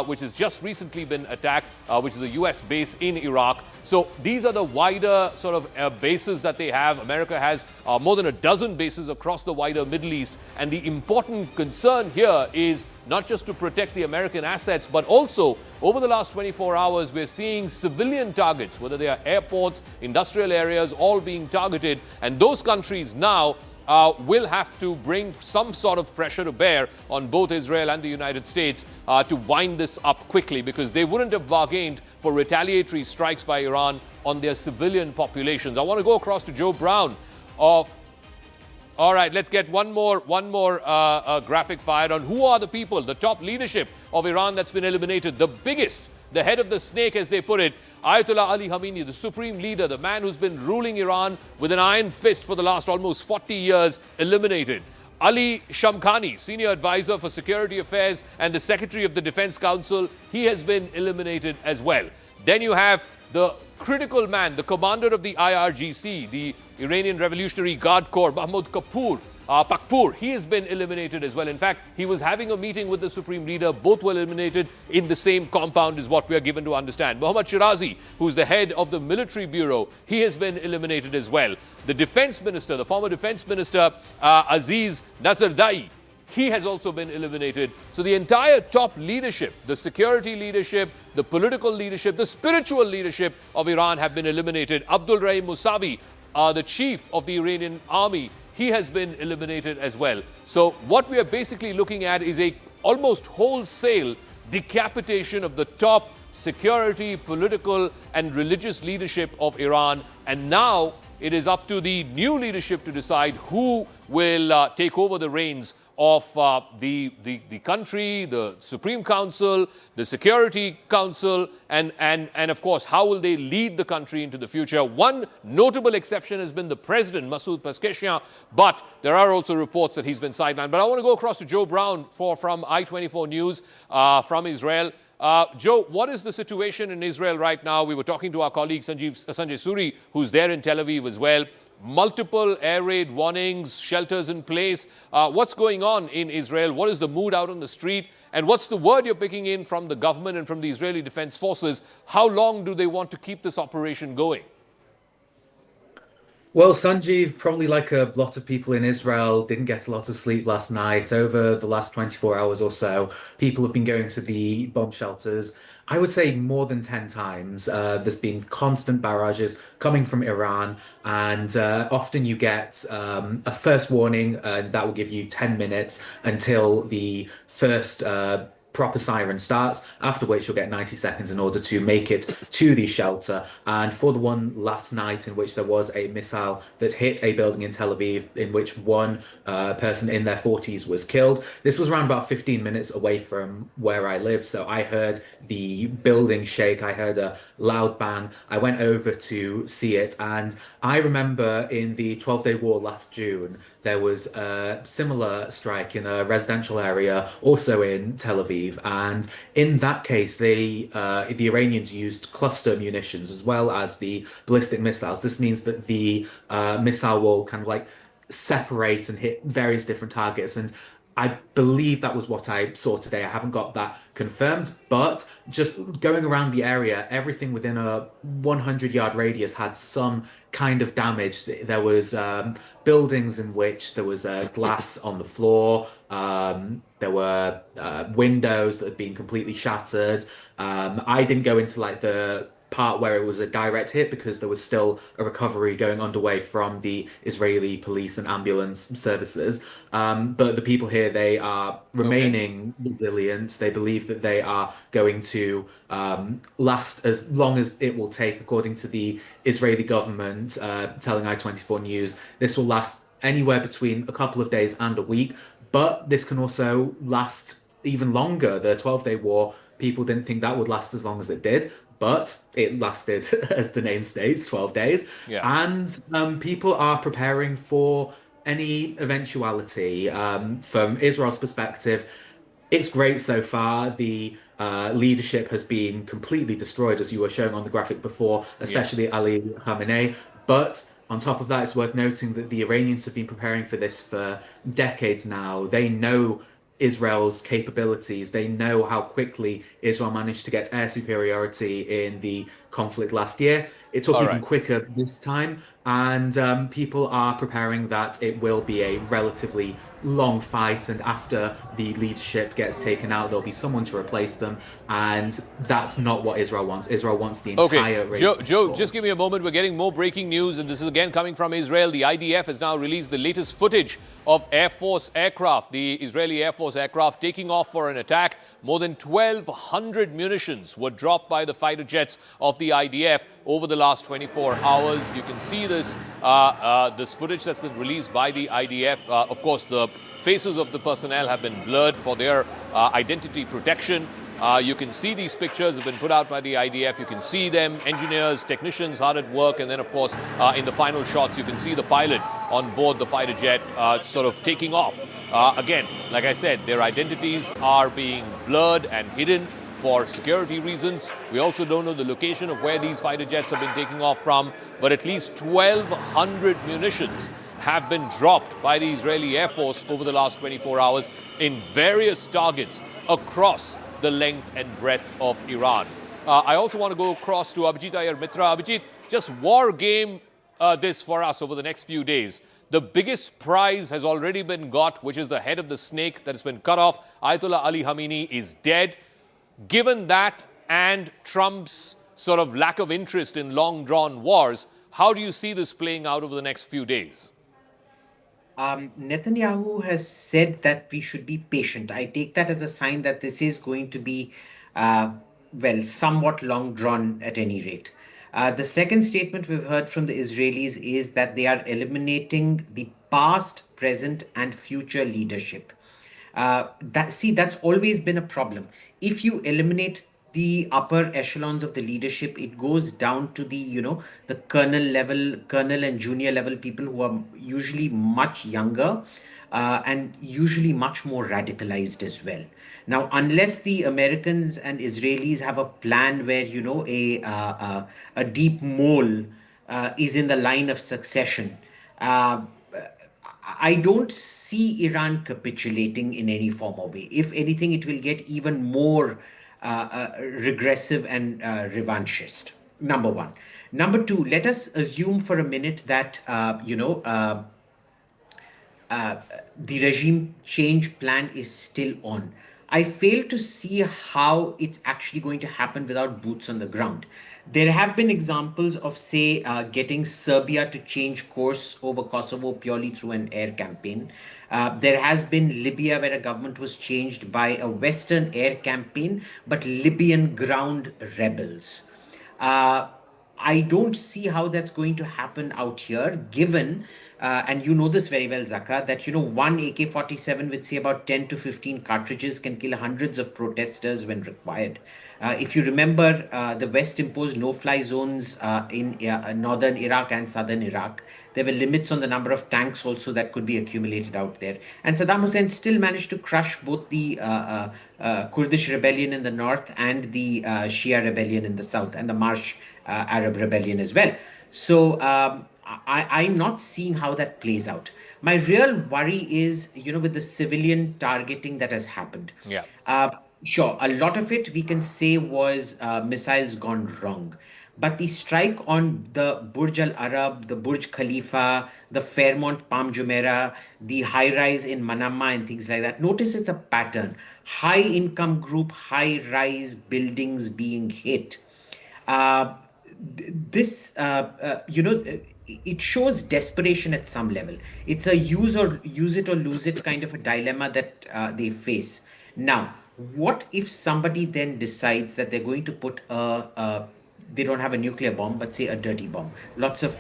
which has just recently been attacked, which is a US base in Iraq. So these are the wider sort of bases that they have. America has more than a dozen bases across the wider Middle East. And the important concern here is not just to protect the American assets, but also over the last 24 hours, we're seeing civilian targets, whether they are airports, industrial areas, all being targeted. And those countries now will have to bring some sort of pressure to bear on both Israel and the United States to wind this up quickly, because they wouldn't have bargained for retaliatory strikes by Iran on their civilian populations. I want to go across to Joe Brown of... All right, let's get one more graphic fired on who are the people, the top leadership of Iran that's been eliminated. The biggest, the head of the snake, as they put it, Ayatollah Ali Khamenei, the supreme leader, the man who's been ruling Iran with an iron fist for the last almost 40 years, eliminated. Ali Shamkhani, senior advisor for security affairs and the secretary of the Defense Council, he has been eliminated as well. Then you have the critical man, the commander of the IRGC, the Iranian Revolutionary Guard Corps, Mahmoud Pakpour, he has been eliminated as well. In fact, he was having a meeting with the supreme leader. Both were eliminated in the same compound is what we are given to understand. Mohammad Shirazi, who's the head of the military bureau, he has been eliminated as well. The defense minister, the former defense minister, Aziz Nazardai, he has also been eliminated. So the entire top leadership, the security leadership, the political leadership, the spiritual leadership of Iran have been eliminated. Abdul Rahim Musavi, the chief of the Iranian army, he has been eliminated as well. So what we are basically looking at is a almost wholesale decapitation of the top security, political and religious leadership of Iran. And now it is up to the new leadership to decide who will take over the reins of the country, the Supreme Council, the Security Council, and of course, how will they lead the country into the future? One notable exception has been the president, Masoud Pezeshkian, but there are also reports that he's been sidelined. But I want to go across to Joe Brown from I-24 News from Israel. Joe, what is the situation in Israel right now? We were talking to our colleague Sanjay Suri, who's there in Tel Aviv as well. Multiple air raid warnings, shelters in place. What's going on in Israel? What is the mood out on the street? And what's the word you're picking in from the government and from the Israeli Defense Forces? How long do they want to keep this operation going? Well, Sanjeev, probably like a lot of people in Israel, didn't get a lot of sleep last night. Over the last 24 hours or so, people have been going to the bomb shelters, I would say more than 10 times. There's been constant barrages coming from Iran, and often you get a first warning that will give you 10 minutes until the first proper siren starts, after which you'll get 90 seconds in order to make it to the shelter. And for the one last night in which there was a missile that hit a building in Tel Aviv, in which one person in their 40s was killed, this was around about 15 minutes away from where I live. So I heard the building shake, I heard a loud bang. I went over to see it, and I remember in the 12-day war last June, there was a similar strike in a residential area, also in Tel Aviv. And in that case, the Iranians used cluster munitions as well as the ballistic missiles. This means that the missile will kind of like separate and hit various different targets. And I believe that was what I saw today. I haven't got that confirmed, but just going around the area, everything within a 100-yard radius had some kind of damage. There was buildings in which there was glass on the floor. There were windows that had been completely shattered. I didn't go into like the part where it was a direct hit because there was still a recovery going underway from the Israeli police and ambulance services. But the people here, they are remaining resilient. They believe that they are going to last as long as it will take, according to the Israeli government, telling I-24 News. This will last anywhere between a couple of days and a week, but this can also last even longer. The 12-day war, people didn't think that would last as long as it did, but it lasted, as the name states, 12 days. Yeah. And people are preparing for any eventuality. From Israel's perspective, it's great so far. The leadership has been completely destroyed, as you were showing on the graphic before, especially Ali Khamenei. But on top of that, it's worth noting that the Iranians have been preparing for this for decades now. They know Israel's capabilities. They know how quickly Israel managed to get air superiority in the conflict last year. It took even quicker this time, and people are preparing that it will be a relatively long fight, and after the leadership gets taken out, there'll be someone to replace them, and that's not what Israel wants. Israel wants the entire... Okay, Joe, just give me a moment. We're getting more breaking news, and this is again coming from Israel. The IDF has now released the latest footage of Air Force aircraft, the Israeli Air Force aircraft taking off for an attack. More than 1,200 munitions were dropped by the fighter jets of the IDF over the last 24 hours. You can see this, this footage that's been released by the IDF. Of course, the faces of the personnel have been blurred for their identity protection. You can see these pictures have been put out by the IDF. You can see them, engineers, technicians hard at work. And then, of course, in the final shots, you can see the pilot on board the fighter jet sort of taking off. Again, like I said, their identities are being blurred and hidden for security reasons. We also don't know the location of where these fighter jets have been taking off from, but at least 1,200 munitions have been dropped by the Israeli Air Force over the last 24 hours in various targets across the length and breadth of Iran. I also want to go across to Abhijit Iyer Mitra. Abhijit, just war game this for us over the next few days. The biggest prize has already been got, which is the head of the snake that has been cut off. Ayatollah Ali Khamenei is dead. Given that and Trump's sort of lack of interest in long-drawn wars, how do you see this playing out over the next few days? Netanyahu has said that we should be patient. I take that as a sign that this is going to be, well, somewhat long drawn at any rate. The second statement we've heard from the Israelis is that they are eliminating the past, present, and future leadership. That's always been a problem. If you eliminate the upper echelons of the leadership, it goes down to the, the colonel and junior level people who are usually much younger and usually much more radicalized as well. Now, unless the Americans and Israelis have a plan where, a deep mole is in the line of succession, I don't see Iran capitulating in any form or way. If anything, it will get even more regressive and revanchist. Number one. Number two, let us assume for a minute that, the regime change plan is still on. I fail to see how it's actually going to happen without boots on the ground. There have been examples of, say, getting Serbia to change course over Kosovo purely through an air campaign. There has been Libya, where a government was changed by a Western air campaign, but Libyan ground rebels. Uh, I don't see how that's going to happen out here, given, and you know this very well, Zaka, that one AK-47 with say about 10 to 15 cartridges can kill hundreds of protesters when required. If you remember, the West imposed no-fly zones in northern Iraq and southern Iraq. There were limits on the number of tanks also that could be accumulated out there. And Saddam Hussein still managed to crush both the Kurdish rebellion in the north and the Shia rebellion in the south, and the Marsh Arab rebellion as well. So I'm not seeing how that plays out. My real worry is, with the civilian targeting that has happened. Yeah. Sure, a lot of it we can say was missiles gone wrong. But the strike on the Burj Al Arab, the Burj Khalifa, the Fairmont Palm Jumeirah, the high rise in Manama, and things like that, notice it's a pattern. High income group, high rise buildings being hit. It shows desperation at some level. It's a use it or lose it kind of a dilemma that they face. Now, what if somebody then decides that they're going to put they don't have a nuclear bomb, but say a dirty bomb, lots of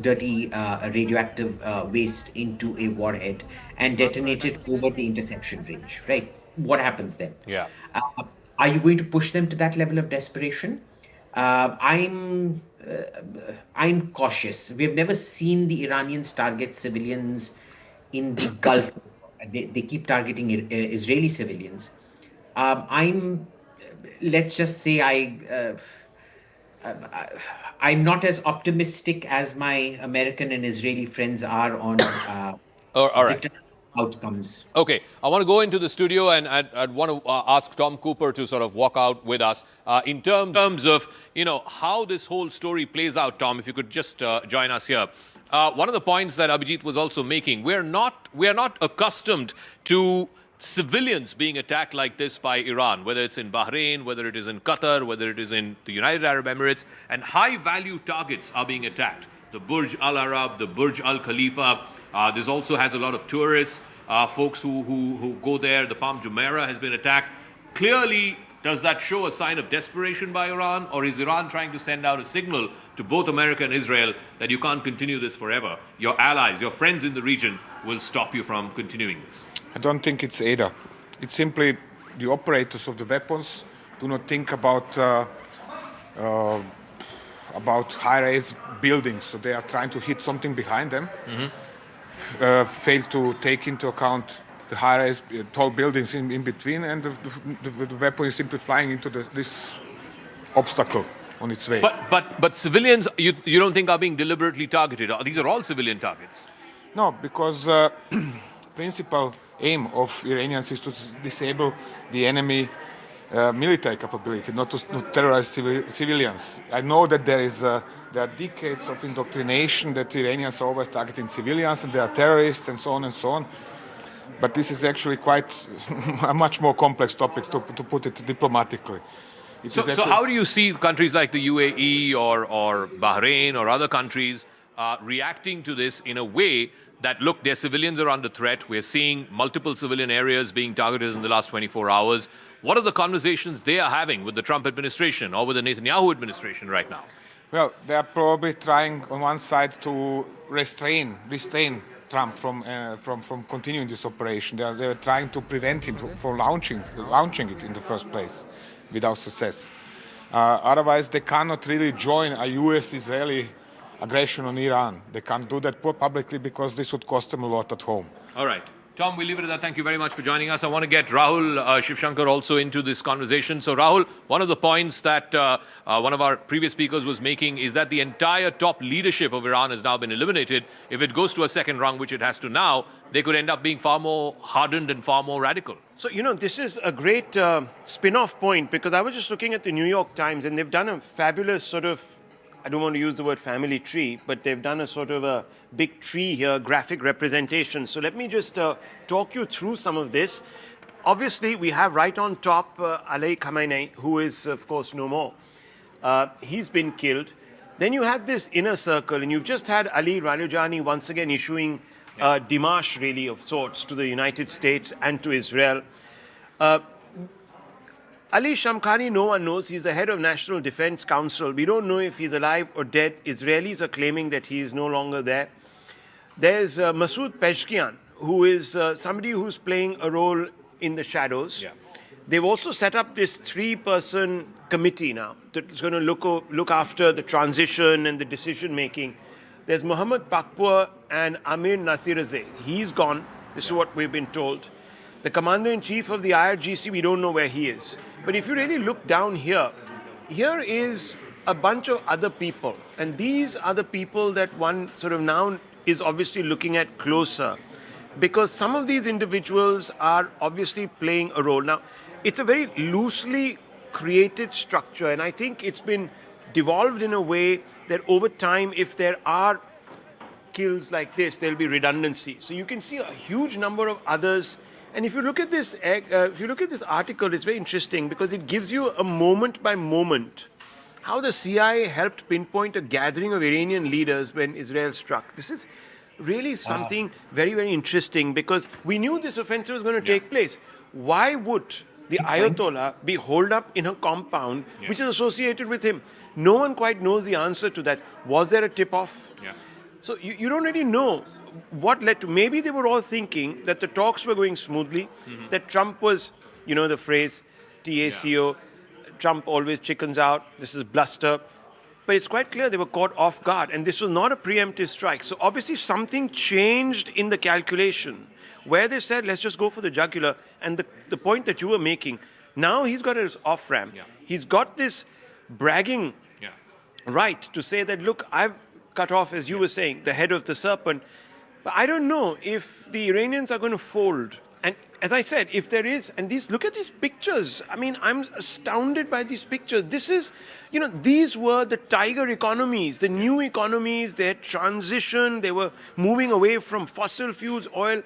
dirty radioactive waste into a warhead and detonate it over the interception range, right? What happens then? Yeah. Are you going to push them to that level of desperation? I'm cautious. We've never seen the Iranians target civilians in the Gulf. They keep targeting Israeli civilians. Let's just say I'm not as optimistic as my American and Israeli friends are on all right. outcomes. Okay, I want to go into the studio and I'd want to ask Tom Cooper to sort of walk out with us in terms of, how this whole story plays out. Tom, if you could just join us here. One of the points that Abhijit was also making, we are not accustomed to civilians being attacked like this by Iran, whether it's in Bahrain, whether it is in Qatar, whether it is in the United Arab Emirates, and high-value targets are being attacked. The Burj Al Arab, the Burj Al Khalifa. This also has a lot of tourists, folks who go there. The Palm Jumeirah has been attacked. Clearly, does that show a sign of desperation by Iran, or is Iran trying to send out a signal to both America and Israel that you can't continue this forever? Your allies, your friends in the region will stop you from continuing this. I don't think it's either. It's simply the operators of the weapons do not think about high-rise buildings, so they are trying to hit something behind them. Fail to take into account the high-rise tall buildings in between, and the weapon is simply flying into this obstacle on its way. But civilians, you don't think are being deliberately targeted? These are all civilian targets. No, because principal aim of Iranians is to disable the enemy military capability, not to terrorize civilians. I know that there are decades of indoctrination that Iranians are always targeting civilians and they are terrorists and so on and so on. But this is actually quite a much more complex topic, to put it diplomatically. So how do you see countries like the UAE or Bahrain or other countries reacting to this in a way that, look, their civilians are under threat. We're seeing multiple civilian areas being targeted in the last 24 hours. What are the conversations they are having with the Trump administration or with the Netanyahu administration right now? Well, they are probably trying on one side to restrain Trump from continuing this operation. They are trying to prevent him from launching it in the first place without success. Otherwise, they cannot really join a U.S.-Israeli aggression on Iran. They can't do that publicly because this would cost them a lot at home. All right. Tom, we'll leave it at that. Thank you very much for joining us. I want to get Rahul Shivshankar also into this conversation. So, Rahul, one of the points that one of our previous speakers was making is that the entire top leadership of Iran has now been eliminated. If it goes to a second round, which it has to now, they could end up being far more hardened and far more radical. So, this is a great spin-off point, because I was just looking at the New York Times, and they've done a fabulous sort of, I don't want to use the word family tree, but they've done a sort of a big tree here, graphic representation. So let me just talk you through some of this. obviously, we have right on top Ali Khamenei, who is, of course, no more. He's been killed. Then you had this inner circle, and you've just had Ali Ralujani once again issuing démarche, really, of sorts, to the United States and to Israel. Ali Shamkhani, no one knows. He's the head of National Defense Council. We don't know if he's alive or dead. Israelis are claiming that he is no longer there. There's Masoud Pezeshkian, who is somebody who's playing a role in the shadows. Yeah. They've also set up this 3-person committee now that's going to look after the transition and the decision-making. There's Mohammad Pakpur and Amir Nasirazeh. He's gone. This is what we've been told. The commander-in-chief of the IRGC, we don't know where he is. But if you really look down here, here is a bunch of other people. And these are the people that one sort of now is obviously looking at closer. Because some of these individuals are obviously playing a role. Now, it's a very loosely created structure, and I think it's been devolved in a way that over time, if there are kills like this, there'll be redundancy. So you can see a huge number of others. And if you look at this, article, it's very interesting because it gives you a moment by moment how the CIA helped pinpoint a gathering of Iranian leaders when Israel struck. This is really something very, very interesting because we knew this offensive was going to take place. Why would the Ayatollah be holed up in a compound which is associated with him? No one quite knows the answer to that. Was there a tip-off? Yeah. So you don't really know what led to. Maybe they were all thinking that the talks were going smoothly, that Trump was, you know the phrase, TACO, Trump always chickens out, this is bluster. But it's quite clear they were caught off guard, and this was not a preemptive strike. So obviously something changed in the calculation, where they said, let's just go for the jugular. And the point that you were making, now he's got his off-ramp. Yeah. He's got this bragging right to say that, look, I've cut off, as you were saying, the head of the serpent. But I don't know if the Iranians are going to fold. And as I said, if there is, and look at these pictures. I mean, I'm astounded by these pictures. This is, these were the tiger economies, the new economies. They had transitioned. They were moving away from fossil fuels, oil.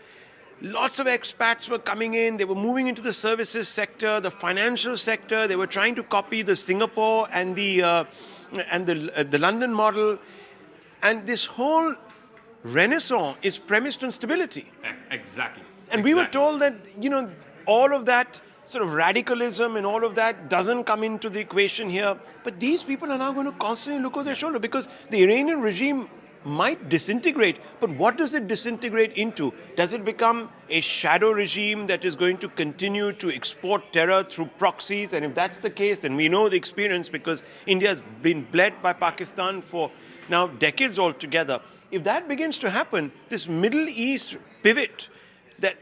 Lots of expats were coming in. They were moving into the services sector, the financial sector. They were trying to copy the Singapore and the London model. And this whole renaissance is premised on stability. Exactly. And we were told that, all of that sort of radicalism and all of that doesn't come into the equation here. But these people are now going to constantly look over their shoulder because the Iranian regime might disintegrate. But what does it disintegrate into? Does it become a shadow regime that is going to continue to export terror through proxies? And if that's the case, then we know the experience because India has been bled by Pakistan for now decades altogether. If that begins to happen, this Middle East pivot that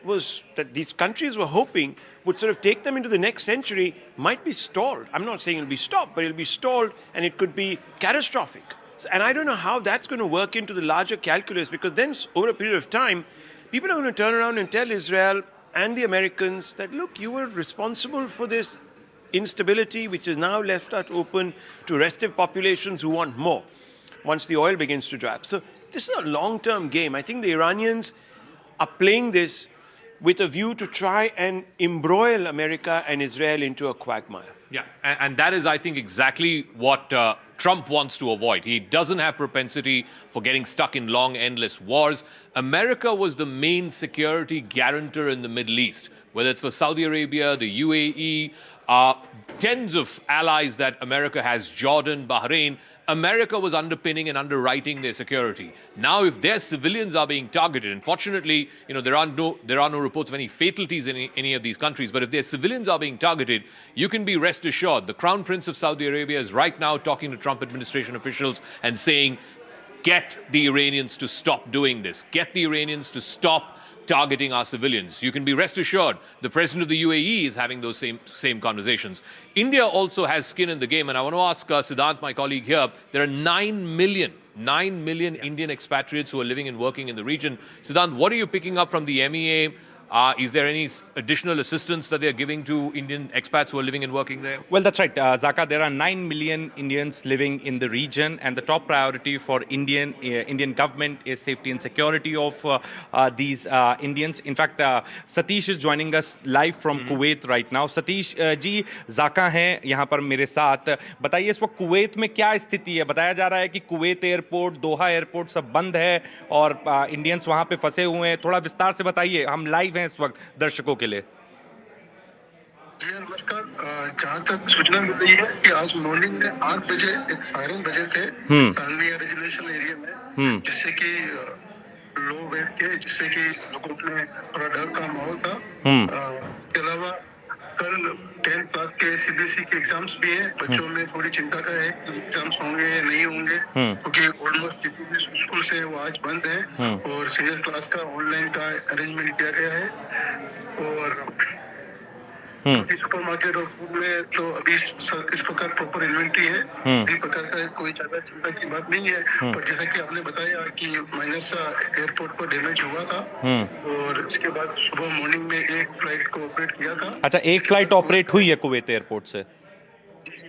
these countries were hoping would sort of take them into the next century might be stalled. I'm not saying it'll be stopped, but it'll be stalled and it could be catastrophic. And I don't know how that's going to work into the larger calculus because then over a period of time, people are going to turn around and tell Israel and the Americans that, look, you were responsible for this instability which is now left out open to restive populations who want more once the oil begins to dry up. So this is a long-term game. I think the Iranians are playing this with a view to try and embroil America and Israel into a quagmire. Yeah, and that is, I think, exactly what Trump wants to avoid. He doesn't have propensity for getting stuck in long, endless wars. America was the main security guarantor in the Middle East, whether it's for Saudi Arabia, the UAE, tens of allies that America has, Jordan, Bahrain. America was underpinning and underwriting their security. Now, if their civilians are being targeted, unfortunately, there are no reports of any fatalities in any of these countries, but if their civilians are being targeted, you can be rest assured the Crown Prince of Saudi Arabia is right now talking to Trump administration officials and saying, get the Iranians to stop doing this. Get the Iranians to stop targeting our civilians. You can be rest assured the president of the UAE is having those same conversations. India also has skin in the game, and I want to ask Siddhant, my colleague here, there are 9 million Indian expatriates who are living and working in the region. Siddhant, what are you picking up from the MEA Is there any additional assistance that they're giving to Indian expats who are living and working there? Well, that's right, Zaka. There are 9 million Indians living in the region, and the top priority for Indian government is safety and security of these Indians. In fact, Satish is joining us live from Kuwait right now. Satish ji, Zaka हैं यहाँ पर मेरे साथ. बताइए इस वक्त Kuwait में क्या स्थिति है? बताया जा रहा है कि कुवैत एयरपोर्ट, दोहा एयरपोर्ट सब बंद है और इंडियंस वहाँ पे फंसे हुए हैं. थोड़ा विस्तार से बताइए, हम लाइव हैं इस वक्त दर्शकों के लिए. जी नमस्कार. जहाँ तक सूचना मिल रही है कि आज मॉर्निंग में 8 बजे एक सायरन बजे थे रेजिडेंशियल एरिया में, जिससे कि लोग बैठ के, जिससे कि लोगों में थोड़ा डर का माहौल था. इसके अलावा कल 10th क्लास के सीबीएसई के एग्जाम्स भी हैं. बच्चों में थोड़ी चिंता का है कि एग्जाम्स होंगे या नहीं होंगे, क्योंकि ऑलमोस्ट जितने भी स्कूल से वो आज बंद है और सीनियर क्लास का ऑनलाइन का अरेंजमेंट किया गया है. और सुपरमार्केट और फूड में तो अभी इस प्रकार प्रॉपर इन्वेंट्री है. इस प्रकार का कोई ज्यादा चिंता की बात नहीं है. पर जैसा कि आपने बताया कि माइनर सा एयरपोर्ट को डैमेज हुआ था और इसके बाद सुबह मॉर्निंग में एक फ्लाइट को ऑपरेट किया था. अच्छा, एक फ्लाइट ऑपरेट हुई है कुवैत एयरपोर्ट से?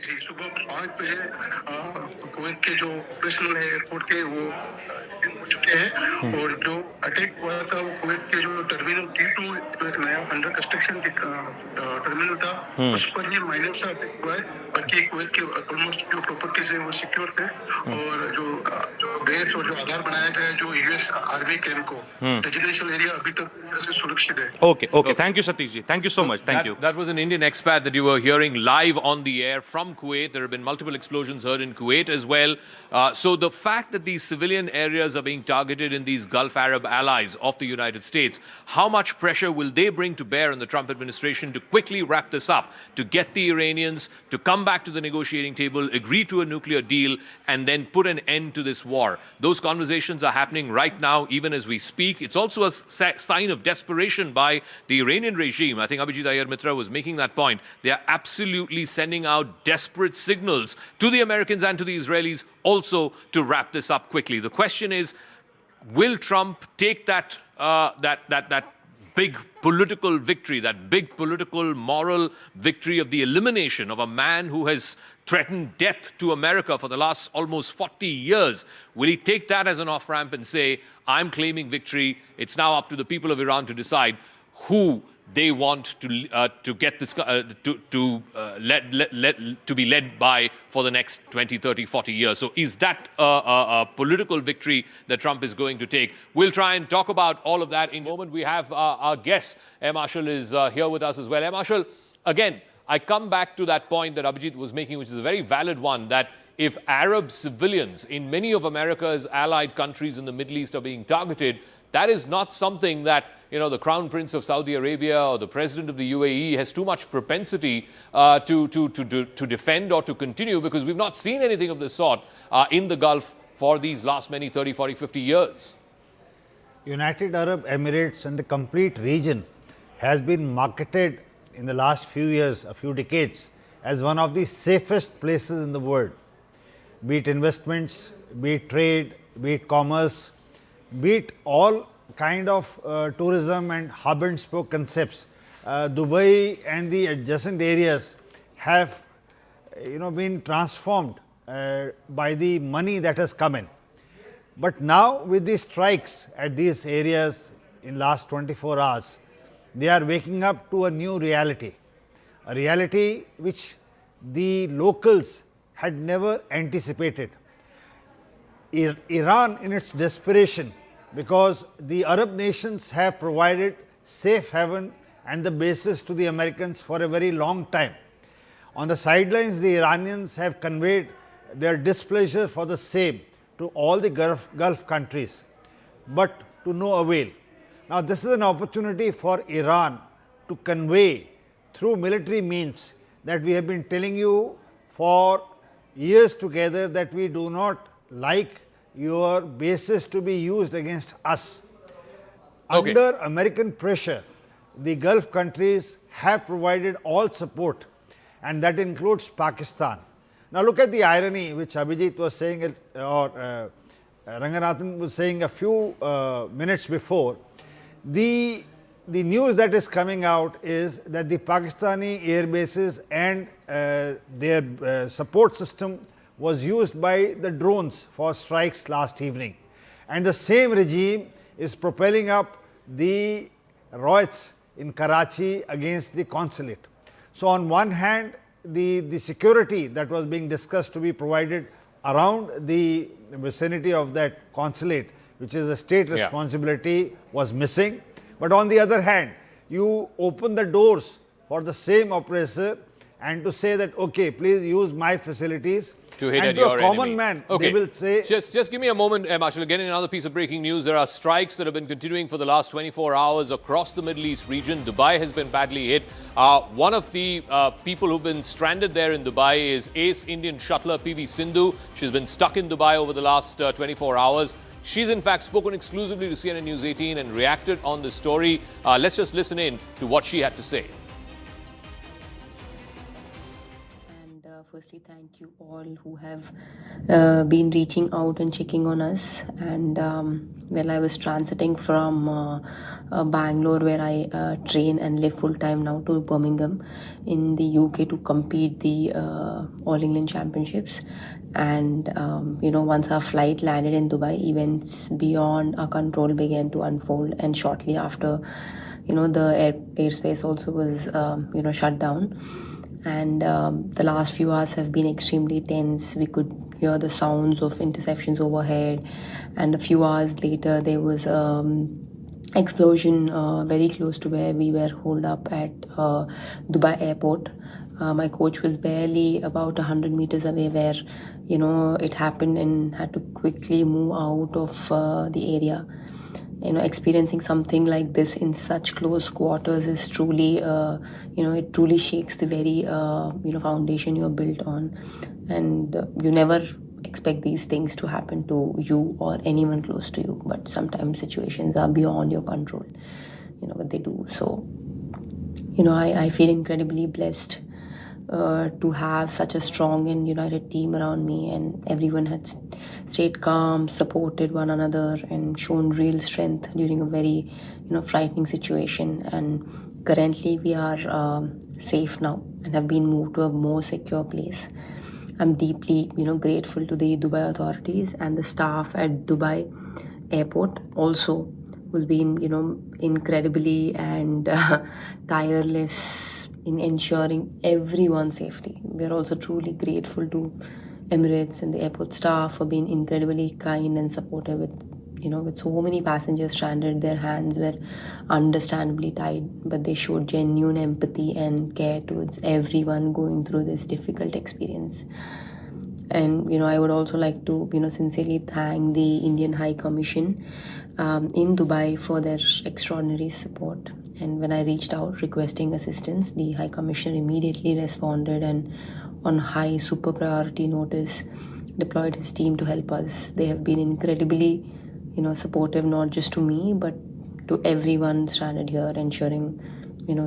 जी, सुबह 5 बजे कुवैत के जो ऑपरेशनल है एयरपोर्ट के वो हो चुके हैं. और जो अटैक हुआ था वो कुवैत के जो टर्मिनल T2 जो एक नया अंडर कंस्ट्रक्शन टर्मिनल था उस पर ये माइनर सा अटैक हुआ है. बाकी कुवैत के ऑलमोस्ट जो प्रॉपर्टीज है वो सिक्योर थे. और जो बेस और जो आधार बनाया गया है जो यूएस आर्मी कैंप को, रेजिडेंशियल एरिया अभी तक पूरी तरह से सुरक्षित है. Okay. Thank you, Satish ji. Thank you so much. Thank you. That was an Indian expat that you were hearing live on the air from Kuwait. There have been multiple explosions heard in Kuwait as well. So the fact that these civilian areas are being targeted in these Gulf Arab allies of the United States, how much pressure will they bring to bear on the Trump administration to quickly wrap this up, to get the Iranians to come back to the negotiating table, agree to a nuclear deal, and then put an end to this war? Those conversations are happening right now, even as we speak. It's also a sign of desperation by the Iranian regime. I think Abhijit Iyer Mitra was making that point. They are absolutely sending out desperate signals to the Americans and to the Israelis also to wrap this up quickly. The question is, will Trump take that big political victory, that big political moral victory of the elimination of a man who has threatened death to America for the last almost 40 years? Will he take that as an off-ramp and say, I'm claiming victory, it's now up to the people of Iran to decide who they want to get this to be led by for the next 20, 30, 40 years. So is that a political victory that Trump is going to take? We'll try and talk about all of that in a moment. We have our guest, Air Marshal, is here with us as well. Air Marshal, again, I come back to that point that Abhijit was making, which is a very valid one, that if Arab civilians in many of America's allied countries in the Middle East are being targeted, that is not something that, you know, the Crown Prince of Saudi Arabia or the President of the UAE has too much propensity to defend or to continue, because we've not seen anything of this sort in the Gulf for these last many 30, 40, 50 years. United Arab Emirates and the complete region has been marketed in the last few years, a few decades, as one of the safest places in the world. Be it investments, be it trade, be it commerce, be it all kind of tourism and hub and spoke concepts. Dubai and the adjacent areas have been transformed by the money that has come in. But now with the strikes at these areas in last 24 hours, they are waking up to a new reality, a reality which the locals had never anticipated. Iran, in its desperation, because the Arab nations have provided safe haven and the basis to the Americans for a very long time. On the sidelines, the Iranians have conveyed their displeasure for the same to all the Gulf countries, but to no avail. Now, this is an opportunity for Iran to convey through military means that we have been telling you for years together that we do not like your bases to be used against us. Okay. Under American pressure, the Gulf countries have provided all support, and that includes Pakistan. Now look at the irony which Abhijit was saying or Ranganathan was saying a few minutes before. The the news that is coming out is that the Pakistani air bases and their support system was used by the drones for strikes last evening. And the same regime is propelling up the riots in Karachi against the consulate. So on one hand, the security that was being discussed to be provided around the vicinity of that consulate, which is a state responsibility, was missing. But on the other hand, you open the doors for the same oppressor and to say that, okay, please use my facilities. To hit and at to your a common enemy. man, Okay. they will say... Just give me a moment, Marshall. Getting another piece of breaking news. There are strikes that have been continuing for the last 24 hours across the Middle East region. Dubai has been badly hit. One of the people who've been stranded there in Dubai is ace Indian shuttler PV Sindhu. She's been stuck in Dubai over the last 24 hours. She's in fact spoken exclusively to CNN News 18 and reacted on this story. Let's just listen in to what she had to say. Firstly, thank you all who have been reaching out and checking on us. And well, I was transiting from Bangalore, where I train and live full time now, to Birmingham in the UK to compete the All England Championships. And once our flight landed in Dubai, events beyond our control began to unfold. And shortly after, the airspace also was shut down. And the last few hours have been extremely tense. We could hear the sounds of interceptions overhead. And a few hours later, there was explosion very close to where we were holed up at Dubai airport. My coach was barely about 100 meters away where, it happened, and had to quickly move out of the area. Experiencing something like this in such close quarters is truly, it truly shakes the very, foundation you're built on. And you never expect these things to happen to you or anyone close to you. But sometimes situations are beyond your control, what they do. So, I feel incredibly blessed to have such a strong and united team around me, and everyone had stayed calm, supported one another, and shown real strength during a very frightening situation. And currently we are safe now and have been moved to a more secure place. I'm deeply grateful to the Dubai authorities and the staff at Dubai airport also, who's been incredibly and tireless in ensuring everyone's safety. We're also truly grateful to Emirates and the airport staff for being incredibly kind and supportive with so many passengers stranded. Their hands were understandably tied, but they showed genuine empathy and care towards everyone going through this difficult experience. And I would also like to sincerely thank the Indian High Commission in Dubai for their extraordinary support. And when I reached out requesting assistance, the High Commissioner immediately responded and on high super priority notice deployed his team to help us. They have been incredibly supportive, not just to me but to everyone stranded here, ensuring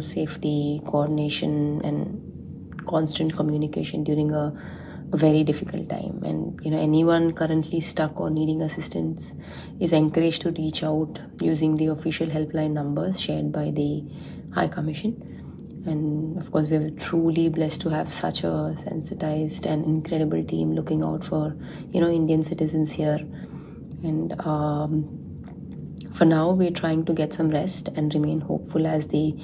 safety, coordination and constant communication during a very difficult time. And anyone currently stuck or needing assistance is encouraged to reach out using the official helpline numbers shared by the High Commission. And of course, we are truly blessed to have such a sensitized and incredible team looking out for Indian citizens here. And for now, we're trying to get some rest and remain hopeful as the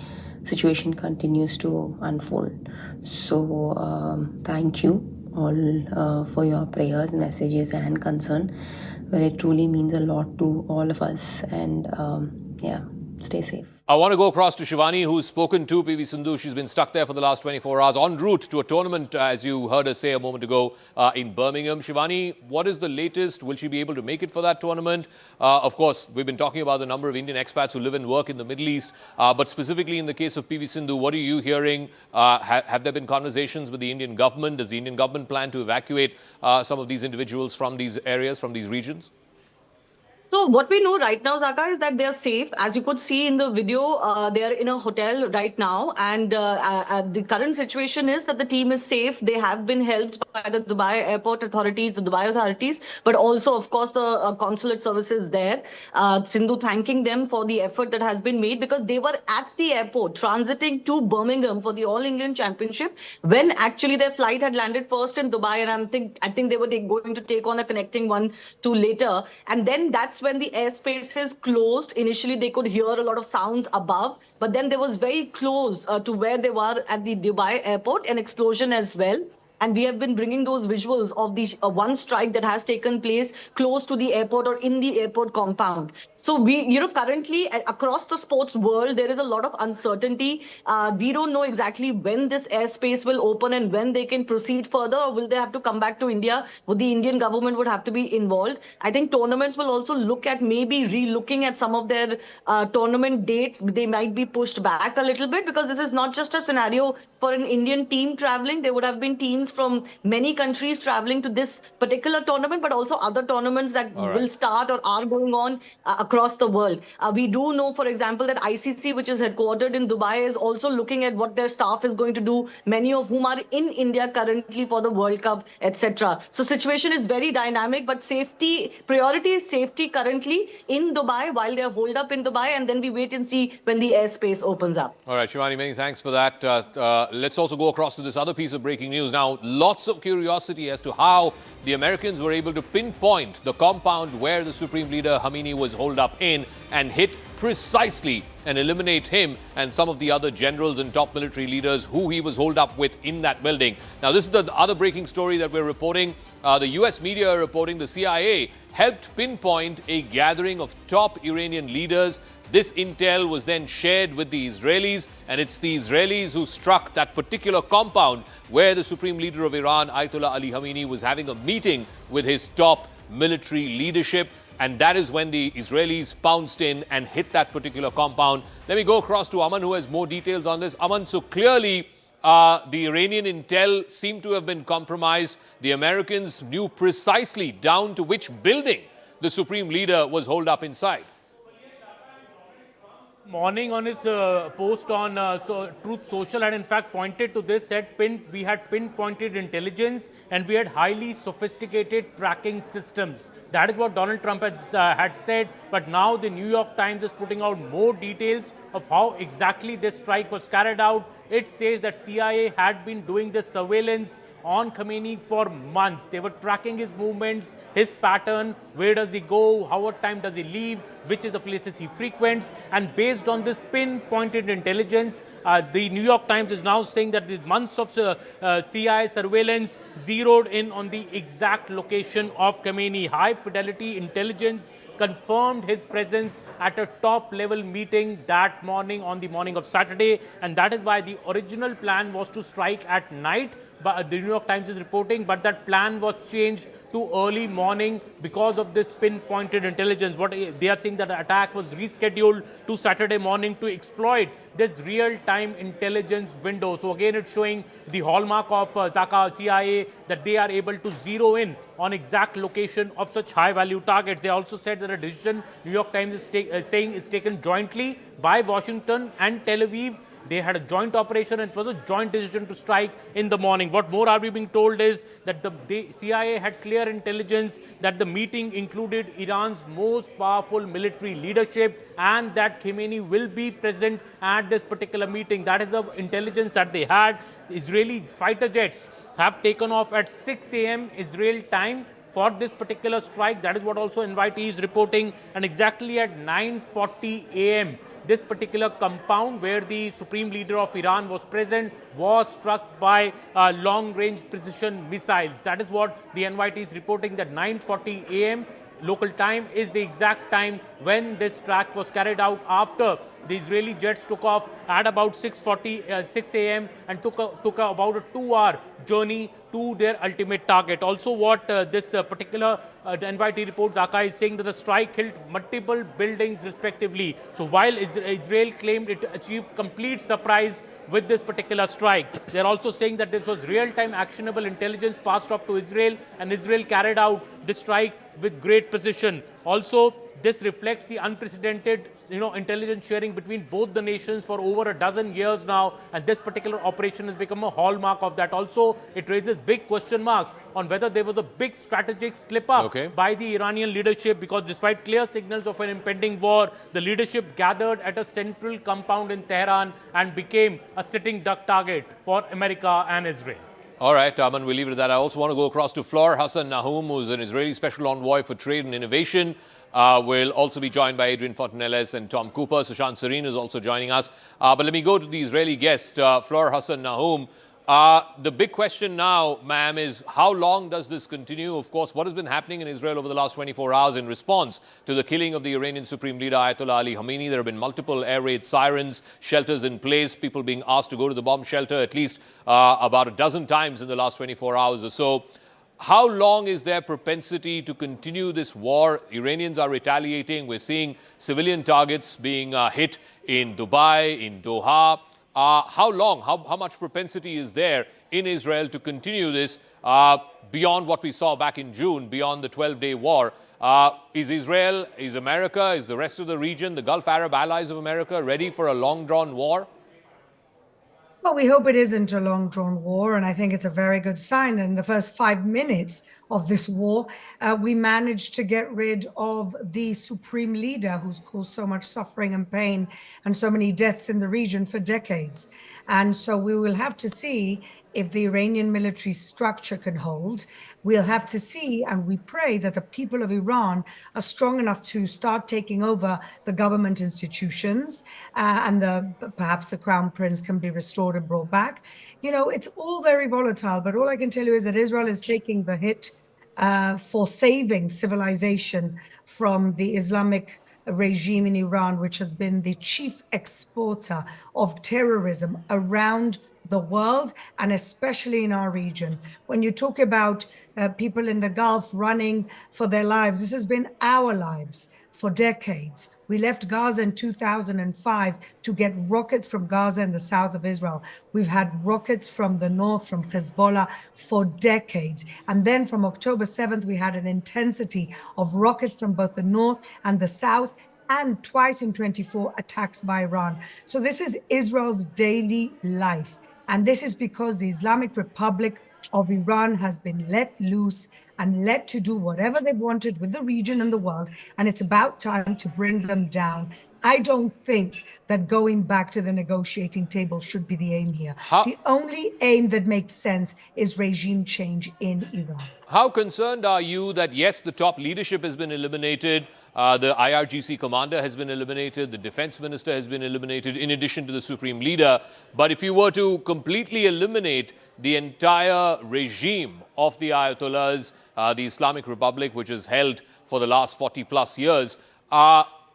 situation continues to unfold. So thank you all for your prayers, messages and concern. Well, it truly means a lot to all of us. And stay safe. I want to go across to Shivani, who's spoken to PV Sindhu. She's been stuck there for the last 24 hours en route to a tournament, as you heard her say a moment ago, in Birmingham. Shivani, what is the latest? Will she be able to make it for that tournament? Of course, we've been talking about the number of Indian expats who live and work in the Middle East. But specifically in the case of PV Sindhu, what are you hearing? Have there been conversations with the Indian government? Does the Indian government plan to evacuate some of these individuals from these areas, from these regions? So what we know right now, Zaka, is that they are safe. As you could see in the video, they are in a hotel right now. And the current situation is that the team is safe. They have been helped by the Dubai airport authorities, the Dubai authorities, but also, of course, the consulate services there. Sindhu thanking them for the effort that has been made, because they were at the airport transiting to Birmingham for the All England Championship when actually their flight had landed first in Dubai. And I think they were going to take on a connecting one to later. And then that's when the airspace is closed. Initially, they could hear a lot of sounds above, but then there was very close to where they were at the Dubai airport, an explosion as well. And we have been bringing those visuals of the one strike that has taken place close to the airport or in the airport compound. So currently across the sports world, there is a lot of uncertainty. We don't know exactly when this airspace will open and when they can proceed further, or will they have to come back to India? Would the Indian government would have to be involved? I think tournaments will also look at maybe re-looking at some of their tournament dates. They might be pushed back a little bit, because this is not just a scenario for an Indian team traveling. There would have been teams from many countries traveling to this particular tournament, but also other tournaments that will start or are going on across the world. We do know, for example, that ICC, which is headquartered in Dubai, is also looking at what their staff is going to do, many of whom are in India currently for the World Cup, etc. So situation is very dynamic, but priority is safety currently in Dubai while they are holed up in Dubai, and then we wait and see when the airspace opens up. All right, Shivani, many thanks for that. Let's also go across to this other piece of breaking news now. Lots of curiosity as to how the Americans were able to pinpoint the compound where the Supreme Leader Khamenei was holed up in and hit precisely and eliminate him and some of the other generals and top military leaders who he was holed up with in that building. Now, this is the other breaking story that we're reporting. The US media are reporting the CIA helped pinpoint a gathering of top Iranian leaders. This intel was then shared with the Israelis, and it's the Israelis who struck that particular compound where the Supreme Leader of Iran, Ayatollah Ali Khamenei, was having a meeting with his top military leadership. And that is when the Israelis pounced in and hit that particular compound. Let me go across to Aman, who has more details on this. Aman, so clearly the Iranian intel seemed to have been compromised. The Americans knew precisely down to which building the Supreme Leader was holed up inside. Morning on his post on Truth Social had in fact pointed to this, said we had pinpointed intelligence and we had highly sophisticated tracking systems. That is what Donald Trump had said, but now the New York Times is putting out more details of how exactly this strike was carried out. It says that CIA had been doing this surveillance on Khamenei for months. They were tracking his movements, his pattern, where does he go, how what time does he leave, which is the places he frequents. And based on this pinpointed intelligence, the New York Times is now saying that the months of CIA surveillance zeroed in on the exact location of Khamenei. High fidelity intelligence confirmed his presence at a top-level meeting that morning, on the morning of Saturday, and that is why the original plan was to strike at night. But the New York Times is reporting, but that plan was changed to early morning because of this pinpointed intelligence. What they are saying, that the attack was rescheduled to Saturday morning to exploit this real-time intelligence window. So again, it's showing the hallmark of Zaka CIA, that they are able to zero in on exact location of such high-value targets. They also said that a decision New York Times is saying is taken jointly by Washington and Tel Aviv. They had a joint operation, and it was a joint decision to strike in the morning. What more are we being told is that the CIA had clear intelligence that the meeting included Iran's most powerful military leadership and that Khamenei will be present at this particular meeting. That is the intelligence that they had. Israeli fighter jets have taken off at 6 a.m. Israel time for this particular strike. That is what also NYT is reporting. And exactly at 9:40 a.m., this particular compound where the Supreme Leader of Iran was present was struck by long-range precision missiles. That is what the NYT is reporting, that 9:40 a.m. local time is the exact time when this strike was carried out, after the Israeli jets took off at about 6 a.m. and took about a 2-hour journey to their ultimate target. Also, what this particular NYT report, Zaka, is saying that the strike hit multiple buildings respectively. So while Israel claimed it achieved complete surprise with this particular strike, they're also saying that this was real-time actionable intelligence passed off to Israel, and Israel carried out this strike with great precision. Also, this reflects the unprecedented, intelligence sharing between both the nations for over a dozen years now, and this particular operation has become a hallmark of that. Also, it raises big question marks on whether there was a big strategic slip up by the Iranian leadership, because despite clear signals of an impending war, the leadership gathered at a central compound in Tehran and became a sitting duck target for America and Israel. All right, Aman, we'll leave it at that. I also want to go across to Flor Hassan Nahum, who's an Israeli special envoy for trade and innovation. We'll also be joined by Adrian Fontanelles and Tom Cooper. Sushant Sareen is also joining us. But let me go to the Israeli guest, Flor Hassan Nahum. The big question now, ma'am, is how long does this continue? Of course, what has been happening in Israel over the last 24 hours in response to the killing of the Iranian Supreme Leader Ayatollah Ali Khamenei? There have been multiple air raid sirens, shelters in place, people being asked to go to the bomb shelter at least about a dozen times in the last 24 hours or so. How long is their propensity to continue this war? Iranians are retaliating. We're seeing civilian targets being hit in Dubai, in Doha. How long, how much propensity is there in Israel to continue this beyond what we saw back in June, beyond the 12-day war? Is Israel, is America, is the rest of the region, the Gulf Arab allies of America ready for a long-drawn war? Well, we hope it isn't a long-drawn war, and I think it's a very good sign. In the first 5 minutes of this war, we managed to get rid of the supreme leader who's caused so much suffering and pain and so many deaths in the region for decades. And so we will have to see if the Iranian military structure can hold. We'll have to see, and we pray that the people of Iran are strong enough to start taking over the government institutions, and perhaps the crown prince can be restored and brought back. It's all very volatile, but all I can tell you is that Israel is taking the hit for saving civilization from the Islamic regime in Iran, which has been the chief exporter of terrorism around the world, and especially in our region. When you talk about people in the Gulf running for their lives, this has been our lives for decades. We left Gaza in 2005 to get rockets from Gaza in the south of Israel. We've had rockets from the north, from Hezbollah, for decades. And then from October 7th, we had an intensity of rockets from both the north and the south, and twice in 24 attacks by Iran. So this is Israel's daily life. And this is because the Islamic Republic of Iran has been let loose and let to do whatever they wanted with the region and the world. And it's about time to bring them down. I don't think that going back to the negotiating table should be the aim here. The only aim that makes sense is regime change in Iran. How concerned are you that, yes, the top leadership has been eliminated, the IRGC commander has been eliminated, the defense minister has been eliminated, in addition to the supreme leader. But if you were to completely eliminate the entire regime of the Ayatollahs, the Islamic Republic, which has held for the last 40 plus years,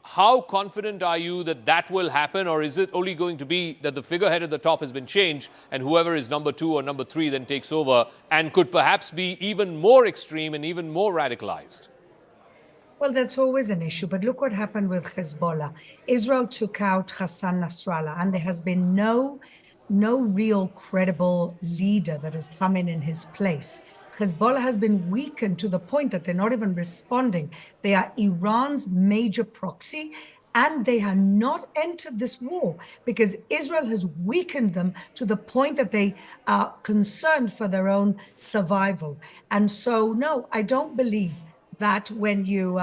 how confident are you that that will happen? Or is it only going to be that the figurehead at the top has been changed and whoever is number 2 or number 3 then takes over and could perhaps be even more extreme and even more radicalized? Well, that's always an issue. But look what happened with Hezbollah. Israel took out Hassan Nasrallah, and there has been no real credible leader that has come in his place. Hezbollah has been weakened to the point that they're not even responding. They are Iran's major proxy, and they have not entered this war because Israel has weakened them to the point that they are concerned for their own survival. And so, no, I don't believe that when you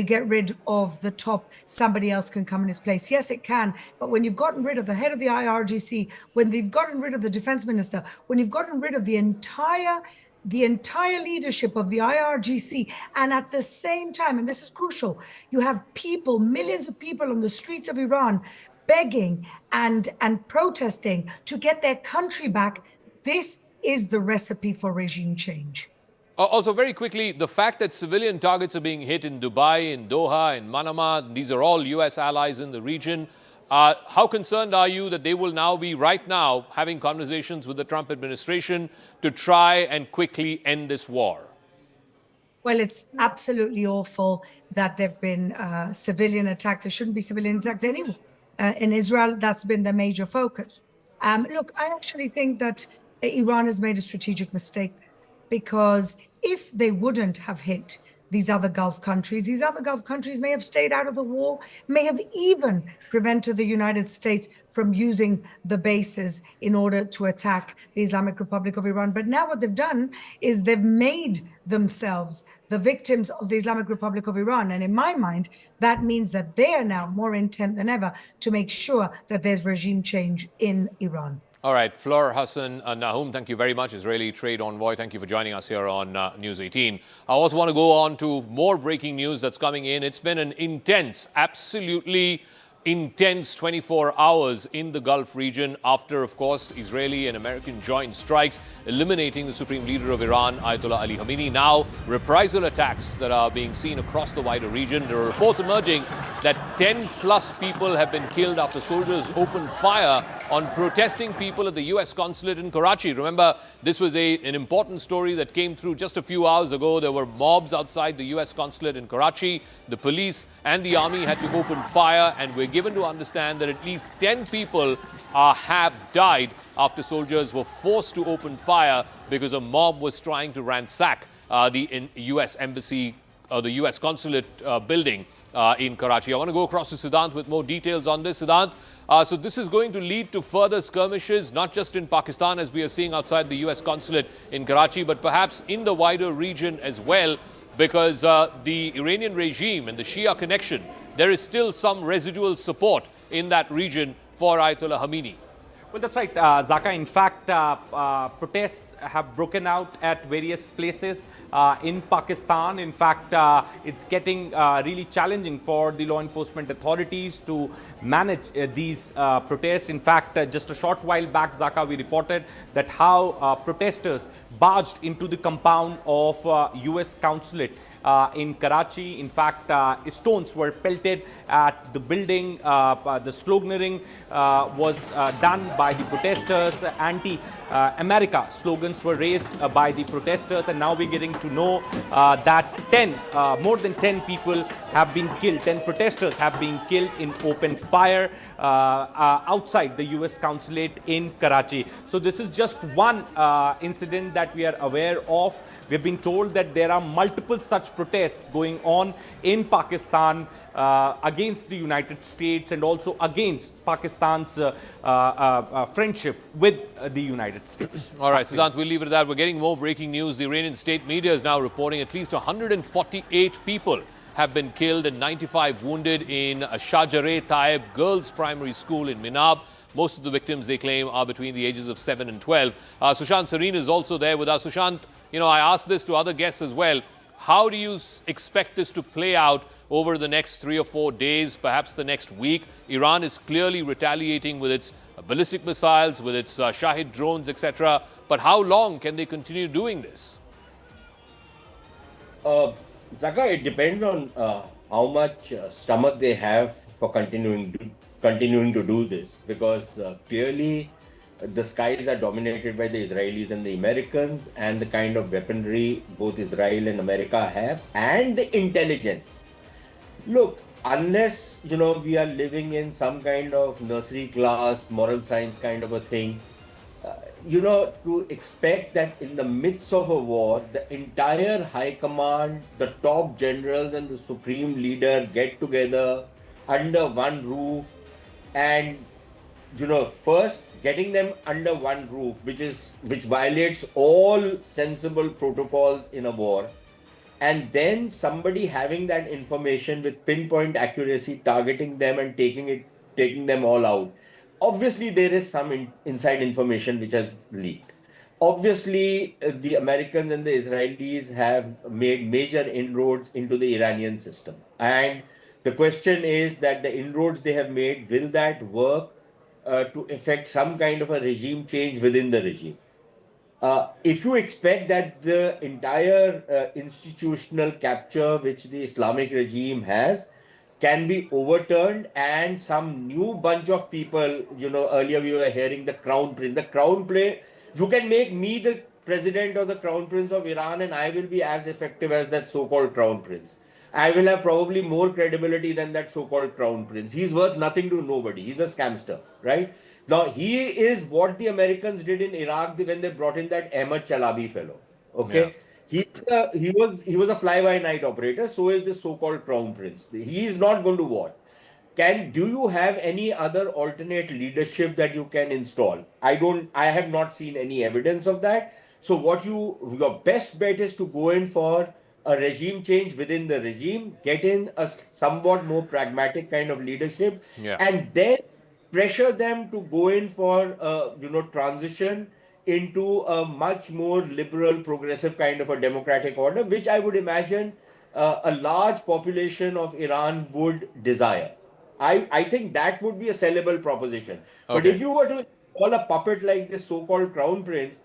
get rid of the top, somebody else can come in his place. Yes, it can. But when you've gotten rid of the head of the IRGC, when they've gotten rid of the defense minister, when you've gotten rid of the entire leadership of the IRGC, and at the same time, and this is crucial, you have people, millions of people on the streets of Iran begging and protesting to get their country back. This is the recipe for regime change. Also, very quickly, the fact that civilian targets are being hit in Dubai, in Doha, in Manama, these are all U.S. allies in the region. How concerned are you that they will now be, right now, having conversations with the Trump administration to try and quickly end this war? Well, it's absolutely awful that there have been civilian attacks. There shouldn't be civilian attacks anywhere. In Israel, that's been the major focus. Look, I actually think that Iran has made a strategic mistake, because if they wouldn't have hit these other Gulf countries. These other Gulf countries may have stayed out of the war, may have even prevented the United States from using the bases in order to attack the Islamic Republic of Iran. But now what they've done is they've made themselves the victims of the Islamic Republic of Iran. And in my mind, that means that they are now more intent than ever to make sure that there's regime change in Iran. All right, Fleur Hassan Nahum, thank you very much, Israeli Trade Envoy. Thank you for joining us here on News 18. I also want to go on to more breaking news that's coming in. It's been an intense, absolutely intense 24 hours in the Gulf region after, of course, Israeli and American joint strikes eliminating the supreme leader of Iran, Ayatollah Ali Khamenei. Now, reprisal attacks that are being seen across the wider region. There are reports emerging that 10 plus people have been killed after soldiers opened fire on protesting people at the U.S. consulate in Karachi. Remember, this was an important story that came through just a few hours ago. There were mobs outside the U.S. consulate in Karachi. The police and the army had to open fire, and we're given to understand that at least 10 people have died after soldiers were forced to open fire because a mob was trying to ransack the U.S. embassy, the U.S. consulate building in Karachi. I want to go across to Siddhant with more details on this. Siddhant, so this is going to lead to further skirmishes, not just in Pakistan, as we are seeing outside the U.S. consulate in Karachi, but perhaps in the wider region as well, because the Iranian regime and the Shia connection, there is still some residual support in that region for Ayatollah Khamenei. Well, that's right, Zaka. In fact, protests have broken out at various places in Pakistan. In fact, it's getting really challenging for the law enforcement authorities to manage these protests. In fact, just a short while back, Zaka, we reported that how protesters barged into the compound of U.S. consulate in Karachi. In fact, stones were pelted at the building. The sloganeering was done by the protesters. Anti-America slogans were raised by the protesters, and now we're getting to know that more than 10 people have been killed. 10 protesters have been killed in open fire outside the U.S. consulate in Karachi. So this is just one incident that we are aware of. We've been told that there are multiple such protests going on in Pakistan against the United States and also against Pakistan's friendship with the United States. All right, Siddhant, we'll leave it at that. We're getting more breaking news. The Iranian state media is now reporting at least 148 people have been killed and 95 wounded in Shahjareh Taib Girls Primary School in Minab. Most of the victims, they claim, are between the ages of 7 and 12. Sushant Sareen is also there with us. Sushant, you know, I asked this to other guests as well. How do you expect this to play out over the next 3 or 4 days, perhaps the next week? Iran is clearly retaliating with its ballistic missiles, with its Shahid drones, etc. But how long can they continue doing this? Zaka, it depends on how much stomach they have for continuing to do this, because clearly the skies are dominated by the Israelis and the Americans, and the kind of weaponry both Israel and America have, and the intelligence. Look, unless, you know, we are living in some kind of nursery class, moral science kind of a thing, you know, to expect that in the midst of a war, the entire high command, the top generals and the supreme leader get together under one roof, and, you know, first getting them under one roof, which violates all sensible protocols in a war, and then somebody having that information with pinpoint accuracy, targeting them and taking them all out. Obviously, there is some inside information which has leaked. Obviously, the Americans and the Israelis have made major inroads into the Iranian system. And the question is that the inroads they have made, will that work to effect some kind of a regime change within the regime? If you expect that the entire institutional capture which the Islamic regime has can be overturned and some new bunch of people, you know, earlier we were hearing the crown prince, you can make me the president or the crown prince of Iran and I will be as effective as that so-called crown prince. I will have probably more credibility than that so-called crown prince. He's worth nothing to nobody. He's a scamster, right? Now, he is what the Americans did in Iraq when they brought in that Ahmad Chalabi fellow, okay? He was a fly-by-night operator. So is the so-called crown prince. He is not going to war. Do you have any other alternate leadership that you can install? I have not seen any evidence of that. So your best bet is to go in for a regime change within the regime, get in a somewhat more pragmatic kind of leadership, and then pressure them to go in for transition into a much more liberal, progressive kind of a democratic order, which I would imagine a large population of Iran would desire. I think that would be a sellable proposition. But if you were to call a puppet like this so-called crown prince,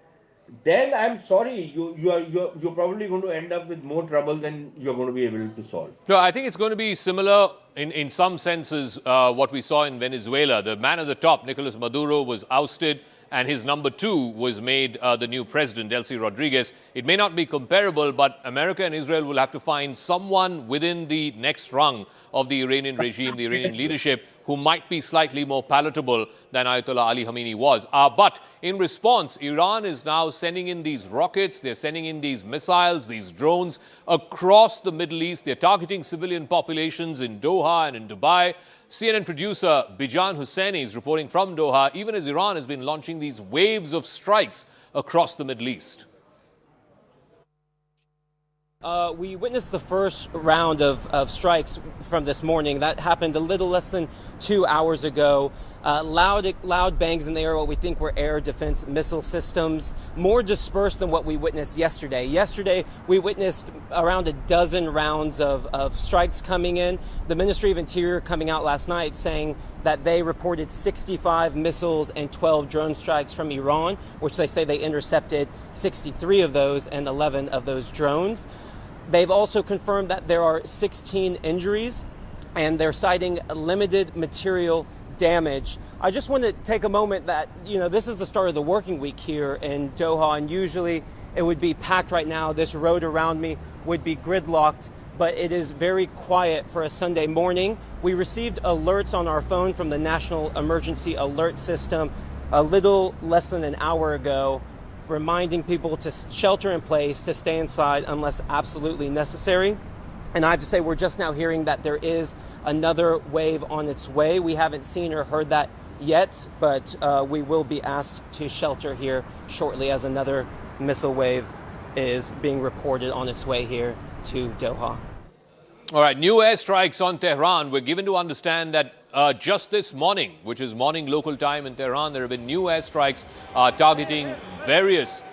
then I'm sorry, you're probably going to end up with more trouble than you're going to be able to solve. No, I think it's going to be similar in some senses what we saw in Venezuela. The man at the top, Nicolas Maduro, was ousted, and his number two was made the new president, Delcy Rodriguez. It may not be comparable, but America and Israel will have to find someone within the next rung of the Iranian regime, the Iranian leadership, who might be slightly more palatable than Ayatollah Ali Khamenei was. But in response, Iran is now sending in these rockets, they're sending in these missiles, these drones across the Middle East. They're targeting civilian populations in Doha and in Dubai. CNN producer Bijan Husseini is reporting from Doha, even as Iran has been launching these waves of strikes across the Middle East. We witnessed the first round of strikes from this morning. That happened a little less than 2 hours ago. Loud bangs in the air, what we think were air defense missile systems, more dispersed than what we witnessed yesterday. Yesterday, we witnessed around a dozen rounds of strikes coming in. The Ministry of Interior coming out last night saying that they reported 65 missiles and 12 drone strikes from Iran, which they say they intercepted 63 of those and 11 of those drones. They've also confirmed that there are 16 injuries, and they're citing limited material damage. I just want to take a moment that, this is the start of the working week here in Doha, and usually it would be packed right now. This road around me would be gridlocked, but it is very quiet for a Sunday morning. We received alerts on our phone from the National Emergency Alert System a little less than an hour ago, reminding people to shelter in place, to stay inside unless absolutely necessary. And I have to say, we're just now hearing that there is another wave on its way. We haven't seen or heard that yet, but we will be asked to shelter here shortly as another missile wave is being reported on its way here to Doha. All right, new airstrikes on Tehran. We're given to understand that just this morning, which is morning local time in Tehran, there have been new airstrikes targeting various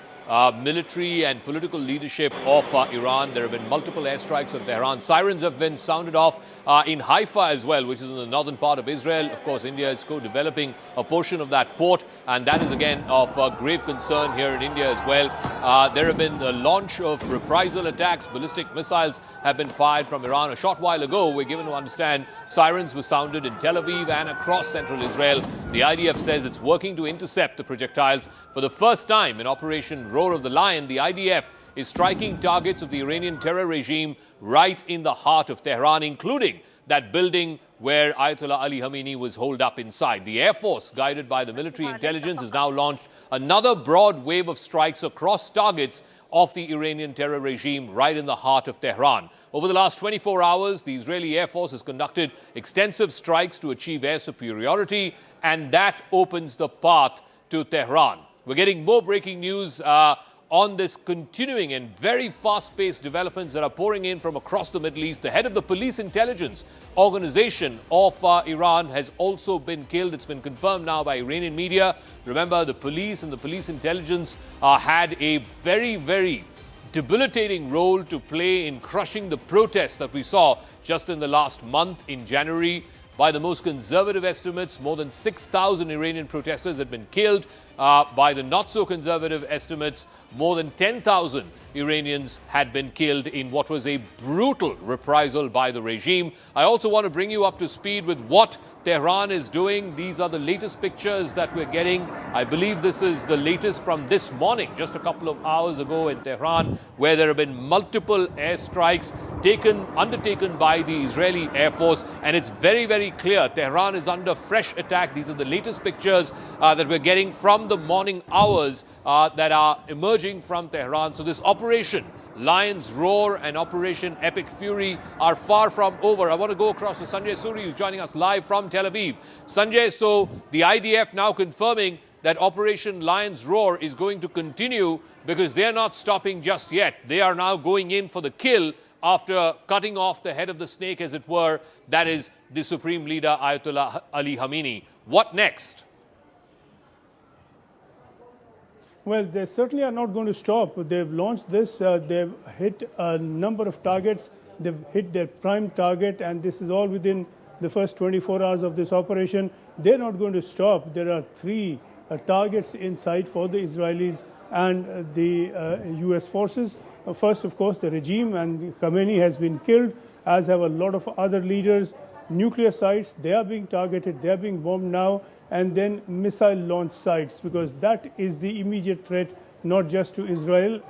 military and political leadership of Iran. There have been multiple airstrikes on Tehran. Sirens have been sounded off in Haifa as well, which is in the northern part of Israel. Of course, India is co-developing a portion of that port, and that is again of grave concern here in India as well. There have been the launch of reprisal attacks. Ballistic missiles have been fired from Iran. A short while ago, we're given to understand sirens were sounded in Tel Aviv and across central Israel. The IDF says it's working to intercept the projectiles. For the first time in Operation Roar of the Lion, the IDF is striking targets of the Iranian terror regime right in the heart of Tehran, including that building where Ayatollah Ali Khamenei was holed up inside. The Air Force, guided by the military intelligence, has now launched another broad wave of strikes across targets of the Iranian terror regime right in the heart of Tehran. Over the last 24 hours, the Israeli Air Force has conducted extensive strikes to achieve air superiority, and that opens the path to Tehran. We're getting more breaking news on this continuing and very fast-paced developments that are pouring in from across the Middle East. The head of the police intelligence organization of Iran has also been killed. It's been confirmed now by Iranian media. Remember, the police and the police intelligence had a very, very debilitating role to play in crushing the protests that we saw just in the last month in January. By the most conservative estimates, more than 6,000 Iranian protesters had been killed. By the not-so-conservative estimates, more than 10,000 Iranians had been killed in what was a brutal reprisal by the regime. I also want to bring you up to speed with what Tehran is doing. These are the latest pictures that we're getting. I believe this is the latest from this morning, just a couple of hours ago in Tehran, where there have been multiple airstrikes undertaken by the Israeli Air Force. And it's very, very clear Tehran is under fresh attack. These are the latest pictures that we're getting from the morning hours that are emerging from Tehran. So this operation Lion's Roar and Operation Epic Fury are far from over. I want to go across to Sanjay Suri, who's joining us live from Tel Aviv. Sanjay, so the IDF now confirming that Operation Lion's Roar is going to continue because they're not stopping just yet. They are now going in for the kill after cutting off the head of the snake, as it were, that is the Supreme Leader Ayatollah Ali Khamenei. What next? Well, they certainly are not going to stop. They've launched this, they've hit a number of targets, they've hit their prime target, and this is all within the first 24 hours of this operation. They're not going to stop. There are 3 targets in sight for the Israelis and the US forces. First, of course, the regime, and Khamenei has been killed, as have a lot of other leaders. Nuclear sites, they are being targeted, they are being bombed now, and then missile launch sites, because that is the immediate threat, not just to Israel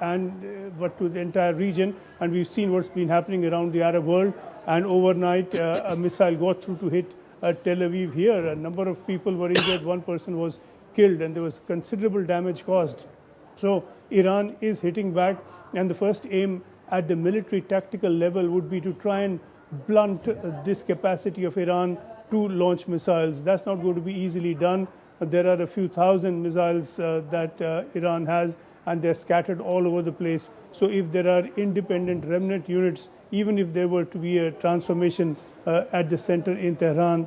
but to the entire region. And we've seen what's been happening around the Arab world. And overnight, a missile got through to hit Tel Aviv here. A number of people were injured. 1 person was killed, and there was considerable damage caused. So Iran is hitting back, and the first aim at the military tactical level would be to try and blunt this capacity of Iran to launch missiles. That's not going to be easily done. There are a few thousand missiles that Iran has, and they're scattered all over the place. So if there are independent remnant units, even if there were to be a transformation at the center in Tehran,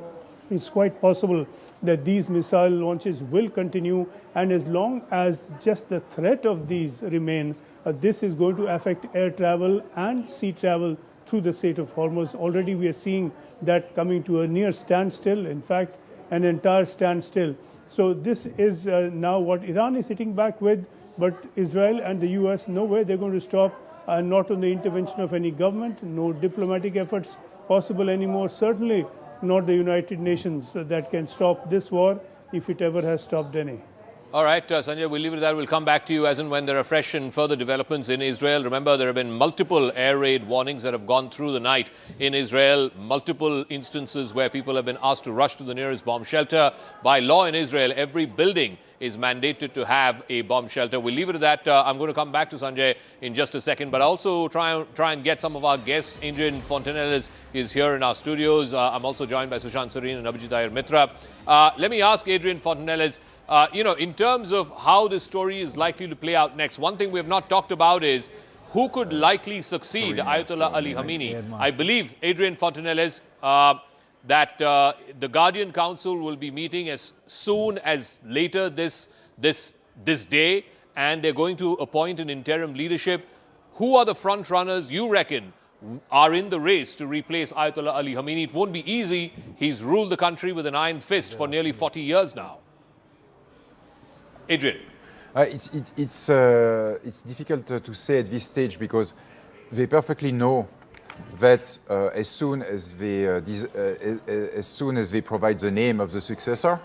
it's quite possible that these missile launches will continue. And as long as just the threat of these remain, this is going to affect air travel and sea travel through the Strait of Hormuz. Already we are seeing that coming to a near standstill, in fact, an entire standstill. So this is now what Iran is hitting back with, but Israel and the US, no way they're going to stop, not on the intervention of any government, no diplomatic efforts possible anymore, certainly not the United Nations that can stop this war, if it ever has stopped any. All right, Sanjay, we'll leave it there. We'll come back to you as and when there are fresh and further developments in Israel. Remember, there have been multiple air raid warnings that have gone through the night in Israel, multiple instances where people have been asked to rush to the nearest bomb shelter. By law in Israel, every building is mandated to have a bomb shelter. We'll leave it at that. I'm going to come back to Sanjay in just a second, but also try and get some of our guests. Adrian Fontanelles is here in our studios. I'm also joined by Sushant Sareen and Abhijit Iyer Mitra. Let me ask Adrian Fontanelles, in terms of how this story is likely to play out next, one thing we have not talked about is who could likely succeed Ayatollah Ali Khamenei. I believe, Adrian Fontanelles, that the Guardian Council will be meeting as soon as later this day, and they're going to appoint an interim leadership. Who are the front runners you reckon are in the race to replace Ayatollah Ali Khamenei? It won't be easy. He's ruled the country with an iron fist for nearly 40 years now. Adrian. It's difficult to say at this stage because they perfectly know that as soon as they provide the name of the successor,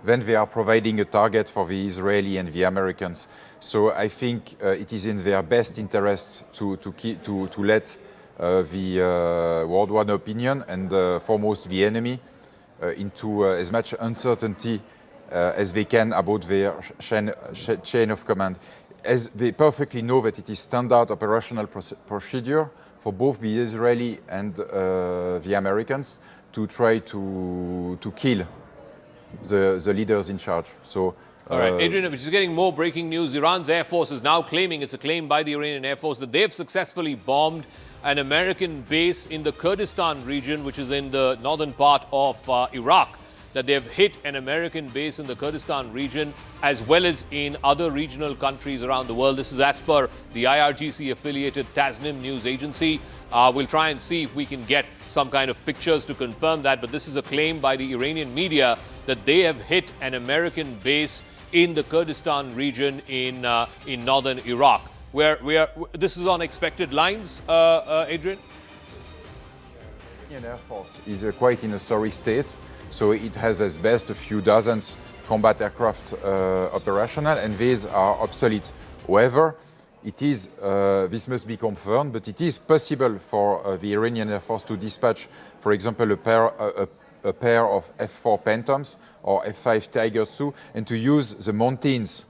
then they are providing a target for the Israeli and the Americans. So I think it is in their best interest to let the worldwide opinion and foremost the enemy into as much uncertainty as they can about their chain of command. As they perfectly know that it is standard operational procedure for both the Israeli and the Americans to try to kill the leaders in charge. So, all right, Adrian, which is getting more breaking news. Iran's Air Force is now claiming, it's a claim by the Iranian Air Force, that they've successfully bombed an American base in the Kurdistan region, which is in the northern part of Iraq. That they've hit an American base in the Kurdistan region as well as in other regional countries around the world. This is as per the IRGC affiliated Tasnim news agency. We'll try and see if we can get some kind of pictures to confirm that, but this is a claim by the Iranian media that they have hit an American base in the Kurdistan region in northern Iraq. This is on expected lines, Adrian? The Iranian Air Force is quite in a sorry state. So it has as best a few dozens combat aircraft operational, and these are obsolete. However, it is, this must be confirmed, but it is possible for the Iranian Air Force to dispatch, for example, a pair of F-4 Phantoms or F-5 Tigers II, and to use the mountains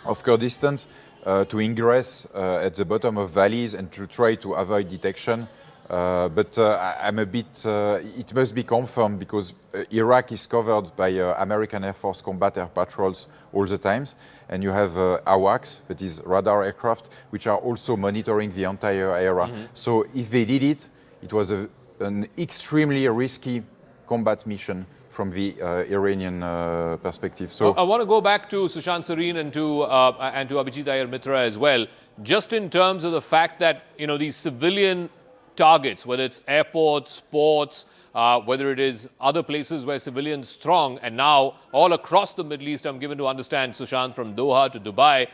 of Kurdistan to ingress at the bottom of valleys and to try to avoid detection. But I'm a bit, it must be confirmed because Iraq is covered by American Air Force combat air patrols all the times. And you have AWACS, that is radar aircraft, which are also monitoring the entire area. So if they did it, it was an extremely risky combat mission from the Iranian perspective. So I want to go back to Sushant Sareen and to Abhijit Iyer Mitra as well, just in terms of the fact that, you know, these civilian targets, whether it's airports, ports, whether it is other places where civilians strong, and now all across the Middle East, I'm given to understand, Sushant, from Doha to Dubai,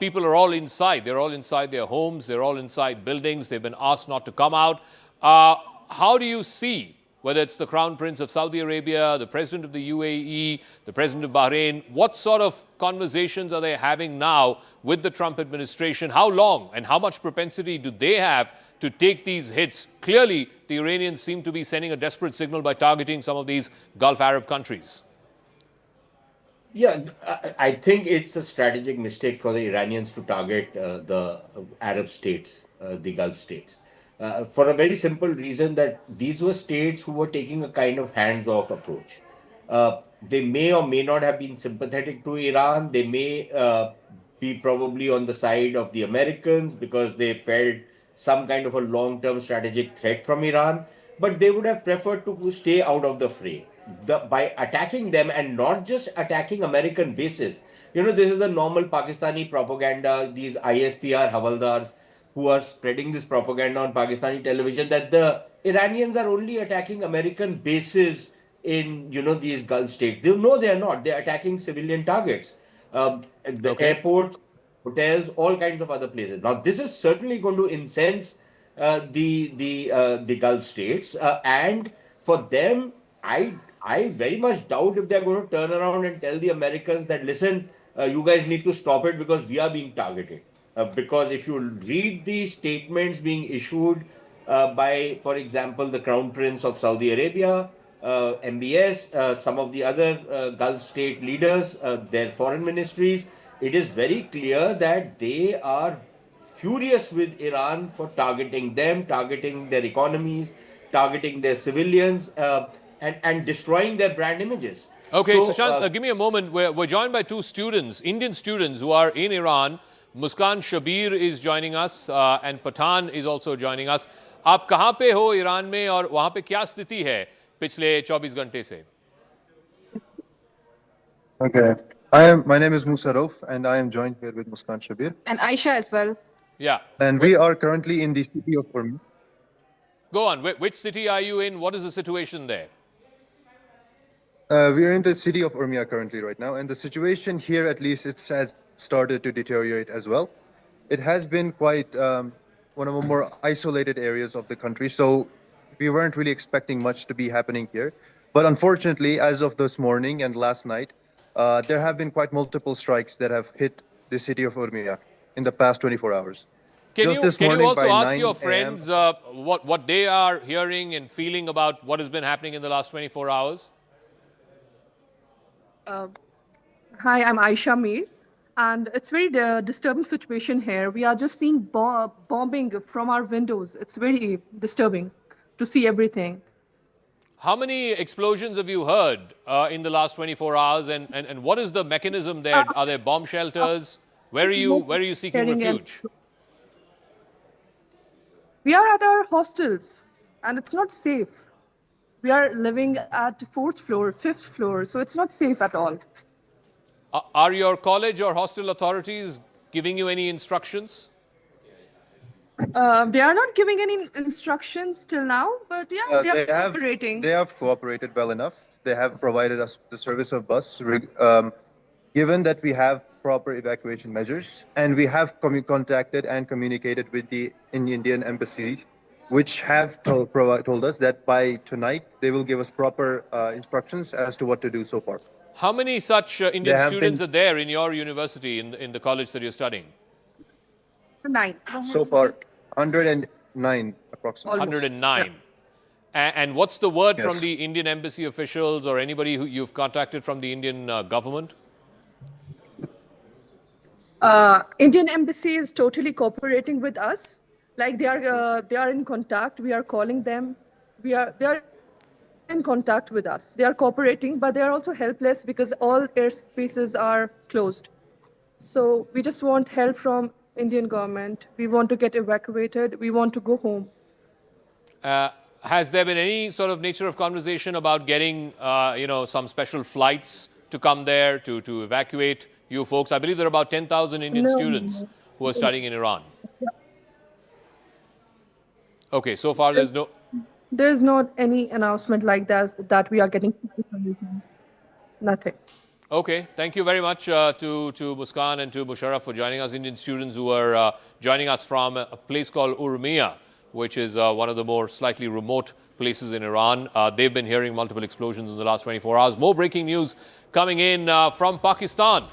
people are all inside. They're all inside their homes. They're all inside buildings. They've been asked not to come out. How do you see, whether it's the Crown Prince of Saudi Arabia, the President of the UAE, the President of Bahrain, what sort of conversations are they having now with the Trump administration? How long and how much propensity do they have to take these hits? Clearly, the Iranians seem to be sending a desperate signal by targeting some of these Gulf Arab countries. Yeah, I think it's a strategic mistake for the Iranians to target the Arab states, the Gulf states. For a very simple reason that these were states who were taking a kind of hands-off approach. They may or may not have been sympathetic to Iran. They may be probably on the side of the Americans because they felt some kind of a long-term strategic threat from Iran, but they would have preferred to stay out of the fray. By attacking them and not just attacking American bases. You know, this is the normal Pakistani propaganda, these ISPR Havaldars who are spreading this propaganda on Pakistani television that the Iranians are only attacking American bases in, you know, these Gulf states. No, they are not. They're attacking civilian targets. The airports, hotels, all kinds of other places. Now, this is certainly going to incense the Gulf states. And for them, I very much doubt if they're going to turn around and tell the Americans that, listen, you guys need to stop it because we are being targeted. Because if you read the statements being issued by, for example, the Crown Prince of Saudi Arabia, MBS, some of the other Gulf state leaders, their foreign ministries, it is very clear that they are furious with Iran for targeting them, targeting their economies, targeting their civilians, and destroying their brand images. Okay, so, Sushant, give me a moment. We're joined by two students, Indian students who are in Iran. Muskan Shabir is joining us and Pathan is also joining us. आप कहाँ पे हो Iran में और वहाँ पे क्या स्थिति है पिछले 24 घंटे से? Okay. My name is Musa Rauf and I am joined here with Muskan Shabir. And Aisha as well. Yeah. And we are currently in the city of Urmi. Go on. Which city are you in? What is the situation there? We are in the city of Urmia currently right now, and the situation here, at least, it has started to deteriorate as well. It has been quite one of the more isolated areas of the country, so we weren't really expecting much to be happening here. But unfortunately, as of this morning and last night, there have been quite multiple strikes that have hit the city of Urmia in the past 24 hours. Can you also ask your friends what they are hearing and feeling about what has been happening in the last 24 hours? Hi, I'm Aisha Mir, and it's very disturbing situation here. We are just seeing bombing from our windows. It's very disturbing to see everything. How many explosions have you heard in the last 24 hours, and what is the mechanism there? Are there bomb shelters? Where are you seeking refuge? We are at our hostels, and it's not safe. We are living at 4th floor, 5th floor, so it's not safe at all. Are your college or hostel authorities giving you any instructions? They are not giving any instructions till now, but yeah, they are cooperating. They have cooperated well enough. They have provided us the service of bus, given that we have proper evacuation measures, and we have contacted and communicated with the Indian embassy, which have told us that by tonight they will give us proper instructions as to what to do so far. How many such Indian students are there in your university, in the college that you're studying? 9. So far, 109 approximately. 109. Yeah. And what's the word from Yes. the Indian embassy officials or anybody who you've contacted from the Indian government? Indian embassy is totally cooperating with us. Like they are in contact. We are calling them. They are in contact with us. They are cooperating, but they are also helpless because all airspaces are closed. So we just want help from Indian government. We want to get evacuated. We want to go home. Has there been any sort of nature of conversation about getting, some special flights to come there to evacuate you folks? I believe there are about 10,000 Indian students who are studying in Iran. Okay, so far there's no... There is not any announcement like that we are getting. Nothing. Okay, thank you very much to Muskan and to Musharraf for joining us, Indian students who are joining us from a place called Urmia, which is one of the more slightly remote places in Iran. They've been hearing multiple explosions in the last 24 hours. More breaking news coming in from Pakistan.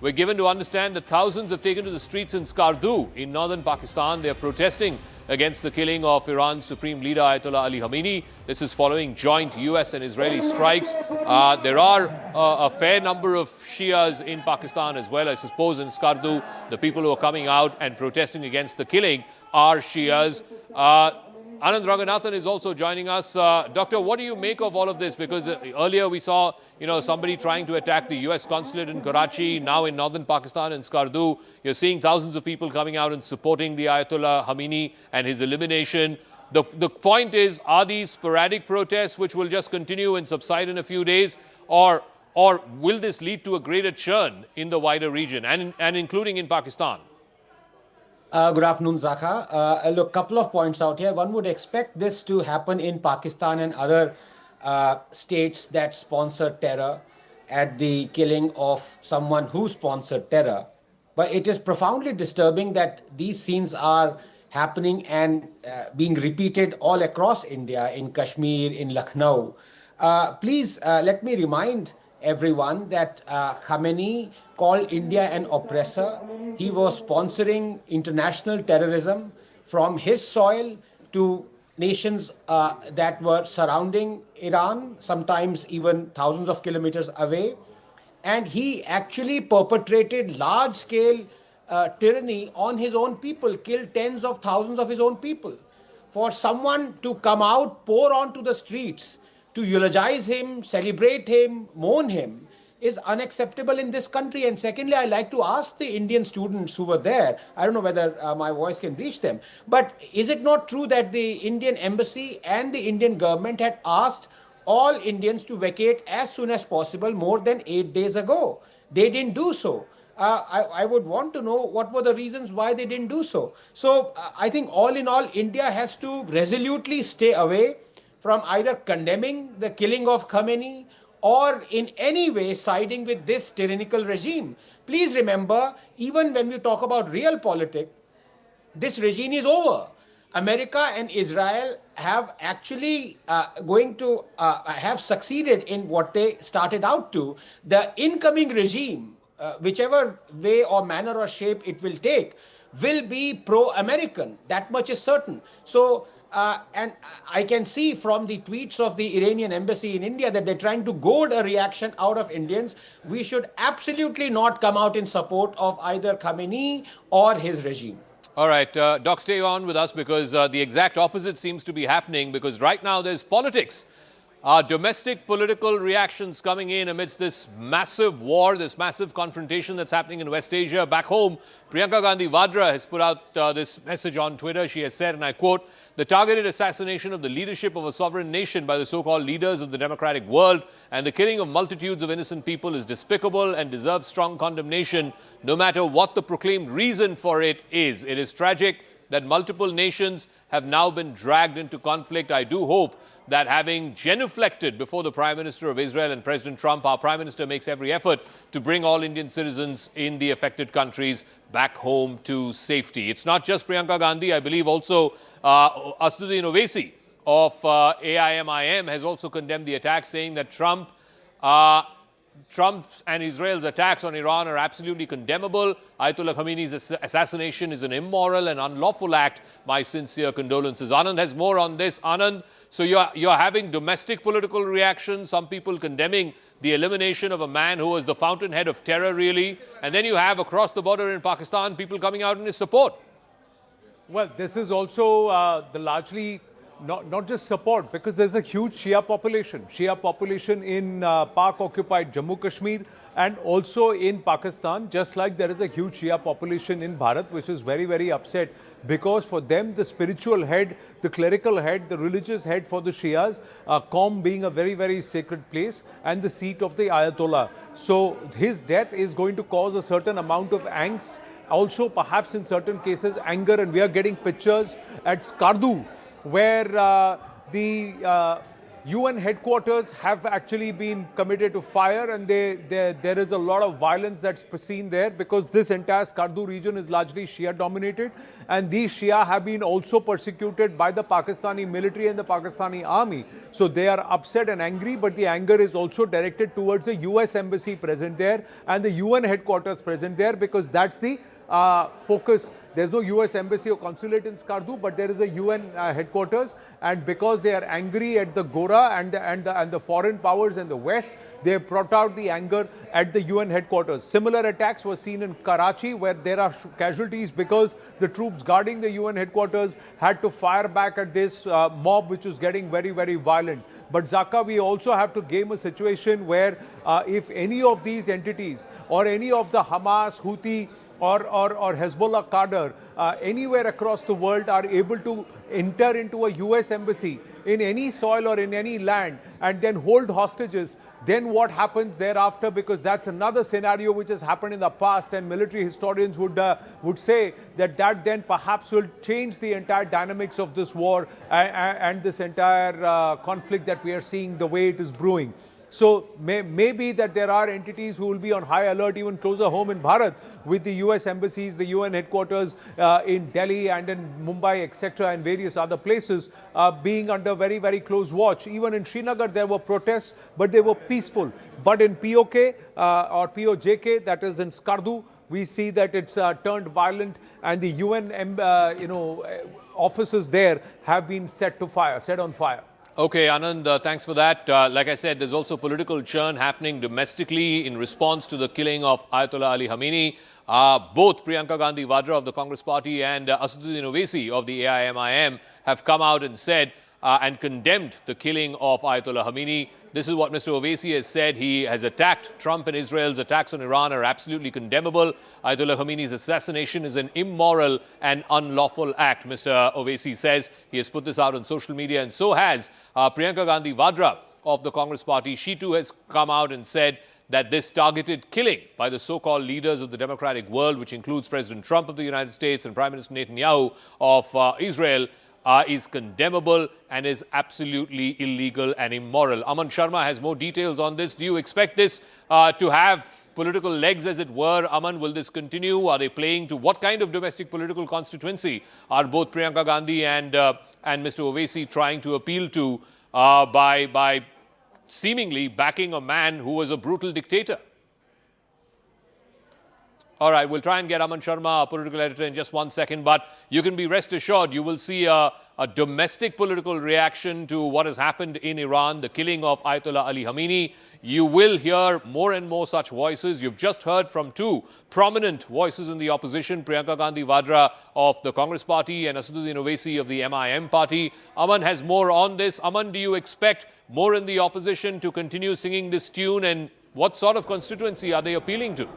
We're given to understand that thousands have taken to the streets in Skardu in northern Pakistan. They're protesting against the killing of Iran's Supreme Leader Ayatollah Ali Khamenei. This is following joint US and Israeli strikes. There are a fair number of Shias in Pakistan as well. I suppose in Skardu, the people who are coming out and protesting against the killing are Shias. Anand Raghunathan is also joining us. Doctor, what do you make of all of this? Because earlier we saw, somebody trying to attack the US consulate in Karachi. Now in northern Pakistan in Skardu, you're seeing thousands of people coming out and supporting the Ayatollah Khamenei and his elimination. The point is, are these sporadic protests which will just continue and subside in a few days, or will this lead to a greater churn in the wider region and including in Pakistan? Good afternoon, Zaka. Look, couple of points out here. One would expect this to happen in Pakistan and other states that sponsor terror at the killing of someone who sponsored terror. But it is profoundly disturbing that these scenes are happening and being repeated all across India, in Kashmir, in Lucknow. Please let me remind everyone that Khamenei called India an oppressor. He was sponsoring international terrorism from his soil to nations that were surrounding Iran, sometimes even thousands of kilometers away. And he actually perpetrated large-scale tyranny on his own people, killed tens of thousands of his own people. For someone to come out, pour onto the streets, to eulogize him, celebrate him, mourn him, is unacceptable in this country. And secondly, I like to ask the Indian students who were there, I don't know whether my voice can reach them, but is it not true that the Indian embassy and the Indian government had asked all Indians to vacate as soon as possible more than 8 days ago? They didn't do so. I would want to know what were the reasons why they didn't do so. So I think all in all, India has to resolutely stay away from either condemning the killing of Khamenei or in any way siding with this tyrannical regime. Please remember, even when we talk about real politics, this regime is over. America and Israel have actually have succeeded in what they started out to. The incoming regime, whichever way or manner or shape it will take, will be pro-American. That much is certain. So, and I can see from the tweets of the Iranian embassy in India that they're trying to goad a reaction out of Indians. We should absolutely not come out in support of either Khamenei or his regime. All right, Doc, stay on with us because the exact opposite seems to be happening, because right now there's politics. Domestic political reactions coming in amidst this massive war, this massive confrontation that's happening in West Asia. Back home, Priyanka Gandhi Vadra has put out this message on Twitter. She has said, and I quote, "The targeted assassination of the leadership of a sovereign nation by the so-called leaders of the democratic world and the killing of multitudes of innocent people is despicable and deserves strong condemnation, no matter what the proclaimed reason for it is. It is tragic that multiple nations have now been dragged into conflict. I do hope that having genuflected before the Prime Minister of Israel and President Trump, our Prime Minister makes every effort to bring all Indian citizens in the affected countries back home to safety." It's not just Priyanka Gandhi. I believe also Asaduddin Owaisi of AIMIM has also condemned the attack, saying that Trump's and Israel's attacks on Iran are absolutely condemnable. Ayatollah Khamenei's assassination is an immoral and unlawful act. My sincere condolences. Anand has more on this. Anand, so you're having domestic political reactions, some people condemning the elimination of a man who was the fountainhead of terror, really. And then you have across the border in Pakistan people coming out in his support. Well, this is also the largely not just support, because there's a huge Shia population in Pak-occupied Jammu Kashmir and also in Pakistan, just like there is a huge Shia population in Bharat, which is very, very upset because for them, the spiritual head, the clerical head, the religious head for the Shias, Qom being a very, very sacred place and the seat of the Ayatollah. So his death is going to cause a certain amount of angst, also perhaps in certain cases anger, and we are getting pictures at Skardu where the UN headquarters have actually been committed to fire, and there is a lot of violence that's seen there because this entire Skardu region is largely Shia dominated, and these Shia have been also persecuted by the Pakistani military and the Pakistani army. So they are upset and angry, but the anger is also directed towards the US embassy present there and the UN headquarters present there, because that's the focus. There's no US embassy or consulate in Skardu, but there is a UN headquarters, and because they are angry at the Gora and the foreign powers in the West, they brought out the anger at the UN headquarters. Similar attacks were seen in Karachi, where there are casualties because the troops guarding the UN headquarters had to fire back at this mob, which was getting very, very violent. But Zaka, we also have to game a situation where if any of these entities or any of the Hamas, Houthi, or Hezbollah cadre anywhere across the world are able to enter into a US embassy in any soil or in any land and then hold hostages, then what happens thereafter? Because that's another scenario which has happened in the past, and military historians would say that then perhaps will change the entire dynamics of this war and this entire conflict that we are seeing the way it is brewing. So maybe that there are entities who will be on high alert even closer home in Bharat, with the US embassies, the UN headquarters in Delhi and in Mumbai, etc., and various other places being under very, very close watch. Even in Srinagar, there were protests, but they were peaceful. But in POK or POJK, that is in Skardu, we see that it's turned violent, and the UN offices there have been set on fire. Okay, Anand, thanks for that. Like I said, there's also political churn happening domestically in response to the killing of Ayatollah Ali Khamenei. Both Priyanka Gandhi Vadra of the Congress Party and Asaduddin Owaisi of the AIMIM have come out and said and condemned the killing of Ayatollah Khamenei. This is what Mr. Owaisi has said. He has attacked Trump, and Israel's attacks on Iran are absolutely condemnable. Ayatollah Khamenei's assassination is an immoral and unlawful act, Mr. Owaisi says. He has put this out on social media, and so has Priyanka Gandhi Vadra of the Congress Party. She too has come out and said that this targeted killing by the so-called leaders of the democratic world, which includes President Trump of the United States and Prime Minister Netanyahu of Israel, is condemnable and is absolutely illegal and immoral. Aman Sharma has more details on this. Do you expect this to have political legs, as it were? Aman, will this continue? Are they playing to what kind of domestic political constituency are both Priyanka Gandhi and Mr. Owaisi trying to appeal to by seemingly backing a man who was a brutal dictator? All right, we'll try and get Aman Sharma, a political editor, in just 1 second, but you can be rest assured you will see a domestic political reaction to what has happened in Iran, the killing of Ayatollah Ali Khamenei. You will hear more and more such voices. You've just heard from two prominent voices in the opposition, Priyanka Gandhi Vadra of the Congress Party and Asaduddin Owaisi of the MIM party. Aman has more on this. Aman, do you expect more in the opposition to continue singing this tune, and what sort of constituency are they appealing to?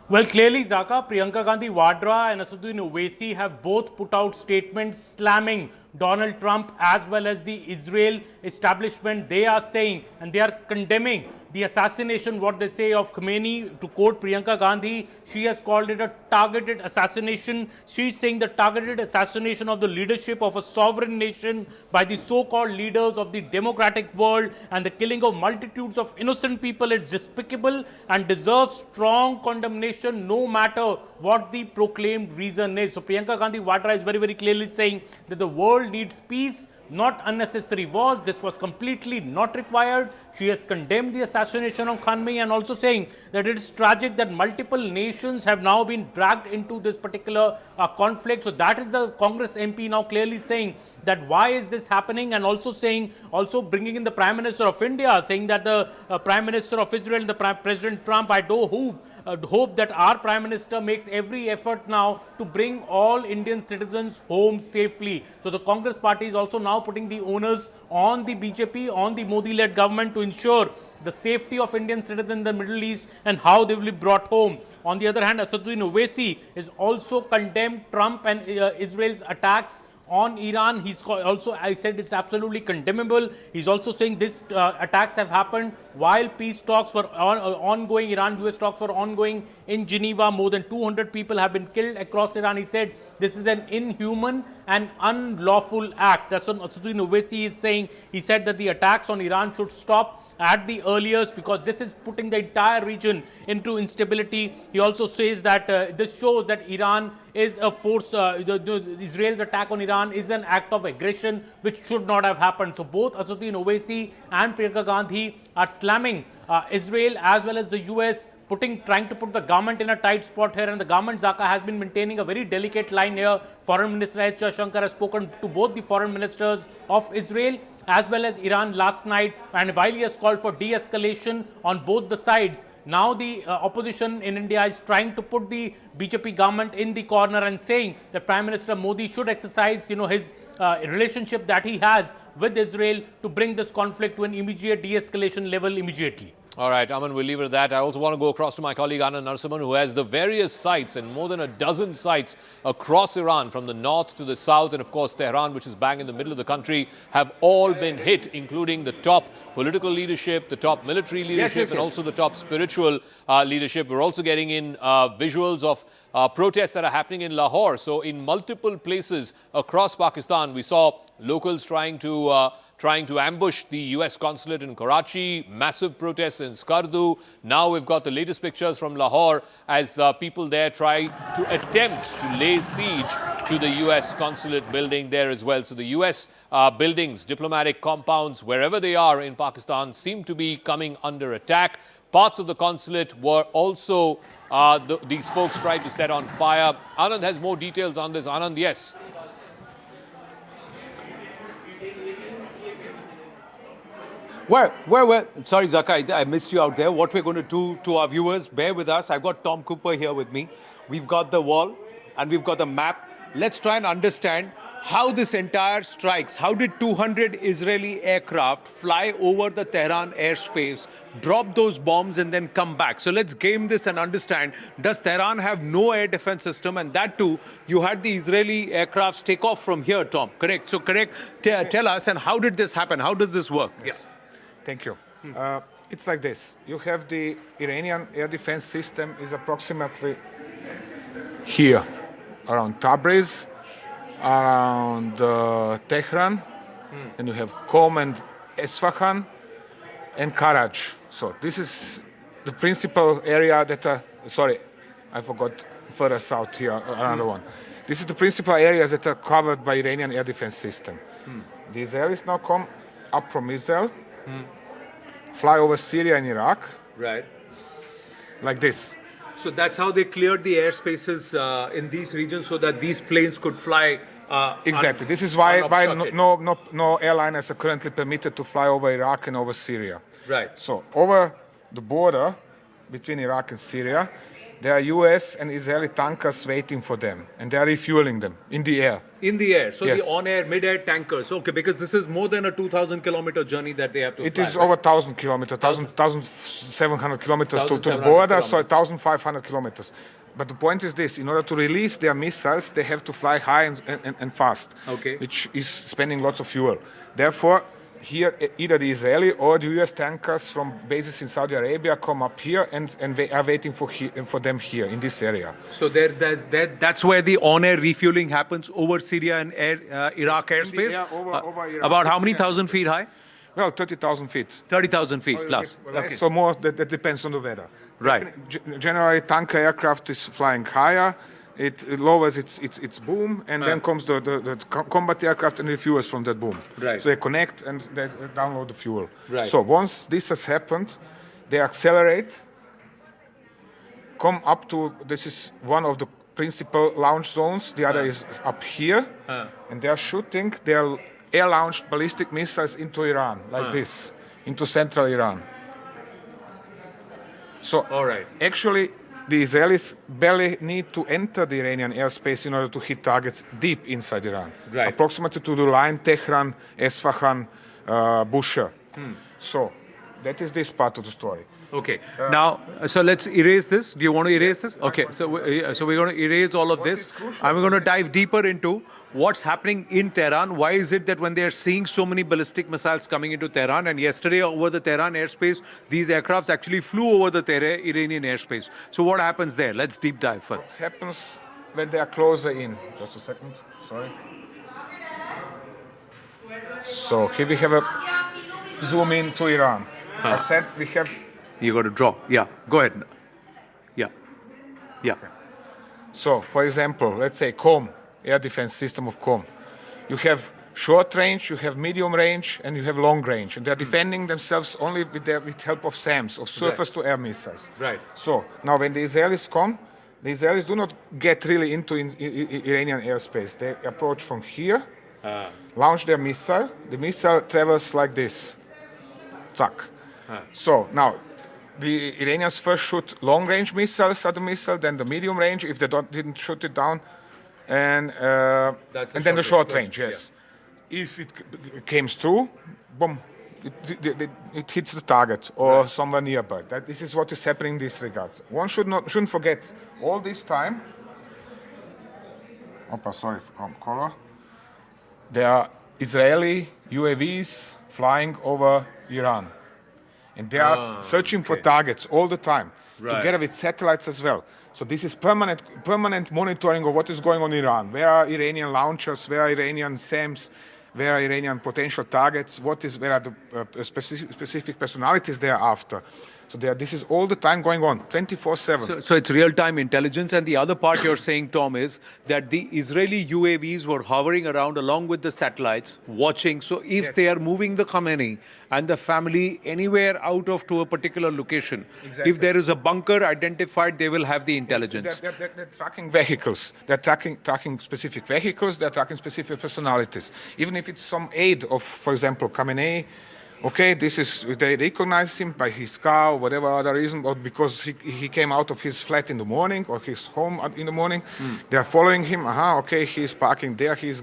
Well, clearly, Zaka, Priyanka Gandhi Vadra and Asaduddin Owaisi have both put out statements slamming Donald Trump as well as the Israel establishment. They are saying and they are condemning the assassination, what they say, of Khamenei. To quote Priyanka Gandhi, she has called it a targeted assassination. She's saying the targeted assassination of the leadership of a sovereign nation by the so-called leaders of the democratic world, and the killing of multitudes of innocent people is despicable and deserves strong condemnation, no matter what the proclaimed reason is. So Priyanka Gandhi Vadra is very, very clearly saying that the world world needs peace, not unnecessary wars. This was completely not required. She has condemned the assassination of Khamenei and also saying that it is tragic that multiple nations have now been dragged into this particular conflict. So that is the Congress MP now clearly saying that why is this happening, and also saying, also bringing in the Prime Minister of India, saying that the Prime Minister of Israel, the President Trump, I do hope that our Prime Minister makes every effort now to bring all Indian citizens home safely. So the Congress party is also now putting the onus on the BJP, on the Modi-led government to ensure the safety of Indian citizens in the Middle East and how they will be brought home. On the other hand, Asaduddin Owaisi is also condemned Trump and Israel's attacks on Iran. He's also, I said it's absolutely condemnable. He's also saying these attacks have happened while peace talks were ongoing, Iran-US talks were ongoing in Geneva. More than 200 people have been killed across Iran. He said this is an inhuman and unlawful act. That's what Asaduddin Owaisi is saying. He said that the attacks on Iran should stop at the earliest because this is putting the entire region into instability. He also says that this shows that Iran is a force, Israel's attack on Iran is an act of aggression which should not have happened. So both Asaduddin Owaisi and Priyanka Gandhi are slamming Israel as well as the US, trying to put the government in a tight spot here, and the government, Zaka, has been maintaining a very delicate line here. Foreign Minister S. Jaishankar has spoken to both the foreign ministers of Israel as well as Iran last night, and while he has called for de-escalation on both the sides, now the opposition in India is trying to put the BJP government in the corner and saying that Prime Minister Modi should exercise, his relationship that he has with Israel to bring this conflict to an immediate de-escalation level immediately. All right, Aman, we'll leave it at that. I also want to go across to my colleague Anand Narasimhan, who has the various sites and more than a dozen sites across Iran, from the north to the south, and of course Tehran, which is bang in the middle of the country, have all been hit, including the top political leadership, the top military leadership, and also the top spiritual leadership. We're also getting in visuals of protests that are happening in Lahore. So in multiple places across Pakistan, we saw locals trying to ambush the US consulate in Karachi, massive protests in Skardu. Now we've got the latest pictures from Lahore as people there try to attempt to lay siege to the US consulate building there as well. So the US buildings, diplomatic compounds, wherever they are in Pakistan, seem to be coming under attack. Parts of the consulate were also, these folks tried to set on fire. Anand has more details on this. Anand, yes. Well, sorry, Zaka, I missed you out there. What we're going to do to our viewers, bear with us. I've got Tom Cooper here with me. We've got the wall and we've got the map. Let's try and understand how this entire strikes. How did 200 Israeli aircraft fly over the Tehran airspace, drop those bombs and then come back? So let's game this and understand, does Tehran have no air defense system? And that too, you had the Israeli aircrafts take off from here, Tom, correct? So tell us, and how did this happen? How does this work? Yeah. Thank you. It's like this. You have the Iranian air defense system is approximately here, around Tabriz, around Tehran, and you have Qom and Esfahan and Karaj. So this is the principal area that, sorry, I forgot further south here, another one. This is the principal areas that are covered by Iranian air defense system. The Israelis now come up from Israel, fly over Syria and Iraq. Right. Like this. So that's how they cleared the airspaces in these regions so that these planes could fly. Exactly. This is why no airliners are currently permitted to fly over Iraq and over Syria. Right. So over the border between Iraq and Syria, there are US and Israeli tankers waiting for them, and they are refueling them in the air. In the air. So yes. The on-air, mid-air tankers. Okay, because this is more than a 2,000-kilometer journey that they have to fly. It is over 1,000 kilometers, 1,700 kilometers to the border, so 1,500 kilometers. But the point is this, in order to release their missiles, they have to fly high and fast, which is spending lots of fuel. Therefore, here, either the Israeli or the US tankers from bases in Saudi Arabia come up here and they are waiting for them here in this area. So that's where the on-air refueling happens over Syria and Iraq airspace? Over Iraq. About how many thousand feet high? Well, 30,000 feet. 30,000 feet plus. Okay. So more, that depends on the weather. Right. Generally, tanker aircraft is flying higher, it lowers its boom, and then comes the combat aircraft and refuels from that boom. Right. So they connect and they download the fuel. Right. So once this has happened, they accelerate, come up to, this is one of the principal launch zones, the other is up here, and they are shooting their air-launched ballistic missiles into Iran, like this, into central Iran. So actually, the Israelis barely need to enter the Iranian airspace in order to hit targets deep inside Iran, approximately to the line Tehran, Esfahan, Bushehr. So that is this part of the story. Okay. Now, so let's erase this. Do you want to erase this? Okay. So we're going to erase all of this. And we're going to dive deeper into what's happening in Tehran. Why is it that when they're seeing so many ballistic missiles coming into Tehran, and yesterday over the Tehran airspace, these aircrafts actually flew over the Iranian airspace. So what happens there? Let's deep dive first. What happens when they are closer in? Just a second. Sorry. So here we have a zoom in to Iran. I said we have... You got to draw. Yeah, go ahead. Yeah. Yeah. Okay. So, for example, let's say COM, air defense system of COM. You have short range, you have medium range, and you have long range. And they're defending themselves only with help of SAMs, of surface-to-air missiles. Right. So, now when the Israelis come, the Israelis do not get really into Iranian airspace. They approach from here, launch their missile. The missile travels like this. Zack. So, now, the Iranians first shoot long-range missiles at the missile, then the medium range, if they didn't shoot it down, and then the short range, yes. Yeah. If it came through, boom, it hits the target or somewhere nearby. This is what is happening in this regard. One shouldn't forget, all this time, sorry, color, there are Israeli UAVs flying over Iran. And they are searching for targets all the time, together with satellites as well. So this is permanent monitoring of what is going on in Iran. Where are Iranian launchers? Where are Iranian SAMs? Where are Iranian potential targets? Where are the specific personalities they are after? So this is all the time going on, 24/7. So it's real-time intelligence. And the other part you're saying, Tom, is that the Israeli UAVs were hovering around along with the satellites, watching. So if they are moving the Khamenei and the family anywhere out of to a particular location, if there is a bunker identified, they will have the intelligence. Yes, they're tracking vehicles. They're tracking specific vehicles. They're tracking specific personalities. Even if it's some aide of, for example, Khamenei, okay, they recognize him by his car or whatever other reason, or because he came out of his flat in the morning or his home in the morning. They are following him. Okay, he's parking there. He's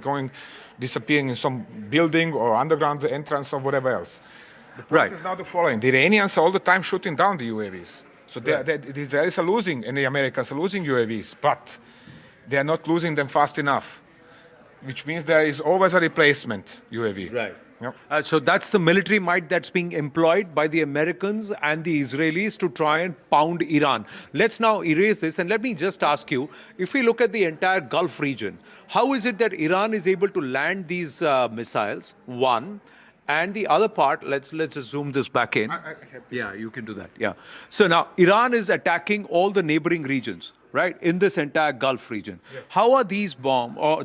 disappearing in some building or underground entrance or whatever else. The point is now the following. The Iranians are all the time shooting down the UAVs. So the Israelis are losing and the Americans are losing UAVs, but they are not losing them fast enough, which means there is always a replacement UAV. Right. Yep. So that's the military might that's being employed by the Americans and the Israelis to try and pound Iran. Let's now erase this, and let me just ask you, if we look at the entire Gulf region, how is it that Iran is able to land these missiles, one, and the other part, let's just zoom this back in. Yeah, you can do that, yeah. So now, Iran is attacking all the neighboring regions, right, in this entire Gulf region. Yes. How are these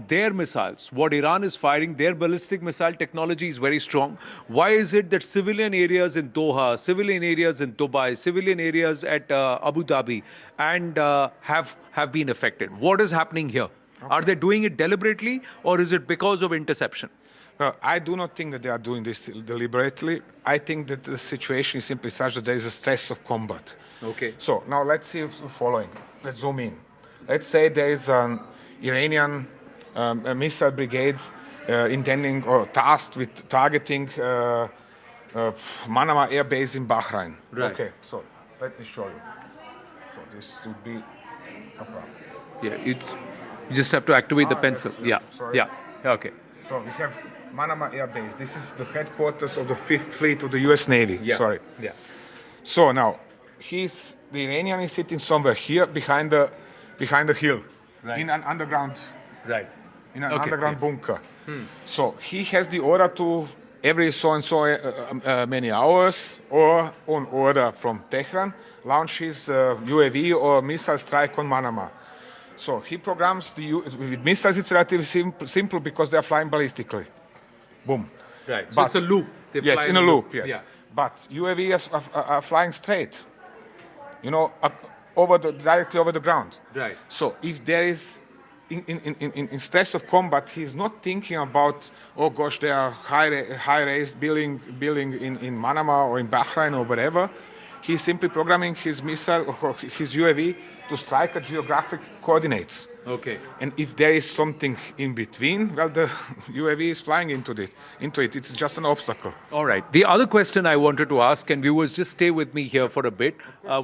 their missiles, what Iran is firing, their ballistic missile technology is very strong. Why is it that civilian areas in Doha, civilian areas in Dubai, civilian areas at Abu Dhabi, and have been affected? What is happening here? Okay. Are they doing it deliberately, or is it because of interception? I do not think that they are doing this deliberately. I think that the situation is simply such that there is a stress of combat. Okay. So now let's see the following. Let's zoom in. Let's say there is an Iranian missile brigade intending or tasked with targeting Manama Air Base in Bahrain. Right. Okay, so let me show you. So this would be... Yeah, you just have to activate the pencil. Yeah, sorry. Yeah, okay. So we have Manama Air Base. This is the headquarters of the 5th Fleet of the U.S. Navy. Yeah. Sorry. Yeah. So now, the Iranian is sitting somewhere here behind the hill, in an underground, underground bunker. So he has the order to every so and so many hours, or on order from Tehran, launch his UAV or missile strike on Manama. So he programs with missiles. It's relatively simple because they are flying ballistically. Boom. Right. So it's a loop. They Yes, fly in a loop. Yes. Yeah. But UAVs are flying straight. You know, directly over the ground. Right. So if there is in stress of combat, he's not thinking about, oh gosh, there are high-raised building in Manama or in Bahrain or whatever. He's simply programming his missile or his UAV to strike at geographic coordinates. Okay. And if there is something in between, well, the UAV is flying into it. It's just an obstacle. All right. The other question I wanted to ask, and viewers, just stay with me here for a bit.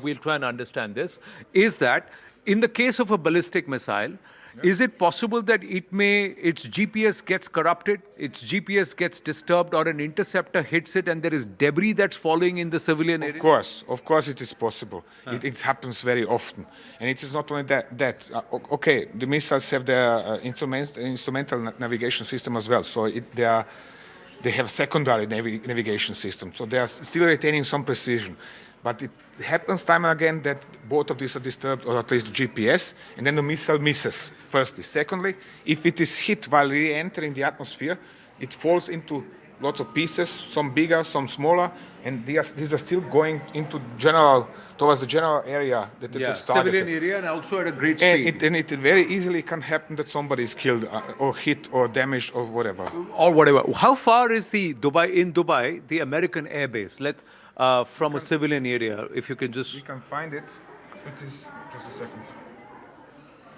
We'll try and understand this. Is that in the case of a ballistic missile, is it possible that its GPS gets corrupted, its GPS gets disturbed, or an interceptor hits it and there is debris that's falling in the civilian area? Of course it is possible. It happens very often. And it is not only that. Okay, the missiles have their instrumental navigation system as well. So they have a secondary navigation system. So they are still retaining some precision. But it happens time and again that both of these are disturbed, or at least the GPS, and then the missile misses, firstly. Secondly, if it is hit while re-entering the atmosphere, it falls into lots of pieces, some bigger, some smaller, and these are still going towards the general area that it was targeted. Civilian area, and also at a great speed. And it very easily can happen that somebody is killed or hit or damaged or whatever. Or whatever. How far is in Dubai, the American air base? From a civilian area, if you can just... We can find it. It is, just a second.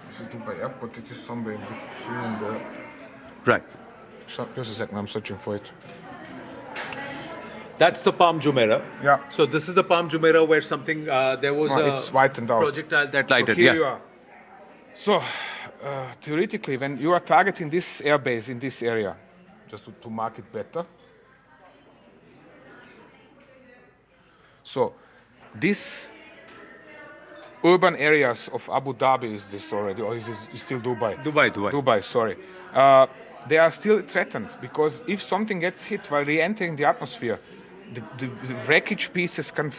This is Dubai Airport. It is somewhere in between the... Right. So, just a second, I'm searching for it. That's the Palm Jumeirah. Yeah. So this is the Palm Jumeirah where something, there was it's whitened out. Projectile that lighted. So here you are. So, theoretically, when you are targeting this airbase in this area, just to mark it better, so these urban areas of Abu Dhabi, is this already, or is it still Dubai? Dubai, sorry. They are still threatened because if something gets hit while re-entering the atmosphere, the wreckage pieces can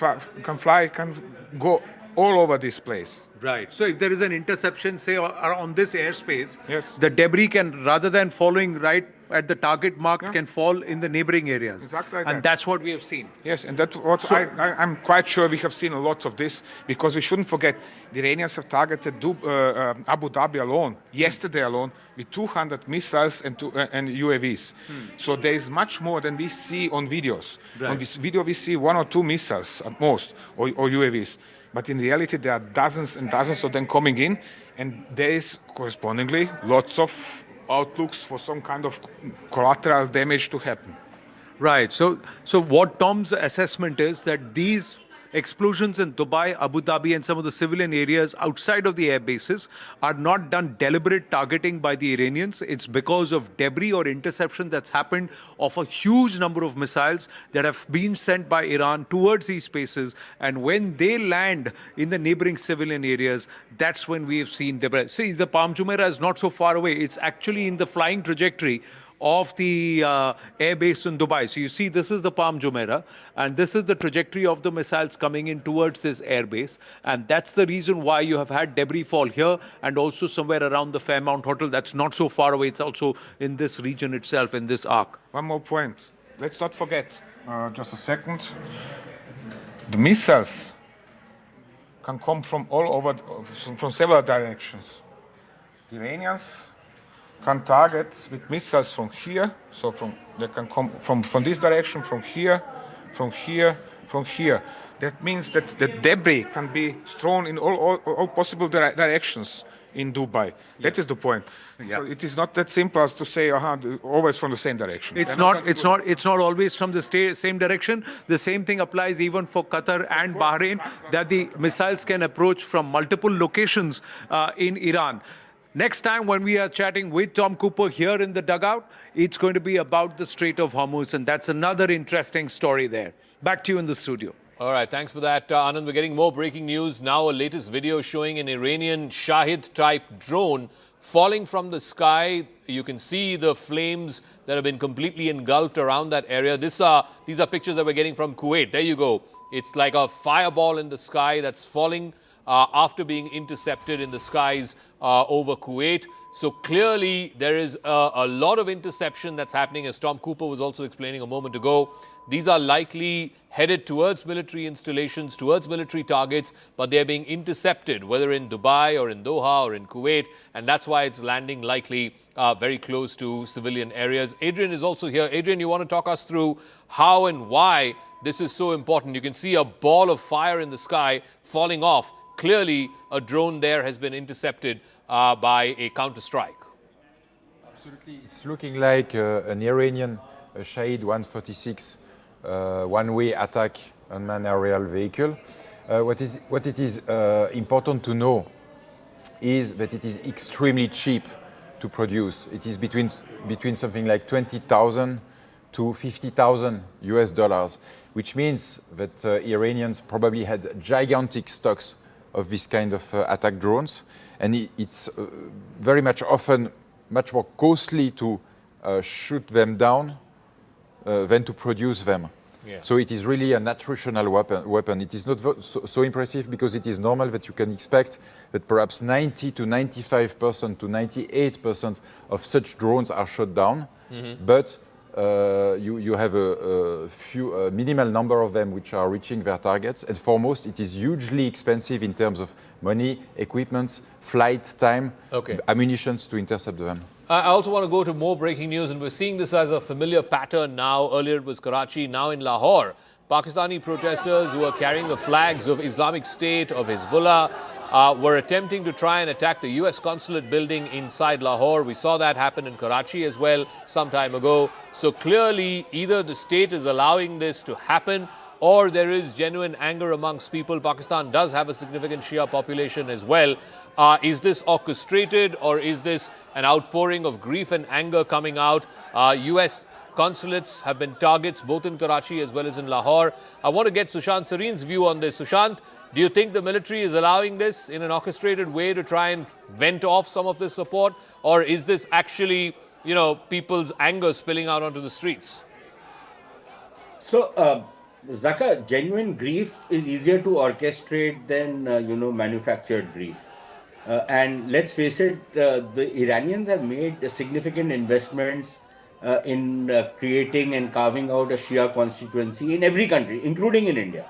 go all over this place. Right. So if there is an interception, say, on this airspace, yes, the debris can, rather than falling right at the target marked, can fall in the neighboring areas. Exactly like and that. That's what we have seen. Yes, and that's what I'm quite sure we have seen a lot of this, because we shouldn't forget the Iranians have targeted Abu Dhabi alone, yesterday alone, with 200 missiles and UAVs. So there is much more than we see on videos. Right. On this video we see 1 or 2 missiles at most, or UAVs. But in reality, there are dozens and dozens of them coming in, and there is correspondingly lots of outlooks for some kind of collateral damage to happen. Right. So what Tom's assessment is that these explosions in Dubai, Abu Dhabi, and some of the civilian areas outside of the air bases are not done deliberate targeting by the Iranians. It's because of debris or interception that's happened of a huge number of missiles that have been sent by Iran towards these spaces. And when they land in the neighboring civilian areas, that's when we have seen debris. See, the Palm Jumeirah is not so far away. It's actually in the flying trajectory of the air base in Dubai. So you see, this is the Palm Jumeirah, and this is the trajectory of the missiles coming in towards this air base. And that's the reason why you have had debris fall here and also somewhere around the Fairmount Hotel. That's not so far away. It's also in this region itself, in this arc. One more point. Let's not forget, just a second, the missiles can come from all over, from several directions. The Iranians can target with missiles from here, so they can come from this direction, from here, from here, from here. That means that the debris can be thrown in all possible directions in Dubai. That is the point. Yeah. So it is not that simple as to say, always from the same direction. It's not always from the same direction. The same thing applies even for Qatar and Bahrain, that the missiles can approach from multiple locations in Iran. Next time when we are chatting with Tom Cooper here in the dugout, it's going to be about the Strait of Hormuz, and that's another interesting story there. Back to you in the studio. All right, thanks for that, Anand. We're getting more breaking news now. A latest video showing an Iranian Shahid-type drone falling from the sky. You can see the flames that have been completely engulfed around that area. These are pictures that we're getting from Kuwait. There you go. It's like a fireball in the sky that's falling after being intercepted in the skies over Kuwait. So clearly there is a lot of interception that's happening, as Tom Cooper was also explaining a moment ago. These are likely headed towards military installations, towards military targets, but they're being intercepted, whether in Dubai or in Doha or in Kuwait, and that's why it's landing likely very close to civilian areas. Adrian is also here. Adrian, you want to talk us through how and why this is so important? You can see a ball of fire in the sky falling off. Clearly, a drone there has been intercepted by a counter-strike. Absolutely. It's looking like an Iranian Shahid 146 one-way attack unmanned aerial vehicle. What it is important to know is that it is extremely cheap to produce. It is between something like 20,000 to 50,000 US dollars, which means that Iranians probably had gigantic stocks of this kind of attack drones, and it's very much often much more costly to shoot them down than to produce them. Yeah. So it is really an attritional weapon. It is not so impressive because it is normal that you can expect that perhaps 90 to 95% to 98% of such drones are shot down, but you have a minimal number of them which are reaching their targets, and for most it is hugely expensive in terms of money, equipment, flight time, ammunitions to intercept them. I also want to go to more breaking news, and we're seeing this as a familiar pattern now. Earlier it was Karachi, now in Lahore. Pakistani protesters who are carrying the flags of Islamic State, of Hezbollah, were attempting to try and attack the US consulate building inside Lahore. We saw that happen in Karachi as well some time ago. So clearly, either the state is allowing this to happen, or there is genuine anger amongst people. Pakistan does have a significant Shia population as well. Is this orchestrated, or is this an outpouring of grief and anger coming out? US consulates have been targets both in Karachi as well as in Lahore. I want to get Sushant Sareen's view on this. Sushant, do you think the military is allowing this in an orchestrated way to try and vent off some of this support, or is this actually, people's anger spilling out onto the streets? So, Zaka, genuine grief is easier to orchestrate than, manufactured grief. And let's face it, the Iranians have made significant investments in creating and carving out a Shia constituency in every country, including in India.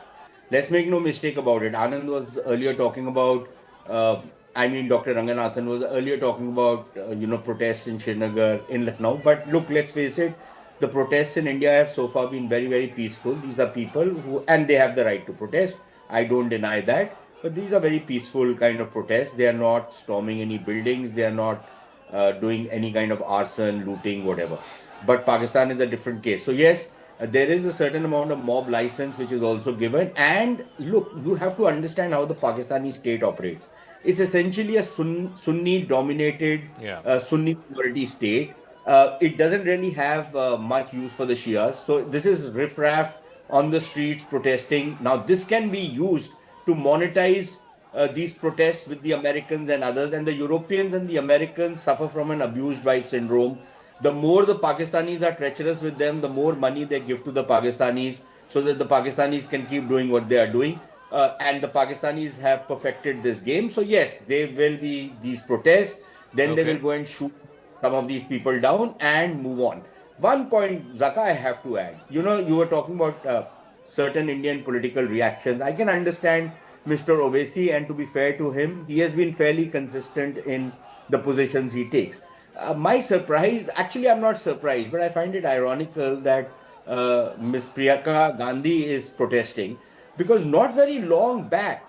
Let's make no mistake about it. Anand was earlier talking about, Dr. Ranganathan was earlier talking about, protests in Srinagar, in Lucknow. But look, let's face it, the protests in India have so far been very, very peaceful. These are people who, and they have the right to protest. I don't deny that. But these are very peaceful kind of protests. They are not storming any buildings. They are not doing any kind of arson, looting, whatever. But Pakistan is a different case. So yes, there is a certain amount of mob license which is also given. And look, you have to understand how the Pakistani state operates. It's essentially a Sunni-dominated, Sunni majority state. It doesn't really have much use for the Shias. So this is riffraff on the streets protesting. Now this can be used to monetize these protests with the Americans and others, and the Europeans and the Americans suffer from an abused wife syndrome. The more the Pakistanis are treacherous with them, the more money they give to the Pakistanis so that the Pakistanis can keep doing what they are doing. And the Pakistanis have perfected this game. So yes, there will be these protests. Then they will go and shoot some of these people down and move on. One point, Zaka, I have to add. You were talking about certain Indian political reactions. I can understand Mr. Owaisi, and to be fair to him, he has been fairly consistent in the positions he takes. My surprise, actually I'm not surprised, but I find it ironical that Ms. Priyanka Gandhi is protesting, because not very long back,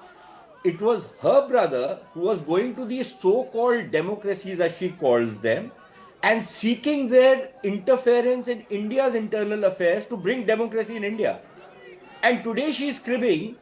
it was her brother who was going to these so-called democracies, as she calls them, and seeking their interference in India's internal affairs to bring democracy in India. And today she is cribbing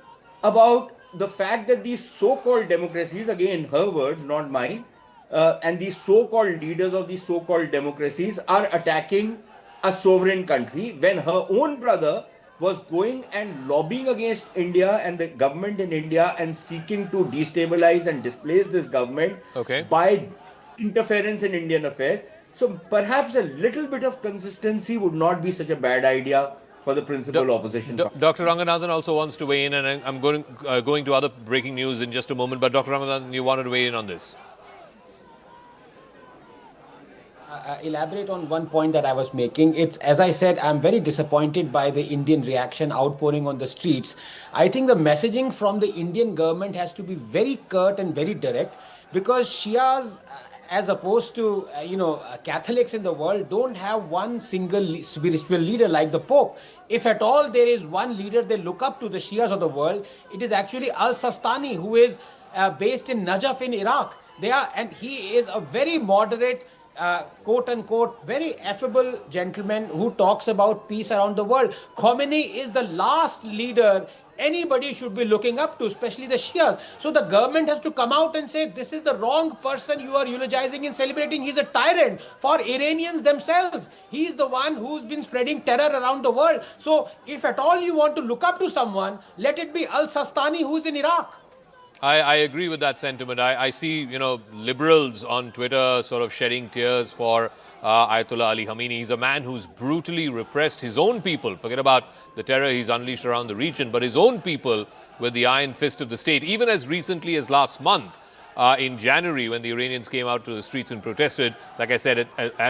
about the fact that these so-called democracies, again her words, not mine, and these so-called leaders of these so-called democracies are attacking a sovereign country, when her own brother was going and lobbying against India and the government in India and seeking to destabilize and displace this government by interference in Indian affairs. So perhaps a little bit of consistency would not be such a bad idea for the principal opposition party. Dr. Ranganathan also wants to weigh in, and I'm going to other breaking news in just a moment. But Dr. Ranganathan, you wanted to weigh in on this. Elaborate on one point that I was making. It's, as I said, I'm very disappointed by the Indian reaction outpouring on the streets. I think the messaging from the Indian government has to be very curt and very direct, because Shias, as opposed to Catholics in the world, don't have one single spiritual leader like the Pope. If at all there is one leader they look up to, the Shias of the world, it is actually Al-Sistani, who is based in Najaf in Iraq. And he is a very moderate, quote-unquote, very affable gentleman who talks about peace around the world. Khamenei is the last leader anybody should be looking up to, especially the Shias. So the government has to come out and say, this is the wrong person you are eulogizing and celebrating. He's a tyrant for Iranians themselves. He's the one who's been spreading terror around the world. So if at all you want to look up to someone, let it be Al-Sistani, who's in Iraq. I agree with that sentiment. I see, liberals on Twitter sort of shedding tears for Ayatollah Ali Khamenei. He's a man who's brutally repressed his own people. Forget about the terror he's unleashed around the region, but his own people with the iron fist of the state. Even as recently as last month, in January, when the Iranians came out to the streets and protested, like I said,